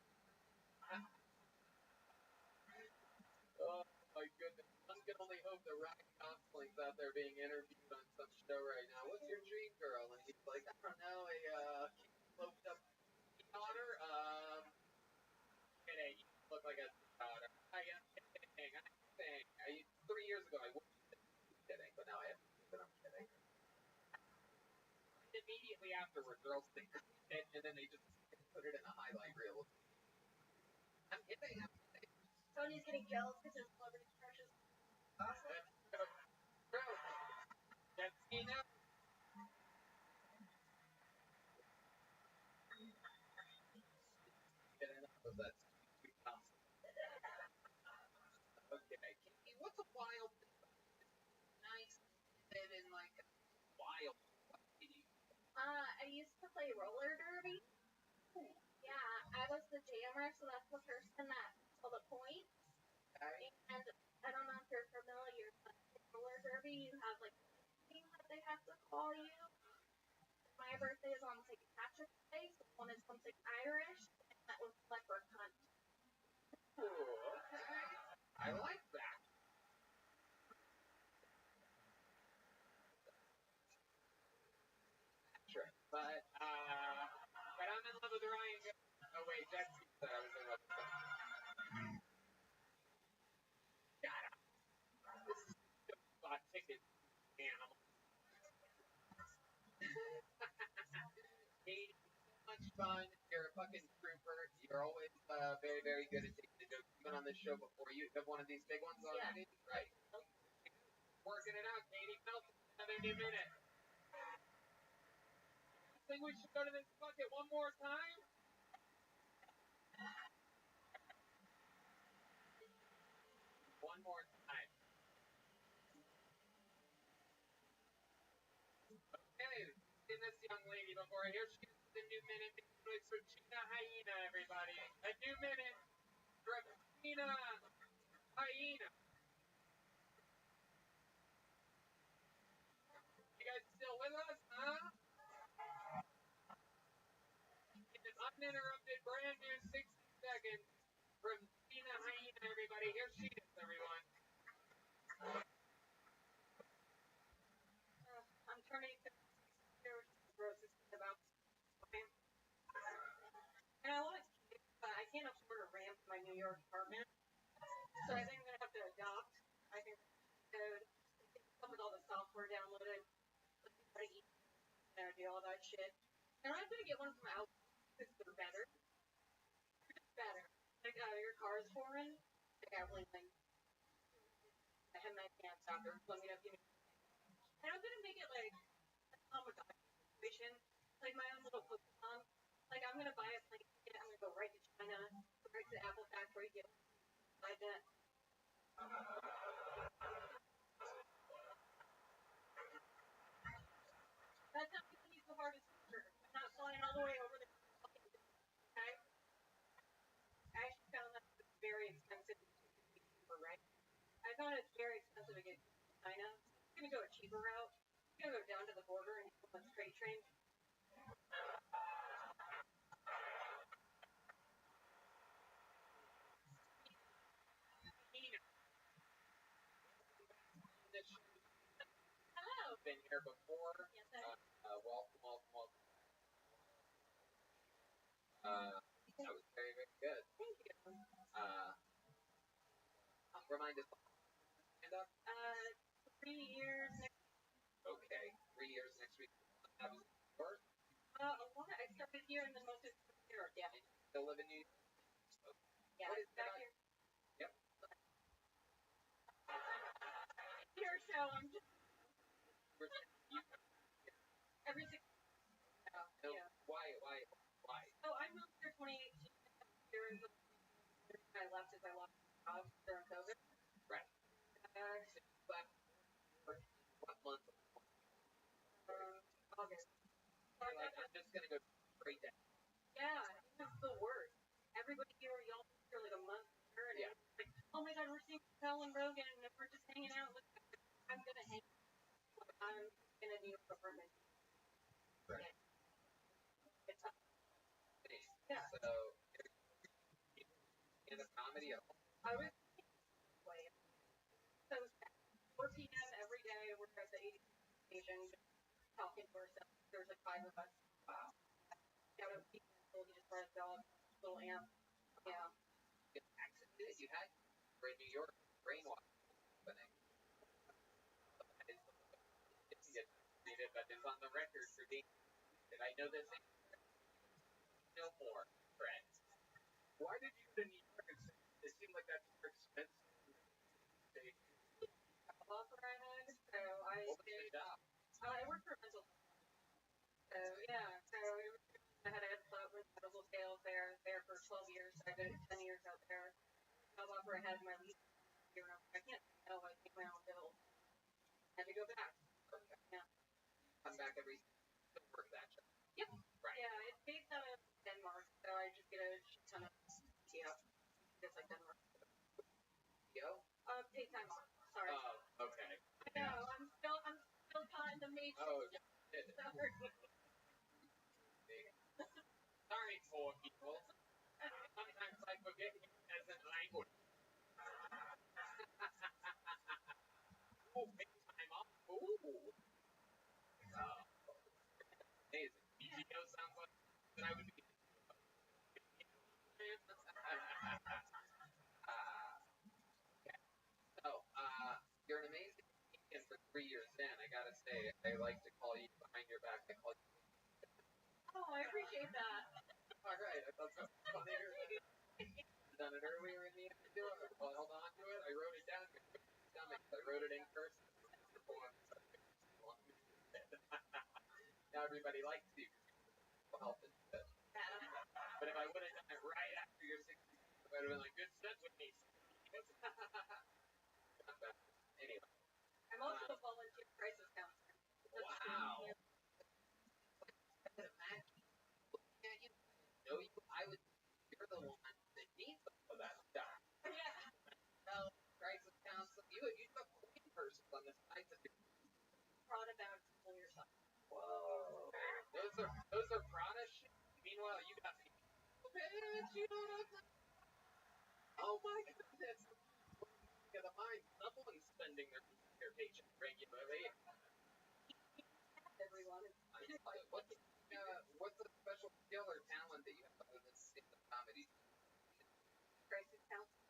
Oh my goodness. One can only hope that Ryan Gosling's out there being interviewed on some show right now. What's your dream girl? And he's like, I don't know, a sloped up daughter. Kidding. You look like a daughter. I am kidding. I'm kidding. 3 years ago I wasn't kidding, but now I have to admit that I'm kidding. Immediately afterward, girls think it, and then they just put it in a highlight reel. I'm kidding. Tony's getting jealous because his celebrity crush is awesome. Bro, that's me now. Get enough of that sweet gossip. Okay, Katie, what's a wild thing? Nice and in like wild. I used to play roller derby. Yeah, I was the jammer, so that's the person that saw the points. Okay. And I don't know if you're familiar, but in roller derby, you have like a team that they have to call you. My birthday is on St. Patrick's Day, so one is something Irish, and that was leprechaun. Cool, okay. I like that. Sure. But I'm in love with Ryan. Oh wait, that's that I was in love with. Shut up. This is bought tickets, animal. Katie, so much fun. You're a fucking trooper. You're always very, very good at taking the jokes. You've been on this show before. You have one of these big ones already? Yeah. Right. Working it out, Katie. Melton, another new minute. Think we should go to this bucket one more time? One more time. Okay, seen this young lady before. Here she is with a new minute. It's for Gina Hyena, everybody. A new minute from Gina Hyena. You guys still with us, huh? In an uninterrupted, brand new 60 seconds from Gina Hyena, everybody. Here she is, everyone. I'm turning 50 years roses about time. And I love it, but I can't afford a ramp in my New York apartment. So I think I'm going to have to adopt. I think I would come with all the sound all that shit. And I'm gonna get one from out because they're better. Better. Like, your car's foreign. Like, I have my pants out there. Let me know if you need. And I'm gonna make it like a Tamagotchi situation. Like my own little Pokemon. Like, I'm gonna buy a plane ticket. I'm gonna go right to China. Right to the Apple factory. Get like that. That's not gonna be the hardest feature. I'm not flying all the way over there. Okay? I actually found that very expensive to get cheaper, right? I found it's very expensive to get to China. I'm gonna go a cheaper route. I'm gonna go down to the border and go on a straight train. Hello. Been here before. Yes, I have. Welcome. That was very, very good. Thank you. Remind us. Stand up. 3 years next. Okay, 3 years next week. That was yours. A lot. I started here and then most of Europe. Yeah. And you still live in New York? Yeah. What is back that? here. Yep. Here, so I'm just every 6 No, yeah. Why? So I moved here 2018. Years I left as I lost my job during COVID. Right. What month? August. I'm just gonna go straight down. Yeah, it was the worst. Everybody here, y'all here like a month later, and it's like, oh my god, we're seeing Cal and Rogan, and we're just hanging out. Look, I'm gonna hang. I'm in a New York apartment. Right. It's up. Yeah. So, in a comedy at all? I was so 4 p.m. every day. We're at the 80 station talking to ourselves. There's like 5 of us. Wow. Out of people, he just brought a dog, little amp. Yeah. Good accident you had for New York brainwash opening. Didn't get treated, but it's on the record for being. Did I know this? No more, friends. Why did you go to New York? It seemed like that's more expensive. Offer I had, so I stayed. I worked for a mental health. So yeah, so I had a head start with medical sales there for 12 years. So I did 10 years out there. Job offer I had my lease year. I can't say no. I paid my own bills. I had to go back. Okay. Yeah. Come back every work that job. Yep. Right. Yeah, it's based out of Denmark, so I just get a ton of just like Denmark. Yo? Paid time off. Sorry. Oh, okay. I know. I'm still caught in the matrix. Oh, yeah. Sorry. Sorry, poor people. Sometimes I forget you as a language. Oh, big time off. Ooh. Amazing. BTO sounds like that I would be. Okay. So, you're an amazing comedian for 3 years in. I gotta say, I like to call you behind your back. I call you. Oh, I appreciate that. All right, I thought that was funny. Done it earlier in the interview. Well, hold on to it. I wrote it down. I wrote it in cursive. Now everybody likes you. Help it. But if I would have done it right after your 60, I would have been like, good stuff with me. Anyway. I'm also a volunteer crisis counselor. Wow. Looking at you, know you. You're the one that needs all of that stuff. Yeah. Well, crisis counseling. You have queen person on the side of your. Proud about yourself. Whoa. Those are Prada shit. Meanwhile, you got me. Bitch, you don't have to. Oh my goodness. Look at the mind. Someone's spending their paycheck regularly. Everyone. What's a special skill or talent that you have other than stand-up comedy? Crisis counseling.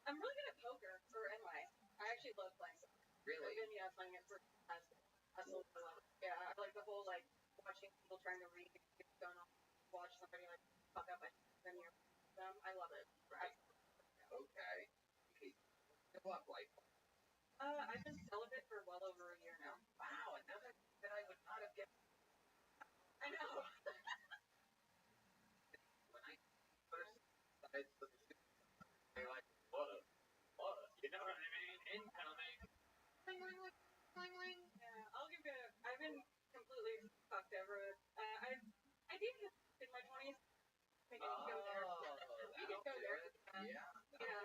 I'm really good at poker for NY. I actually love playing poker. Really? I've been playing it for absolutely love it. Yeah, I like the whole like watching people trying to read what's going on. Watch somebody like fuck up and then you're them. I love it. Right. Okay. Fill up life. I've been celibate for well over a year now. Wow, another thing that I would not have guessed. I know. When I first started they're like, what? You know what I mean? Incoming. Yeah, I'll give it. I've been completely fucked over. I dated in my 20s. We can go there. We can go there. Yeah. Yeah.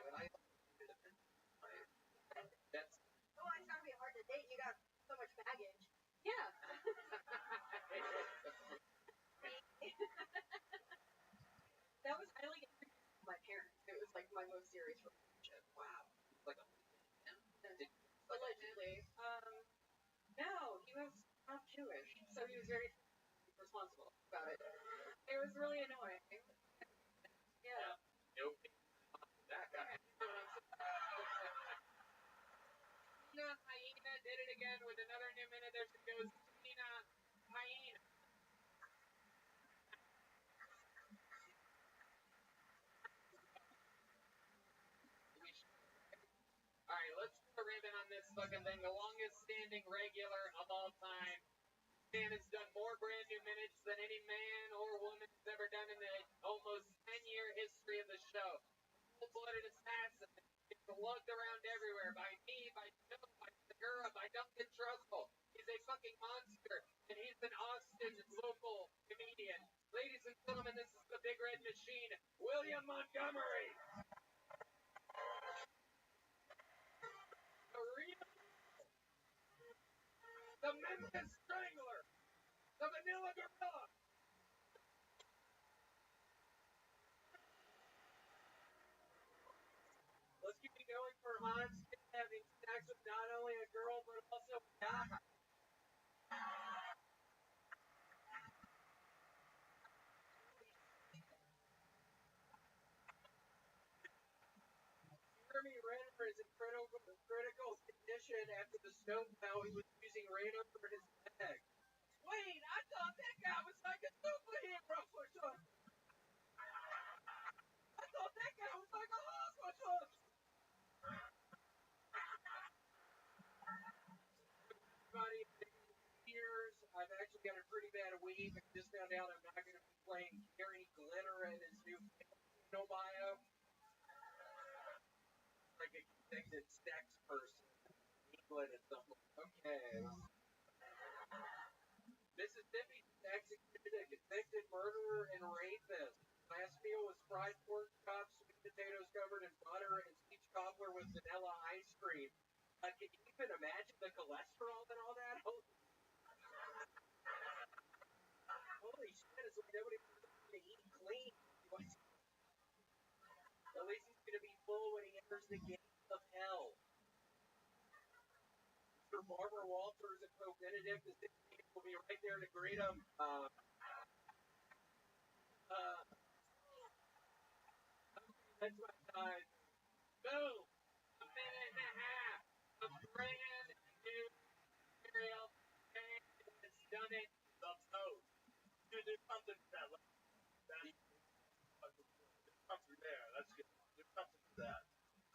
That's. Oh, it's gotta be hard to date. You got so much baggage. Yeah. That was I like my parents. It was like my most serious relationship. Wow. Like a. Allegedly. No, he was not Jewish, so he was very responsible about it. It was really annoying. Yeah. Nope. That guy. Tina Hyena did it again with another new minute. There she goes. Tina Hyena. Alright, let's put a ribbon on this fucking thing. The longest standing regular of all time. Man has done more brand new minutes than any man or woman has ever done in the almost 10-year history of the show. Full-blooded assassin. Gets lugged around everywhere by me, by Joe, by Segura, by Duncan Trussell. He's a fucking monster, and he's an Austin local comedian. Ladies and gentlemen, this is the Big Red Machine, William Montgomery. The Memphis Strangler. The Manila Gorilla. Let's keep it going for Hans having sex with not only a girl but also a guy. Jeremy Renner is in critical condition after the snowplow. He was using radar for his bag. Wait, I thought that guy was like a superhero or something. I thought that guy was like a hawk or something. Everybody, years, I've actually got a pretty bad week. I just found out I'm not going to be playing Gary Glitter in his new no bio. Like a convicted sex person. England and something. Okay. Mississippi executed a convicted murderer and rapist. Last meal was fried pork chops, sweet potatoes covered in butter, and peach cobbler with vanilla ice cream. Can you even imagine the cholesterol and all that? Holy shit, it's like nobody wants to eat clean. At least he's going to be full when he enters the gates of hell. Mr. Barbara Walters and Pope Benedict will be right there to greet him. That's my time. Boom! A minute and a half. A brand new serial. And it's done it. The Pope. Dude, there's something to that. There's something there. That's good. There's something to that.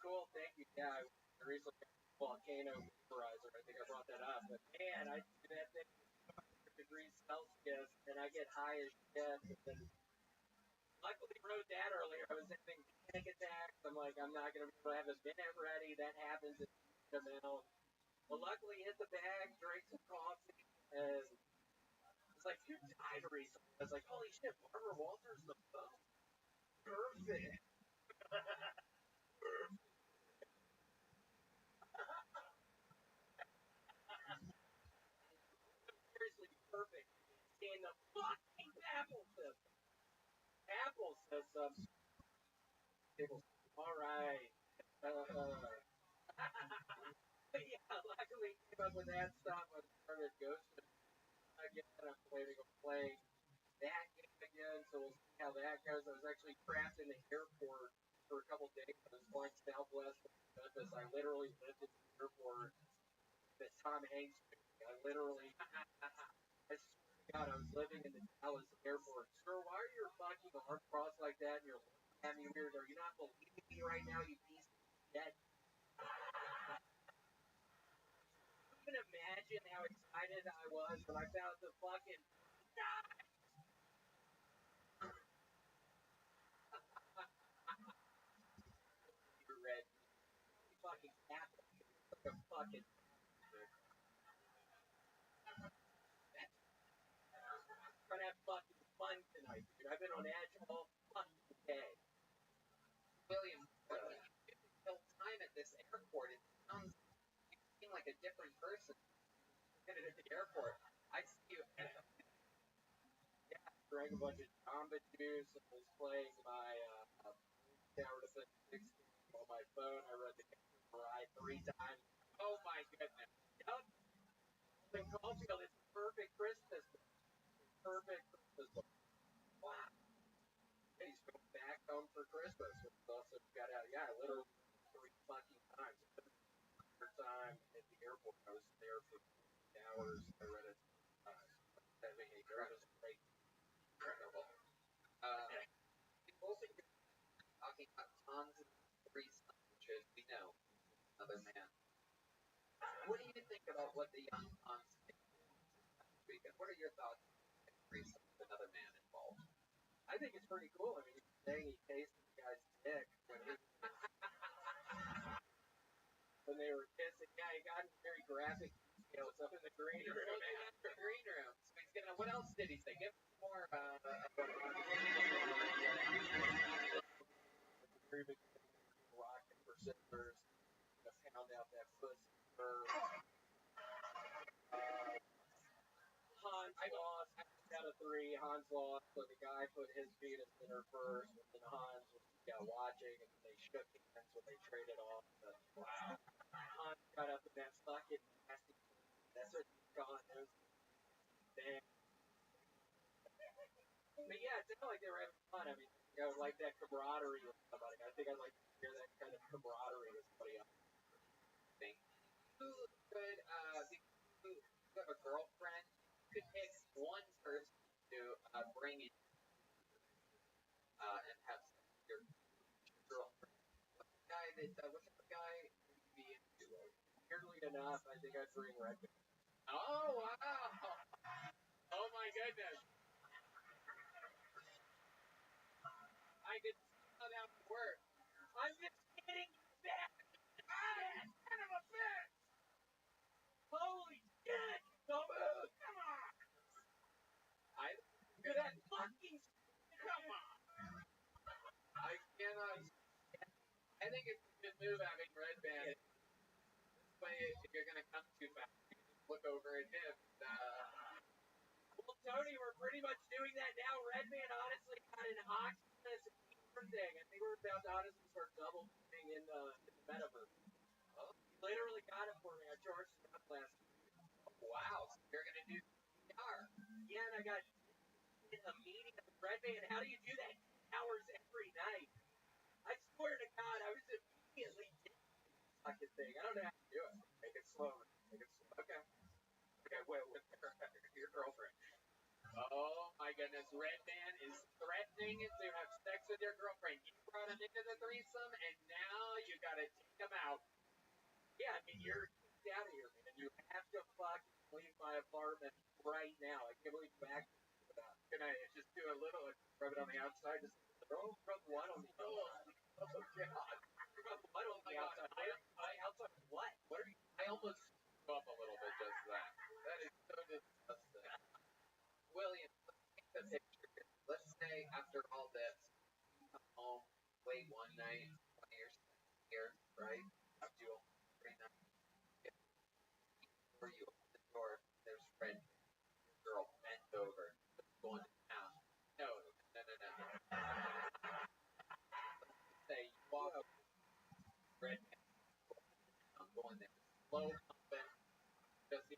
Cool, thank you. Yeah, I recently got a volcano vaporizer. I think I brought that up. But man, I do that thing 100 degrees Celsius, and I get high as shit. And luckily, wrote that earlier. I was having panic attacks. I'm like, I'm not going to be able to have a minute ready. That happens in the middle. Well, luckily, hit the bag, drank some coffee, and it's like, who died recently? I was like, holy shit, Barbara Walters, the Pope. Perfect. Seriously, perfect. In the fucking Apple system. Apple system. All right. Yeah, luckily came up with that stuff. I started ghosting again. I'm planning on playing that game again, so we'll see how that goes. I was actually trapped in the airport for a couple days. I was flying Southwest from Memphis. I literally lived in the airport that Tom Hanks picked me I literally, I swear to God, I was living in the Dallas airport. Sir, why are your fucking arms crossed like that? And you're looking at me weird. Are you not believing me right now, you piece of shit? You can imagine how excited I was when I found the fucking you're red. You fucking apple. Like a fucking. I'm gonna have fucking fun tonight, dude. I've been on edge all fucking day. William, what do you do to kill time at this airport? It sounds you seem like a different person. At the airport, I see you. Yeah, I drank a bunch of Jamba Juice and was playing my Tower Defense 6 game on my phone. I read the ride 3 times. Oh my goodness. Yep. In Caulfield, it's perfect Christmas. Perfect Christmas. Wow. And he's going back home for Christmas. Also got out. Yeah, literally 3 fucking times. Third time at the airport. I was there for 3 hours. I read it. Having a great, incredible. People think talking about tons of threesomes, which, as we know, another man. What do you think about what the young Hans think this weekend? What are your thoughts on threesome with another man involved? I think it's pretty cool. I mean, he's saying he tasted the guy's dick when they were kissing. Yeah, he got very graphic details up in the green room. The green room. So he's gonna. What else did he say? Give us more. Very big rock for scissors. Pound out that pussy first. Hans lost out of 3. Hans lost, so the guy put his penis in her first, and then Hans was watching, and then they shook hands when they traded off. Wow. Hans got up in that fucking nasty. That's what John knows. Damn. But yeah, it sounded like they were having fun. I mean, I would like that camaraderie with somebody. I think I'd like to hear that kind of camaraderie with somebody else. Who could, who have a girlfriend, could pick one person to bring in and have sex with your girlfriend. What's the guy what's the guy you'd be into? Weirdly enough, I think I'd bring Redman. Oh, wow. Oh, my goodness. I could see how that would work. I'm just kidding, you back. Son of a bitch. Holy shit. Come on. I do that fucking. Come on. I cannot. I think it's a good move having Red Band. This way, if you're gonna come too fast, you can just look over at him. Well, Tony, we're pretty much doing that now. Red Band honestly got an Oculus VR thing. I think we're about to honestly start double thing in the metaverse. Oh, he literally got it for me. I charged it up last week. Oh, wow, so you're gonna do VR? Yeah, and I got a meeting with Red Band. How do you do that? 10 hours every night. I swear to God, I was immediately fucking thing. I don't know how to do it. Make it slow. Make it slow. Okay. Okay, wait, with your girlfriend. Oh my goodness, Redman is threatening to have sex with your girlfriend. You brought him into the threesome, and now you gotta take him out. Yeah, I mean, you're kicked out of here, man. You have to fucking leave my apartment right now. I can't believe you actually do that. Can I just do a little, rub it on the outside? Just rub one on the outside. Oh, God. Rub one on the outside. Outside what? What are you? I almost threw up a little bit just that. That is so disgusting. William, let's take the picture. Let's say after all this, you come home late one night, one of your here, right? Have you open every night. Before you open the door, there's Fred, your girl, bent over, going to town. No. Say you walk up, Fred, I'm going there. Slow pumping. Just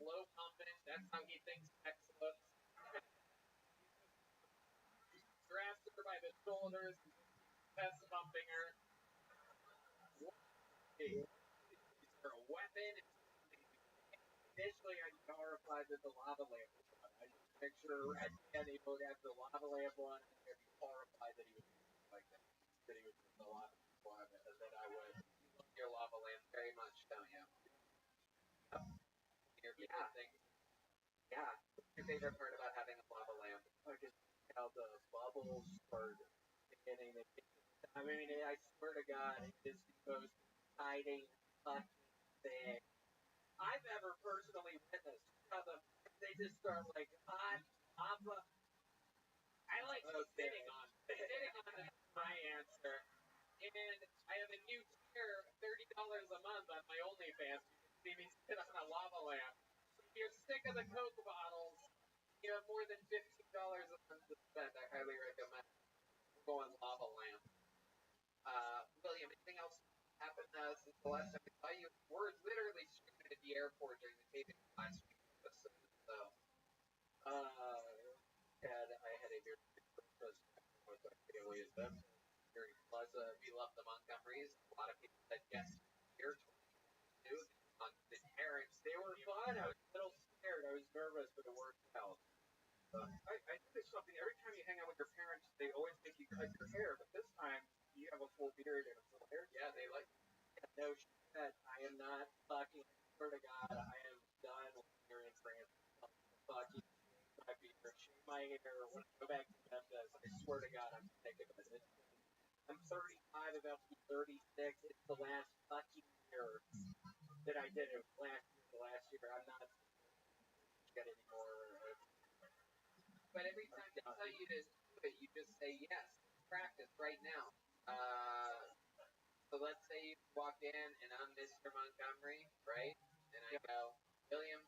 slow pumping. That's how he thinks sex looks. Grabs her by the shoulders, chest pumping her. Is there a weapon? initially I was horrified that the lava lamp was on. I just picture at the end he would have the lava lamp on, and I'd be horrified that he was like that. That he was the lava lamp, and then I would. You love your lava lamp very much, don't you? Your favorite thing. Yeah. What's your favorite part about having a lava lamp? I just how the bubbles start beginning to. I mean, I swear to God, it is the most exciting fucking thing I've ever personally witnessed. How they just start like hot lava. I like sitting on my answer, and I have a new tier, $30 a month on my OnlyFans. You can see me sit on a lava lamp. So if you're sick of the Coke bottles, you have more than $15 a month to spend. I highly recommend going lava lamp. William, anything else happened since the last time I saw you? We're literally streaming at the airport during the taping of last week's episode. So, I had a very good Christmas with my family and them here in Plaza. We love the Montgomerys. A lot of people said yes here, 2022. The parents, they were fun. I was a little scared. I was nervous, but it worked out. I noticed something. Every time you hang out with your parents, they always make you cut your hair, but this time you have a full beard and a full hair. Yeah, they like. No shit. I am not fucking. Swear to God, I am done with hair in France. Fucking my beard, shave my hair. When I go back to Memphis, I swear to God, I'm sick of it. I'm 35, about to be 36. It's the last fucking year that I did it. The last year. I'm not get anymore. But every time they tell you to do it, you just say yes. Practice right now. So let's say you walk in and I'm Mr. Montgomery, right? And I go, William,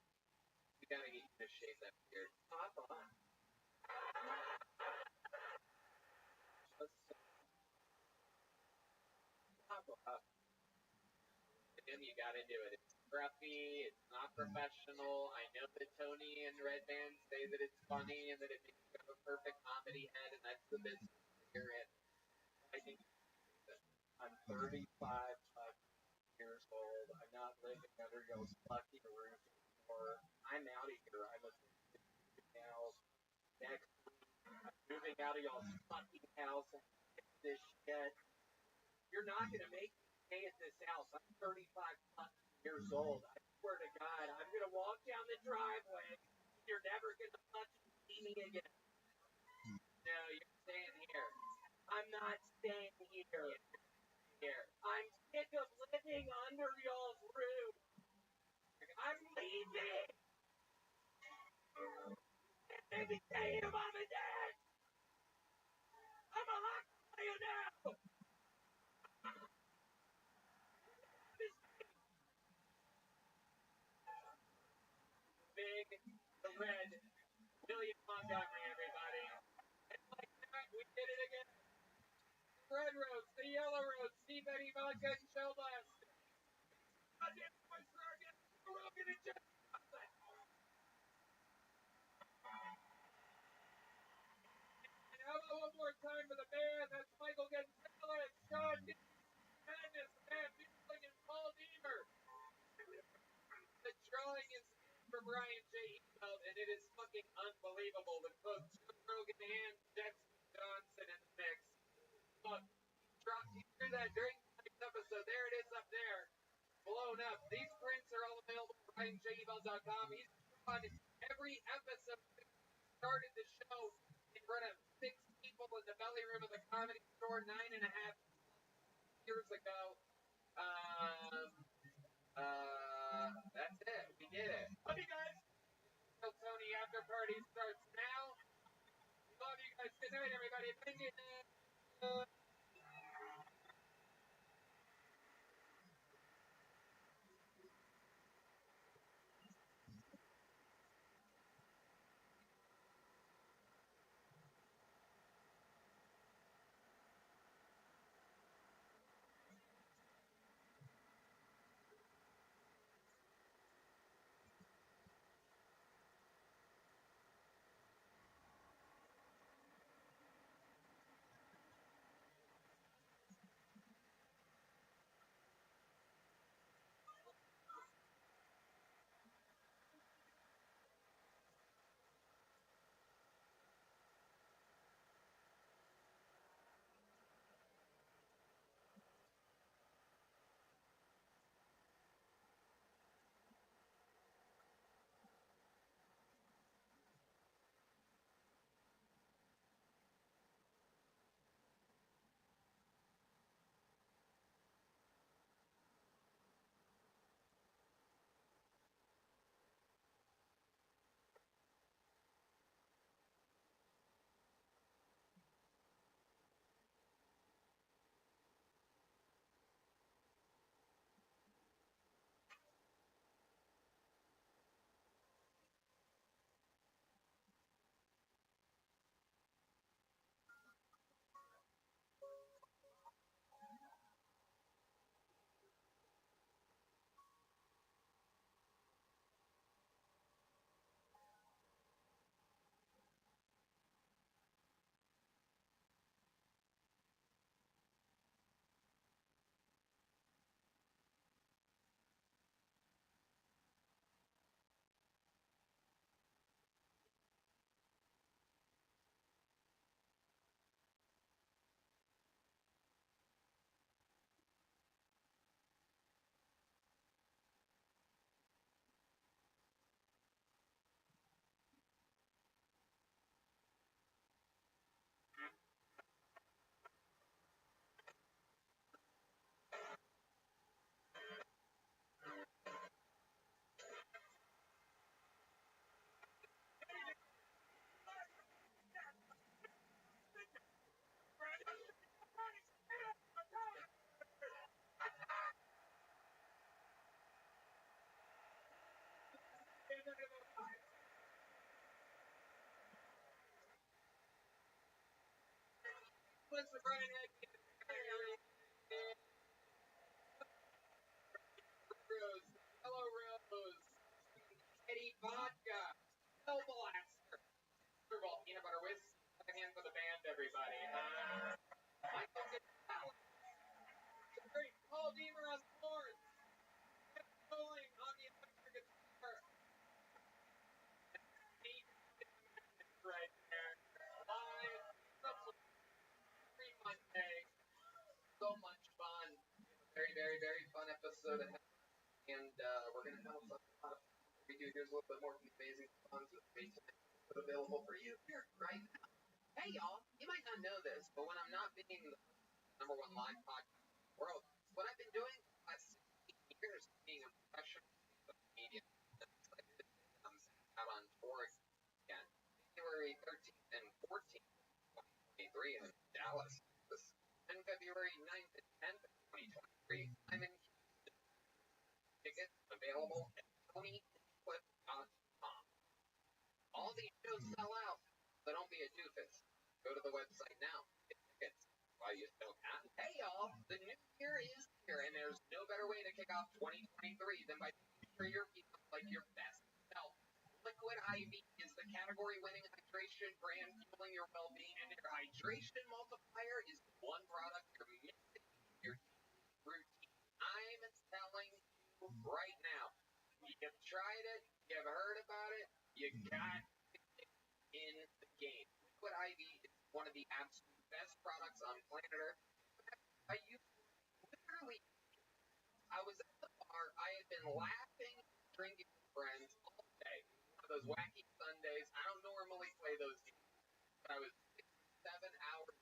you gotta get you to shave that beard. Pop on. Pop up. And you gotta do it. It's scruffy, it's not professional. I know that Tony and Redman say that it's funny and that it makes you have a perfect comedy head, and that's the business that you're in. I think I'm 35 years old. I'm not living under y'all's fucking roof anymore. I'm out of here. I'm a now. Next week, I'm moving out of y'all's fucking house and this shit. You're not gonna make me stay at this house. I'm 35 fucking years old. I swear to God, I'm gonna walk down the driveway. You're never gonna fucking see me again. No, you're staying here. I'm not staying here. I'm sick of living under y'all's roof. I'm leaving. And to tell you, Mom and Dad, I'm a hockey player now. Big, the red, William Montgomery, everybody. And like that, we did it again. Red roads, the yellow roads, Steve Eddie Vodka and Shell Blast. Goddamn, what's Rogan? Rogan and Jeff. And how about one more time for the band? That's Michael Gonzalez, Sean Madness, Matt Buehling, and Paul Deaver. The drawing is for Brian J. Ebelt, and it is fucking unbelievable. The book, Joe Rogan and Jackson Johnson in the mix. Look, you hear that during tonight's episode? There it is up there, blown up. These prints are all available at BrianJEbelt.com. He's on every episode since he started the show in front of 6 people in the belly room of the Comedy Store 9.5 years ago. That's it. We did it. Love you guys. Till Tony after party starts now. Love you guys. Good night, everybody. Thank you. wants the Brian Egg? Rose, Yellow Rose, Eddie Vodka, Hell Blaster, Superball Peanut Butter Whiskey. A hand for the band, everybody. Michael Gonzalez, great Paul Deemer on horns, Jeff Bowling on the electric guitar, Steve right there, live, every Monday. So much fun. Very, very, very fun episode ahead. And we're going to have a lot of fun. We do. Here's a little bit more amazing songs that are available for you here right now. Hey, y'all. You might not know this, but when I'm not being the #1 live podcast in the world, what I've been doing for the last 16 years being a professional media. I'm out on tour again. January 13th and 14th, 2023 in Dallas, and February 9th and 10th, 2023, I'm in Houston. Tickets available at TonyClip.com. All these shows sell out, so don't be a doofus. Go to the website now. Get tickets while you still can. Hey, y'all, the new year is here, and there's no better way to kick off 2023 than by making sure you're feeling like your best self. Liquid IV is the category-winning hydration brand fueling your well-being, and their hydration multiplier is the one product you're missing in your routine. I'm telling you right now, you've tried it, you've heard about it, you got to get in the game. Liquid IV is one of the absolute best products on planet Earth. I use literally. I was at the bar. I had been laughing, drinking with friends all day. One of those wacky Sundays. I don't normally play those games, but I was 6, 7 hours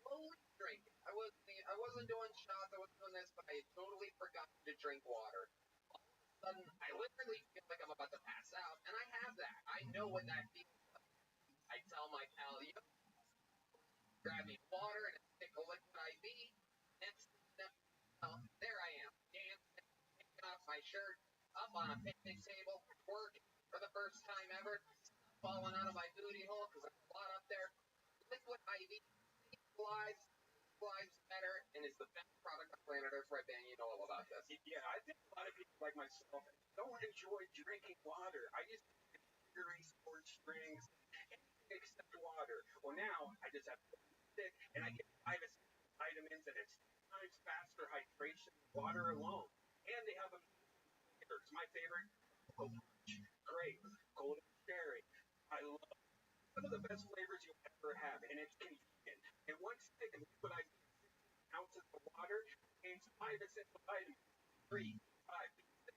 slowly drinking. I wasn't doing shots. I wasn't doing this, but I had totally forgotten to drink water. All of a sudden, I literally feel like I'm about to pass out, and I have that. I know what that feels like. I tell my pal, grab me water and take a liquid IV. Next step, there I am, dancing, taking off my shirt, up on a picnic table, working for the first time ever, falling out of my booty hole because there's a lot up there. Liquid IV lives better and is the best product on planet Earth. Right, Ben? You know all about this. Yeah, I think a lot of people like myself don't enjoy drinking water. I just drink sports drinks, anything except water. Well, now I just have to stick and I get 5 vitamins and it's 10 times faster hydration than water alone. And they have flavors. My favorite, grape, golden cherry. I love some of the best flavors you'll ever have, and it's convenient. And one stick of liquid IV, 16 ounces of water, contains 5 essential vitamins, 3, 5, 6,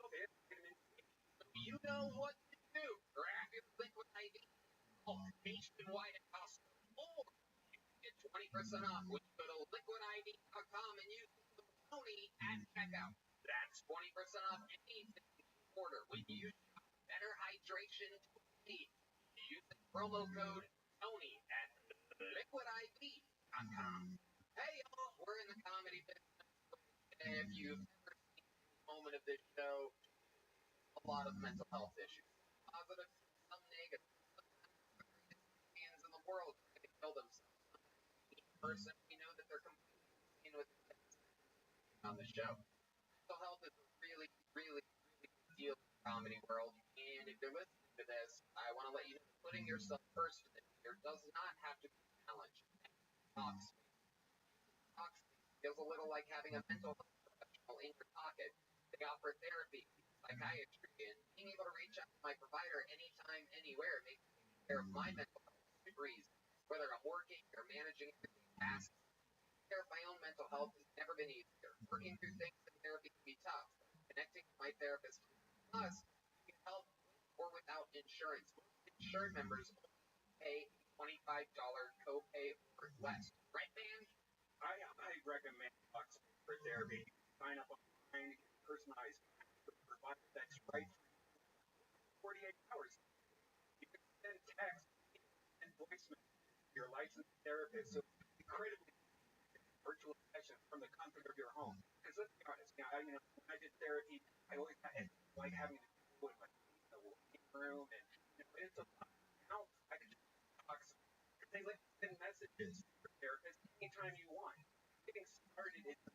12, and vitamin C. So you know what to do. Grab your liquid IV, nationwide at Costco, or get 20% off when you go to liquidiv.com and use the code Tony at checkout. That's 20% off anything you order when you shop Better Hydration 20. Use the promo code Tony at liquidiv.com. Hey, y'all, we're in the comedy business. If you've ever seen any moment of this show, a lot of mental health issues. Positive, some negative. Sometimes the greatest fans in the world try to kill themselves. Each person, we know that they're completely sane with on the show. Mental health is a really, really, really big deal in the comedy world. And if you're listening to this, I want to let you know that putting yourself first in this year does not have to be a challenge. Talkspace feels a little like having a mental health professional in your pocket. They offer therapy, psychiatry, and being able to reach out to my provider anytime, anywhere makes taking care of my mental health a breeze. Whether I'm working or managing tasks, taking care of my own mental health has never been easier. Working through things in therapy can be tough. Connecting with my therapist, plus, you can help with or without insurance. Most insured members only pay a $25 copay or less. Right, man? I recommend Talkspace for therapy. Sign up online, get personalized provide that's right for 48 hours. You can send text and voicemail to your licensed therapist. So it's incredibly virtual session from the comfort of your home. Because let's be honest, when I did therapy, I always had like having to do it in my room, and it's a lot. Now I can just talk. They like send messages. therapist anytime you want. Getting started is the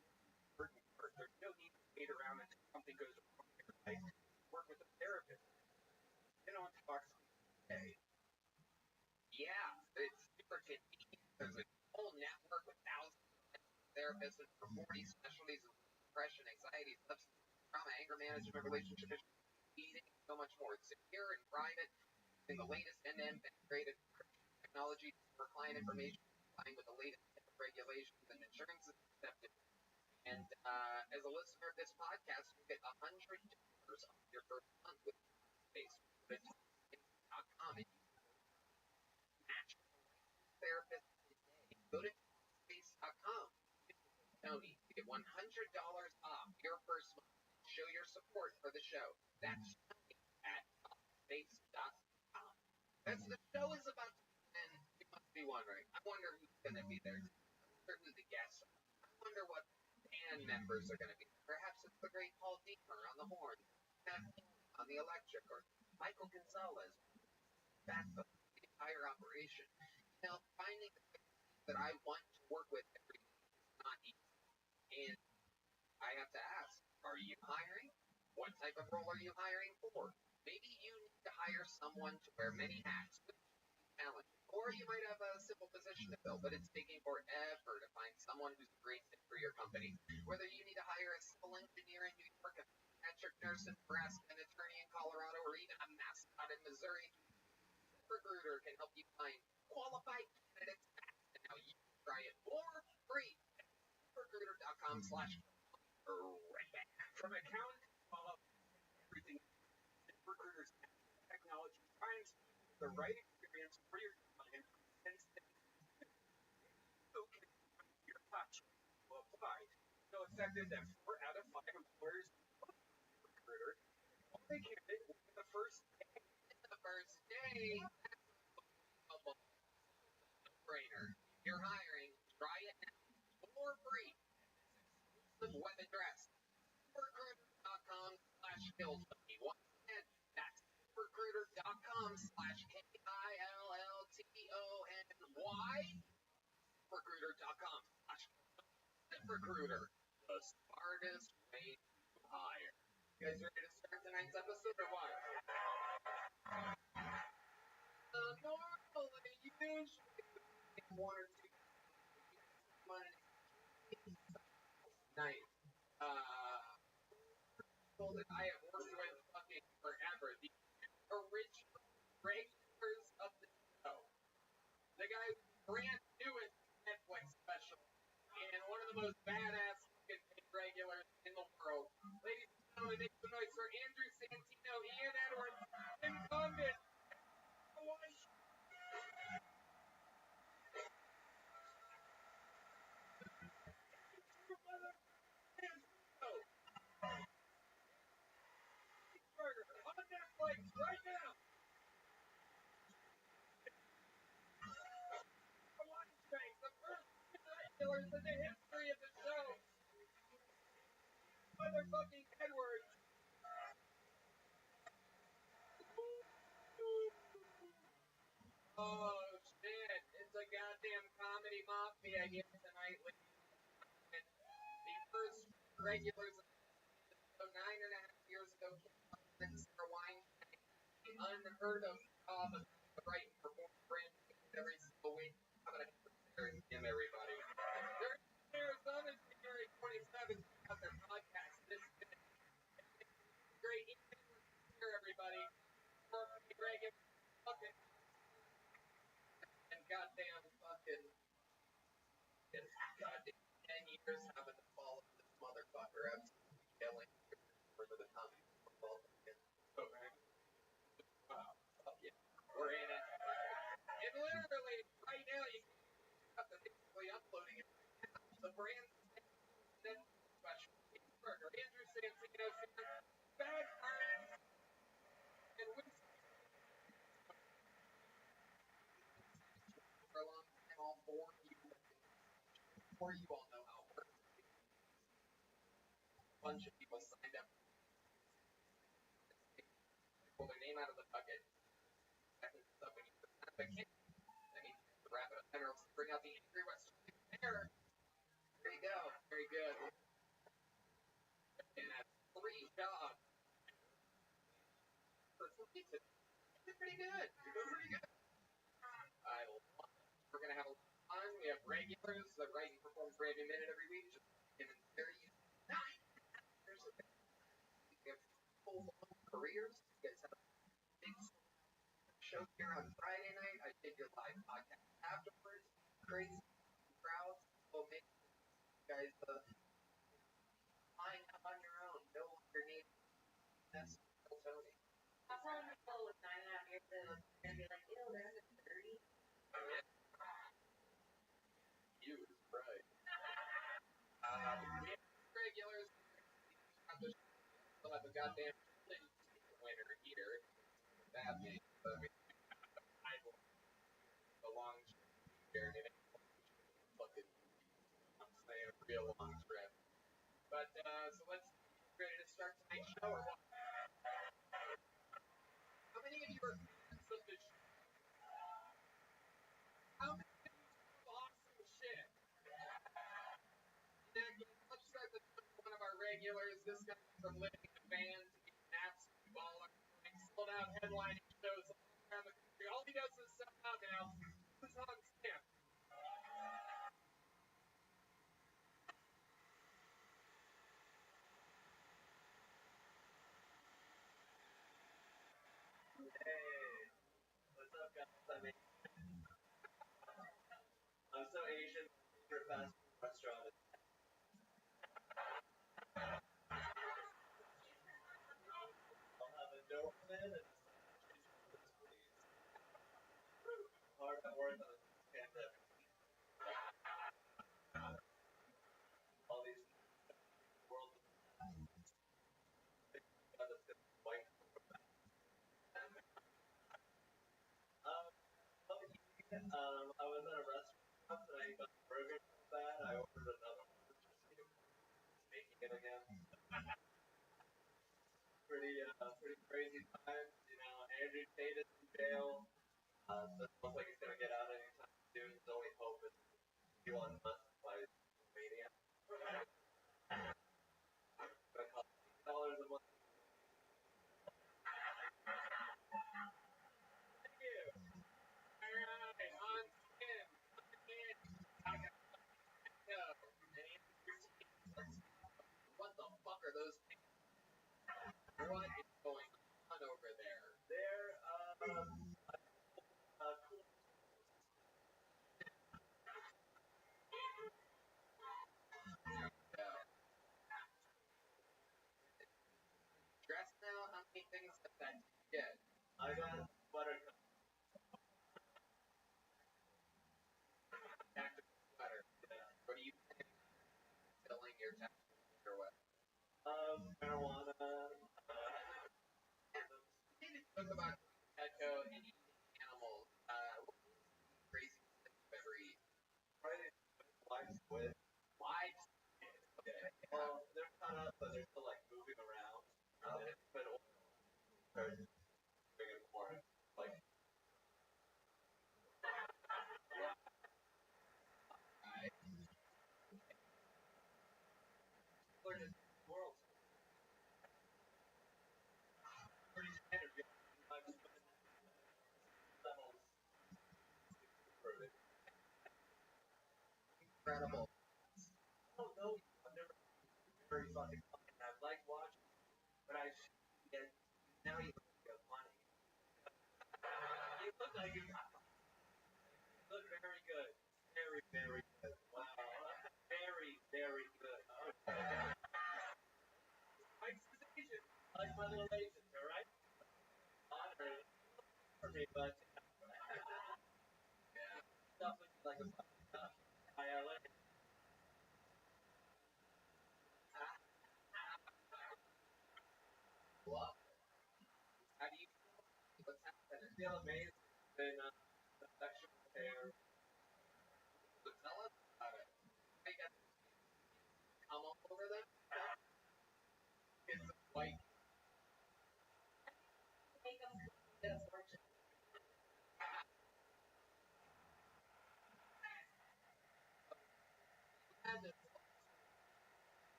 important part. There's no need to wait around until something goes wrong in your life. Work with a therapist. Get on talks today. Yeah, it's super convenient. There's a whole network with thousands of therapists and for 40 specialties in depression, anxiety, substance trauma, anger management, relationship issues, eating, and so much more. It's secure and private, using the latest end-to-end integrated technology for client information, complying with the latest regulations and insurance is accepted. And as a listener of this podcast, you get $100 off your first month with Space. Go to talkspace.com and match therapist today. Go to talkspace.com. Tony, you get $100 off your first month. Show your support for the show. That's Tony at talkspace.com. That's the show is about to end. You must be wondering. I wonder who's going to be there. I wonder who the guests are. I wonder what band members are going to be. Perhaps it's the great Paul Deemer on the horn, Matt on the electric, or Michael Gonzalez, backbone of the entire operation. You know, finding the people that I want to work with every week is not easy. And I have to ask, are you hiring? What type of role are you hiring for? Maybe you need to hire someone to wear many hats, which is challenging. Or you might have a simple position to fill, but it's taking forever to find someone who's a great fit for your company. Whether you need to hire a civil engineer in New York, a pediatric nurse in Nebraska, an attorney in Colorado, or even a mascot in Missouri, ZipRecruiter can help you find qualified candidates fast. And now you can try it for free at ZipRecruiter.com/right back. From accounting to follow everything, ZipRecruiter's technology finds the right experience for your client and so can your top choice will apply. So effective that 4 out of 5 employers ZipRecruiter only candidate within the first day. The first day, that's a no-brainer. If you're hiring, try it now for free. Exclusive web address, ZipRecruiter.com/Killtony. Once again, that's ZipRecruiter.com/KILLTONY. ZipRecruiter.com/ZipRecruiter. The smartest way to hire. You guys ready to start tonight's episode or what? Normally, usually, one or two money night. People that I have worked with fucking forever. The original regulars of the show. The guy who's brand newest Netflix special. And one of the most badass fucking regulars in the world. Ladies and gentlemen, make some noise for Andrew Santino, Ian Edwards, Tim Condon. On Netflix right now. The first regulars in the history of the show. Motherfucking Edwards. Oh shit! It's a goddamn comedy mafia here tonight, ladies and gentlemen. The first regulars of the show 9.5 years ago came Sarah Weinstein, the unheard of job of right for more brand every single week. I'm gonna hear him, everybody. They're in Arizona, January 27th. Got their podcast. This is great. Here, everybody. For regular fucking and goddamn fucking goddamn 10 years having to follow this motherfucker absolutely killing for the comedy football. Okay. Fuck yeah. We're in it. And literally, right now, you have to basically uploading it right now. The brand special. Burger. Andrew Santino, bad friends, and whiskey. For a long time, all four of you all know how it works. A bunch of people signed up. Pull their name out of the bucket. Second up when you put that back in. That means to wrap it up. Bring out the Angry West there. There you go. Very good. And that's 3 shots. For 3 today. That's pretty good. You're pretty good. We're going to have a lot of fun. We have regulars that write and perform for every minute every week. Just in very 9 years. We have full careers. You guys have a big show here on Friday night. I did your live podcast afterwards. Crazy crowds. So make you guys find out on your own. No longer need that's Tony. I'm telling people with 9.5 years that they're going to be like, ew, they're in the 30s. Oh, yeah. You is right. We have regulars. We'll have a goddamn winner here. That means I will a long trip here. Fucking, I'm saying a real long trip. But, so let's get ready to start tonight's show or what? How many of you are fans of the show? How many of you do awesome shit? Let's start with one of our regulars. This guy from living in a van to be an absolute baller. Sold out headlining shows all around the country. All he does is sell out now. Who's on stamp? Hey, what's up, guys? I'm so Asian. My favorite fast food restaurant is I'll have a Doberman and a cheese please. Hard at work on a pandemic. All these world white. I was at a restaurant and I got a burger so bad I ordered another one just making it again. Pretty crazy times, you know. Andrew Tate is in jail. So it looks like he's gonna get out anytime soon. His only hope is Elon Musk by media. Gonna cost $8 a month. Thank you. Alright, on skin. What the fuck are those things? What is going on over there? They're, cool. Dress now, how many things does that get? I got buttercup. Tactical sweater. Yeah. What do you think? Filling your tactical or what? Marijuana. Maybe talk about Petco and eating animals. What crazy thing you've ever eaten? Probably live squid. Live squid. Okay. Well, they're cut up, but they're still like moving around. And then it's been bigger more like. World. Pretty standard. Incredible. Oh no, I've never very fucking funny. I like watching, but I get now you get money. You look like you look very good. Very, very good. Wow. Very, very good. Mike's is Asian. Like my little Asians, alright? Honor for me, but yeah. Stuff looks like a fucking stuff. ILA. What? How do you feel? What's happening? I feel amazing. Been sexual hair. So tell us about it. I got come all over them. It's white. Make them get a fortune.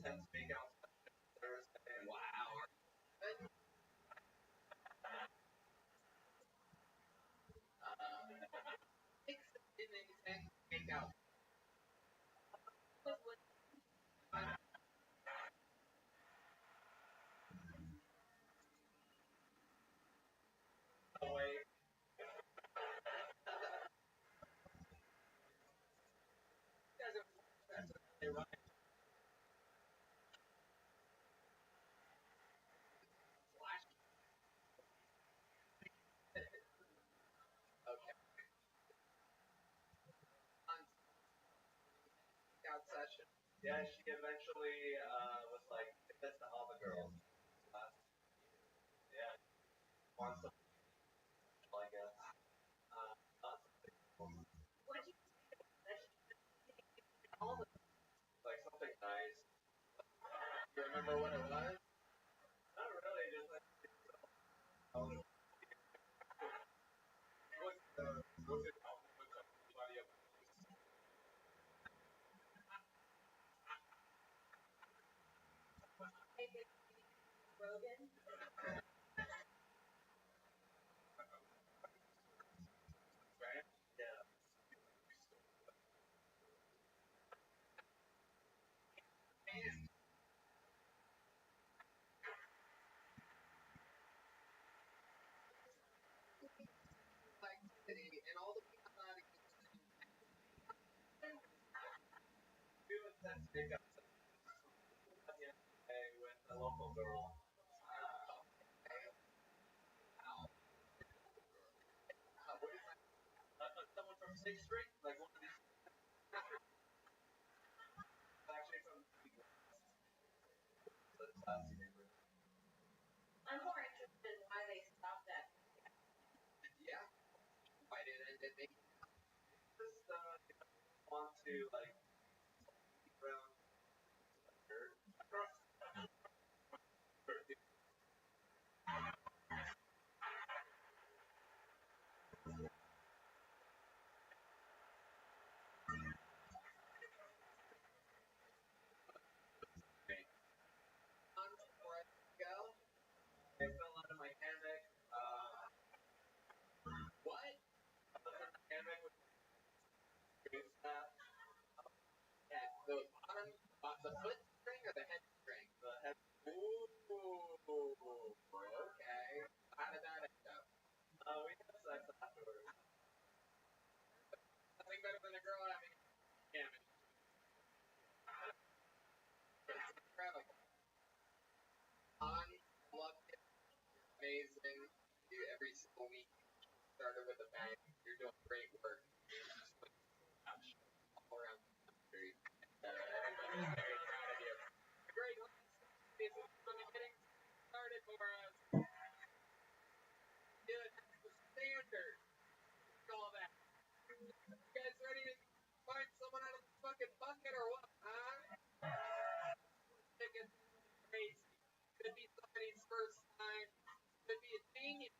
intense makeout session Thursday. Wow. Makeout. Session. Yeah, she eventually was like, that's the all the girls. Yeah, wants to, I guess. What did you all the Like something nice. you remember what it was? Not really, just like was it Rogan? yeah. Activity and all the people that Do intense makeout session with a local girl. Someone from 6th Street, like one of these. Actually from the classy neighborhood. I'm more interested in why they stopped that. Yeah. Why didn't they Just want to like around dirt. before I go? I fell out of my hammock. What? Hammock with that. Yeah, the bottom, the foot string or the head string? The head. Ooh. Okay. How did that end up? We had sex afterwards. Nothing better than a girl having damage. It's incredible. I loved it. Amazing. You every single week started with a bang. You're doing great work. All around the country. Everybody's very proud of you. Great. This is getting started for us. Yeah, that's the standard. All that. You guys ready to find someone out of the fucking bucket or what? Huh? It's crazy. Could be somebody's first time. Could be a genius.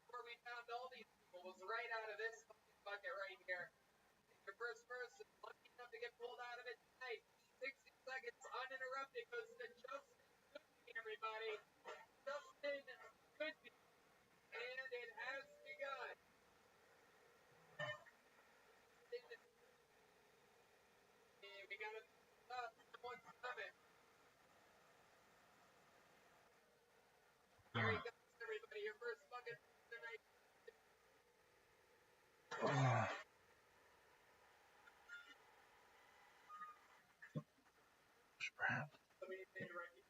Where we found all these people was right out of this fucking bucket right here. Your first person, lucky enough to get pulled out of it tonight. 60 seconds uninterrupted goes to Justin Goodby, everybody. Justin Goodby. And it has begun. We gotta stop. Someone's coming. Here he goes, everybody. Your first bucket tonight. Crap. Somebody say right here.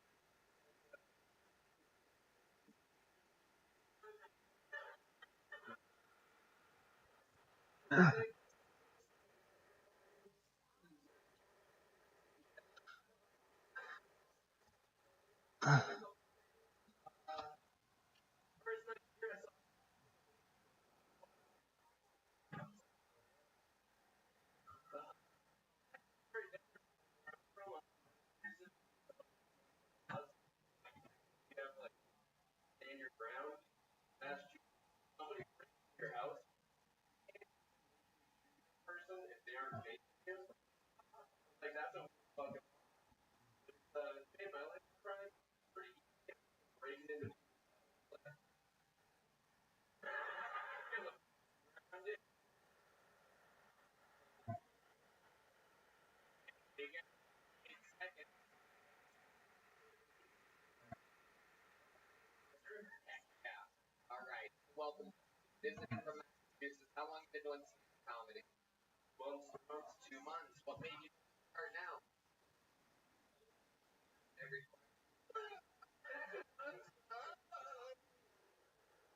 You have like stand your ground. Ask somebody in your house. Person, if they aren't facing you, like that's a fucking. visiting from Massachusetts. How long have you been doing comedy? Months. 2 months. What made you start now? Every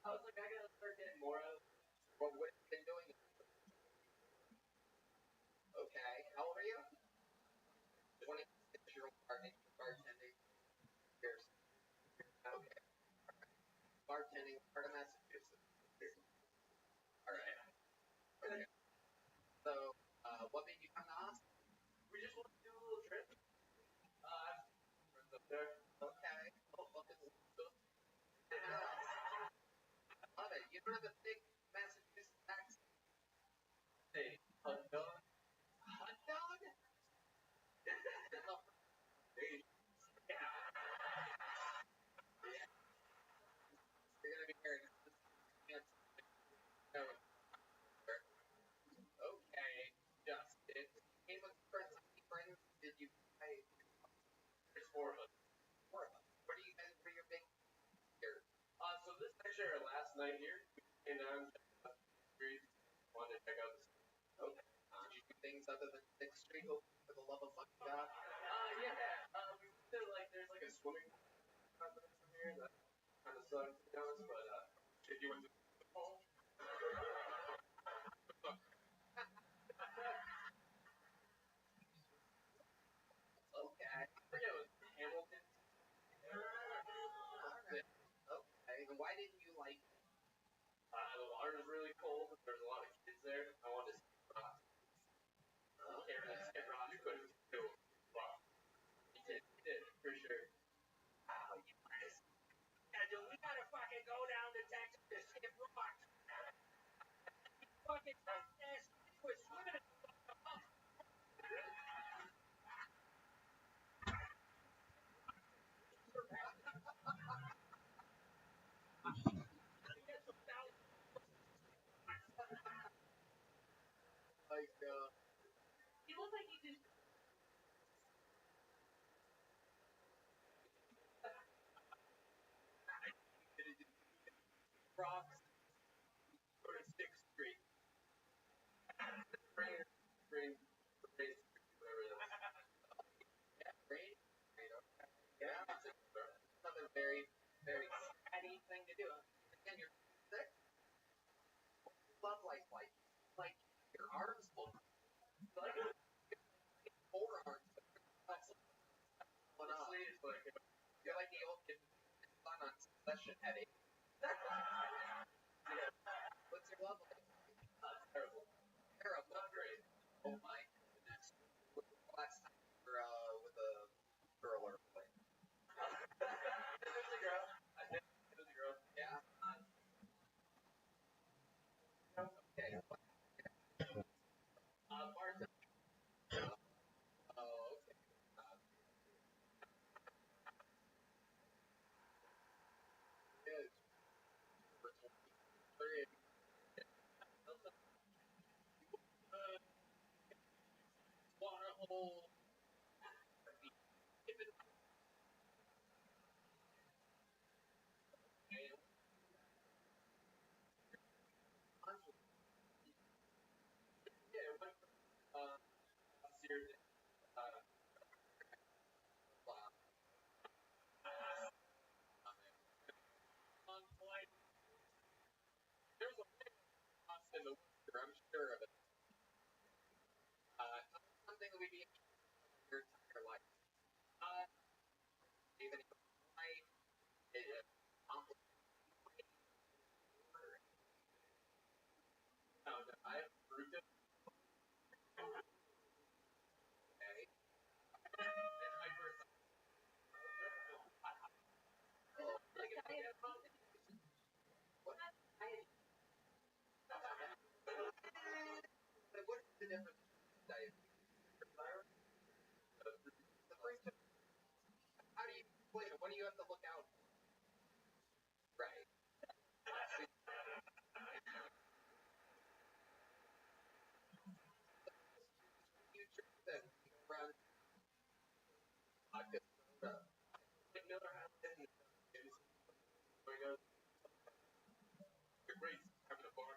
I was like, I gotta start getting more out of it. what have you been doing? Okay. How old are you? 26 year old bartending years. Okay. Bartending part of Massachusetts. All right. Okay. So, what made you come to Austin? We just want to do a little trip. Friends up there. Okay. Oh, look at this. I love it. You don't have a big Massachusetts accent. Hey, hot dog. Hot dog? Hey. Yeah. You're gonna be hearing this. Okay, Justin. You came with friends. How many friends did you play? There's 4 of us. 4 of us. What are you guys? What are your big here? So this is actually our last night here. We came down to the street. Wanted to check out the city. Okay. Did you do things other than 6th Street? Oh, for the love of fucking God. Yeah. We went to there's like a swimming pool from here that kind of sucks to be honest, but if you went to the pool. Okay. I forget it was Hamilton. Okay. And why didn't you like it? The water was really cold. There was a lot of kids there. I wanted to see rocks. You can't really skip rocks. You couldn't do it. Wow. You did, for sure. Oh, you guys. Yeah, dude, we gotta fucking go down to Texas to skip rocks. Fucking ass was swimming in the pump. Like, You look like you do. rocks. Go to 6th Street. Rain, whatever it is. Yeah, great. Okay. Yeah. Another very, very catty thing to do. Again, you're 6. Love life like your arms look like 4 arms. Honestly, it's like You're like the old kid son on Succession headache. Yeah. What's your love life? terrible. Terrible. Not great. Oh my goodness. Last time you were with a girl or boy. It was a girl. I think it was a girl. Yeah. Okay. Martha. Oh, okay. Good. For 23. Water hole. Yeah, it went serious. There's a big loss in the winter, I'm sure of it. Something that we'd be interested in your entire life. Even if life is complicated. No, I have fruit. Okay. It's my first time. What's the difference between diabetes and thyroid? The fruit. How do you explain it? What do you have to look out for? Right. Future that around Like Miller has going out. You're great having a bar.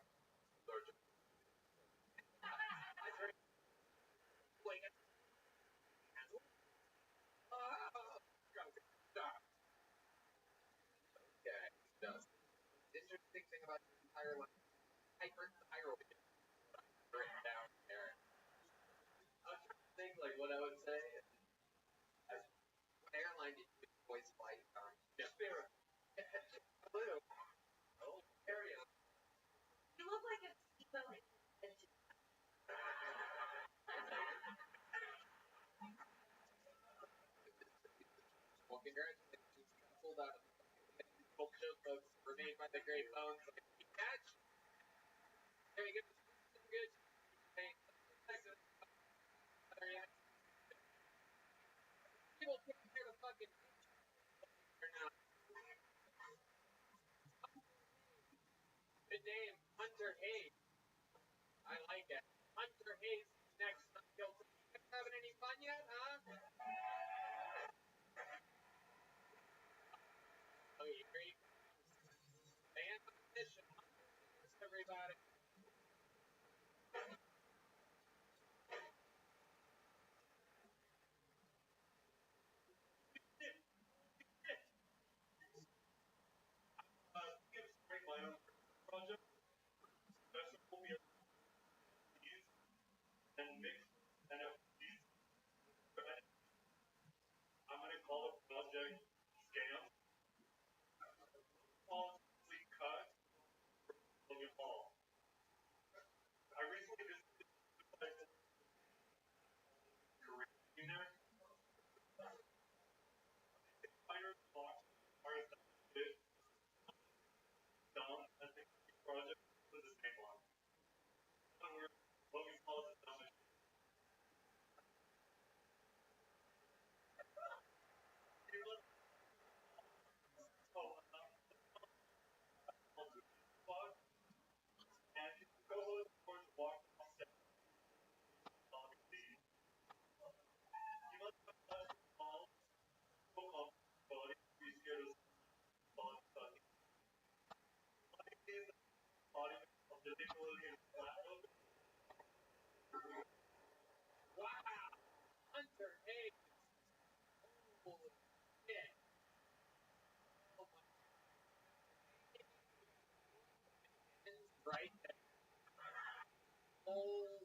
hyperthyroid written down there. I was trying to think like what I would say. What airline did you always fly on? Spirit. Blue. Oh, carry on. You look like a seatbelt. Well, congratulations. You got pulled out of the show folks were made by the great bones. Like, catch. There you go. Good. People can't hear the fucking now. Good name, Hunter Hayes. I like it. Hunter Hayes next. You having any fun yet, huh? Oh, here he goes. Stand on mission. Everybody. My own project, special beer and mixed NFTs. I'm gonna call it Project Scam. Falsely cut Logan Paul. I recently visited the place Korean there. Fire box are bit dumb. I think the project was the same one. Logan Paul is dumb as shit. And his co-host walked off set. He must have touched Paul so comfortable. He's scared of Paul touching. Body of the Nickelodeon flat. Wow. Hunter Hayes. Holy shit. Oh my. Right there. Oh.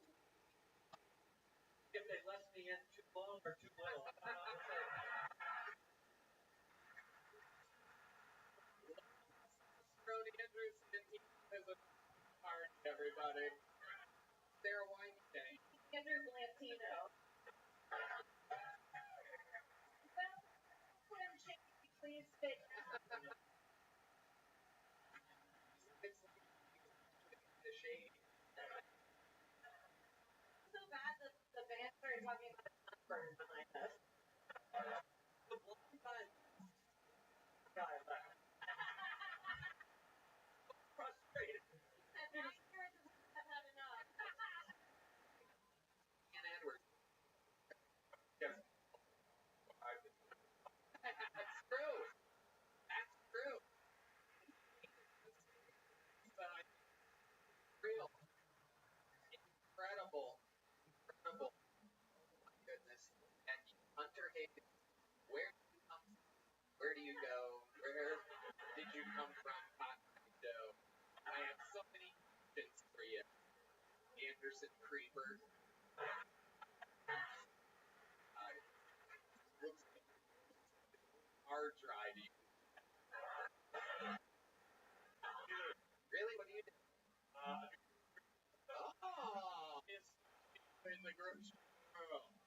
If they left me in too long or too little. Brody Anderson is a card, everybody. Sarah Weinstein. Andrew Blandino. Slim Shady, please fit. It's the shady. So bad that the band started talking about sunburn behind us. The blind side. Frustrated. And now you're the ones that had enough. Ian Edwards. Yes. That's true. That's true. But real. Incredible. Incredible. Oh my goodness. And Hunter Hayes, where do you come from? Where do you go? Where did you come from, Joe? I have so many questions for you. Anderson Creeper. Looks like hard driving. Really? What do you do? Oh! It's in the grocery store.